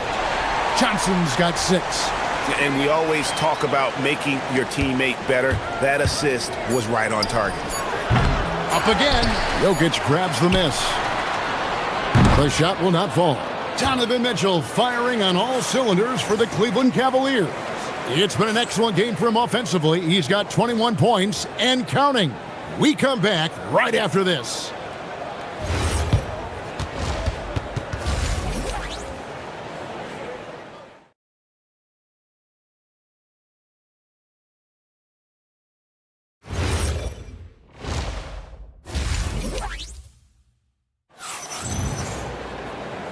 Johnson's got 6. And we always talk about making your teammate better. That assist was right on target. Up again. Jokic grabs the miss. The shot will not fall. Donovan Mitchell firing on all cylinders for the Cleveland Cavaliers. It's been an excellent game for him offensively. He's got 21 points and counting. We come back right after this.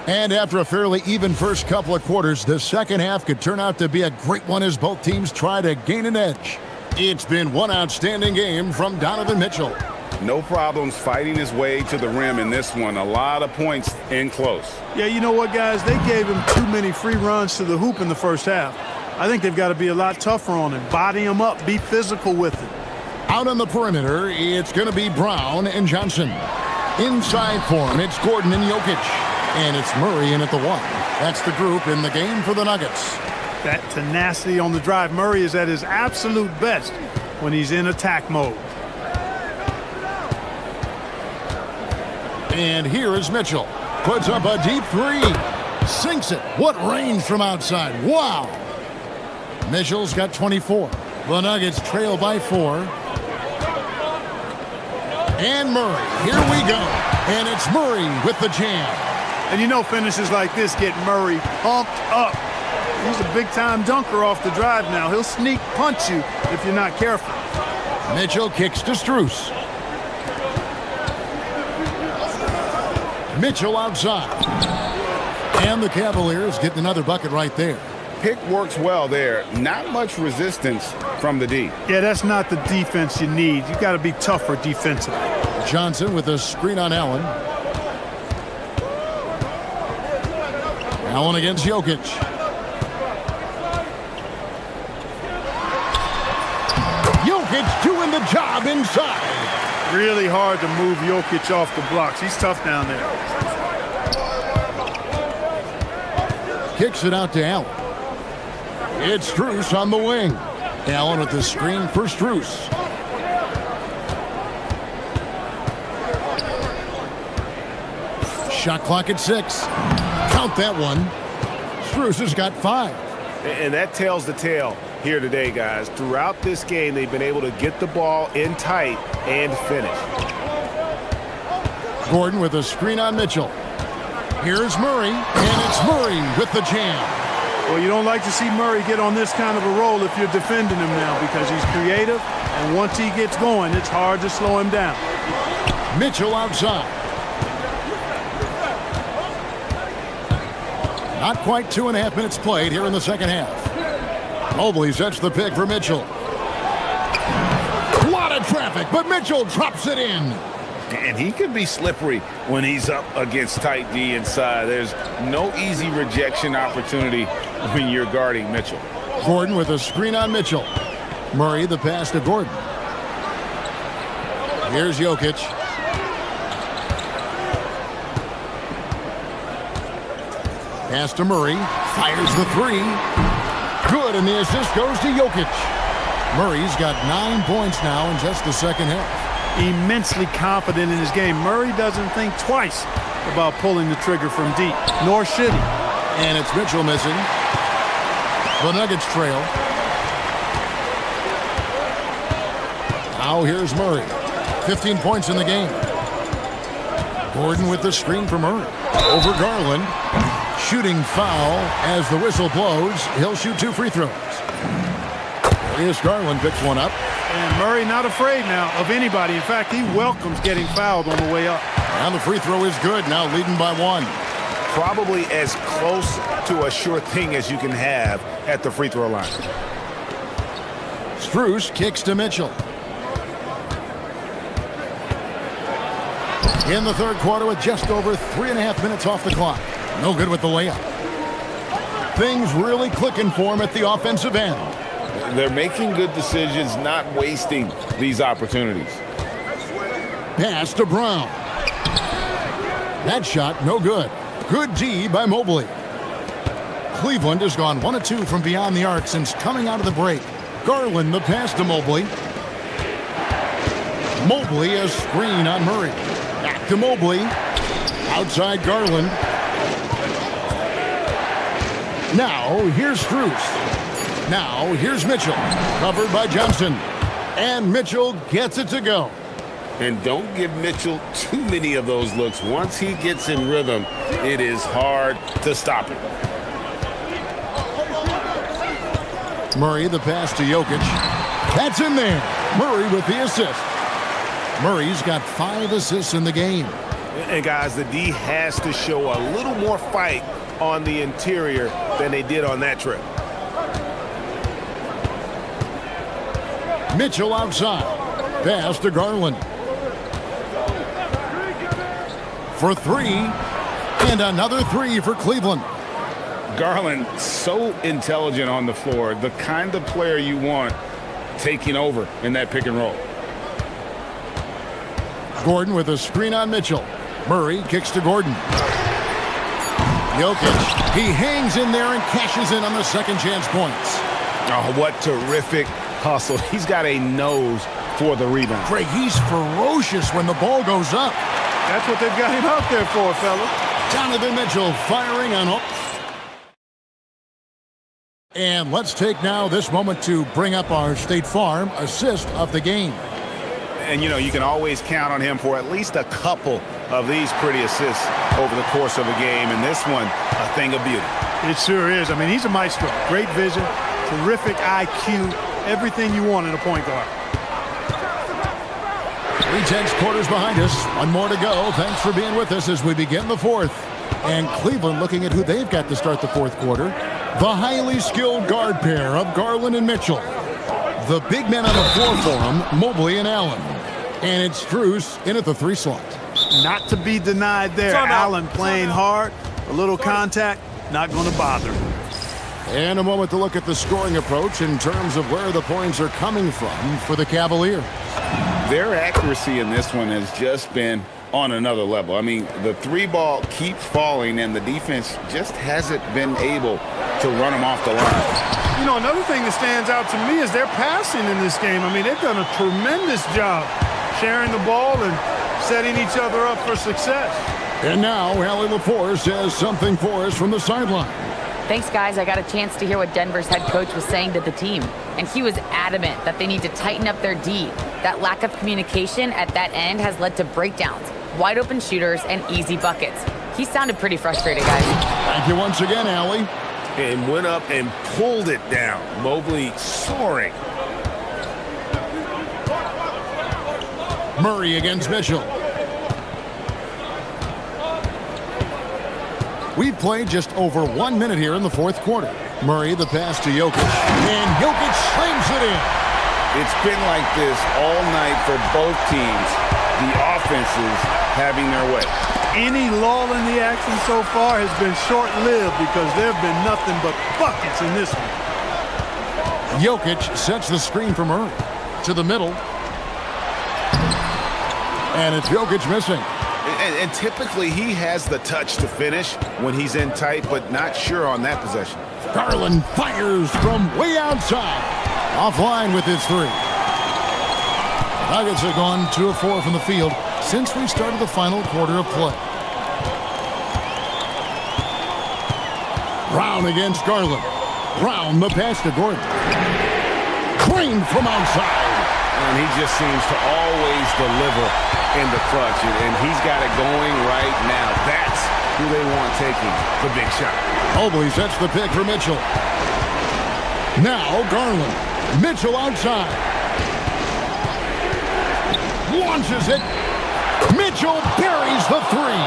And after a fairly even first couple of quarters, the second half could turn out to be a great one as both teams try to gain an edge. It's been one outstanding game from Donovan Mitchell. No problems fighting his way to the rim in this one. A lot of points in close. Yeah, you know what, guys? They gave him too many free runs to the hoop in the first half. I think they've got to be a lot tougher on him. Body him up. Be physical with him. Out on the perimeter, it's going to be Brown and Johnson. Inside for him, it's Gordon and Jokic. And it's Murray in at the 1. That's the group in the game for the Nuggets. That tenacity on the drive. Murray is at his absolute best when he's in attack mode. And here is Mitchell. Puts up a deep 3. Sinks it. What range from outside. Wow. Mitchell's got 24. The Nuggets trail by 4. And Murray. Here we go. And it's Murray with the jam. And you know finishes like this get Murray pumped up. He's a big-time dunker off the drive now. He'll sneak punch you if you're not careful. Mitchell kicks to Strus. Mitchell outside. And the Cavaliers getting another bucket right there. Pick works well there. Not much resistance from the D. Yeah, that's not the defense you need. You got to be tougher defensively. Johnson with a screen on Allen. Allen against Jokic. Jokic doing the job inside. Really hard to move Jokic off the blocks. He's tough down there. Kicks it out to Allen. It's Strus on the wing. Allen with the screen for Strus. Shot clock at 6. Count that one. Strus has got 5. And that tells the tale here today, guys. Throughout this game, they've been able to get the ball in tight and finish. Gordon with a screen on Mitchell. Here's Murray, and it's Murray with the jam. Well, you don't like to see Murray get on this kind of a roll if you're defending him now because he's creative, and once he gets going, it's hard to slow him down. Mitchell outside. Not quite 2.5 minutes played here in the second half. Mobley sets the pick for Mitchell. A lot of traffic, but Mitchell drops it in. And he can be slippery when he's up against tight D inside. There's no easy rejection opportunity when you're guarding Mitchell. Gordon with a screen on Mitchell. Murray the pass to Gordon. Here's Jokic. Pass to Murray. Fires the 3. Good, and the assist goes to Jokic. Murray's got 9 points now in just the second half. Immensely confident in his game. Murray doesn't think twice about pulling the trigger from deep, nor should he. And it's Mitchell missing. The Nuggets trail. Now here's Murray. 15 points in the game. Gordon with the screen for Murray. Over Garland. Shooting foul as the whistle blows. He'll shoot 2 free throws. Darius Garland picks one up. And Murray not afraid now of anybody. In fact, he welcomes getting fouled on the way up. And the free throw is good, now leading by 1. Probably as close to a sure thing as you can have at the free throw line. Strus kicks to Mitchell. In the third quarter with just over 3.5 minutes off the clock. No good with the layup. Things really clicking for him at the offensive end. They're making good decisions, not wasting these opportunities. Pass to Brown. That shot, no good. Good D by Mobley. Cleveland has gone 1 of 2 from beyond the arc since coming out of the break. Garland the pass to Mobley. Mobley a screen on Murray. Back to Mobley. Outside Garland. Now here's Strus. Now here's Mitchell. Covered by Johnson. And Mitchell gets it to go. And don't give Mitchell too many of those looks. Once he gets in rhythm, it is hard to stop him. Murray the pass to Jokic. That's in there. Murray with the assist. Murray's got 5 assists in the game. And guys, the D has to show a little more fight on the interior than they did on that trip. Mitchell outside. Pass to Garland. For 3. And another 3 for Cleveland. Garland, so intelligent on the floor. The kind of player you want taking over in that pick and roll. Gordon with a screen on Mitchell. Murray kicks to Gordon. Jokic, he hangs in there and cashes in on the second chance points. Oh, what terrific hustle. He's got a nose for the rebound. Craig, he's ferocious when the ball goes up. That's what they've got him out there for, fellas. Donovan Mitchell firing on. And let's take now this moment to bring up our State Farm assist of the game. And, you know, you can always count on him for at least a couple of these pretty assists over the course of a game. And this one, a thing of beauty. It sure is. I mean, he's a maestro. Great vision, terrific IQ, everything you want in a point guard. 3/10 quarters behind us. 1 more to go. Thanks for being with us as we begin the fourth. And Cleveland looking at who they've got to start the fourth quarter. The highly skilled guard pair of Garland and Mitchell. The big men on the floor for them, Mobley and Allen. And it's Strus in at the 3 slot. Not to be denied there. Allen playing hard. A little contact, not going to bother him. And a moment to look at the scoring approach in terms of where the points are coming from for the Cavaliers. Their accuracy in this one has just been on another level. I mean, the three ball keeps falling, and the defense just hasn't been able to run them off the line. You know, another thing that stands out to me is their passing in this game. I mean, they've done a tremendous job sharing the ball and setting each other up for success. And now, Allie LaForce has something for us from the sideline. Thanks, guys. I got a chance to hear what Denver's head coach was saying to the team. And he was adamant that they need to tighten up their D. That lack of communication at that end has led to breakdowns, wide open shooters, and easy buckets. He sounded pretty frustrated, guys. Thank you once again, Allie. And went up and pulled it down. Mobley soaring. Murray against Mitchell. We've played just over 1 minute here in the fourth quarter. Murray, the pass to Jokic. And Jokic slams it in. It's been like this all night for both teams. The offenses having their way. Any lull in the action so far has been short-lived because there have been nothing but buckets in this one. Jokic sets the screen for Murray. To the middle. And it's Jokic missing. And typically he has the touch to finish when he's in tight, but not sure on that possession. Garland fires from way outside. Offline with his three. Nuggets have gone 2 of 4 from the field since we started the final quarter of play. Brown against Garland. Brown the pass to Gordon. Green from outside. And he just seems to always deliver in the clutch, and he's got it going right now. That's who they want taking the big shot. Mobley sets the pick for Mitchell. Now Garland. Mitchell outside. Launches it. Mitchell buries the three.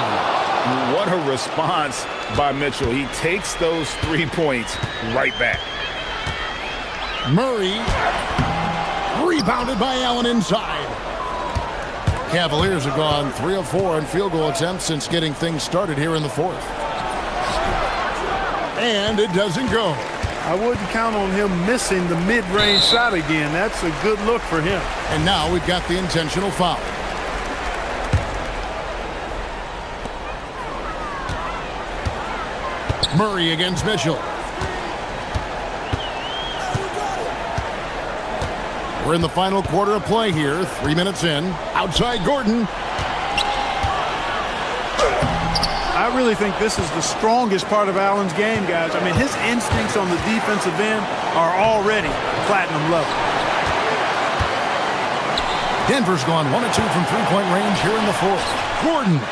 What a response by Mitchell. He takes those 3 points right back. Murray. Rebounded by Allen inside. Cavaliers have gone 3 of 4 in field goal attempts since getting things started here in the fourth. And it doesn't go. I wouldn't count on him missing the mid-range shot again. That's a good look for him. And now we've got the intentional foul. Murray against Mitchell. We're in the final quarter of play here. 3 minutes in. Outside Gordon. I really think this is the strongest part of Allen's game, guys. I mean, his instincts on the defensive end are already platinum level. Denver's gone 1 of 2 from three-point range here in the fourth. Gordon.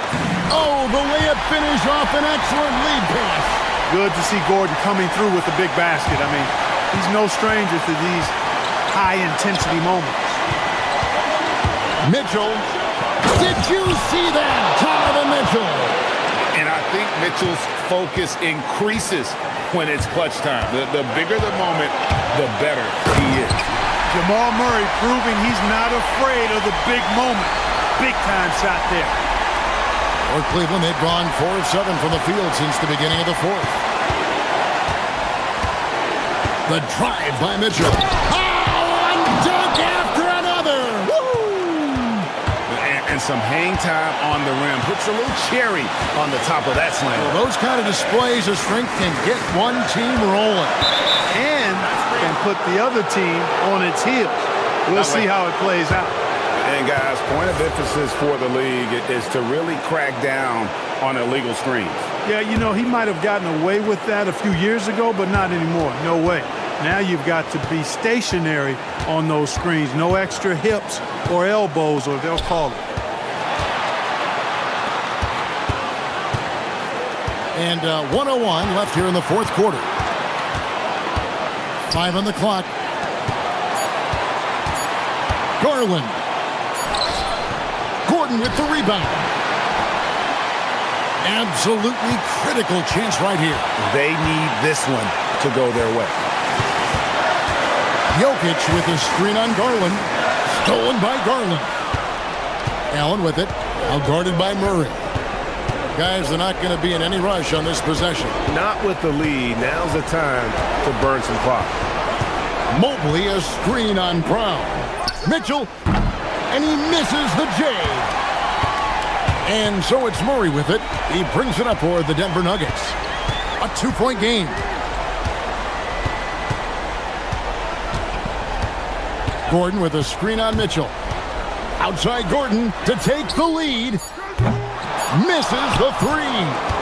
Oh, the layup finish off an excellent lead pass. Good to see Gordon coming through with the big basket. I mean, he's no stranger to these high-intensity moments. Mitchell. Did you see that? Donovan Mitchell. And I think Mitchell's focus increases when it's clutch time. The bigger the moment, the better he is. Jamal Murray proving he's not afraid of the big moment. Big-time shot there. For Cleveland, they've gone 4 of 7 from the field since the beginning of the fourth. The drive by Mitchell. Dunk after another! Woo! And some hang time on the rim. Puts a little cherry on the top of that slam. Well, those kind of displays of strength can get one team rolling. And can put the other team on its heels. We'll see how it plays out. And guys, point of emphasis for the league is to really crack down on illegal screens. Yeah, you know, he might have gotten away with that a few years ago, but not anymore. No way. Now you've got to be stationary on those screens. No extra hips or elbows, or they'll call it. And 1:01 left here in the fourth quarter. 5 on the clock. Garland. Gordon with the rebound. Absolutely critical chance right here. They need this one to go their way. Jokic with a screen on Garland. Stolen by Garland. Allen with it. Now guarded by Murray. Guys, they're not going to be in any rush on this possession. Not with the lead. Now's the time to burn some clock. Mobley a screen on Brown. Mitchell. And he misses the J. And so it's Murray with it. He brings it up for the Denver Nuggets. A 2-point game. Gordon with a screen on Mitchell. Outside Gordon to take the lead. Misses the three.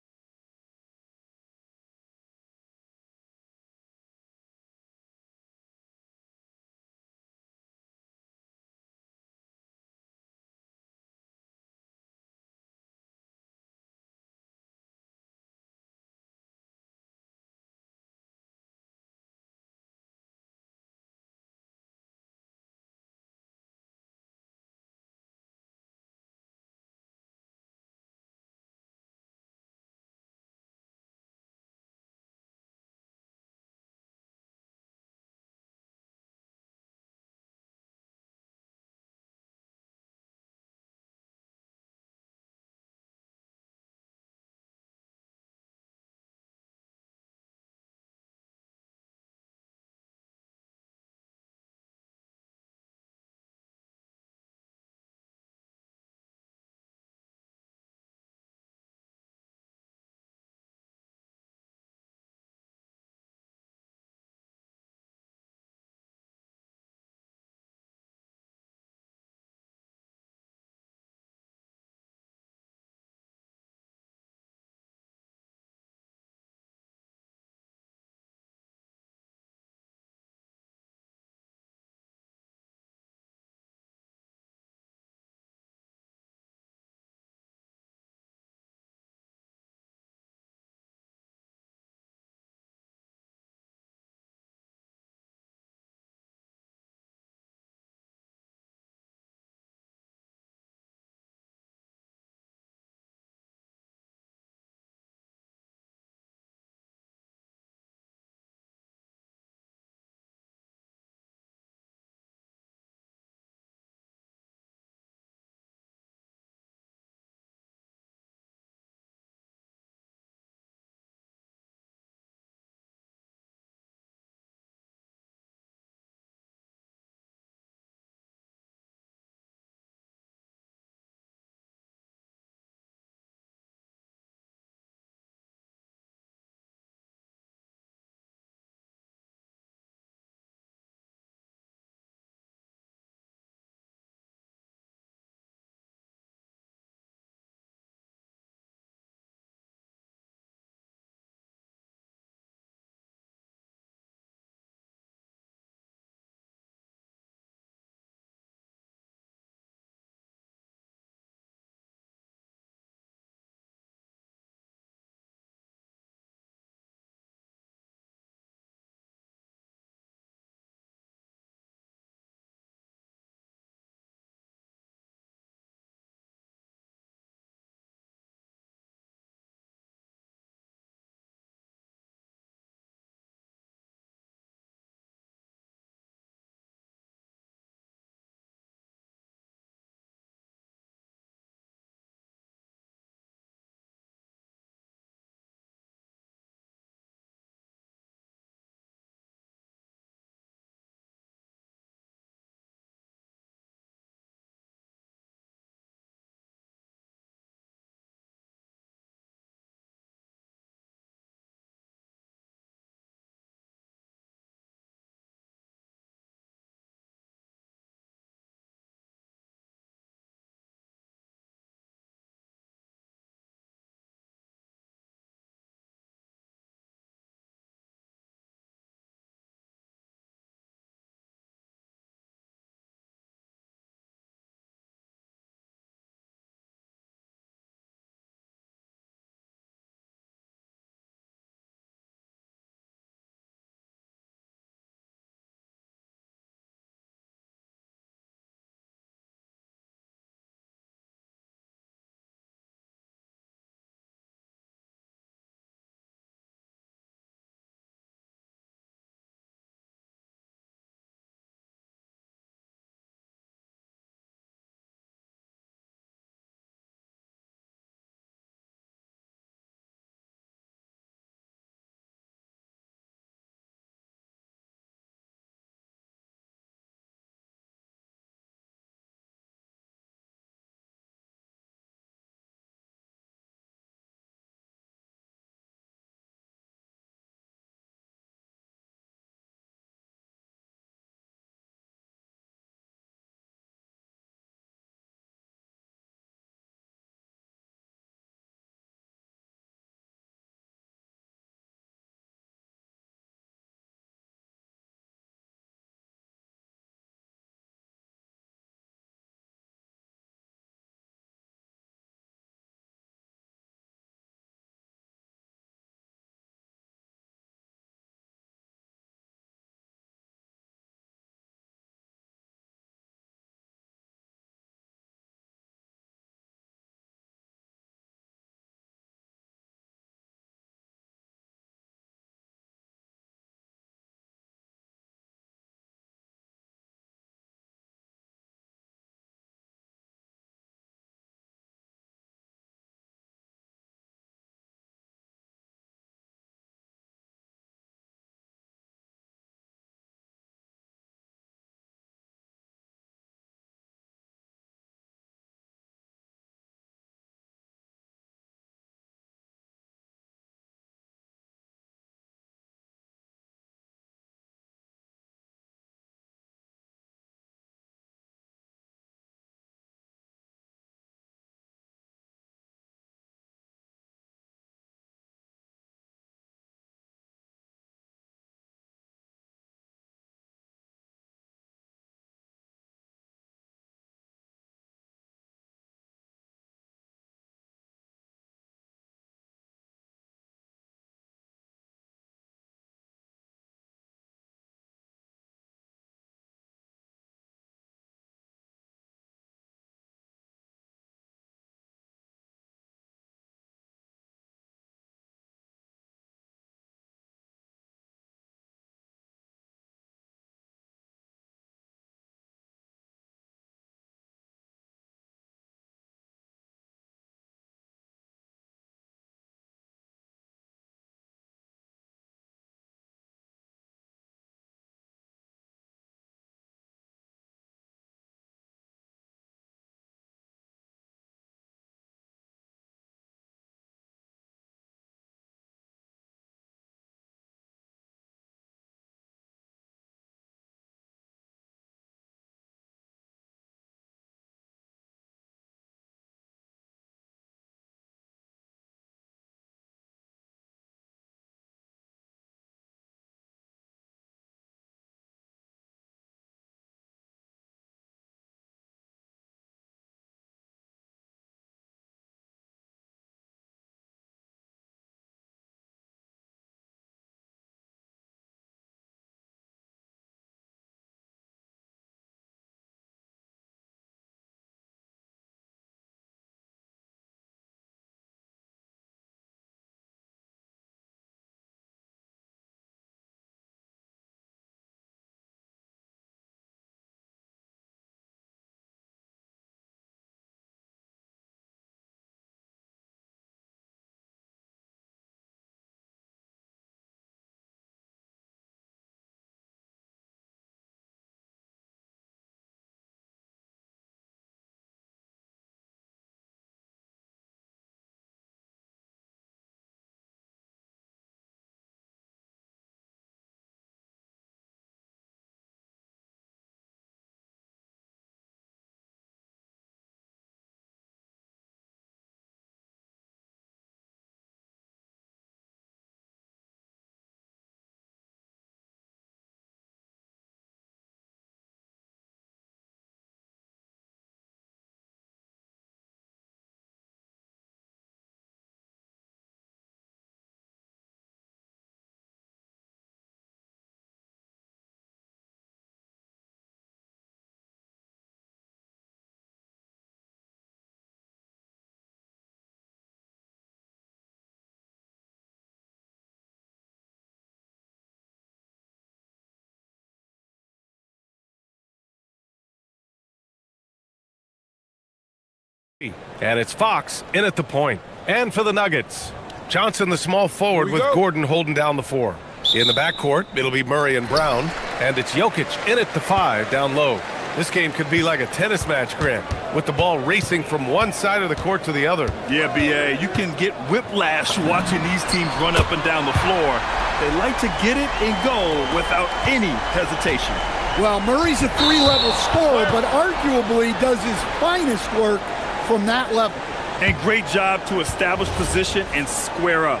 And it's Fox in at the point. And for the Nuggets, Johnson, the small forward, with Gordon holding down the 4. In the backcourt, it'll be Murray and Brown. And it's Jokic in at the 5 down low. This game could be like a tennis match, Grant, with the ball racing from one side of the court to the other. Yeah, B.A., you can get whiplash watching these teams run up and down the floor. They like to get it and go without any hesitation. Well, Murray's a 3-level scorer, but arguably does his finest work from that level. And great job to establish position and square up.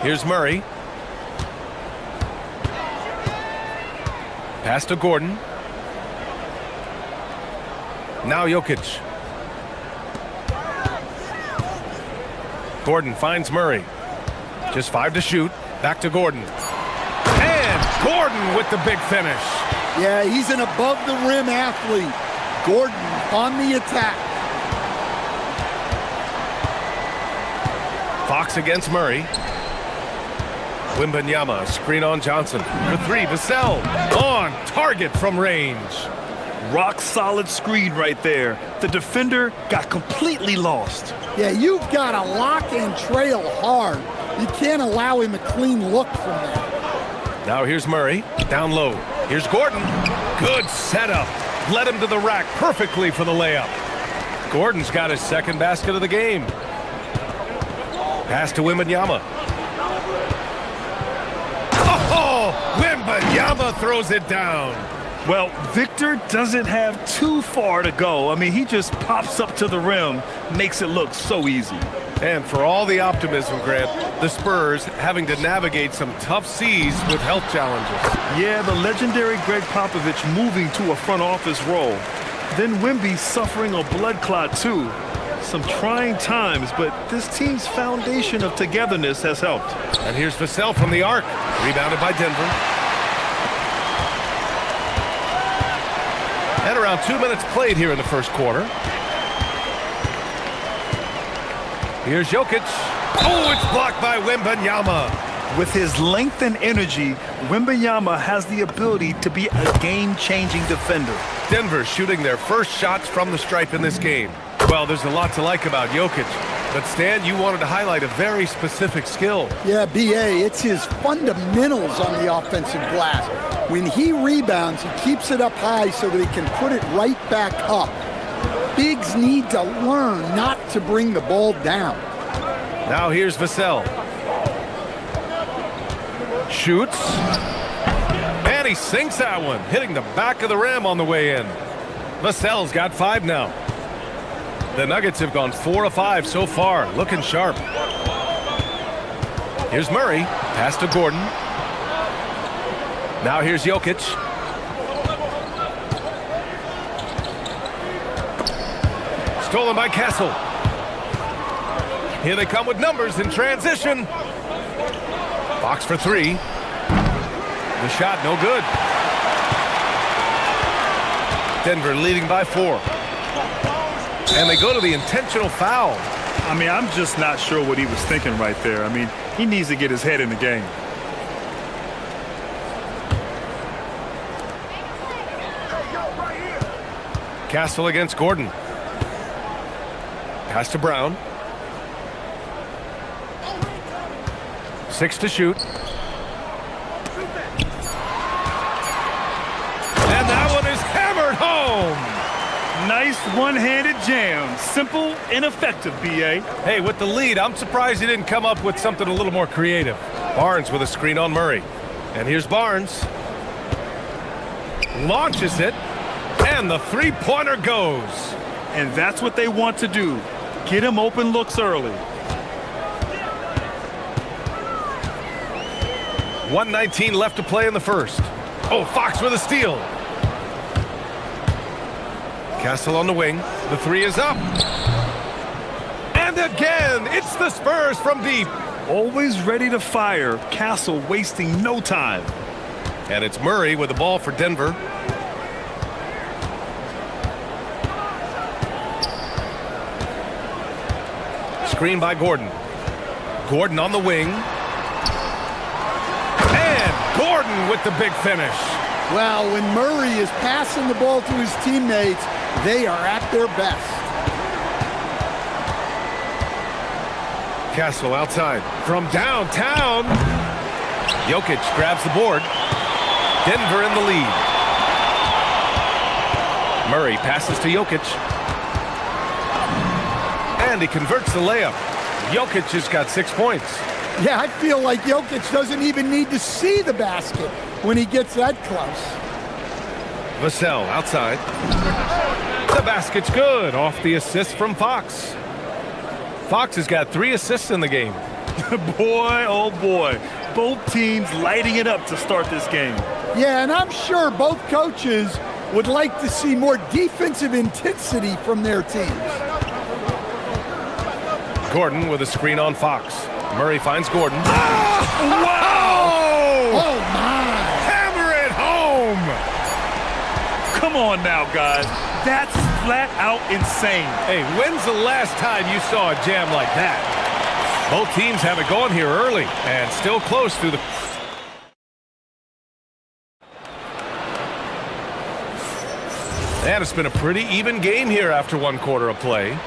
Here's Murray. Pass to Gordon. Now Jokic. Gordon finds Murray. Just 5 to shoot. Back to Gordon. And Gordon with the big finish. Yeah, he's an above-the-rim athlete. Gordon on the attack. Fox against Murray. Wembanyama, screen on Johnson. For 3, Vassell on target from range. Rock solid screen right there. The defender got completely lost. Yeah, you've got to lock and trail hard. You can't allow him a clean look from that. Now here's Murray, down low. Here's Gordon. Good setup. Led him to the rack perfectly for the layup. Gordon's got his second basket of the game. Pass to Wembanyama. Oh, Wembanyama throws it down. Well, Victor doesn't have too far to go. I mean, he just pops up to the rim, makes it look so easy. And for all the optimism, Grant, the Spurs having to navigate some tough seas with health challenges. Yeah, the legendary Greg Popovich moving to a front office role. Then Wemby suffering a blood clot too. Some trying times, but this team's foundation of togetherness has helped. And here's Vassell from the arc. Rebounded by Denver. And around 2 minutes played here in the first quarter. Here's Jokic. Oh, it's blocked by Wembanyama. With his length and energy, Wembanyama has the ability to be a game-changing defender. Denver shooting their first shots from the stripe in this game. Well, there's a lot to like about Jokic. But Stan, you wanted to highlight a very specific skill. Yeah, B.A., it's his fundamentals on the offensive glass. When he rebounds, he keeps it up high so that he can put it right back up. Bigs need to learn not to bring the ball down. Now here's Vassell. Shoots. And he sinks that one, hitting the back of the rim on the way in. Vassell's got 5 now. The Nuggets have gone 4 of 5 so far, looking sharp. Here's Murray, pass to Gordon. Now here's Jokic. Stolen by Castle. Here they come with numbers in transition. Fox for 3. The shot no good. Denver leading by 4. And they go to the intentional foul. I mean, I'm just not sure what he was thinking right there. I mean, he needs to get his head in the game. Castle against Gordon. Pass to Brown. 6 to shoot. And that one is hammered home. Nice one-handed jam. Simple and effective, B.A. Hey, with the lead, I'm surprised he didn't come up with something a little more creative. Barnes with a screen on Murray. And here's Barnes. Launches it. And the three-pointer goes. And that's what they want to do. Get him open looks early. 1:19 left to play in the first. Oh, Fox with a steal. Castle on the wing. The 3 is up. And again, it's the Spurs from deep. Always ready to fire. Castle wasting no time. And it's Murray with the ball for Denver. Screen by Gordon. Gordon on the wing. And Gordon with the big finish. Well, when Murray is passing the ball to his teammates, they are at their best. Castle outside from downtown. Jokic grabs the board. Denver in the lead. Murray passes to Jokic. And he converts the layup. Jokic has got 6 points. Yeah, I feel like Jokic doesn't even need to see the basket when he gets that close. Vassell outside. The basket's good off the assist from Fox. Fox has got 3 assists in the game. Boy, oh boy. Both teams lighting it up to start this game. Yeah, and I'm sure both coaches would like to see more defensive intensity from their teams. Gordon with a screen on Fox. Murray finds Gordon. Oh, wow! Oh, my. Hammer it home! Come on now, guys. That's flat out insane. Hey, when's the last time you saw a jam like that? Both teams have it going here early and still close through the... And it's been a pretty even game here after 1 quarter of play.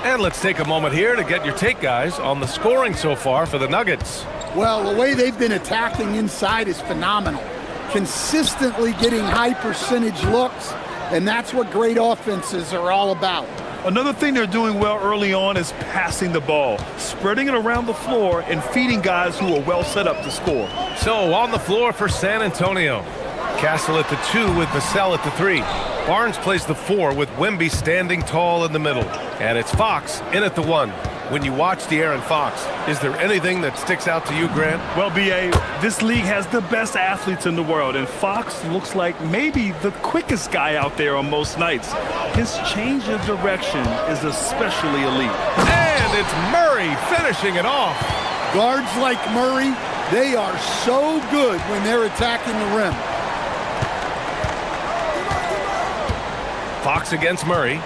And let's take a moment here to get your take, guys, on the scoring so far for the Nuggets. Well, the way they've been attacking inside is phenomenal. Consistently getting high percentage looks, and that's what great offenses are all about. Another thing they're doing well early on is passing the ball, spreading it around the floor and feeding guys who are well set up to score. So on the floor for San Antonio. Castle at the 2 with Vassell at the 3. Barnes plays the 4 with Wemby standing tall in the middle. And it's Fox in at the 1. When you watch De'Aaron Fox, is there anything that sticks out to you, Grant? Well, B.A., this league has the best athletes in the world, and Fox looks like maybe the quickest guy out there on most nights. His change of direction is especially elite. And it's Murray finishing it off. Guards like Murray, they are so good when they're attacking the rim. Fox against Murray.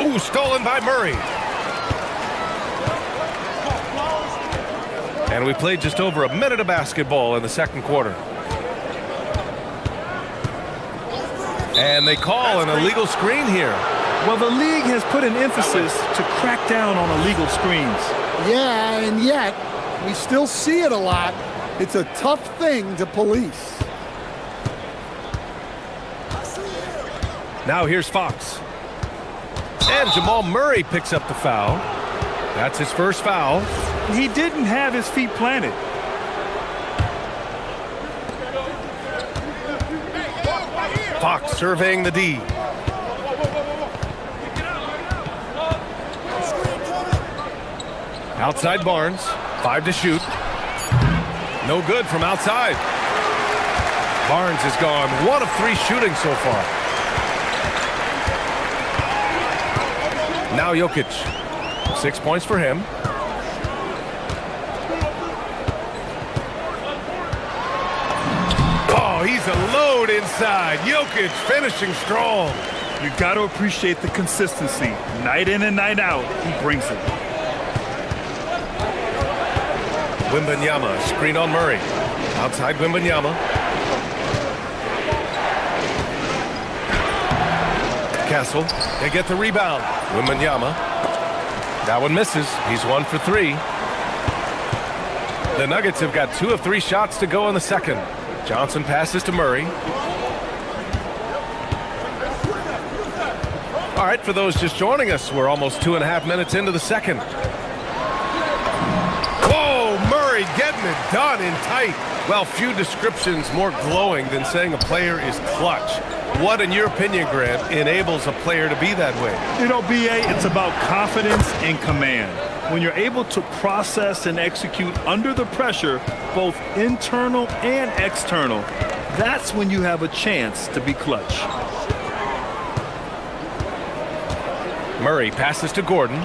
Ooh, stolen by Murray. And we played just over a minute of basketball in the second quarter. And they call an illegal screen here. Well, the league has put an emphasis to crack down on illegal screens. Yeah, and yet we still see it a lot. It's a tough thing to police. Now here's Fox. And Jamal Murray picks up the foul. That's his first foul. He didn't have his feet planted. Fox surveying the D. Outside Barnes. 5 to shoot. No good from outside. Barnes has gone 1 of 3 shooting so far. Now Jokic. 6 points for him. Oh, he's a load inside. Jokic finishing strong. You got to appreciate the consistency. Night in and night out, he brings it. Wembanyama, screen on Murray. Outside Wembanyama. Castle, they get the rebound. Wembanyama. That one misses. He's 1 for 3. The Nuggets have got 2 of 3 shots to go in the second. Johnson passes to Murray. All right, for those just joining us, we're almost 2.5 minutes into the second. Whoa, Murray getting it done in tight. Well, few descriptions more glowing than saying a player is clutch. What, in your opinion, Grant, enables a player to be that way? You know, B.A., it's about confidence and command. When you're able to process and execute under the pressure, both internal and external, that's when you have a chance to be clutch. Murray passes to Gordon.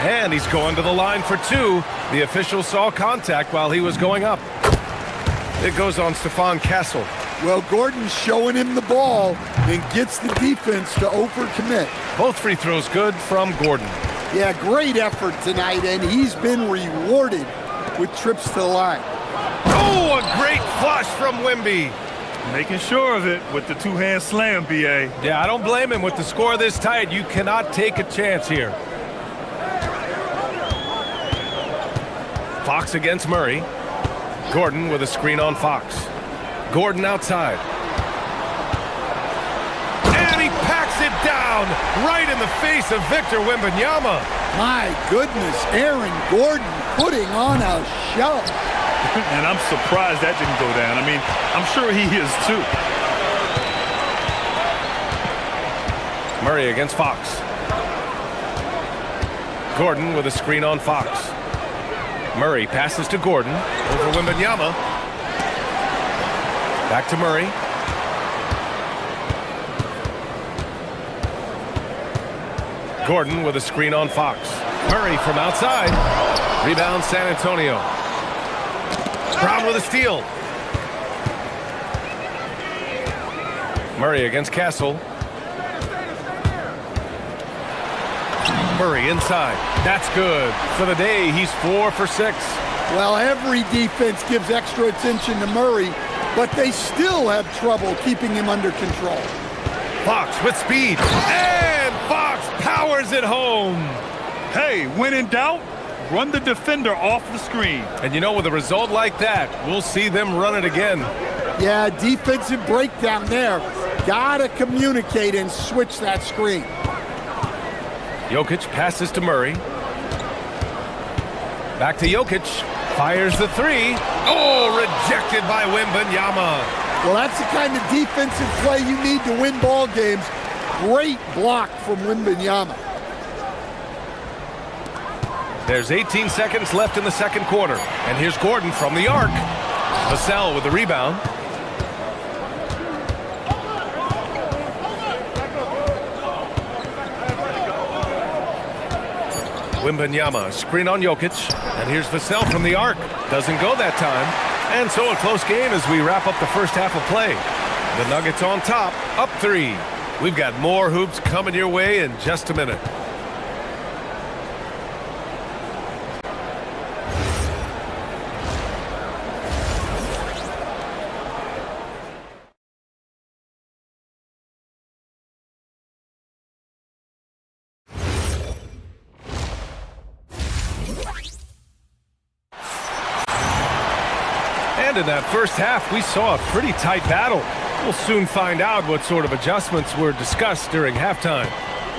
And he's going to the line for 2. The official saw contact while he was going up. It goes on Stephon Castle. Well, Gordon's showing him the ball and gets the defense to overcommit. Both free throws good from Gordon. Yeah, great effort tonight, and he's been rewarded with trips to the line. Oh, a great flush from Wimby. Making sure of it with the two-hand slam, B.A. Yeah, I don't blame him. With the score this tight, you cannot take a chance here. Fox against Murray. Gordon with a screen on Fox. Gordon outside. And he packs it down right in the face of Victor Wembanyama. My goodness, Aaron Gordon putting on a show. And I'm surprised that didn't go down. I mean, I'm sure he is too. Murray against Fox. Gordon with a screen on Fox. Murray passes to Gordon over Wembanyama. Back to Murray. Gordon with a screen on Fox. Murray from outside. Rebound San Antonio. Brown with a steal. Murray against Castle. Murray inside. That's good. For the day, he's 4 for 6. Well, every defense gives extra attention to Murray, but they still have trouble keeping him under control. Fox with speed. And Fox powers it home. Hey, when in doubt, run the defender off the screen. And you know, with a result like that, we'll see them run it again. Yeah, defensive breakdown there. Gotta communicate and switch that screen. Jokic passes to Murray. Back to Jokic. Fires the three. Oh, rejected by Wembanyama. Well, that's the kind of defensive play you need to win ball games. Great block from Wembanyama. There's 18 seconds left in the second quarter. And here's Gordon from the arc. Vassell with the rebound. Wembanyama, screen on Jokic. And here's Vassell from the arc. Doesn't go that time. And so a close game as we wrap up the first half of play. The Nuggets on top, up 3. We've got more hoops coming your way in just a minute. And in that first half, we saw a pretty tight battle. We'll soon find out what sort of adjustments were discussed during halftime.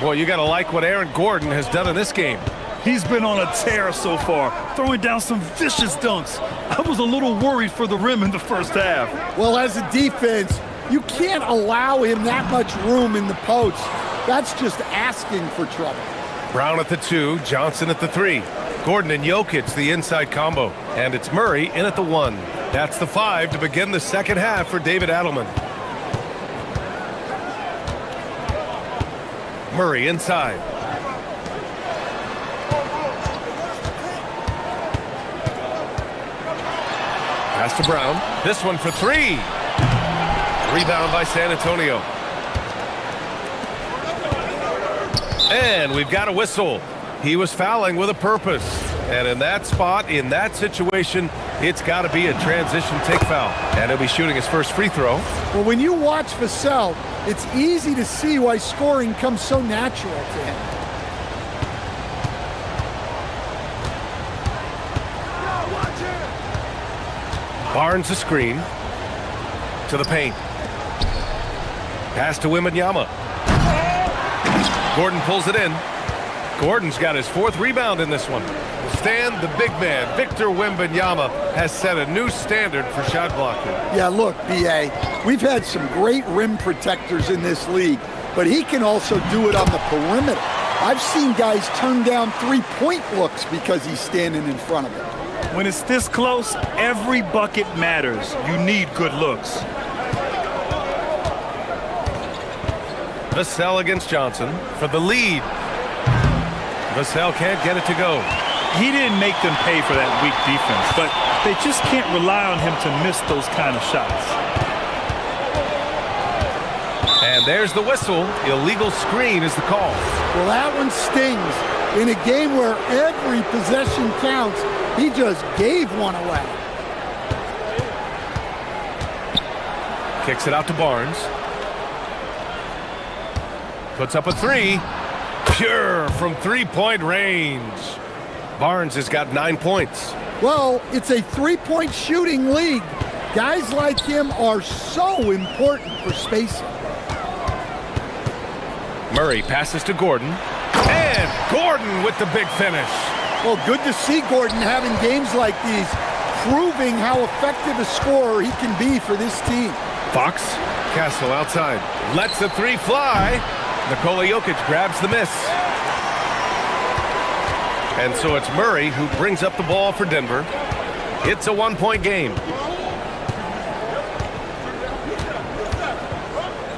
Well, you got to like what Aaron Gordon has done in this game. He's been on a tear so far, throwing down some vicious dunks. I was a little worried for the rim in the first half. Well, as a defense, you can't allow him that much room in the post. That's just asking for trouble. Brown at the 2, Johnson at the 3. Gordon and Jokic, the inside combo. And it's Murray in at the 1. That's the 5 to begin the second half for David Adelman. Murray inside. Pass to Brown. This one for 3. Rebound by San Antonio. And we've got a whistle. He was fouling with a purpose. And in that spot, in that situation, it's got to be a transition take foul. And he'll be shooting his first free throw. Well, when you watch Vassell, it's easy to see why scoring comes so natural to him. Barnes a screen. To the paint. Pass to Wembanyama. Gordon pulls it in. Gordon's got his 4th rebound in this one. Stan, the big man, Victor Wembanyama, has set a new standard for shot blocking. Yeah, look, B.A., we've had some great rim protectors in this league, but he can also do it on the perimeter. I've seen guys turn down three-point looks because he's standing in front of them. When it's this close, every bucket matters. You need good looks. Vassell against Johnson for the lead. Vassell can't get it to go. He didn't make them pay for that weak defense, but they just can't rely on him to miss those kind of shots. And there's the whistle. Illegal screen is the call. Well, that one stings. In a game where every possession counts, he just gave one away. Kicks it out to Barnes. Puts up a three. Pure from three-point range. Barnes has got 9 points. Well, it's a three-point shooting league. Guys like him are so important for spacing. Murray passes to Gordon. And Gordon with the big finish. Well, good to see Gordon having games like these, proving how effective a scorer he can be for this team. Fox, Castle outside. Lets the three fly. Nikola Jokic grabs the miss. And so it's Murray who brings up the ball for Denver. It's a 1-point game.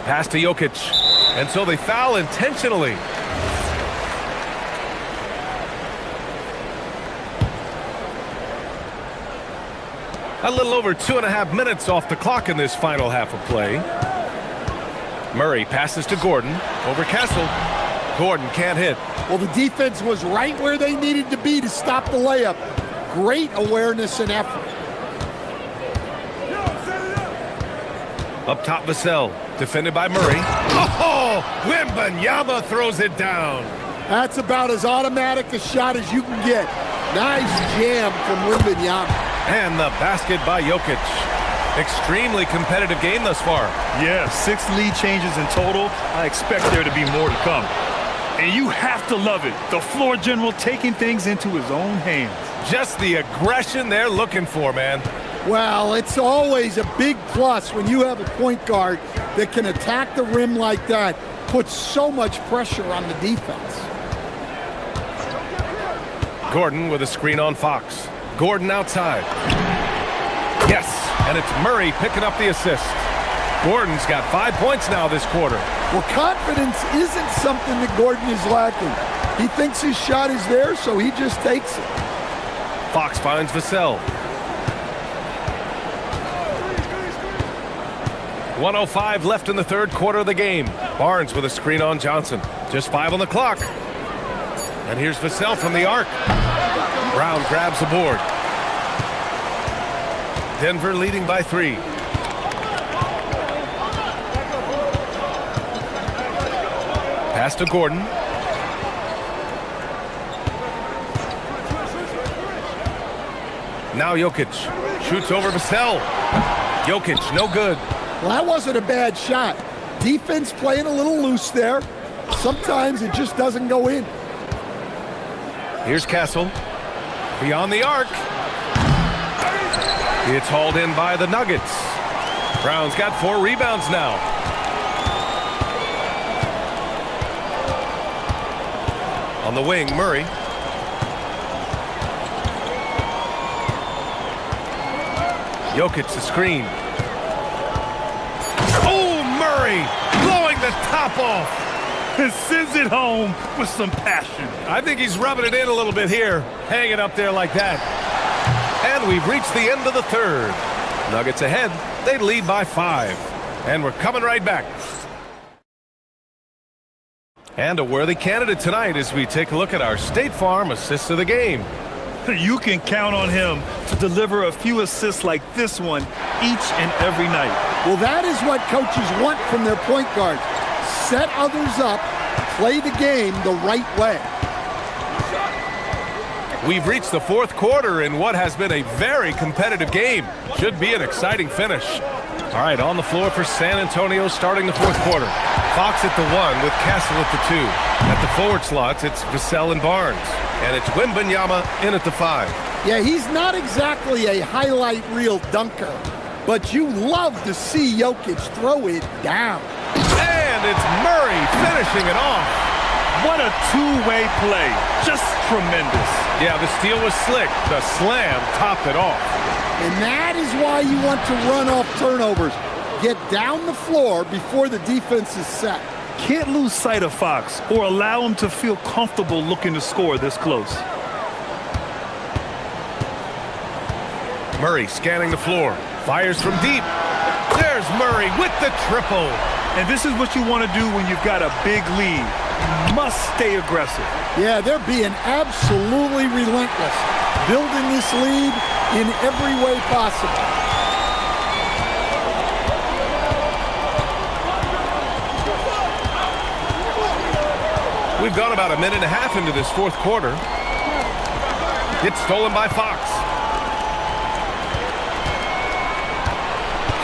Pass to Jokic. And so they foul intentionally. A little over 2.5 minutes off the clock in this final half of play. Murray passes to Gordon. Over Castle. Gordon can't hit. Well, the defense was right where they needed to be to stop the layup. Great awareness and effort. Up top, Vassell. Defended by Murray. Oh! Wembanyama throws it down. That's about as automatic a shot as you can get. Nice jam from Wembanyama. And the basket by Jokic. Extremely competitive game thus far. Yeah, 6 lead changes in total. I expect there to be more to come. And you have to love it. The floor general taking things into his own hands. Just the aggression they're looking for, man. Well, it's always a big plus when you have a point guard that can attack the rim like that, puts so much pressure on the defense. Gordon with a screen on Fox. Gordon outside. Yes, and it's Murray picking up the assist. Gordon's got 5 points now this quarter. Well, confidence isn't something that Gordon is lacking. He thinks his shot is there, so he just takes it. Fox finds Vassell. 1:05 left in the third quarter of the game. Barnes with a screen on Johnson. Just 5 on the clock. And here's Vassell from the arc. Brown grabs the board. Denver leading by 3. Pass to Gordon. Now Jokic shoots over Vassell. Jokic, no good. Well, that wasn't a bad shot. Defense playing a little loose there. Sometimes it just doesn't go in. Here's Castle. Beyond the arc. It's hauled in by the Nuggets. Brown's got 4 rebounds now. On the wing, Murray. Jokic the screen. Oh, Murray blowing the top off. And sends it home with some passion. I think he's rubbing it in a little bit here. Hang it up there like that. And we've reached the end of the third. Nuggets ahead. They lead by 5. And we're coming right back. And a worthy candidate tonight as we take a look at our State Farm assists of the game. You can count on him to deliver a few assists like this one each and every night. Well, that is what coaches want from their point guards. Set others up, play the game the right way. We've reached the fourth quarter in what has been a very competitive game. Should be an exciting finish. All right, on the floor for San Antonio starting the fourth quarter. Fox at the 1 with Castle at the 2. At the forward slots, it's Vassell and Barnes. And it's Wembanyama in at the 5. Yeah, he's not exactly a highlight reel dunker, but you love to see Jokic throw it down. And it's Murray finishing it off. What a two-way play. Just tremendous. Yeah, the steal was slick. The slam topped it off. And that is why you want to run off turnovers. Get down the floor before the defense is set. Can't lose sight of Fox or allow him to feel comfortable looking to score this close. Murray scanning the floor. Fires from deep. There's Murray with the triple. And this is what you want to do when you've got a big lead. You must stay aggressive. Yeah, they're being absolutely relentless. Building this lead in every way possible. We've gone about a minute and a half into this fourth quarter. It's stolen by Fox.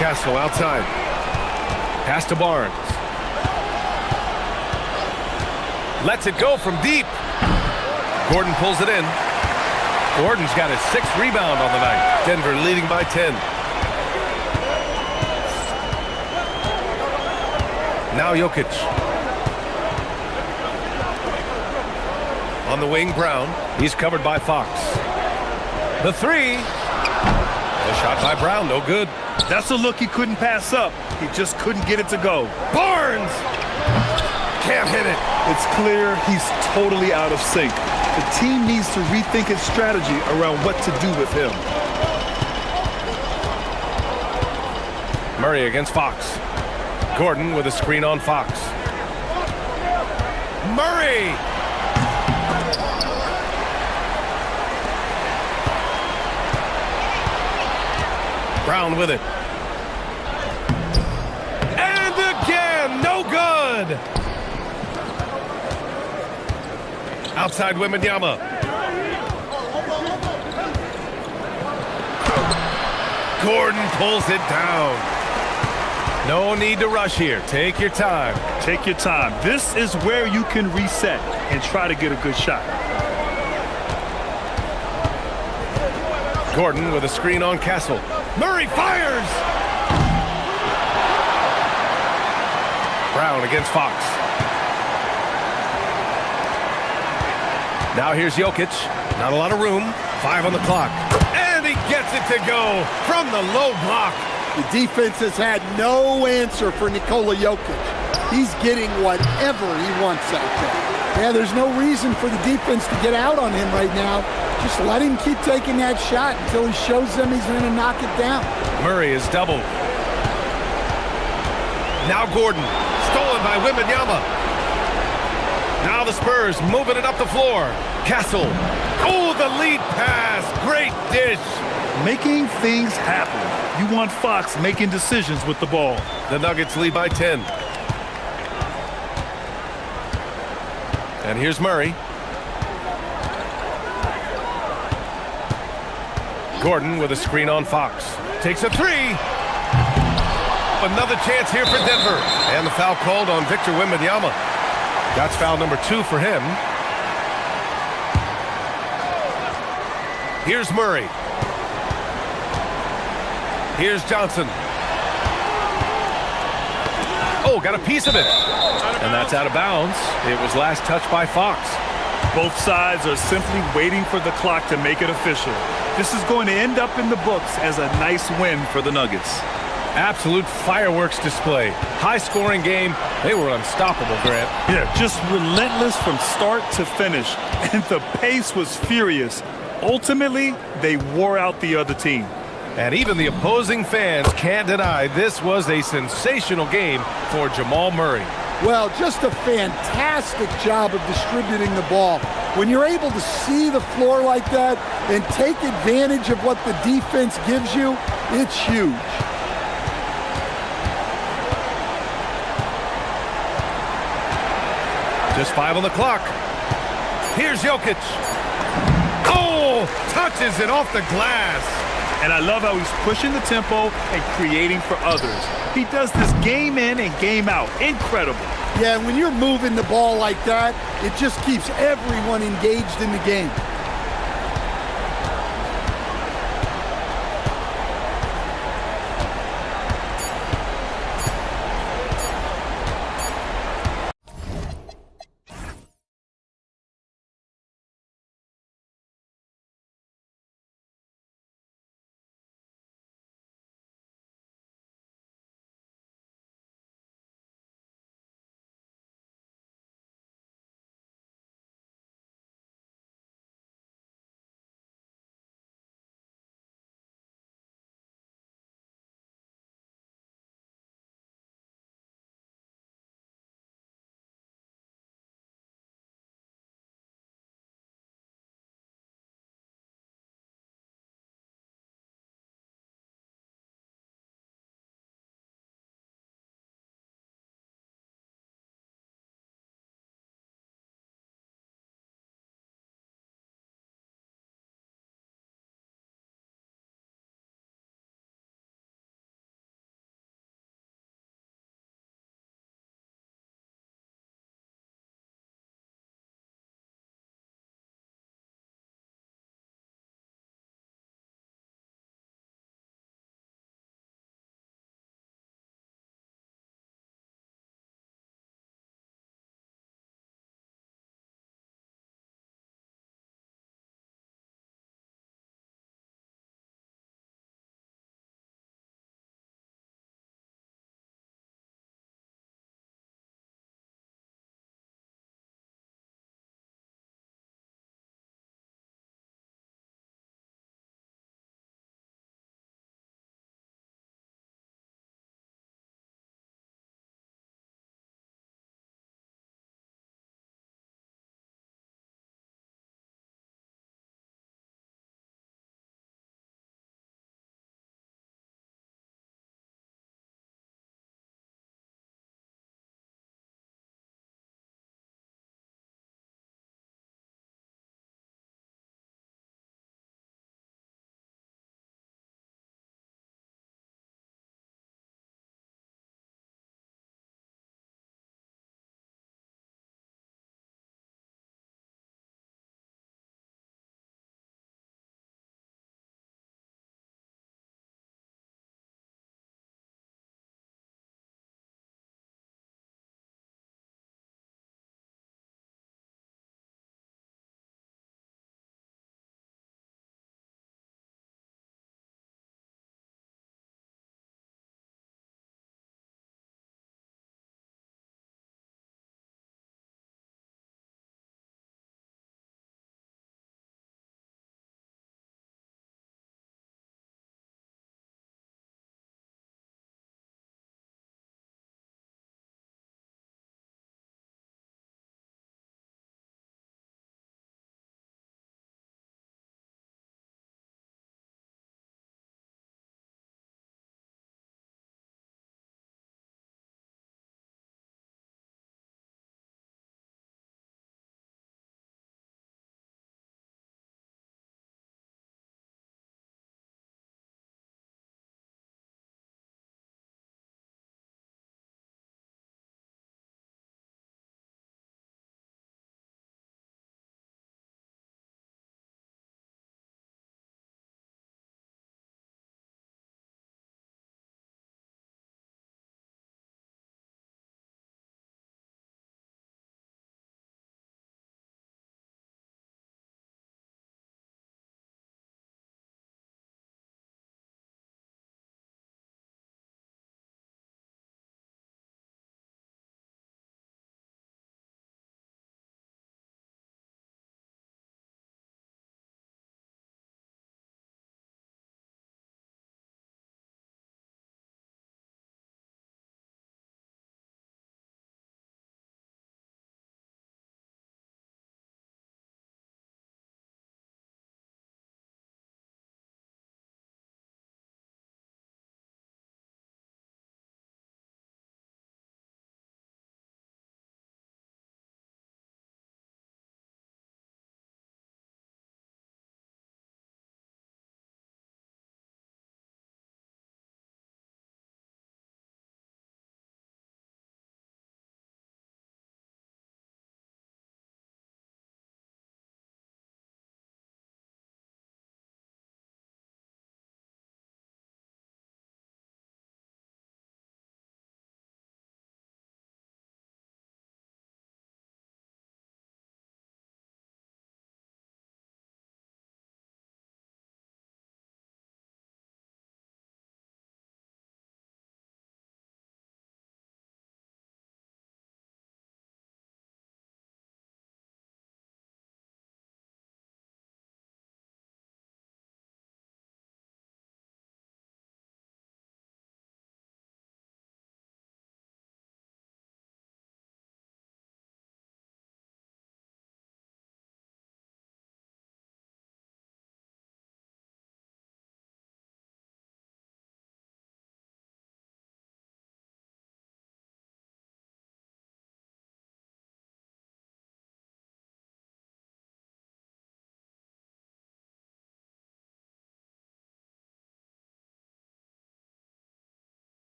Castle outside. Pass to Barnes. Lets it go from deep. Gordon pulls it in. Gordon's got his 6th rebound on the night. Denver leading by 10. Now Jokic. On the wing, Brown. He's covered by Fox. The 3. The shot by Brown, no good. That's a look he couldn't pass up. He just couldn't get it to go. Barnes! Can't hit it. It's clear he's totally out of sync. The team needs to rethink its strategy around what to do with him. Murray against Fox. Gordon with a screen on Fox. Murray! Brown with it. And again, no good! Outside Wembanyama. Gordon pulls it down. No need to rush here. Take your time. Take your time. This is where you can reset and try to get a good shot. Gordon with a screen on Castle. Murray fires! Brown against Fox. Now here's Jokic. Not a lot of room. 5 on the clock. And he gets it to go from the low block. The defense has had no answer for Nikola Jokic. He's getting whatever he wants out there. Yeah, there's no reason for the defense to get out on him right now. Just let him keep taking that shot until he shows them he's going to knock it down. Murray is doubled. Now Gordon. Stolen by Wembanyama. Now the Spurs moving it up the floor. Castle. Oh, the lead pass. Great dish. Making things happen. You want Fox making decisions with the ball. The Nuggets lead by 10. And here's Murray. Gordon with a screen on Fox. Takes a 3. Another chance here for Denver. And the foul called on Victor Wembanyama. That's foul number 2 for him. Here's Murray. Here's Johnson. Oh, got a piece of it. And that's out of bounds. It was last touched by Fox. Both sides are simply waiting for the clock to make it official. This is going to end up in the books as a nice win for the Nuggets. Absolute fireworks display. High-scoring game. They were unstoppable, Grant. Yeah, just relentless from start to finish. And the pace was furious. Ultimately, they wore out the other team. And even the opposing fans can't deny this was a sensational game for Jamal Murray. Well, just a fantastic job of distributing the ball. When you're able to see the floor like that and take advantage of what the defense gives you, it's huge. Just 5 on the clock. Here's Jokic. Oh, touches it off the glass. And I love how he's pushing the tempo and creating for others. He does this game in and game out. Incredible. Yeah, when you're moving the ball like that, it just keeps everyone engaged in the game.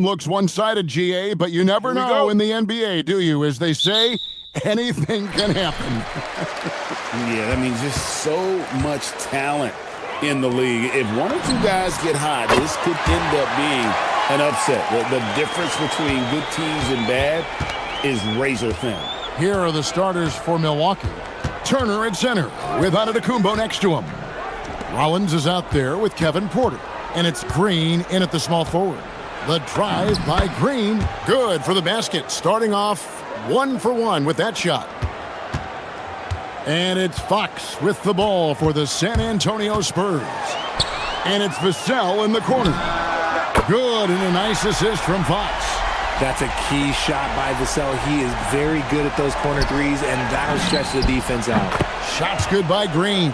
looks one-sided, GA, but you never know in the NBA, do you? As they say, anything can happen. Yeah, I mean, just so much talent in the league. If one or two guys get hot, this could end up being an upset. The difference between good teams and bad is razor thin. Here are the starters for Milwaukee. Turner at center with Antetokounmpo next to him. Rollins is out there with Kevin Porter. And it's Green in at the small forward. The drive by Green. Good for the basket. Starting off 1-for-1 with that shot. And it's Fox with the ball for the San Antonio Spurs. And it's Vassell in the corner. Good, and a nice assist from Fox. That's a key shot by Vassell. He is very good at those corner threes, and that'll stretch the defense out. Shots good by Green.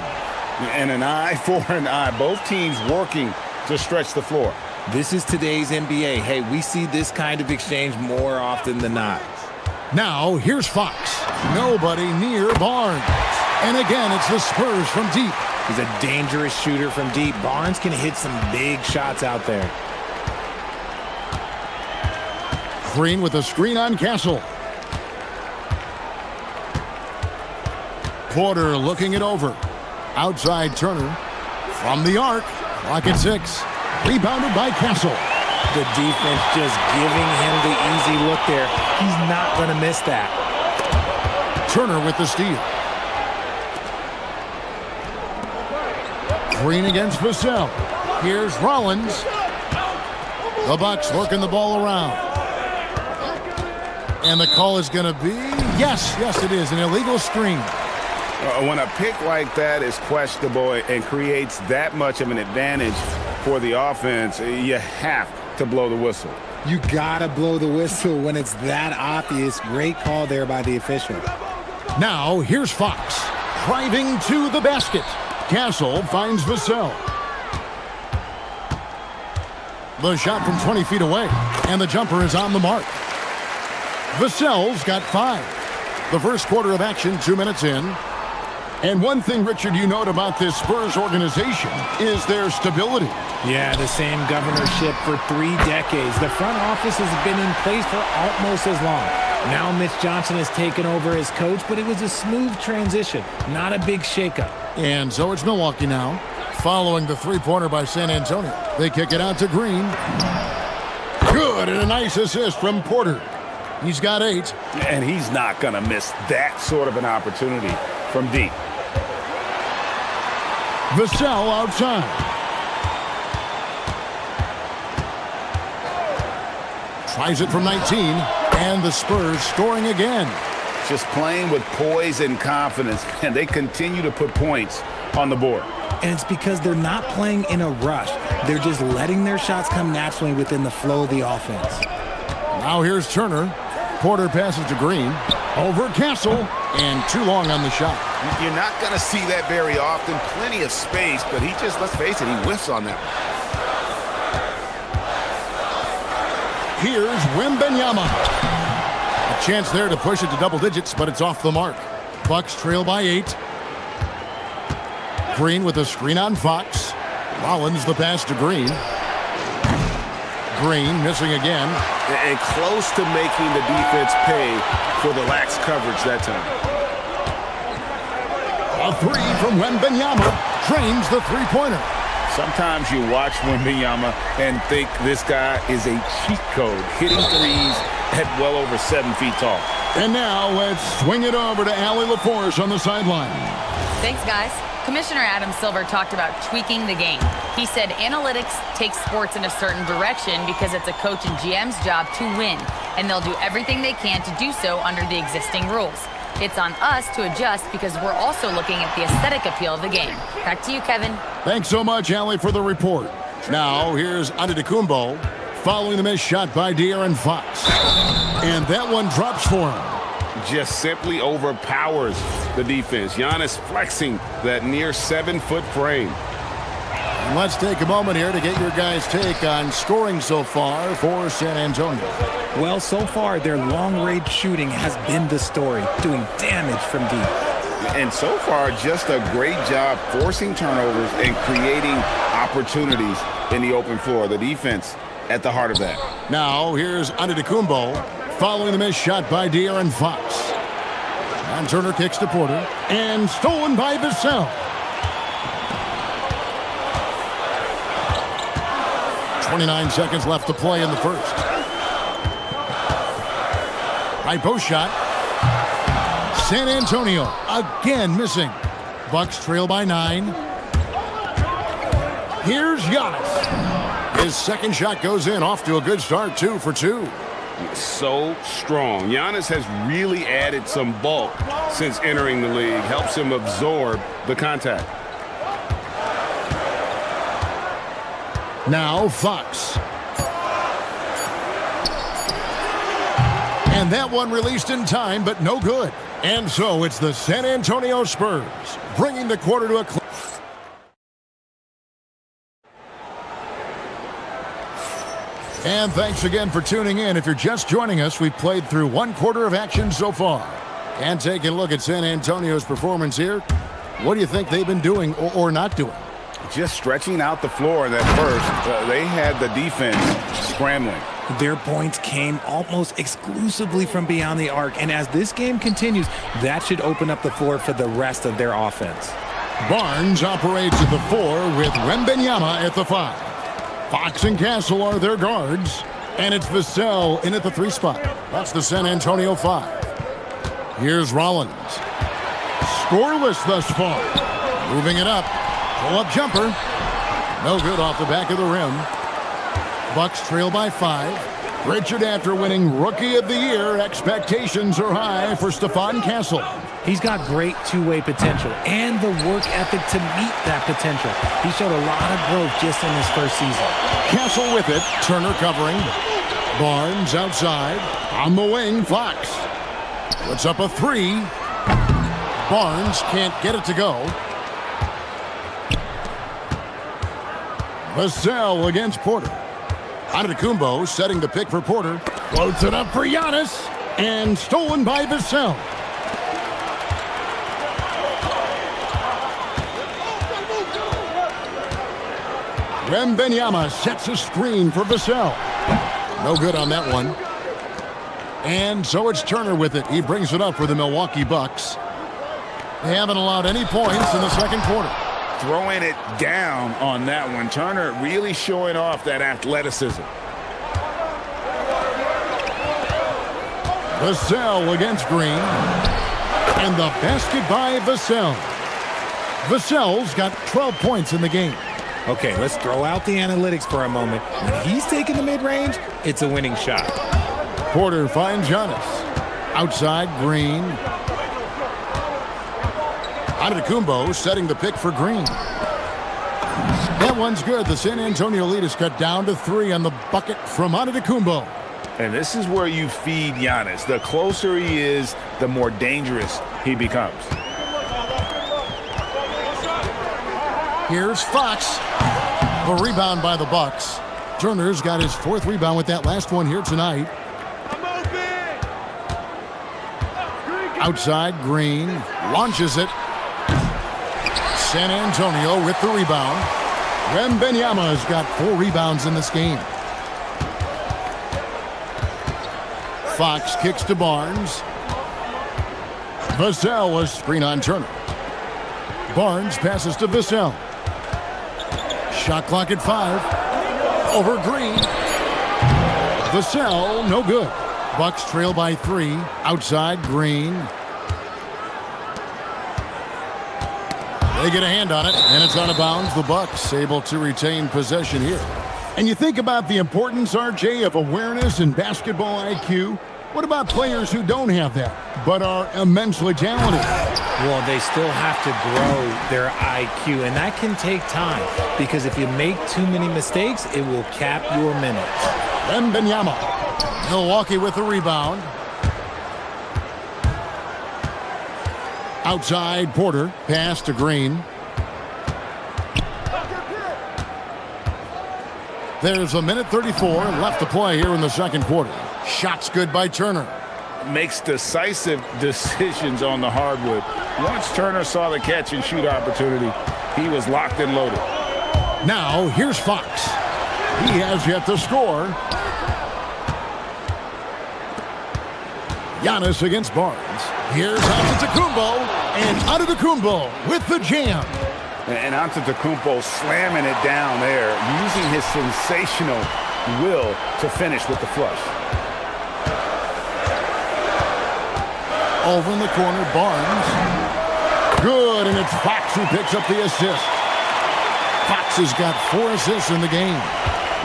And an eye for an eye. Both teams working to stretch the floor. This is today's NBA. Hey, we see this kind of exchange more often than not. Now, here's Fox. Nobody near Barnes. And again, it's the Spurs from deep. He's a dangerous shooter from deep. Barnes can hit some big shots out there. Green with a screen on Castle. Porter looking it over. Outside Turner. From the arc. Clock at 6. Rebounded by Castle. The defense just giving him the easy look there. He's not going to miss that. Turner with the steal. Green against Vassell. Here's Rollins. The Bucks working the ball around. And the call is going to be, yes, it is, an illegal screen. When a pick like that is questionable and creates that much of an advantage for the offense, you have to blow the whistle. You gotta blow the whistle when it's that obvious. Great call there by the official. Now, here's Fox. Driving to the basket. Castle finds Vassell. The shot from 20 feet away. And the jumper is on the mark. Vassell's got 5. The first quarter of action, 2 minutes in. And one thing, Richard, you note about this Spurs organization is their stability. Yeah, the same governorship for 3 decades. The front office has been in place for almost as long. Now Mitch Johnson has taken over as coach, but it was a smooth transition, not a big shakeup. And so it's Milwaukee now, following the three-pointer by San Antonio. They kick it out to Green. Good, and a nice assist from Porter. He's got 8. And he's not going to miss that sort of an opportunity from deep. Vassell outside. Tries it from 19, and the Spurs scoring again. Just playing with poise and confidence, and they continue to put points on the board. And it's because they're not playing in a rush. They're just letting their shots come naturally within the flow of the offense. Now here's Turner. Porter passes to Green. Over Castle, and too long on the shot. You're not going to see that very often. Plenty of space, but he just, let's face it, he whiffs on that. Here's Wembanyama. A chance there to push it to double digits, but it's off the mark. Bucks trail by 8. Green with a screen on Fox. Rollins the pass to Green. Green missing again. And close to making the defense pay for the lax coverage that time. A 3 from Wembanyama drains the three-pointer. Sometimes you watch Wembanyama and think this guy is a cheat code, hitting threes at well over 7 feet tall. And now let's swing it over to Allie LaForce on the sideline. Thanks, guys. Commissioner Adam Silver talked about tweaking the game. He said analytics takes sports in a certain direction because it's a coach and GM's job to win, and they'll do everything they can to do so under the existing rules. It's on us to adjust because we're also looking at the aesthetic appeal of the game. Back to you, Kevin. Thanks so much, Allie, for the report. Now, here's Antetokounmpo following the missed shot by De'Aaron Fox. And that one drops for him. Just simply overpowers the defense. Giannis flexing that near 7-foot frame. And let's take a moment here to get your guys' take on scoring so far for San Antonio. Well, so far, their long-range shooting has been the story, doing damage from deep. And so far, just a great job forcing turnovers and creating opportunities in the open floor. The defense at the heart of that. Now, here's Antetokounmpo following the missed shot by De'Aaron Fox. And Turner kicks to Porter. And stolen by Vassell. 29 seconds left to play in the first. High post shot. San Antonio again missing. Bucks trail by 9. Here's Giannis. His second shot goes in, off to a good start, 2 for 2. So strong. Giannis has really added some bulk since entering the league. Helps him absorb the contact. Now Fox. And that one released in time, but no good. And so it's the San Antonio Spurs bringing the quarter to a close. And thanks again for tuning in. If you're just joining us, we've played through 1 quarter of action so far. And taking a look at San Antonio's performance here, what do you think they've been doing or not doing? Just stretching out the floor in that first. They had the defense scrambling. Their points came almost exclusively from beyond the arc. And as this game continues, that should open up the floor for the rest of their offense. Barnes operates at the 4 with Wembanyama at the 5. Fox and Castle are their guards. And it's Vassell in at the 3 spot. That's the San Antonio 5. Here's Rollins. Scoreless thus far. Moving it up. Pull-up jumper. No good off the back of the rim. Bucks trail by 5. Richard, after winning Rookie of the Year, expectations are high for Stephon Castle. He's got great two-way potential and the work ethic to meet that potential. He showed a lot of growth just in his first season. Castle with it. Turner covering. Barnes outside. On the wing, Fox. Puts up a 3. Barnes can't get it to go. Vassell against Porter. Antetokounmpo setting the pick for Porter. Floats it up for Giannis. And stolen by Vassell. Wembanyama sets a screen for Vassell. No good on that one. And so it's Turner with it. He brings it up for the Milwaukee Bucks. They haven't allowed any points in the second quarter. Throwing it down on that one. Turner really showing off that athleticism. Vassell against Green. And the basket by Vassell. Vassell's got 12 points in the game. Okay, let's throw out the analytics for a moment. When he's taking the mid-range, it's a winning shot. Porter finds Giannis. Outside, Green. Antetokounmpo setting the pick for Green. That one's good. The San Antonio lead is cut down to 3 on the bucket from Antetokounmpo. And this is where you feed Giannis. The closer he is, the more dangerous he becomes. Here's Fox. A rebound by the Bucks. Turner's got his 4th rebound with that last one here tonight. Outside, Green launches it. San Antonio with the rebound. Wembanyama has got 4 rebounds in this game. Fox kicks to Barnes. Vassell was screen on Turner. Barnes passes to Vassell. Shot clock at 5. Over Green. Vassell, no good. Bucks trail by 3. Outside, Green. They get a hand on it, and it's out of bounds. The Bucks able to retain possession here. And you think about the importance, RJ, of awareness and basketball IQ. What about players who don't have that, but are immensely talented? Well, they still have to grow their IQ, and that can take time, because if you make too many mistakes, it will cap your minutes. Wembanyama. Milwaukee with the rebound. Outside, Porter. Pass to Green. There's a minute 34 left to play here in the second quarter. Shots good by Turner. Makes decisive decisions on the hardwood. Once Turner saw the catch and shoot opportunity, he was locked and loaded. Now, here's Fox. He has yet to score. Giannis against Barnes. Here's Antetokounmpo, and Antetokounmpo with the jam. And Antetokounmpo slamming it down there, using his sensational will to finish with the flush. Over in the corner, Barnes. Good, and it's Fox who picks up the assist. Fox has got 4 assists in the game.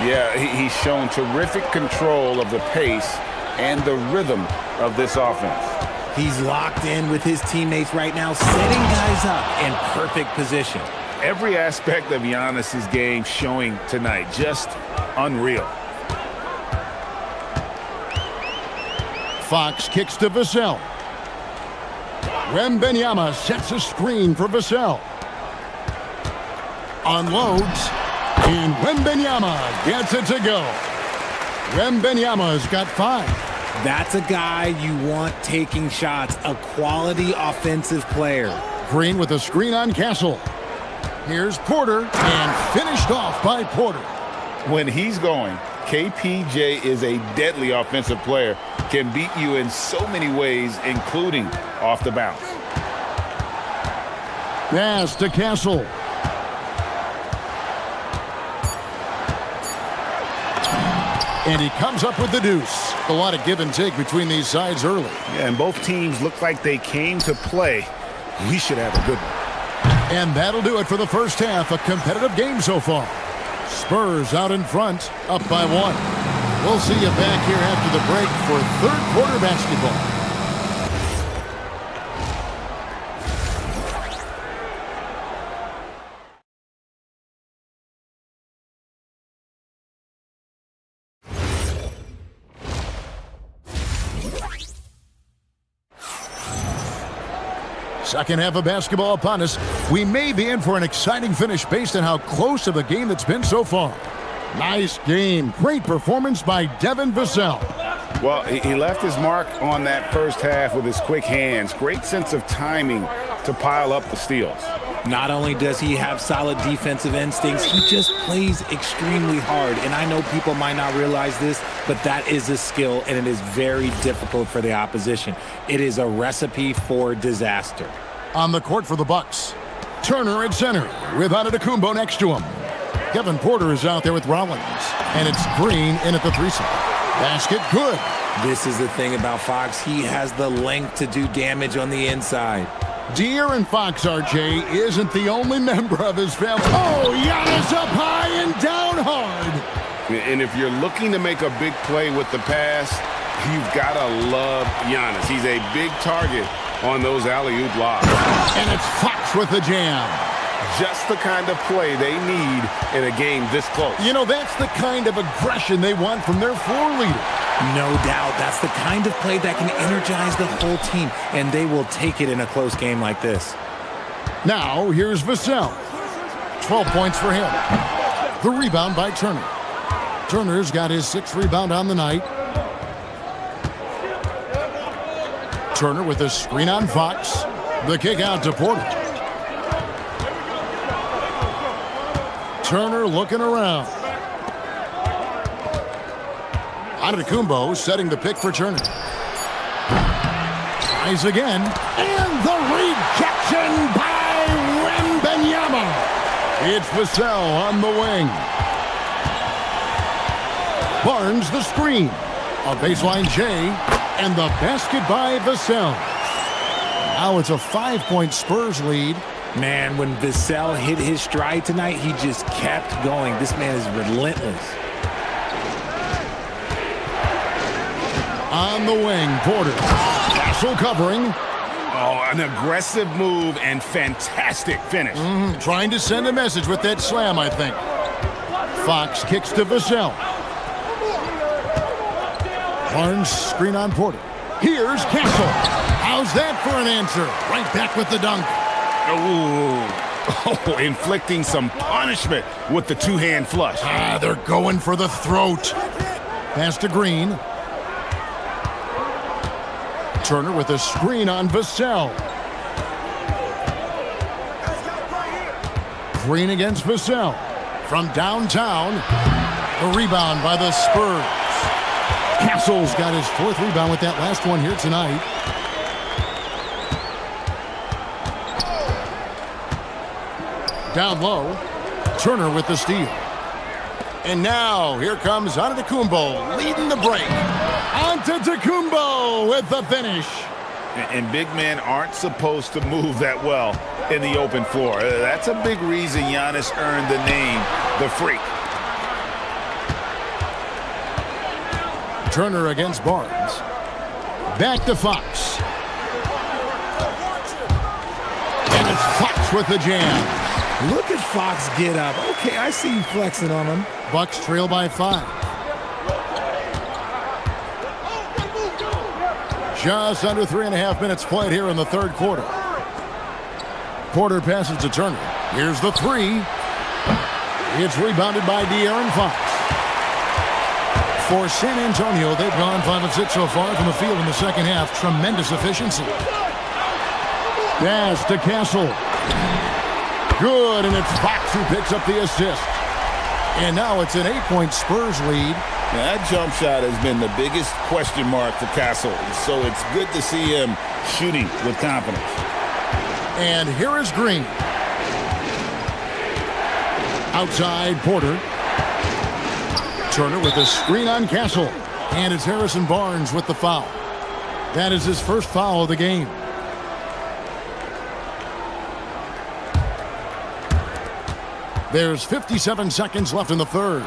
Yeah, he's shown terrific control of the pace and the rhythm of this offense. He's locked in with his teammates right now, setting guys up in perfect position. Every aspect of Giannis's game showing tonight, just unreal. Fox kicks to Vassell. Wembanyama sets a screen for Vassell. Unloads, and Wembanyama gets it to go. Wembanyama's got 5. That's a guy you want taking shots, a quality offensive player. Green with a screen on Castle. Here's Porter, and finished off by Porter. When he's going, KPJ is a deadly offensive player, can beat you in so many ways, including off the bounce. Pass to Castle. And he comes up with the deuce. A lot of give and take between these sides early. Yeah, and both teams look like they came to play. We should have a good one. And that'll do it for the first half. A competitive game so far. Spurs out in front, up by 1. We'll see you back here after the break for third quarter basketball. Second half of basketball upon us. We may be in for an exciting finish based on how close of a game that's been so far. Nice game. Great performance by Devin Vassell. Well, he left his mark on that first half with his quick hands. Great sense of timing to pile up the steals. Not only does he have solid defensive instincts, he just plays extremely hard. And I know people might not realize this, but that is a skill, and it is very difficult for the opposition. It is a recipe for disaster. On the court for the Bucks, Turner at center with Antetokounmpo next to him. Kevin Porter is out there with Rollins, and it's Green in at the 3-side. Basket good. This is the thing about Fox. He has the length to do damage on the inside. De'Aaron Fox, RJ, isn't the only member of his family. Oh, Giannis up high and down hard. And if you're looking to make a big play with the pass, you've got to love Giannis. He's a big target on those alley-oop lobs. And it's Fox with the jam. Just the kind of play they need in a game this close. You know, that's the kind of aggression they want from their floor leader. No doubt. That's the kind of play that can energize the whole team, and they will take it in a close game like this. Now, here's Vassell. 12 points for him. The rebound by Turner. Turner's got his 6th rebound on the night. Turner with a screen on Fox. The kick out to Porter. Turner looking around. Antetokounmpo setting the pick for Turner. Tries again. And the rejection by Wembanyama. It's Vassell on the wing. Barnes the screen. A baseline J. And the basket by Vassell. Now it's a 5-point Spurs lead. Man, when Vassell hit his stride tonight, he just kept going. This man is relentless. On the wing, Porter. Castle covering. Oh, an aggressive move and fantastic finish. Trying to send a message with that slam, I think. Fox kicks to Vassell. Barnes screen on Porter. Here's Castle. How's that for an answer? Right back with the dunk. Oh, inflicting some punishment with the two-hand flush. They're going for the throat. Pass to Green. Turner with a screen on Vassell. Green against Vassell. From downtown. The rebound by the Spurs. Castle's got his 4th rebound with that last one here tonight. Down low, Turner with the steal. And now, here comes Antetokounmpo leading the break. Antetokounmpo with the finish. And big men aren't supposed to move that well in the open floor. That's a big reason Giannis earned the name, the Freak. Turner against Barnes. Back to Fox. And it's Fox with the jam. Look at Fox get up. Okay, I see you flexing on him. Bucks trail by 5. Just under 3.5 minutes played here in the 3rd quarter. Porter passes to Turner. Here's the 3. It's rebounded by De'Aaron Fox. For San Antonio, they've gone 5 of 6 so far from the field in the second half. Tremendous efficiency. Pass to Castle. Good, and it's Fox who picks up the assist. And now it's an 8-point Spurs lead. Now, that jump shot has been the biggest question mark for Castle, so it's good to see him shooting with confidence. And here is Green. Outside, Porter. Turner with a screen on Castle. And it's Harrison Barnes with the foul. That is his first foul of the game. There's 57 seconds left in the 3rd.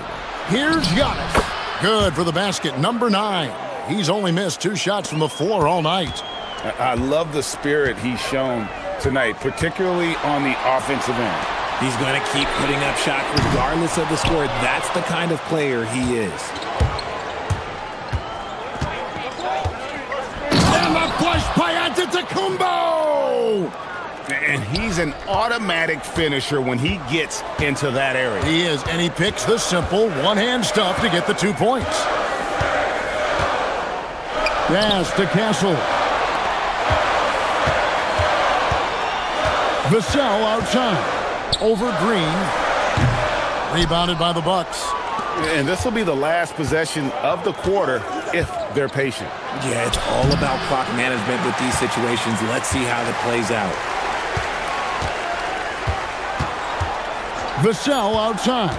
Here's Giannis. Good for the basket, number 9. He's only missed 2 shots from the floor all night. I love the spirit he's shown tonight, particularly on the offensive end. He's going to keep putting up shots regardless of the score. That's the kind of player he is. And the push by Antetokounmpo! And he's an automatic finisher when he gets into that area. He is, and he picks the simple one-hand stuff to get the 2 points. Pass to Castle. Vassell outside. Over Green. Rebounded by the Bucks. And this will be the last possession of the quarter if they're patient. Yeah, it's all about clock management with these situations. Let's see how that plays out. Vassell outside.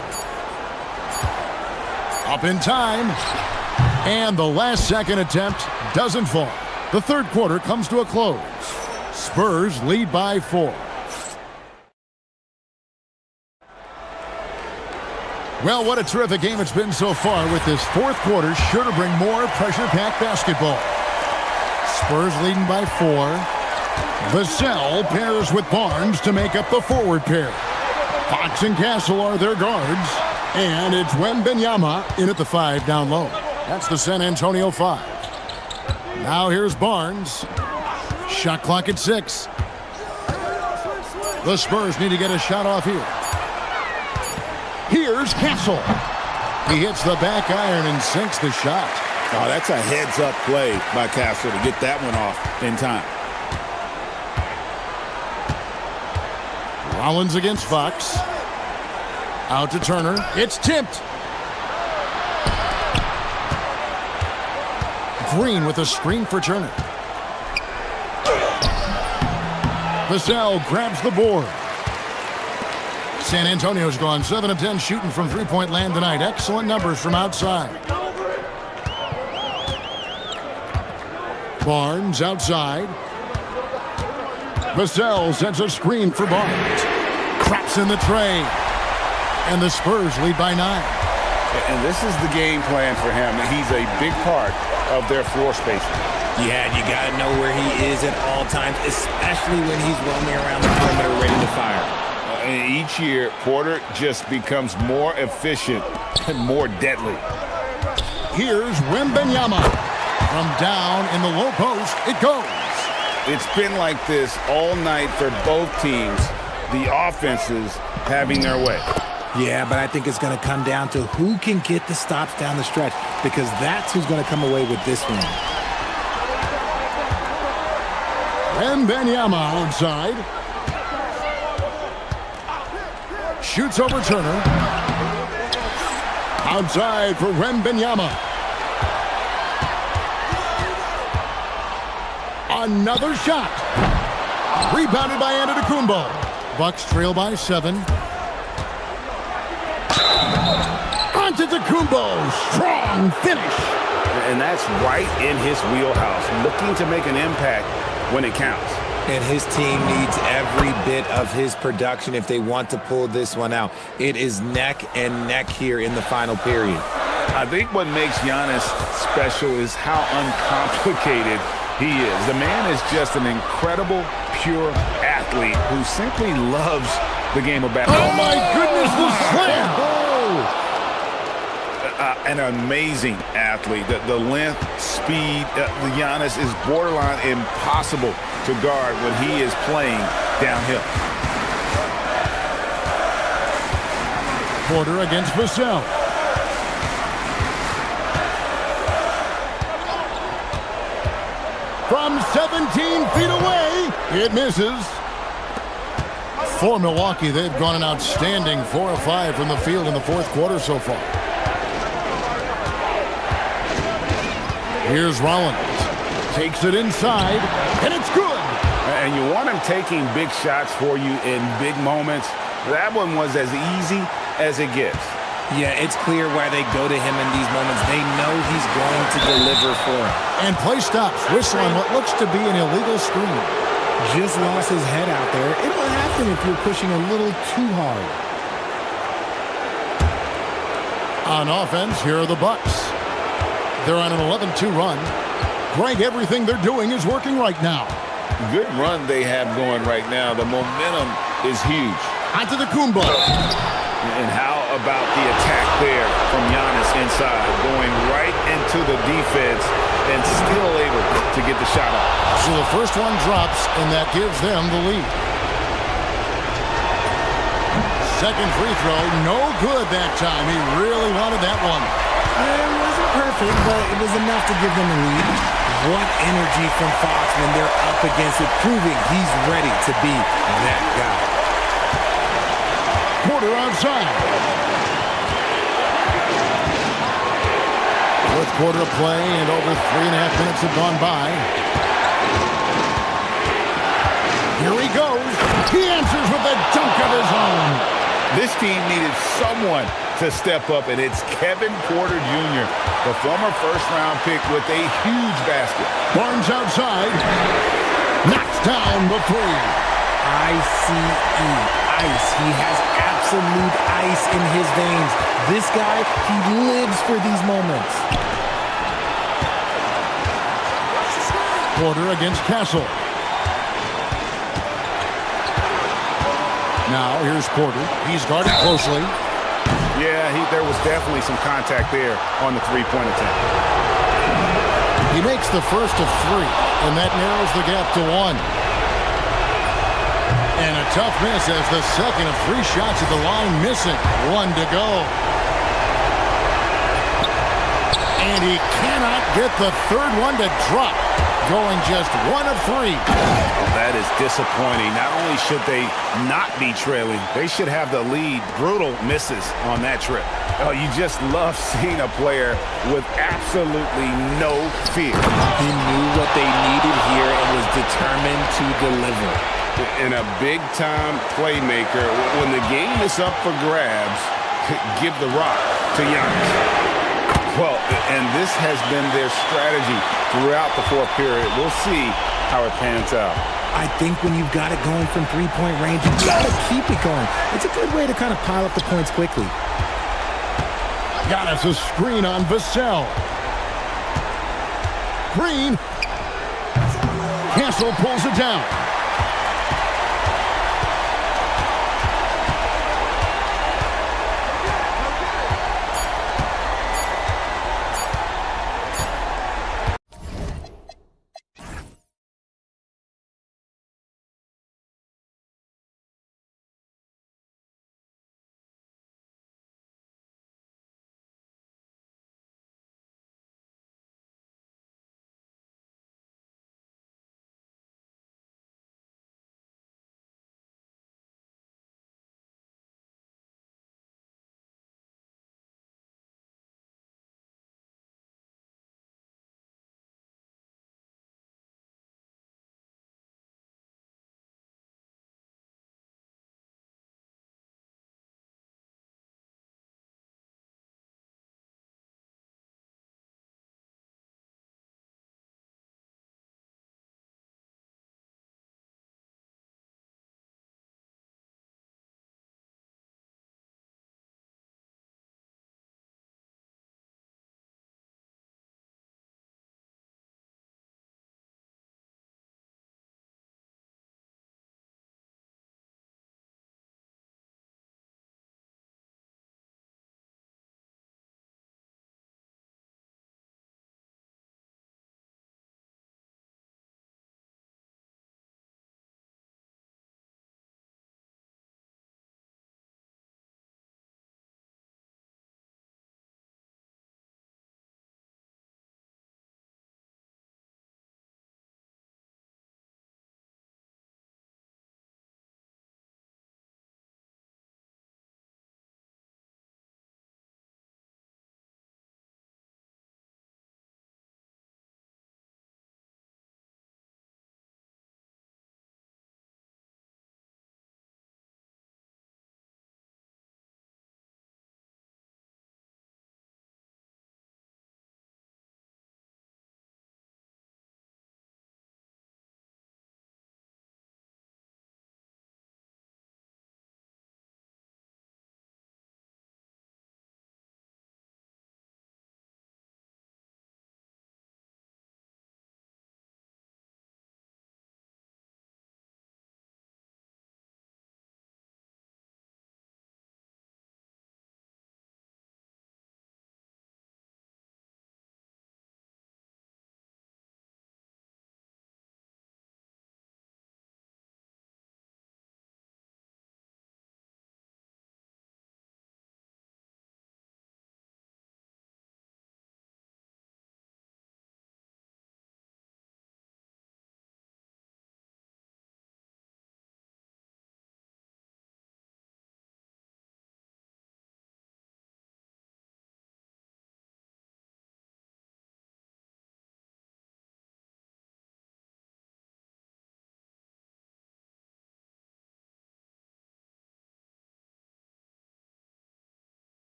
Up in time. And the last second attempt doesn't fall. The 3rd quarter comes to a close. Spurs lead by 4. Well, what a terrific game it's been so far, with this 4th quarter sure to bring more pressure-packed basketball. Spurs leading by 4. Vassell pairs with Barnes to make up the forward pair. Fox and Castle are their guards. And it's Wembanyama in at the 5 down low. That's the San Antonio 5. Now here's Barnes. Shot clock at 6. The Spurs need to get a shot off here. Here's Castle. He hits the back iron and sinks the shot. Oh, that's a heads-up play by Castle to get that one off in time. Rollins against Fox. Out to Turner. It's tipped. Green with a screen for Turner. Vassell grabs the board. San Antonio's gone 7 of 10 shooting from three-point land tonight. Excellent numbers from outside. Barnes outside. Vassell sets a screen for Barnes. Traps in the tray. And the Spurs lead by 9. And this is the game plan for him. He's a big part of their floor spacing. Yeah, you got to know where he is at all times, especially when he's roaming around the perimeter ready to fire. And each year, Porter just becomes more efficient and more deadly. Here's Wembanyama. From down in the low post, it goes. It's been like this all night for both teams. The offenses having their way. Yeah, but I think it's going to come down to who can get the stops down the stretch, because that's who's going to come away with this one. Wembanyama outside. Shoots over Turner. Outside for Wembenyama. Another shot. Rebounded by Antetokounmpo. Bucks trail by 7. Antetokounmpo, strong finish. And that's right in his wheelhouse, looking to make an impact when it counts. And his team needs every bit of his production if they want to pull this one out. It is neck and neck here in the final period. I think what makes Giannis special is how uncomplicated he is. The man is just an incredible, pure athlete who simply loves the game of basketball. Oh, my goodness, the slam! An amazing athlete. The length, speed, the Giannis is borderline impossible to guard when he is playing downhill. Porter against Vassell. From 17 feet away, it misses. For Milwaukee, they've gone an outstanding 4 of 5 from the field in the fourth quarter so far. Here's Rollins. Takes it inside, and it's good. And you want him taking big shots for you in big moments. That one was as easy as it gets. Yeah, it's clear why they go to him in these moments. They know he's going to deliver for him. And play stops, whistling what looks to be an illegal screen. Just lost his head out there. It'll happen if you're pushing a little too hard. On offense, here are the Bucks. They're on an 11-2 run. Greg, everything they're doing is working right now. Good run they have going right now. The momentum is huge. Antetokounmpo. And how about the attack there from Giannis inside, going right into the defense and still able to get the shot off. So the first one drops, and that gives them the lead. Second free throw, no good that time. He really wanted that one. It wasn't perfect, but it was enough to give them a lead. What energy from Fox when they're up against it, proving he's ready to be that guy. Porter outside. Fourth quarter of play, and over 3.5 minutes have gone by. Here he goes. He answers with a dunk of his own. This team needed someone to step up, and it's Kevin Porter Jr., the former first-round pick with a huge basket. Barnes outside. Knocks down the three. ICE. Ice. He has absolute ice in his veins. This guy, he lives for these moments. Porter against Castle. Now, here's Porter. He's guarded closely. Yeah, there was definitely some contact there on the three-point attempt. He makes the first of 3, and that narrows the gap to 1. And a tough miss as the second of 3 shots at the line missing. 1 to go. And he cannot get the third one to drop. Going just 1 of 3. Well, that is disappointing. Not only should they not be trailing, they should have the lead. Brutal misses on that trip. Oh, you just love seeing a player with absolutely no fear. He knew what they needed here and was determined to deliver. And a big-time playmaker, when the game is up for grabs, give the rock to Giannis. Well, and this has been their strategy throughout the fourth period. We'll see how it pans out. I think when you've got it going from three-point range, you've got to keep it going. It's a good way to kind of pile up the points quickly. Giannis a screen on Vassell. Green. Castle pulls it down.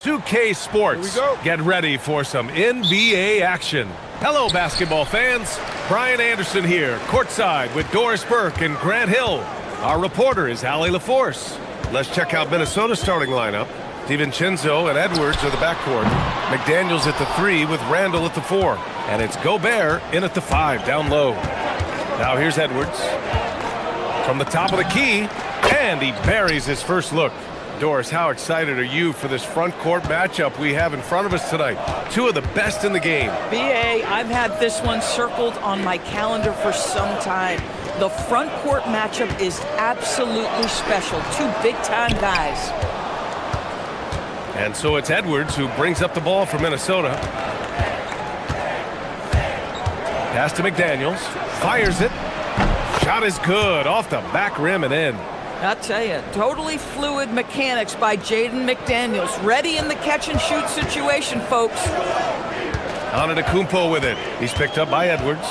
2K Sports. Get ready for some NBA action. Hello, basketball fans. Brian Anderson here, courtside with Doris Burke and Grant Hill. Our reporter is Ali LaForce. Let's check out Minnesota's starting lineup. DiVincenzo and Edwards are the backcourt. McDaniels at the 3 with Randall at the 4. And it's Gobert in at the 5, down low. Now here's Edwards. From the top of the key, and he buries his first look. Doris, how excited are you for this front court matchup we have in front of us tonight? Two of the best in the game. BA, I've had this one circled on my calendar for some time. The front court matchup is absolutely special. Two big-time guys. And so it's Edwards who brings up the ball for Minnesota. Pass to McDaniels. Fires it. Shot is good. Off the back rim and in. I'll tell you, totally fluid mechanics by Jaden McDaniels. Ready in the catch-and-shoot situation, folks. Antetokounmpo with it. He's picked up by Edwards.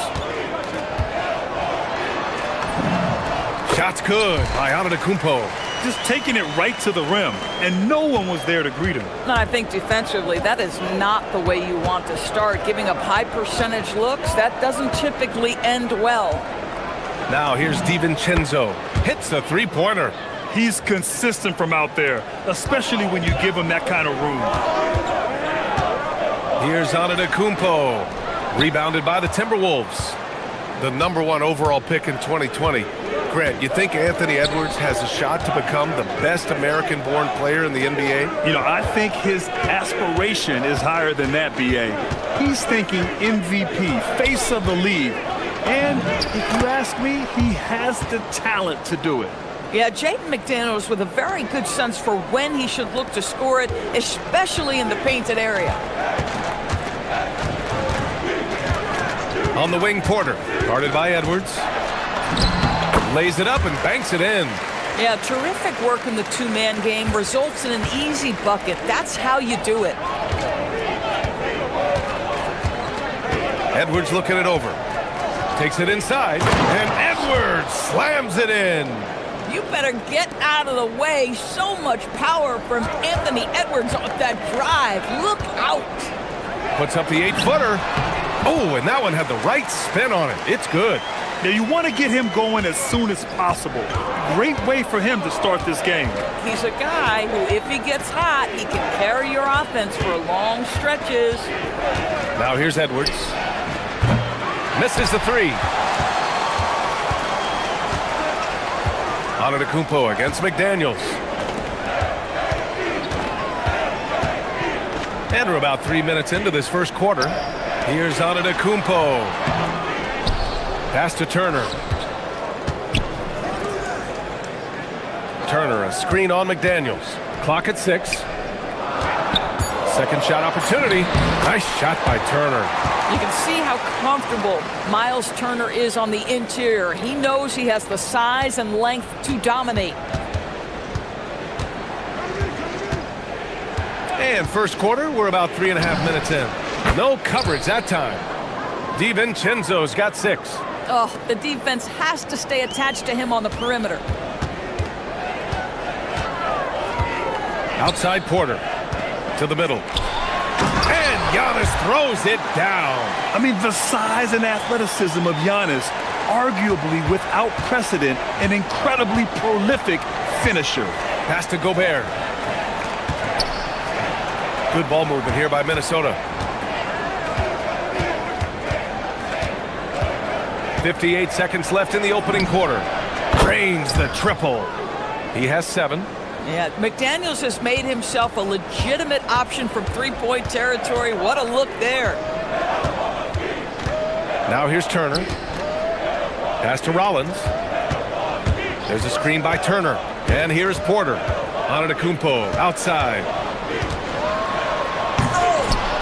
Shot's good by Antetokounmpo. Just taking it right to the rim, and no one was there to greet him. No, I think defensively, that is not the way you want to start. Giving up high-percentage looks, that doesn't typically end well. Now here's DiVincenzo. Hits a three-pointer. He's consistent from out there, especially when you give him that kind of room. Here's Antetokounmpo. Rebounded by the Timberwolves. The #1 overall pick in 2020. Grant, you think Anthony Edwards has a shot to become the best American-born player in the NBA? You know, I think his aspiration is higher than that, BA. He's thinking MVP, face of the league. And if you ask me, he has the talent to do it. Yeah, Jaden McDaniels with a very good sense for when he should look to score it, especially in the painted area. On the wing, Porter. Guarded by Edwards. Lays it up and banks it in. Yeah, terrific work in the two-man game. Results in an easy bucket. That's how you do it. Edwards looking it over. Takes it inside, and Edwards slams it in. You better get out of the way. So much power from Anthony Edwards on that drive. Look out. Puts up the 8-footer. Oh, and that one had the right spin on it. It's good. Now, you want to get him going as soon as possible. Great way for him to start this game. He's a guy who, if he gets hot, he can carry your offense for long stretches. Now here's Edwards. Misses the 3. Antetokounmpo against McDaniels. And we're about 3 minutes into this first quarter. Here's Antetokounmpo. Pass to Turner. Turner, a screen on McDaniels. Clock at 6. Second shot opportunity. Nice shot by Turner. You can see how comfortable Miles Turner is on the interior. He knows he has the size and length to dominate. And first quarter, we're about 3.5 minutes in. No coverage that time. DiVincenzo's got 6. Oh, the defense has to stay attached to him on the perimeter. Outside Porter. To the middle. And Giannis throws it down. I mean, the size and athleticism of Giannis, arguably without precedent, an incredibly prolific finisher. Pass to Gobert. Good ball movement here by Minnesota. 58 seconds left in the opening quarter. Drains the triple. He has 7. Yeah, McDaniels has made himself a legitimate option from three-point territory. What a look there. Now here's Turner. Pass to Rollins. There's a screen by Turner. And here's Porter. Antetokounmpo outside.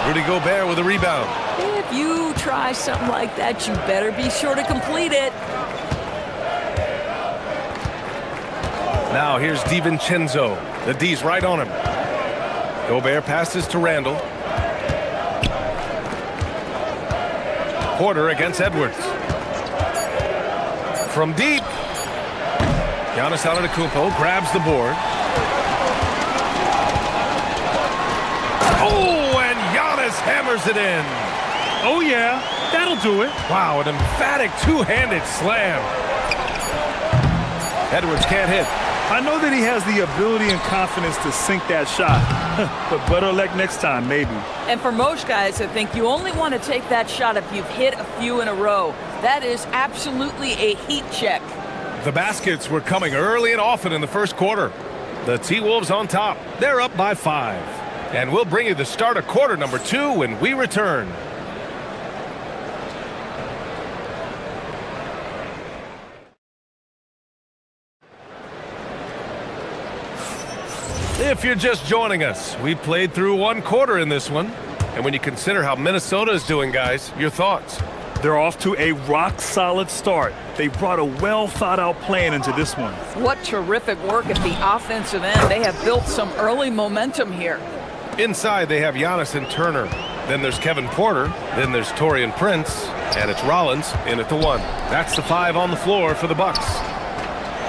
Rudy Gobert with a rebound. If you try something like that, you better be sure to complete it. Now here's DiVincenzo. The D's right on him. Gobert passes to Randall. Porter against Edwards. From deep. Giannis Antetokounmpo grabs the board. Oh, and Giannis hammers it in. Oh, yeah, that'll do it. Wow, an emphatic two-handed slam. Edwards can't hit. I know that he has the ability and confidence to sink that shot, but better luck next time, maybe. And for most guys, I think you only want to take that shot if you've hit a few in a row. That is absolutely a heat check. The baskets were coming early and often in the first quarter. The T-Wolves on top. They're up by 5. And we'll bring you the start of quarter number 2 when we return. If you're just joining us, we played through 1 quarter in this one. And when you consider how Minnesota is doing, guys, your thoughts? They're off to a rock-solid start. They brought a well-thought-out plan into this one. What terrific work at the offensive end. They have built some early momentum here. Inside, they have Giannis and Turner. Then there's Kevin Porter. Then there's Taurean Prince. And it's Rollins in at the 1. That's the 5 on the floor for the Bucks.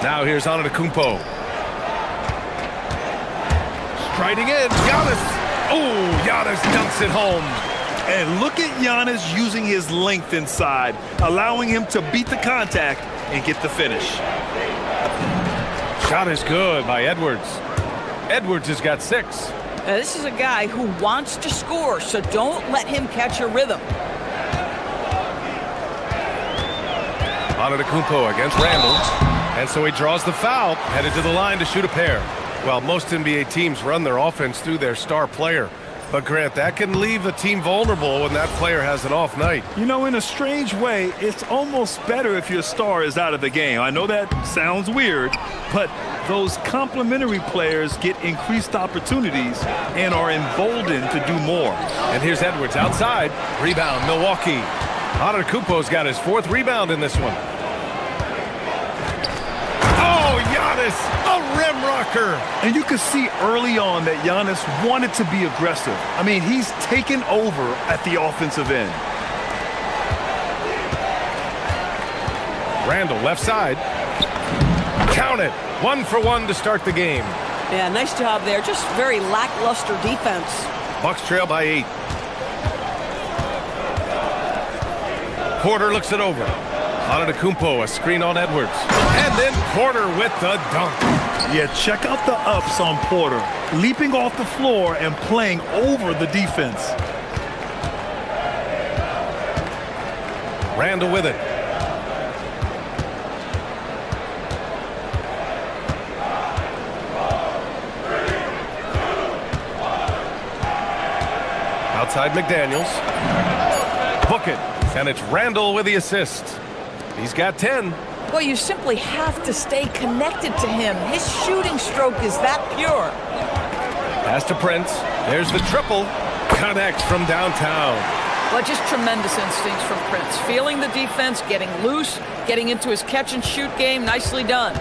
Now here's Antetokounmpo. Striding in, Giannis. Oh, Giannis dunks it home. And look at Giannis using his length inside, allowing him to beat the contact and get the finish. Shot is good by Edwards. Edwards has got 6. Now, this is a guy who wants to score, so don't let him catch a rhythm. Antetokounmpo against Randall. And so he draws the foul, headed to the line to shoot a pair. Well, most NBA teams run their offense through their star player. But, Grant, that can leave a team vulnerable when that player has an off night. You know, in a strange way, it's almost better if your star is out of the game. I know that sounds weird, but those complementary players get increased opportunities and are emboldened to do more. And here's Edwards outside. Rebound, Milwaukee. Antetokounmpo's got his 4th rebound in this one. Oh, Giannis, a rim rocker. And you could see early on that Giannis wanted to be aggressive. I mean, he's taken over at the offensive end. Randall left side. Count it. 1 for 1 to start the game. Yeah, nice job there. Just very lackluster defense. Bucks trail by 8. Porter looks it over. Antetokounmpo, a screen on Edwards. And then Porter with the dunk. Yeah, check out the ups on Porter. Leaping off the floor and playing over the defense. Randall with it. Outside McDaniels. Book it. And it's Randall with the assist. He's got 10. Well, you simply have to stay connected to him. His shooting stroke is that pure. Pass to Prince. There's the triple. Connects from downtown. Well, just tremendous instincts from Prince. Feeling the defense, getting loose, getting into his catch-and-shoot game. Nicely done.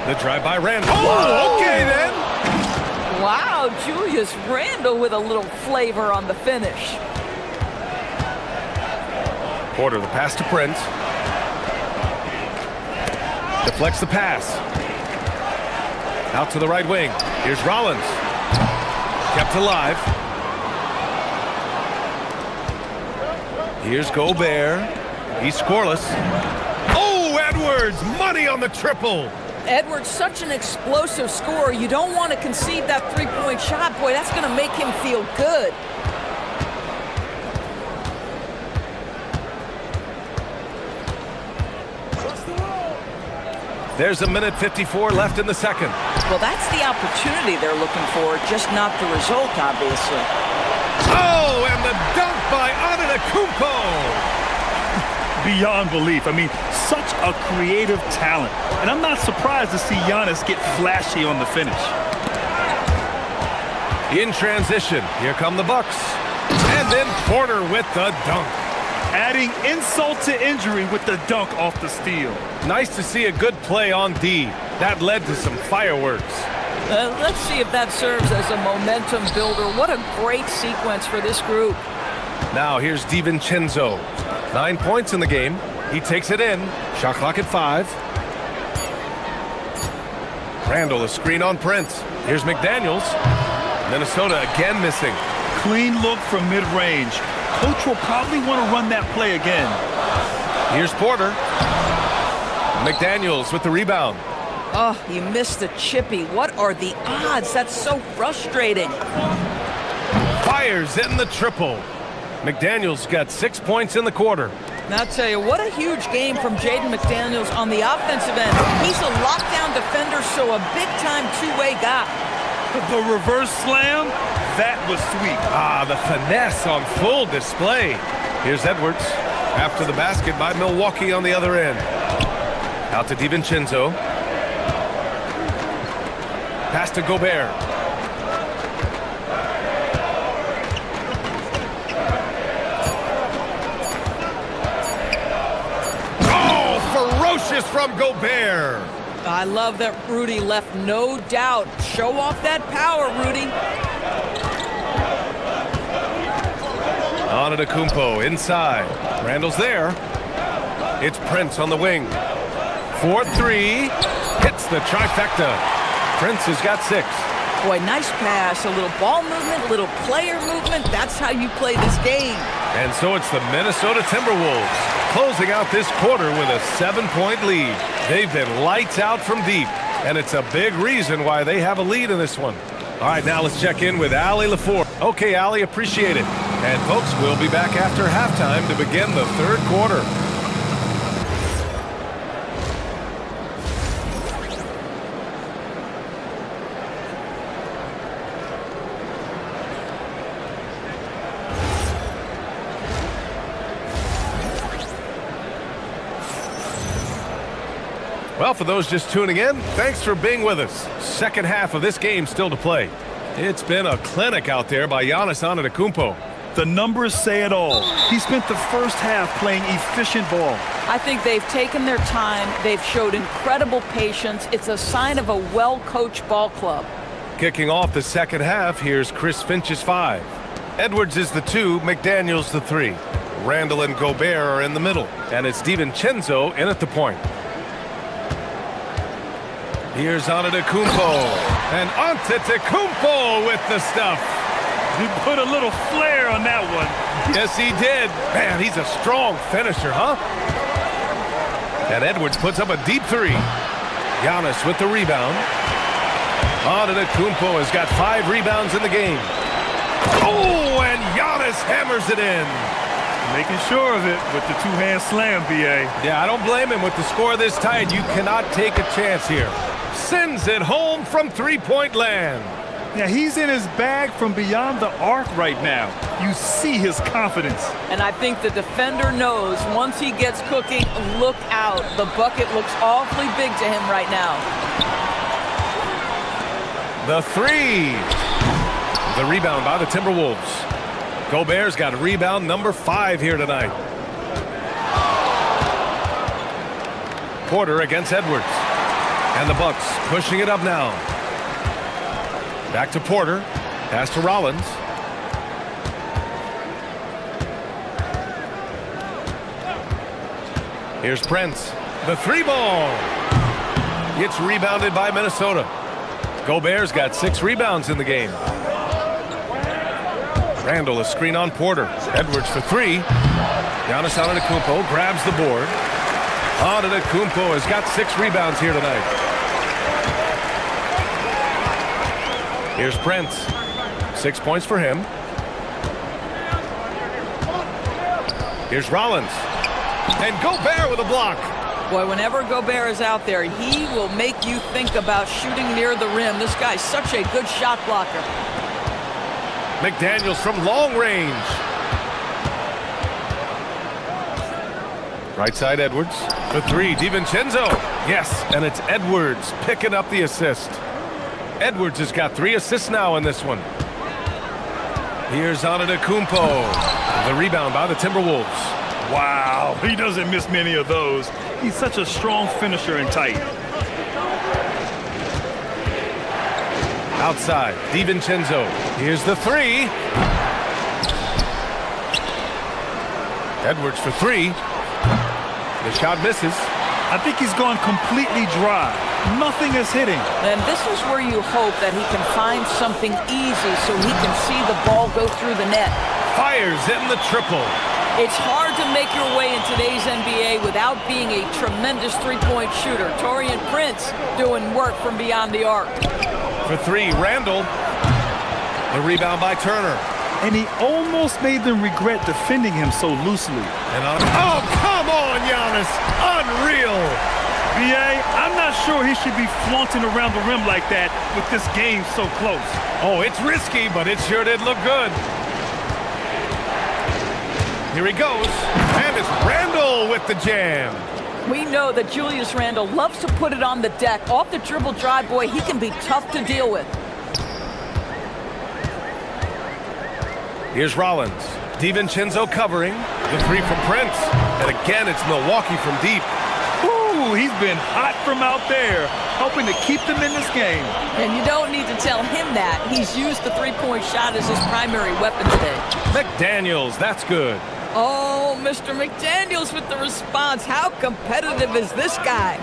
The drive by Randall. Oh, okay then. Wow, Julius Randle with a little flavor on the finish. Porter, the pass to Prince. Deflects the pass. Out to the right wing. Here's Rollins. Kept alive. Here's Gobert. He's scoreless. Oh, Edwards! Money on the triple! Edwards, such an explosive scorer. You don't want to concede that three-point shot. Boy, that's going to make him feel good. There's 1:54 left in the second. Well, that's the opportunity they're looking for, just not the result, obviously. Oh, and the dunk by Antetokounmpo! Beyond belief. I mean, such a creative talent. And I'm not surprised to see Giannis get flashy on the finish. In transition, here come the Bucks. And then Porter with the dunk. Adding insult to injury with the dunk off the steal. Nice to see a good play on D. That led to some fireworks. Let's see if that serves as a momentum builder. What a great sequence for this group. Now here's DiVincenzo. 9 points in the game. He takes it in. Shot clock at 5. Randall, a screen on Prince. Here's McDaniels. Minnesota again missing. Clean look from mid-range. Coach will probably want to run that play again. Here's Porter. McDaniels with the rebound. Oh, he missed the chippy. What are the odds? That's so frustrating. Fires in the triple. McDaniels got 6 points in the quarter. And I'll tell you, what a huge game from Jaden McDaniels on the offensive end. He's a lockdown defender, so a big-time two-way guy. The reverse slam, that was sweet. Ah, the finesse on full display. Here's Edwards after the basket by Milwaukee on the other end. Out to DiVincenzo. Pass to Gobert. Oh, ferocious from Gobert. I love that Rudy left no doubt. Show off that power, Rudy. Antetokounmpo inside. Randall's there. It's Prince on the wing. 4-3. Hits the trifecta. Prince has got 6. Boy, nice pass. A little ball movement, a little player movement. That's how you play this game. And so it's the Minnesota Timberwolves closing out this quarter with a 7-point lead. They've been lights out from deep, and it's a big reason why they have a lead in this one. All right, now let's check in with Allie LaFour. Okay, Allie, appreciate it. And folks, we'll be back after halftime to begin the third quarter. Well, for those just tuning in, thanks for being with us. Second half of this game still to play. It's been a clinic out there by Giannis Antetokounmpo. The numbers say it all. He spent the first half playing efficient ball. I think they've taken their time. They've showed incredible patience. It's a sign of a well-coached ball club. Kicking off the second half, here's Chris Finch's 5. Edwards is the 2, McDaniels the 3. Randall and Gobert are in the middle, and it's DiVincenzo in at the point. Here's Antetokounmpo, and Antetokounmpo with the stuff. He put a little flair on that one. Yes, he did. Man, he's a strong finisher, huh? And Edwards puts up a deep 3. Giannis with the rebound. Antetokounmpo has got 5 rebounds in the game. Oh, and Giannis hammers it in. Making sure of it with the two-hand slam, B.A. Yeah, I don't blame him. With the score this tight, you cannot take a chance here. Sends it home from three-point land. Yeah, he's in his bag from beyond the arc right now. You see his confidence. And I think the defender knows once he gets cooking, look out. The bucket looks awfully big to him right now. The 3. The rebound by the Timberwolves. Gobert's got rebound number 5 here tonight. Porter against Edwards. And the Bucks pushing it up now. Back to Porter. Pass to Rollins. Here's Prince. The 3 ball. It's rebounded by Minnesota. Gobert's got 6 rebounds in the game. Randall, a screen on Porter. Edwards for 3. Giannis Antetokounmpo grabs the board. Antetokounmpo has got 6 rebounds here tonight. Here's Prince. 6 points for him. Here's Rollins. And Gobert with a block. Boy, whenever Gobert is out there, he will make you think about shooting near the rim. This guy's such a good shot blocker. McDaniels from long range. Right side Edwards. The 3, DiVincenzo. Yes, and it's Edwards picking up the assist. Edwards has got 3 assists now in this one. Here's Antetokounmpo. The rebound by the Timberwolves. Wow, he doesn't miss many of those. He's such a strong finisher and tight. Outside, DiVincenzo. Here's the 3. Edwards for 3. The shot misses. I think he's gone completely dry. Nothing is hitting. And this is where you hope that he can find something easy so he can see the ball go through the net. Fires in the triple. It's hard to make your way in today's NBA without being a tremendous three-point shooter. Taurean Prince doing work from beyond the arc. For three, Randall. The rebound by Turner. And he almost made them regret defending him so loosely. And oh, come on, Giannis. Unreal. B.A., I'm not sure he should be flaunting around the rim like that with this game so close. Oh, it's risky, but it sure did look good. Here he goes, and it's Randall with the jam. We know that Julius Randle loves to put it on the deck. Off the dribble drive, boy, he can be tough to deal with. Here's Rollins. DiVincenzo covering. The three from Prince. And again, it's Milwaukee from deep. Ooh, he's been hot from out there, hoping to keep them in this game. And you don't need to tell him that. He's used the three-point shot as his primary weapon today. McDaniels, that's good. Oh, Mr. McDaniels with the response. How competitive is this guy?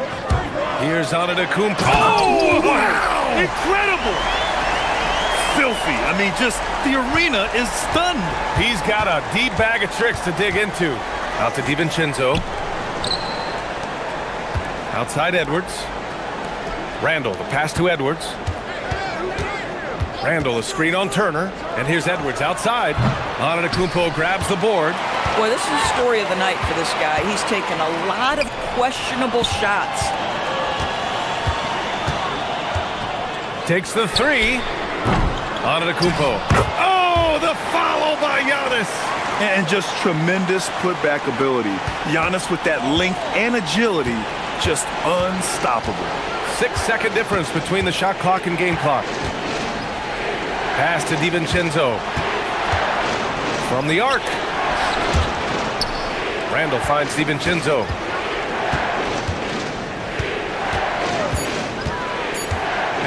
Here's Antetokounmpo. Oh, wow! Incredible! Filthy. I mean, just the arena is stunned. He's got a deep bag of tricks to dig into. Out to DiVincenzo. Outside Edwards. Randall, the pass to Edwards. Randall, a screen on Turner. And here's Edwards outside. Antetokounmpo grabs the board. Boy, this is the story of the night for this guy. He's taken a lot of questionable shots. Takes the three. Antetokounmpo. Oh, the follow by Giannis. And just tremendous putback ability. Giannis with that length and agility, just unstoppable. 6-second difference between the shot clock and game clock. Pass to DiVincenzo. From the arc. Randall finds DiVincenzo.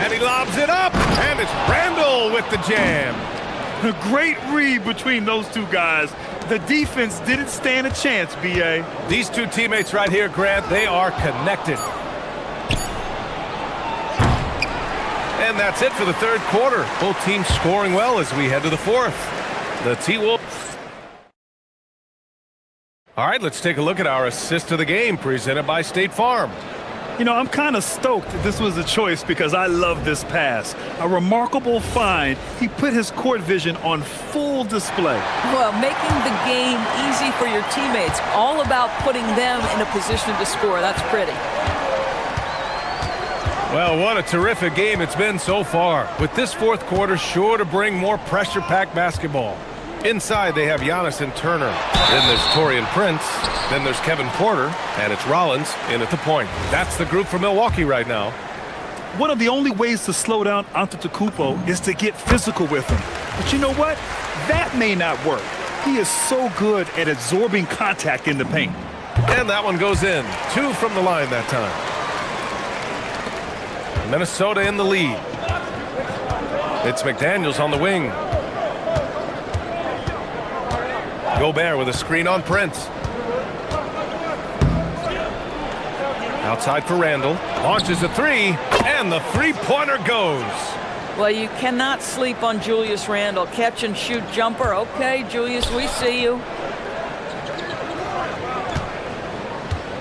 And he lobs it up. And it's Randall with the jam. A great read between those two guys. The defense didn't stand a chance, B.A. These two teammates right here, Grant, they are connected. And that's it for the third quarter. Both teams scoring well as we head to the fourth. The T-Wolves. All right, let's take a look at our assist of the game presented by State Farm. You know, I'm kind of stoked that this was a choice because I love this pass. A remarkable find. He put his court vision on full display. Well, making the game easy for your teammates. All about putting them in a position to score. That's pretty. Well, what a terrific game it's been so far. With this fourth quarter sure to bring more pressure-packed basketball. Inside, they have Giannis and Turner. Then there's Taurean Prince. Then there's Kevin Porter. And it's Rollins in at the point. That's the group for Milwaukee right now. One of the only ways to slow down Antetokounmpo is to get physical with him. But you know what? That may not work. He is so good at absorbing contact in the paint. And that one goes in. 2 from the line that time. Minnesota in the lead. It's McDaniels on the wing. Gobert with a screen on Prince. Outside for Randall. Launches a three, and the three-pointer goes. Well, you cannot sleep on Julius Randle. Catch and shoot jumper. Okay, Julius, we see you.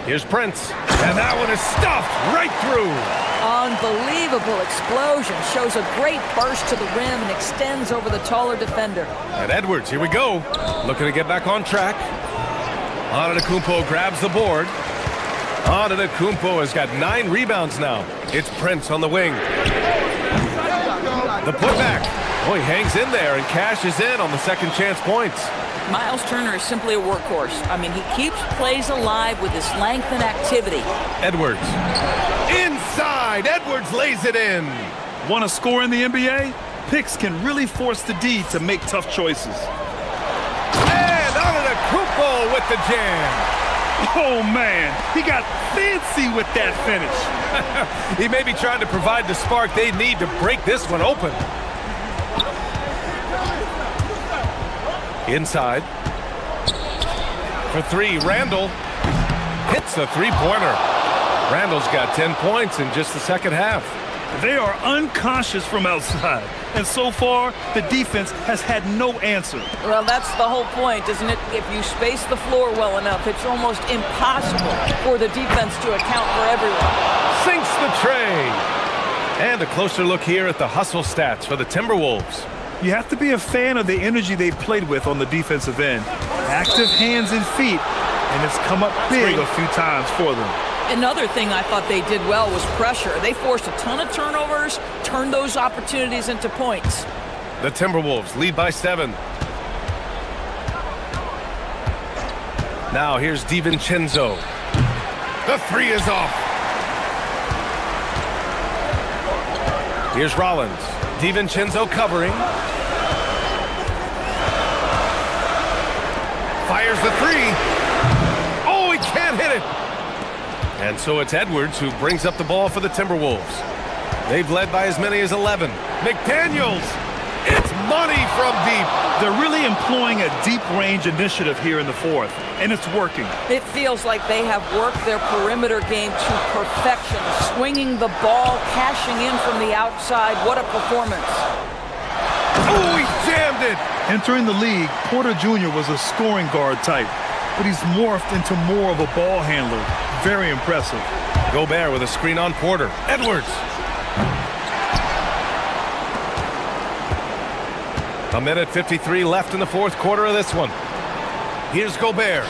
Here's Prince, and that one is stuffed right through. Unbelievable explosion. Shows a great burst to the rim and extends over the taller defender. And Edwards, here we go. Looking to get back on track. Antetokounmpo grabs the board. Antetokounmpo has got 9 rebounds now. It's Prince on the wing. The putback. Oh, he hangs in there and cashes in on the second chance points. Miles Turner is simply a workhorse. I mean, he keeps plays alive with his length and activity. Edwards. Inside. Edwards lays it in. Want to score in the NBA? Picks can really force the D to make tough choices. And Antetokounmpo with the jam. Oh, man. He got fancy with that finish. He may be trying to provide the spark they need to break this one open. Inside. For 3, Randall hits the three-pointer. Randall's got 10 points in just the second half. They are unconscious from outside, and so far, the defense has had no answer. Well, that's the whole point, isn't it? If you space the floor well enough, it's almost impossible for the defense to account for everyone. Sinks the tray. And a closer look here at the hustle stats for the Timberwolves. You have to be a fan of the energy they've played with on the defensive end. Active hands and feet, and it's come up big a few times for them. Another thing I thought they did well was pressure. They forced a ton of turnovers, turned those opportunities into points. The Timberwolves lead by 7. Now here's DiVincenzo. The 3 is off. Here's Rollins. DiVincenzo covering. Fires the 3. Oh, he can't hit it. And so it's Edwards who brings up the ball for the Timberwolves. They've led by as many as 11. McDaniels. It's money from deep. They're really employing a deep range initiative here in the fourth, and it's working. It feels like they have worked their perimeter game to perfection, swinging the ball, cashing in from the outside. What a performance. Oh, he jammed it. Entering the league, Porter Jr. was a scoring guard type, but he's morphed into more of a ball handler. Very impressive. Gobert with a screen on Porter. Edwards. A minute 53 left in the fourth quarter of this one. Here's Gobert.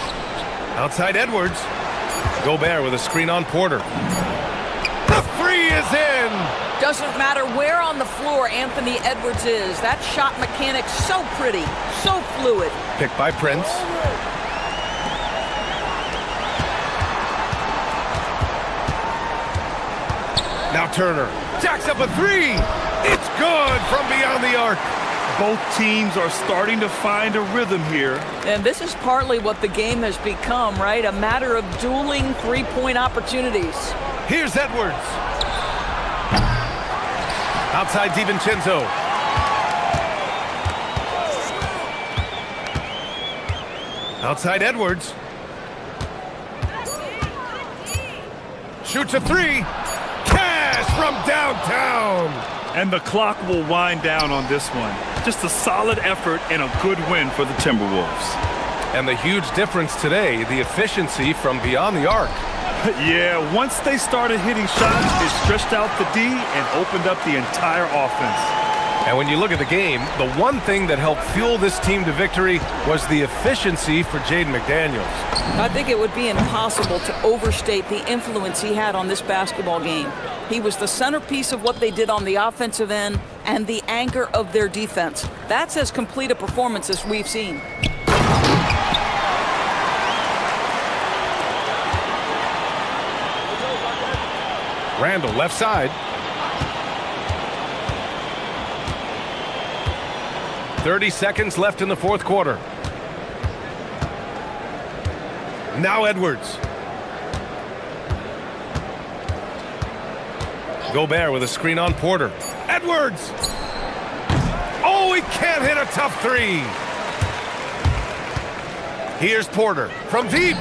Outside Edwards. Gobert with a screen on Porter. The 3 is in. Doesn't matter where on the floor Anthony Edwards is. That shot mechanic's so pretty, so fluid. Picked by Prince. Now Turner jacks up a 3. It's good from beyond the arc. Both teams are starting to find a rhythm here. And this is partly what the game has become, right? A matter of dueling three-point opportunities. Here's Edwards. Outside DiVincenzo. Outside Edwards. Shoots a 3. From downtown. And the clock will wind down on this one. Just a solid effort and a good win for the Timberwolves. And the huge difference today, the efficiency from beyond the arc. Yeah, once they started hitting shots, it stretched out the D and opened up the entire offense. And when you look at the game, the one thing that helped fuel this team to victory was the efficiency for Jaden McDaniels. I think it would be impossible to overstate the influence he had on this basketball game. He was the centerpiece of what they did on the offensive end and the anchor of their defense. That's as complete a performance as we've seen. Randall left side. 30 seconds left in the fourth quarter. Now Edwards. Gobert with a screen on Porter. Edwards! Oh, he can't hit a tough 3. Here's Porter from deep.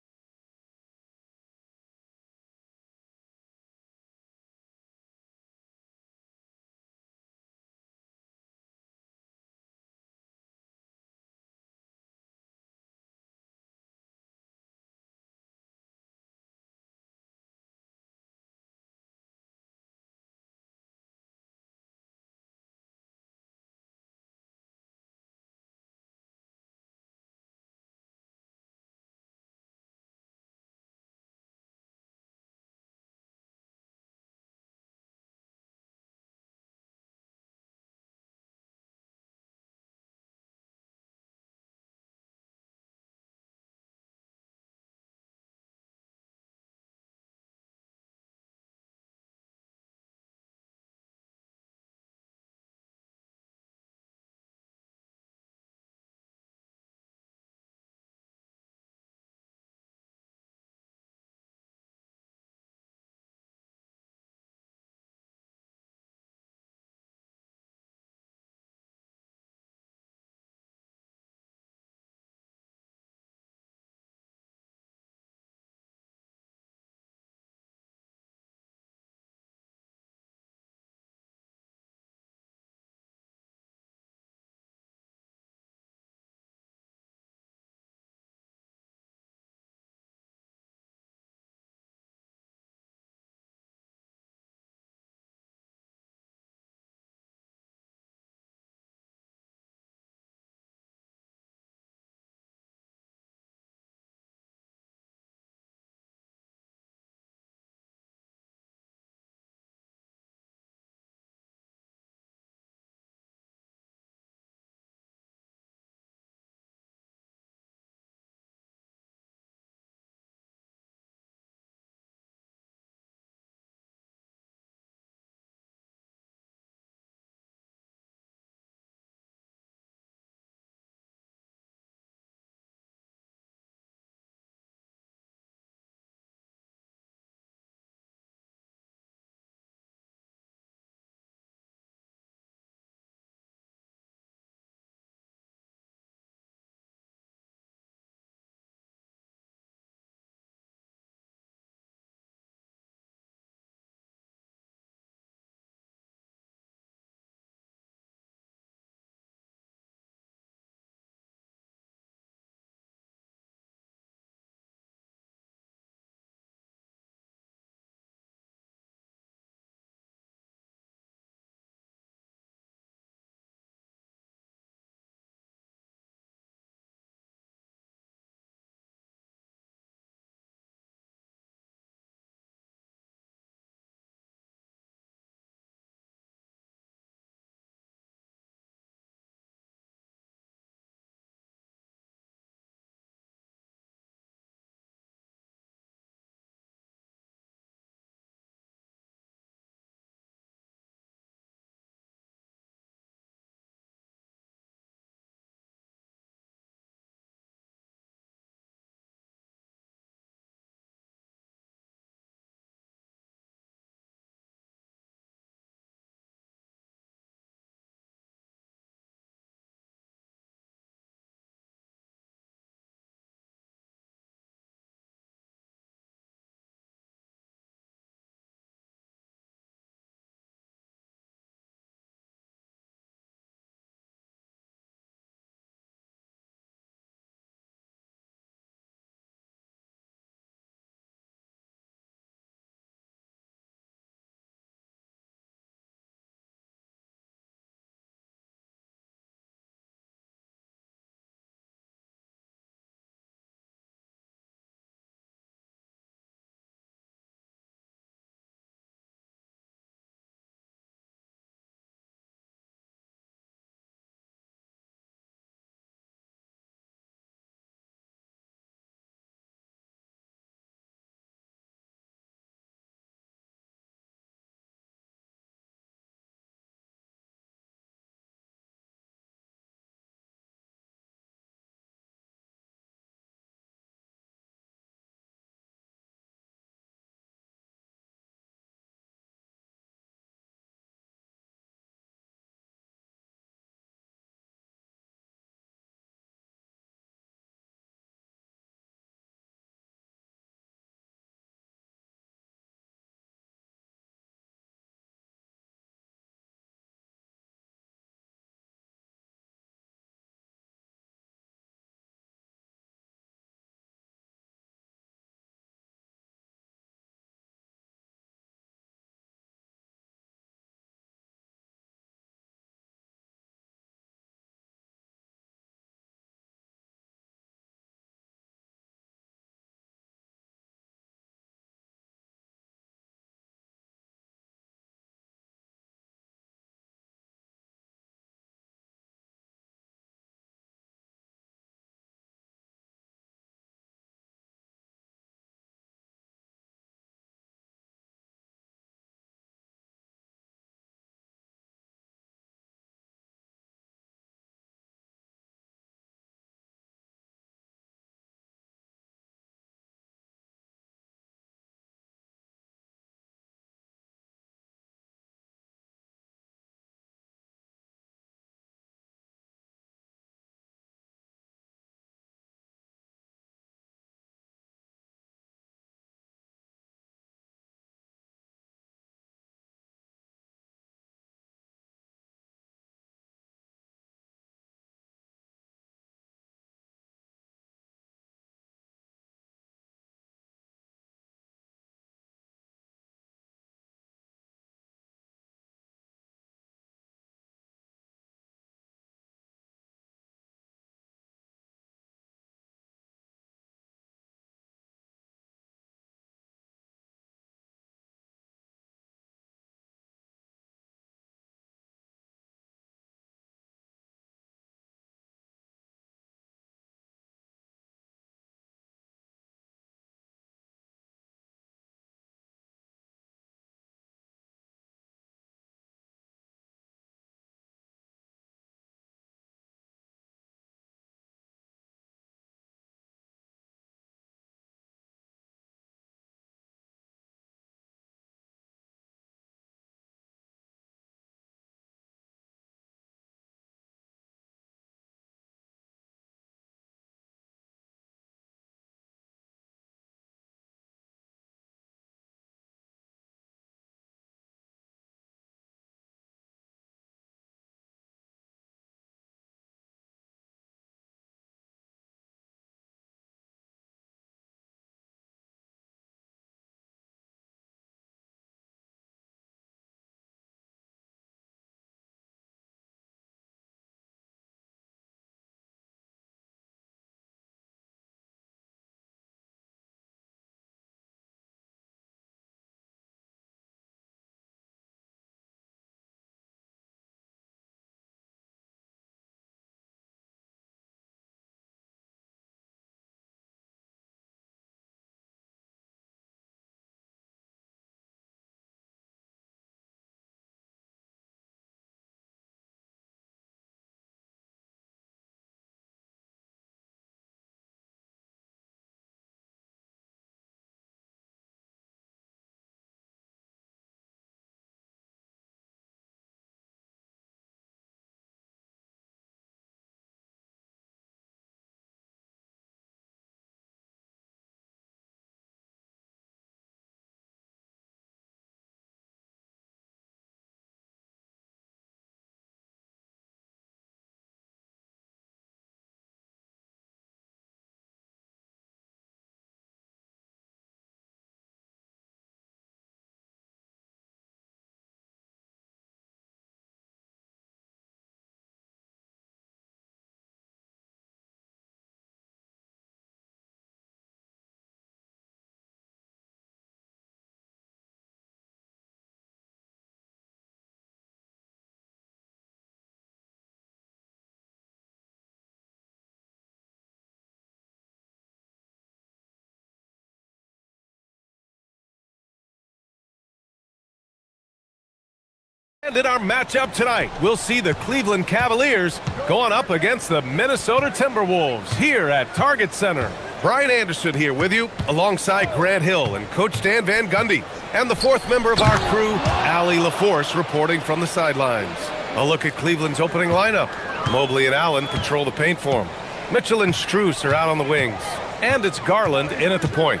And in our matchup tonight, we'll see the Cleveland Cavaliers going up against the Minnesota Timberwolves here at Target Center. Brian Anderson here with you, alongside Grant Hill and Coach Dan Van Gundy, and the fourth member of our crew, Allie LaForce, reporting from the sidelines. A look at Cleveland's opening lineup. Mobley and Allen control the paint for him. Mitchell and Strus are out on the wings. And it's Garland in at the point.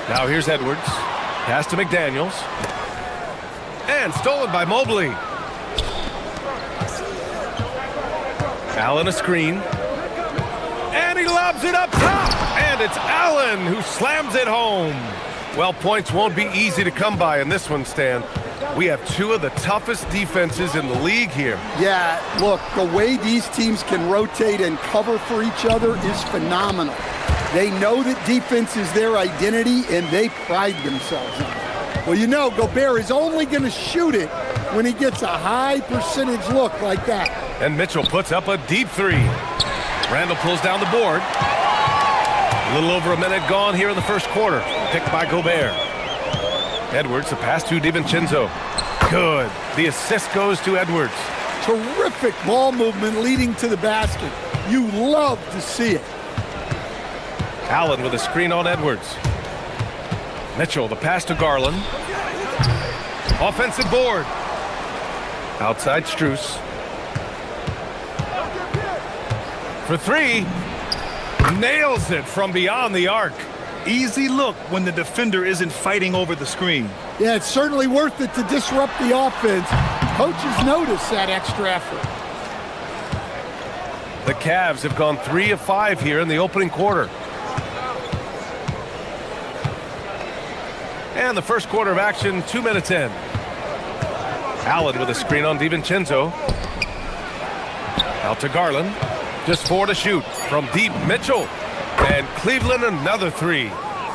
Now here's Edwards. Pass to McDaniels. And stolen by Mobley. Allen a screen. And he lobs it up top. And it's Allen who slams it home. Well, points won't be easy to come by in this one, Stan. We have two of the toughest defenses in the league here. Yeah, look, the way these teams can rotate and cover for each other is phenomenal. They know that defense is their identity, and they pride themselves on it. Well, you know, Gobert is only going to shoot it when he gets a high percentage look like that. And Mitchell puts up a deep three. Randall pulls down the board. A little over a minute gone here in the first quarter. Picked by Gobert. Edwards, the pass to DiVincenzo. Good. The assist goes to Edwards. Terrific ball movement leading to the basket. You love to see it. Allen with a screen on Edwards. Mitchell, the pass to Garland. Offensive board. Outside Strus. For three. Nails it from beyond the arc. Easy look when the defender isn't fighting over the screen. Yeah, it's certainly worth it to disrupt the offense. Coaches notice that extra effort. The Cavs have gone 3 of 5 here in the opening quarter. And the first quarter of action, 2 minutes in. Allen with a screen on DiVincenzo. Out to Garland. Just 4 to shoot from deep. Mitchell. And Cleveland another 3.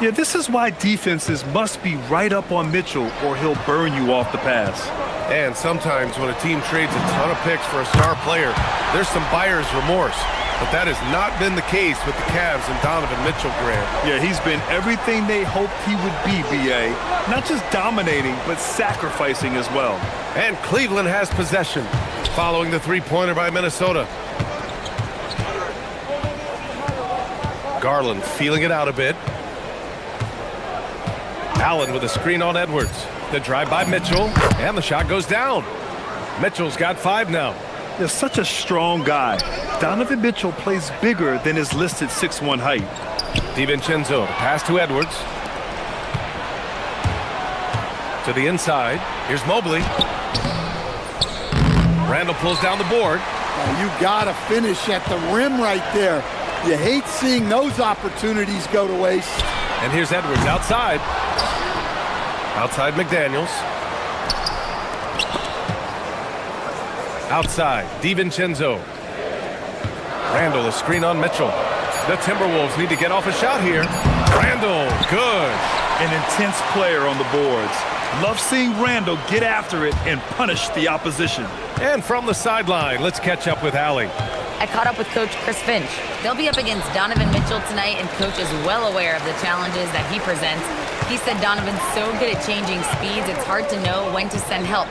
Yeah, this is why defenses must be right up on Mitchell or he'll burn you off the pass. And sometimes when a team trades a ton of picks for a star player, there's some buyer's remorse. But that has not been the case with the Cavs and Donovan Mitchell, Grant. Yeah, he's been everything they hoped he would be, B.A. Not just dominating, but sacrificing as well. And Cleveland has possession, following the three-pointer by Minnesota. Garland feeling it out a bit. Allen with a screen on Edwards. The drive by Mitchell, and the shot goes down. Mitchell's got 5 now. They're such a strong guy. Donovan Mitchell plays bigger than his listed 6'1" height. DiVincenzo, the pass to Edwards. To the inside. Here's Mobley. Randall pulls down the board. Oh, you gotta finish at the rim right there. You hate seeing those opportunities go to waste. And here's Edwards outside. Outside McDaniels. Outside, DiVincenzo. Randall, a screen on Mitchell. The Timberwolves need to get off a shot here. Randall, good. An intense player on the boards. Love seeing Randall get after it and punish the opposition. And from the sideline, let's catch up with Allie. I caught up with Coach Chris Finch. They'll be up against Donovan Mitchell tonight, and Coach is well aware of the challenges that he presents. He said Donovan's so good at changing speeds, it's hard to know when to send help.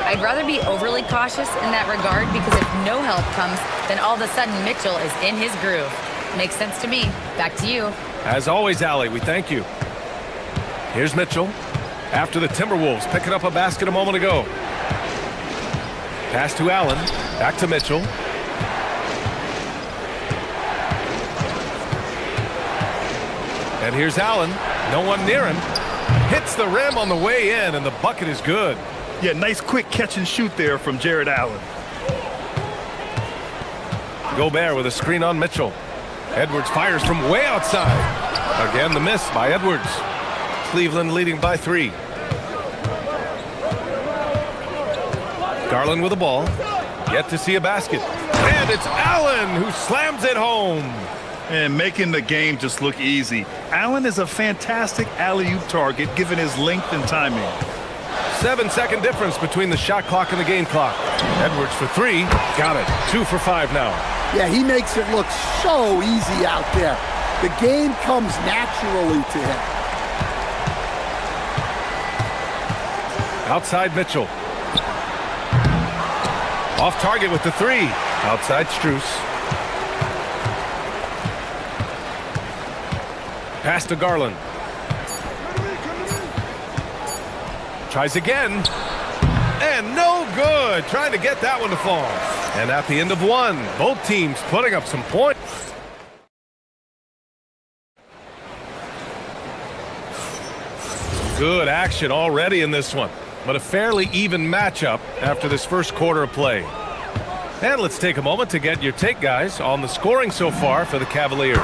I'd rather be overly cautious in that regard, because if no help comes, then all of a sudden Mitchell is in his groove. Makes sense to me. Back to you. As always, Allie, we thank you. Here's Mitchell. After the Timberwolves picking up a basket a moment ago. Pass to Allen. Back to Mitchell. And here's Allen. No one near him. Hits the rim on the way in, and the bucket is good. Yeah, nice quick catch and shoot there from Jared Allen. Gobert with a screen on Mitchell. Edwards fires from way outside. Again, the miss by Edwards. Cleveland leading by 3. Garland with the ball. Yet to see a basket. And it's Allen who slams it home. And making the game just look easy. Allen is a fantastic alley-oop target given his length and timing. 7-second difference between the shot clock and the game clock. Edwards for 3. Got it. 2 for 5 now. Yeah, he makes it look so easy out there. The game comes naturally to him. Outside Mitchell. Off target with the three. Outside Strus. Pass to Garland. Tries again. And no good. Trying to get that one to fall. And at the end of one, both teams putting up some points. Good action already in this one, but a fairly even matchup after this first quarter of play. And let's take a moment to get your take, guys, on the scoring so far for the Cavaliers.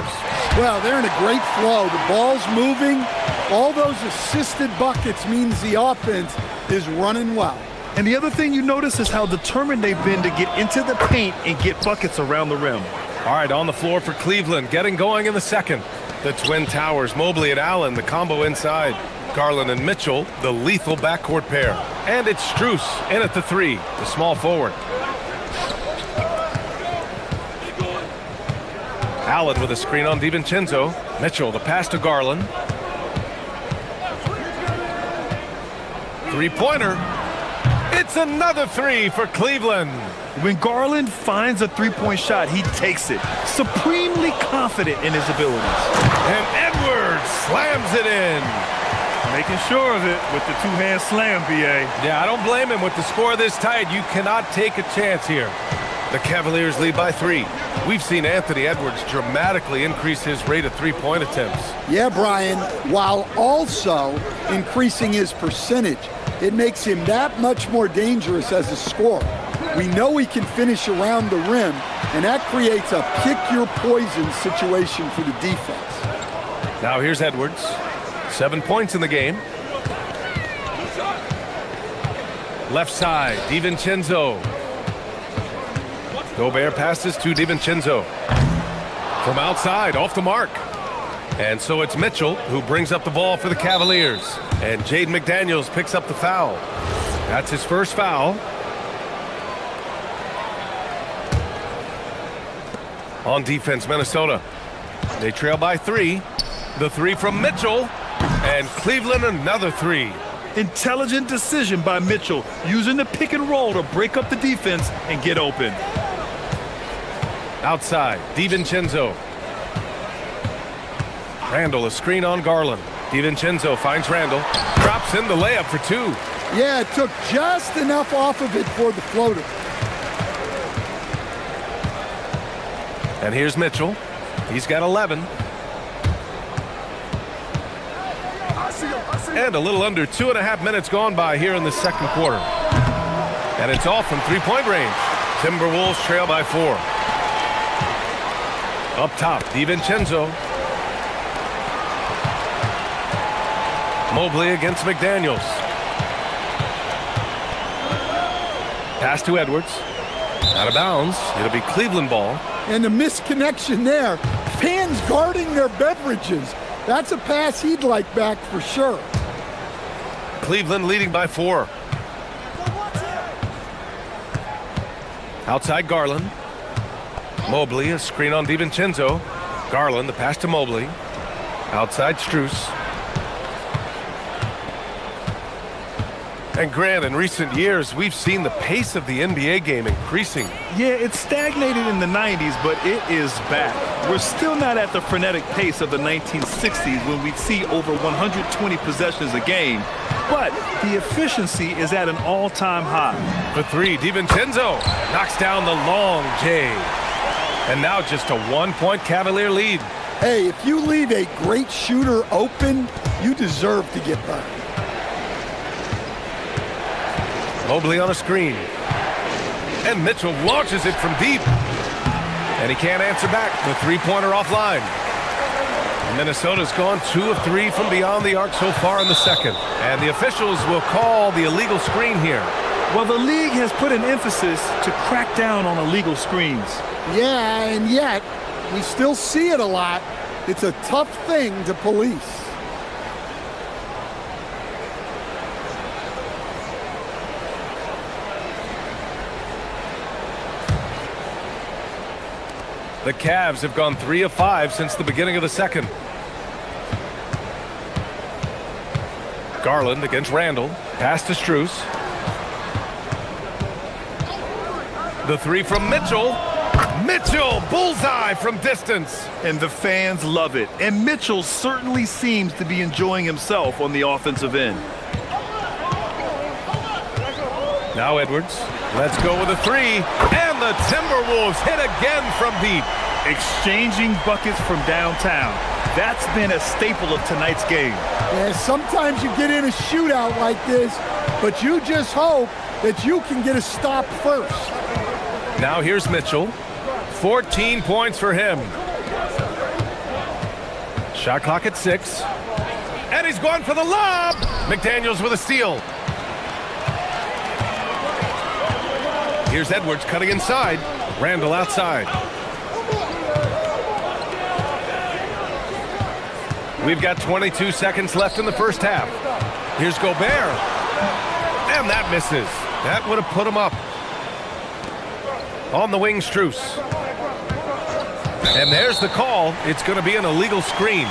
Well, they're in a great flow. The ball's moving. All those assisted buckets means the offense is running well. And the other thing you notice is how determined they've been to get into the paint and get buckets around the rim. All right, on the floor for Cleveland, getting going in the second. The Twin Towers, Mobley and Allen, the combo inside. Garland and Mitchell, the lethal backcourt pair. And it's Strus in at the three, the small forward. Allen with a screen on DiVincenzo. Mitchell, the pass to Garland. Three-pointer. It's another three for Cleveland. When Garland finds a three-point shot, he takes it, supremely confident in his abilities. And Edwards slams it in. Making sure of it with the two-hand slam, B.A. Yeah, I don't blame him. With the score this tight, you cannot take a chance here. The Cavaliers lead by 3. We've seen Anthony Edwards dramatically increase his rate of three-point attempts. Yeah, Brian, while also increasing his percentage. It makes him that much more dangerous as a scorer. We know he can finish around the rim, and that creates a pick-your-poison situation for the defense. Now here's Edwards. 7 points in the game. Left side, DiVincenzo. Gobert passes to DiVincenzo. From outside, off the mark. And so it's Mitchell who brings up the ball for the Cavaliers. And Jaden McDaniels picks up the foul. That's his first foul. On defense, Minnesota. They trail by 3. The three from Mitchell. And Cleveland another three. Intelligent decision by Mitchell, using the pick and roll to break up the defense and get open. Outside, DiVincenzo. Randall, a screen on Garland. DiVincenzo finds Randall. Drops in the layup for 2. Yeah, it took just enough off of it for the floater. And here's Mitchell. He's got 11. And a little under 2.5 minutes gone by here in the second quarter. And it's off from three-point range. Timberwolves trail by 4. Up top, DiVincenzo. Mobley against McDaniels. Pass to Edwards. Out of bounds. It'll be Cleveland ball. And the misconnection there. Fans guarding their beverages. That's a pass he'd like back for sure. Cleveland leading by 4. Outside Garland. Mobley, a screen on DiVincenzo. Garland, the pass to Mobley. Outside Strus. And Grant, in recent years, we've seen the pace of the NBA game increasing. Yeah, it stagnated in the 90s, but it is back. We're still not at the frenetic pace of the 1960s when we'd see over 120 possessions a game, but the efficiency is at an all-time high. For 3, DiVincenzo knocks down the long J. And now just a 1-point Cavalier lead. Hey, if you leave a great shooter open, you deserve to get burned. Mobley on a screen. And Mitchell launches it from deep. And he can't answer back. The three-pointer offline. Minnesota's gone 2 of 3 from beyond the arc so far in the second. And the officials will call the illegal screen here. Well, the league has put an emphasis to crack down on illegal screens. Yeah, and yet we still see it a lot. It's a tough thing to police. The Cavs have gone 3 of 5 since the beginning of the second. Garland against Randall. Pass to Strus. The three from Mitchell. Mitchell, bullseye from distance. And the fans love it. And Mitchell certainly seems to be enjoying himself on the offensive end. Now Edwards. Let's go with a three. And the Timberwolves hit again from deep. Exchanging buckets from downtown. That's been a staple of tonight's game. Yeah, sometimes you get in a shootout like this, but you just hope that you can get a stop first. Now here's Mitchell. 14 points for him. Shot clock at 6. And he's going for the lob. McDaniels with a steal. Here's Edwards cutting inside. Randall outside. We've got 22 seconds left in the first half. Here's Gobert. And that misses. That would have put him up. On the wing, Strus. And there's the call. It's going to be an illegal screen.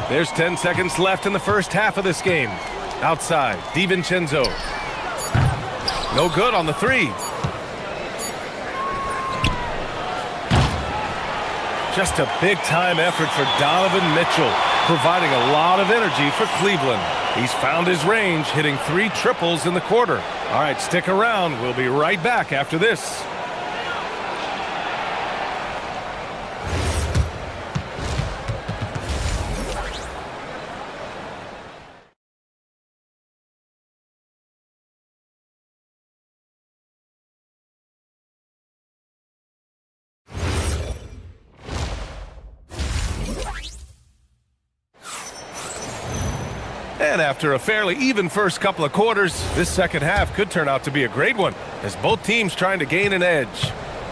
There's 10 seconds left in the first half of this game. Outside, DiVincenzo. No good on the three. Just a big-time effort for Donovan Mitchell, providing a lot of energy for Cleveland. He's found his range, hitting 3 triples in the quarter. All right, stick around. We'll be right back after this. And after a fairly even first couple of quarters, this second half could turn out to be a great one, as both teams trying to gain an edge.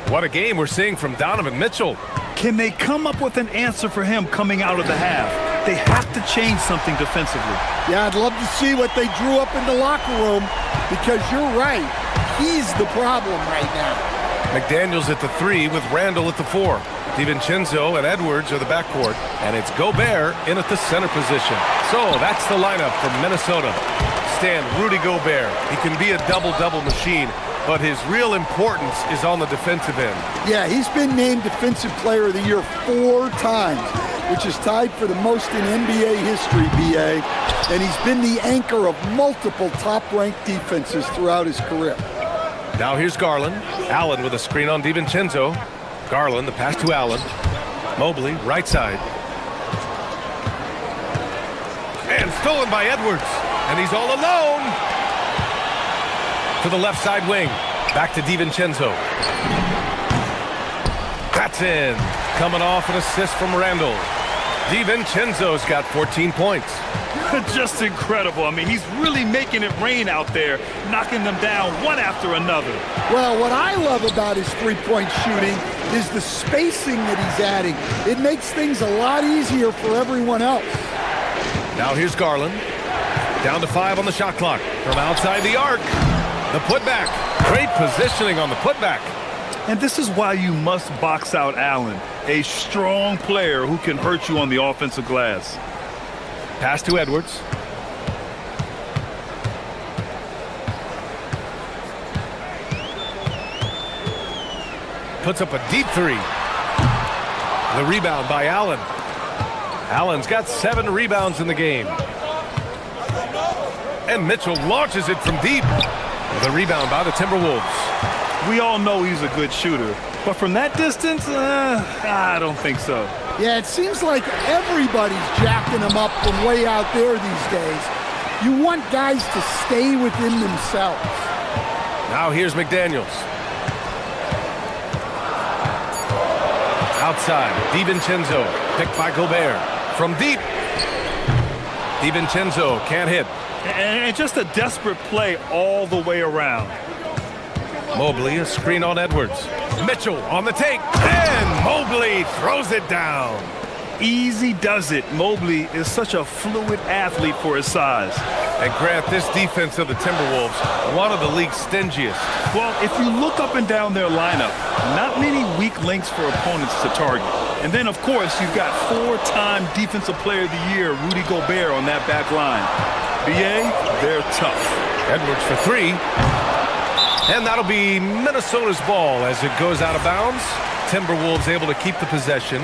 What a game we're seeing from Donovan Mitchell. Can they come up with an answer for him coming out of the half? They have to change something defensively. Yeah, I'd love to see what they drew up in the locker room, because you're right. He's the problem right now. McDaniels at the 3 with Randall at the 4. DiVincenzo and Edwards are the backcourt, and it's Gobert in at the center position. So that's the lineup from Minnesota. Stan, Rudy Gobert. He can be a double-double machine, but his real importance is on the defensive end. Yeah, he's been named Defensive Player of the Year 4 times, which is tied for the most in NBA history, BA. And he's been the anchor of multiple top-ranked defenses throughout his career. Now here's Garland. Allen with a screen on DiVincenzo. Garland, the pass to Allen. Mobley, right side. And stolen by Edwards. And he's all alone. To the left side wing. Back to DiVincenzo. That's in. Coming off an assist from Randall. DiVincenzo's got 14 points. Just incredible. I mean, he's really making it rain out there, knocking them down one after another. Well, what I love about his three-point shooting is the spacing that he's adding. It makes things a lot easier for everyone else. Now here's Garland. Down to 5 on the shot clock. From outside the arc. The putback. Great positioning on the putback. And this is why you must box out Allen, a strong player who can hurt you on the offensive glass. Pass to Edwards. Puts up a deep 3. The rebound by Allen. Allen's got 7 rebounds in the game. And Mitchell launches it from deep. The rebound by the Timberwolves. We all know he's a good shooter, but from that distance, I don't think so. Yeah, it seems like everybody's jacking him up from way out there these days. You want guys to stay within themselves. Now here's McDaniels. Outside, DiVincenzo, picked by Gobert. From deep, DiVincenzo can't hit. And just a desperate play all the way around. Mobley, a screen on Edwards. Mitchell on the take, and Mobley throws it down. Easy does it. Mobley is such a fluid athlete for his size. And Grant, this defense of the Timberwolves, one of the league's stingiest. Well, if you look up and down their lineup, not many weak links for opponents to target. And then, of course, you've got 4-time Defensive Player of the Year, Rudy Gobert, on that back line. BA, they're tough. Edwards for three. And that'll be Minnesota's ball as it goes out of bounds. Timberwolves able to keep the possession.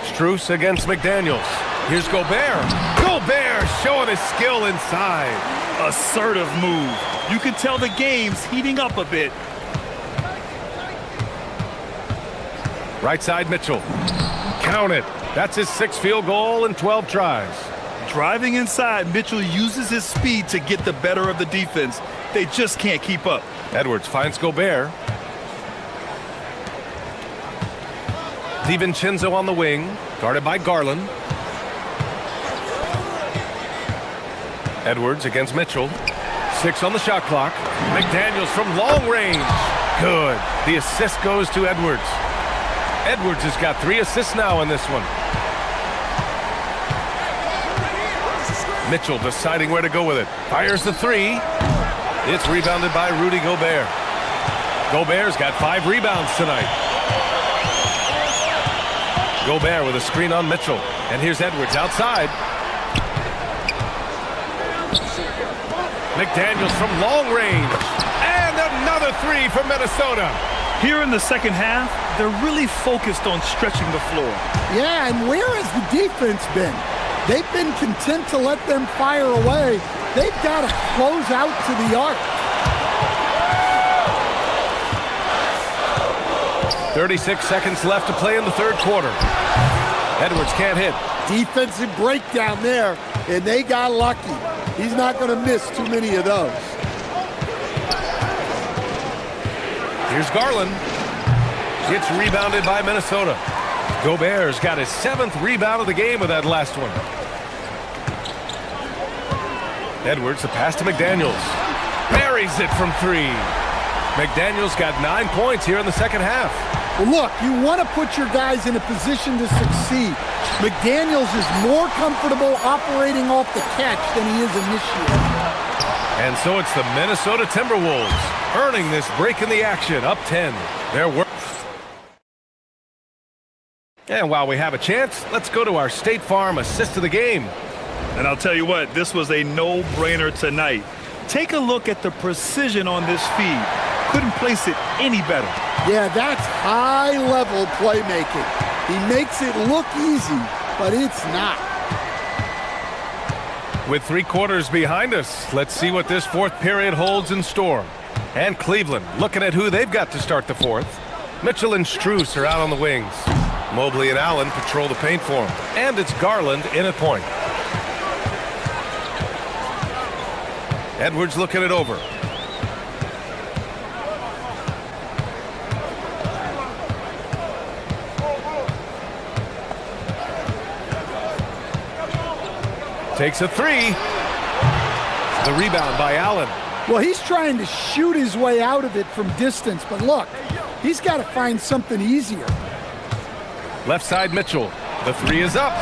Strus against McDaniels. Here's Gobert. Gobert showing his skill inside. Assertive move. You can tell the game's heating up a bit. Right side Mitchell. Count it. That's his 6th field goal in 12 tries. Driving inside, Mitchell uses his speed to get the better of the defense. They just can't keep up. Edwards finds Gobert. DiVincenzo on the wing, guarded by Garland. Edwards against Mitchell. 6 on the shot clock. McDaniels from long range. Good. The assist goes to Edwards. Edwards has got 3 assists now in this one. Mitchell deciding where to go with it. Fires the 3. It's rebounded by Rudy Gobert. Gobert's got 5 rebounds tonight. Gobert with a screen on Mitchell. And here's Edwards outside. McDaniels from long range. And another 3 for Minnesota. Here in the second half, they're really focused on stretching the floor. Yeah, and where has the defense been? They've been content to let them fire away. They've got to close out to the arc. 36 seconds left to play in the third quarter. Edwards can't hit. Defensive breakdown there, and they got lucky. He's not going to miss too many of those. Here's Garland. It's rebounded by Minnesota. Gobert's got his 7th rebound of the game with that last one. Edwards, a pass to McDaniels. Buries it from 3. McDaniels got 9 points here in the second half. Well, look, you want to put your guys in a position to succeed. McDaniels is more comfortable operating off the catch than he is initiating. And so it's the Minnesota Timberwolves earning this break in the action, up 10. Their work. And while we have a chance, let's go to our State Farm assist of the game. And I'll tell you what, this was a no-brainer tonight. Take a look at the precision on this feed. Couldn't place it any better. Yeah, that's high-level playmaking. He makes it look easy, but it's not. With 3 quarters behind us, let's see what this fourth period holds in store. And Cleveland looking at who they've got to start the fourth. Mitchell and Strus are out on the wings. Mobley and Allen patrol the paint for him. And it's Garland in at point. Edwards looking it over. Takes a 3. The rebound by Allen. Well, he's trying to shoot his way out of it from distance, but look, he's got to find something easier. Left side Mitchell. The 3 is up.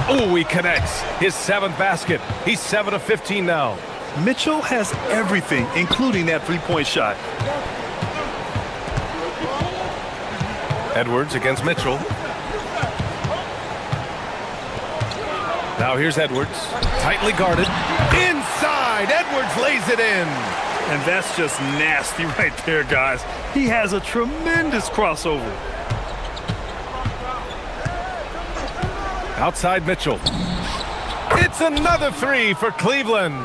Oh, he connects. His 7th basket. He's 7 of 15 now. Mitchell has everything, including that three-point shot. Edwards against Mitchell. Now here's Edwards. Tightly guarded. Inside. Edwards lays it in. And that's just nasty right there, guys. He has a tremendous crossover. Outside Mitchell. It's another 3 for Cleveland.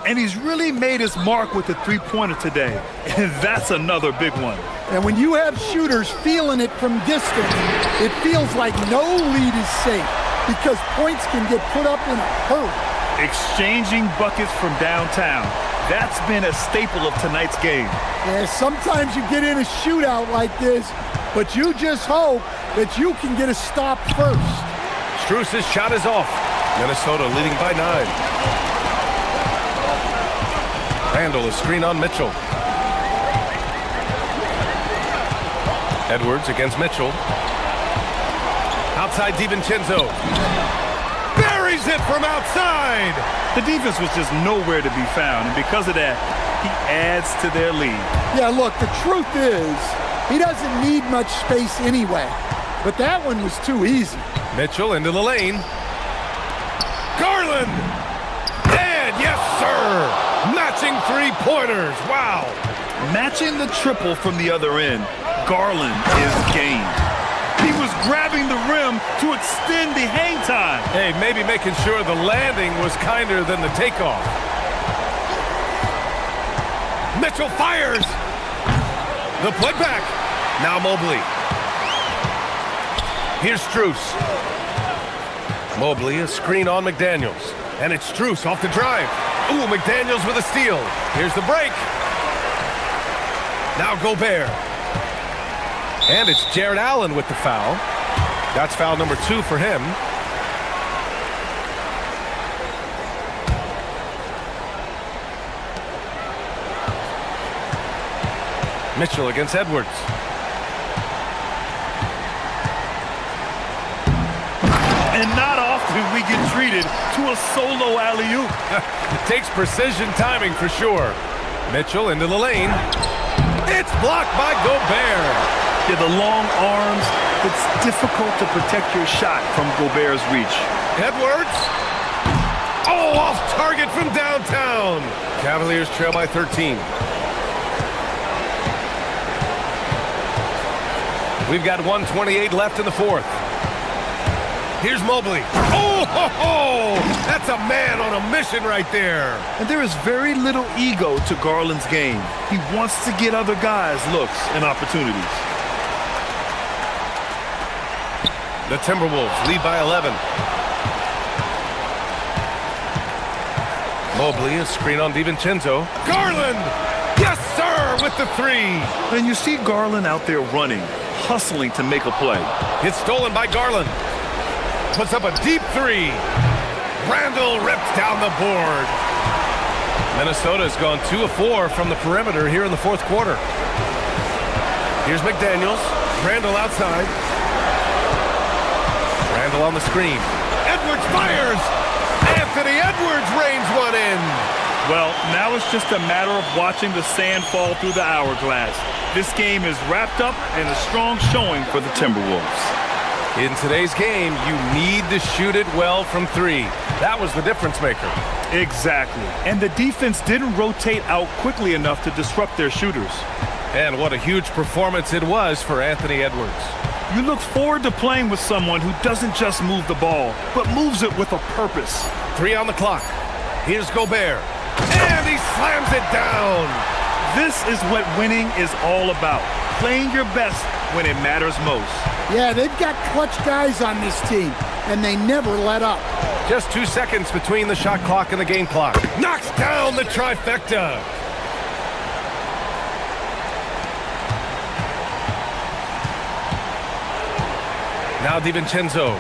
And he's really made his mark with the three-pointer today. And that's another big one. And when you have shooters feeling it from distance, it feels like no lead is safe because points can get put up in a hurry. Exchanging buckets from downtown. That's been a staple of tonight's game. Yeah, sometimes you get in a shootout like this, but you just hope that you can get a stop first. Strus' shot is off. Minnesota leading by 9. Randall, a screen on Mitchell. Edwards against Mitchell. Outside DiVincenzo. Buries it from outside. The defense was just nowhere to be found, and because of that, he adds to their lead. Yeah, look, the truth is, he doesn't need much space anyway. But that one was too easy. Mitchell into the lane. Garland! And yes, sir! Matching three-pointers. Wow! Matching the triple from the other end, Garland is game. He was grabbing the rim to extend the hang time. Hey, maybe making sure the landing was kinder than the takeoff. Mitchell fires! The putback. Now Mobley. Here's Strus. Mobley, a screen on McDaniels. And it's Strus off the drive. Ooh, McDaniels with a steal. Here's the break. Now Gobert. And it's Jared Allen with the foul. That's foul number 2 for him. Mitchell against Edwards. And not often we get treated to a solo alley-oop. It takes precision timing for sure. Mitchell into the lane. It's blocked by Gobert. Yeah, the long arms, it's difficult to protect your shot from Gobert's reach. Edwards. Oh, off target from downtown. Cavaliers trail by 13. We've got 1:28 left in the fourth. Here's Mobley. Oh, ho, ho! That's a man on a mission right there. And there is very little ego to Garland's game. He wants to get other guys looks and opportunities. The Timberwolves lead by 11. Mobley, a screen on DiVincenzo. Garland! Yes, sir, with the 3. And you see Garland out there running, hustling to make a play. It's stolen by Garland. Puts up a deep 3. Randall rips down the board. Minnesota has gone 2 of 4 from the perimeter here in the fourth quarter. Here's McDaniels. Randall outside. Randall on the screen. Edwards fires. Anthony Edwards rains one in. Well, now it's just a matter of watching the sand fall through the hourglass. This game is wrapped up and a strong showing for the Timberwolves. In today's game, you need to shoot it well from 3. That was the difference maker. Exactly. And the defense didn't rotate out quickly enough to disrupt their shooters. And what a huge performance it was for Anthony Edwards. You look forward to playing with someone who doesn't just move the ball, but moves it with a purpose. 3 on the clock. Here's Gobert. And he slams it down. This is what winning is all about. Playing your best when it matters most. Yeah, they've got clutch guys on this team, and they never let up. Just 2 seconds between the shot clock and the game clock. Knocks down the trifecta. Now DiVincenzo.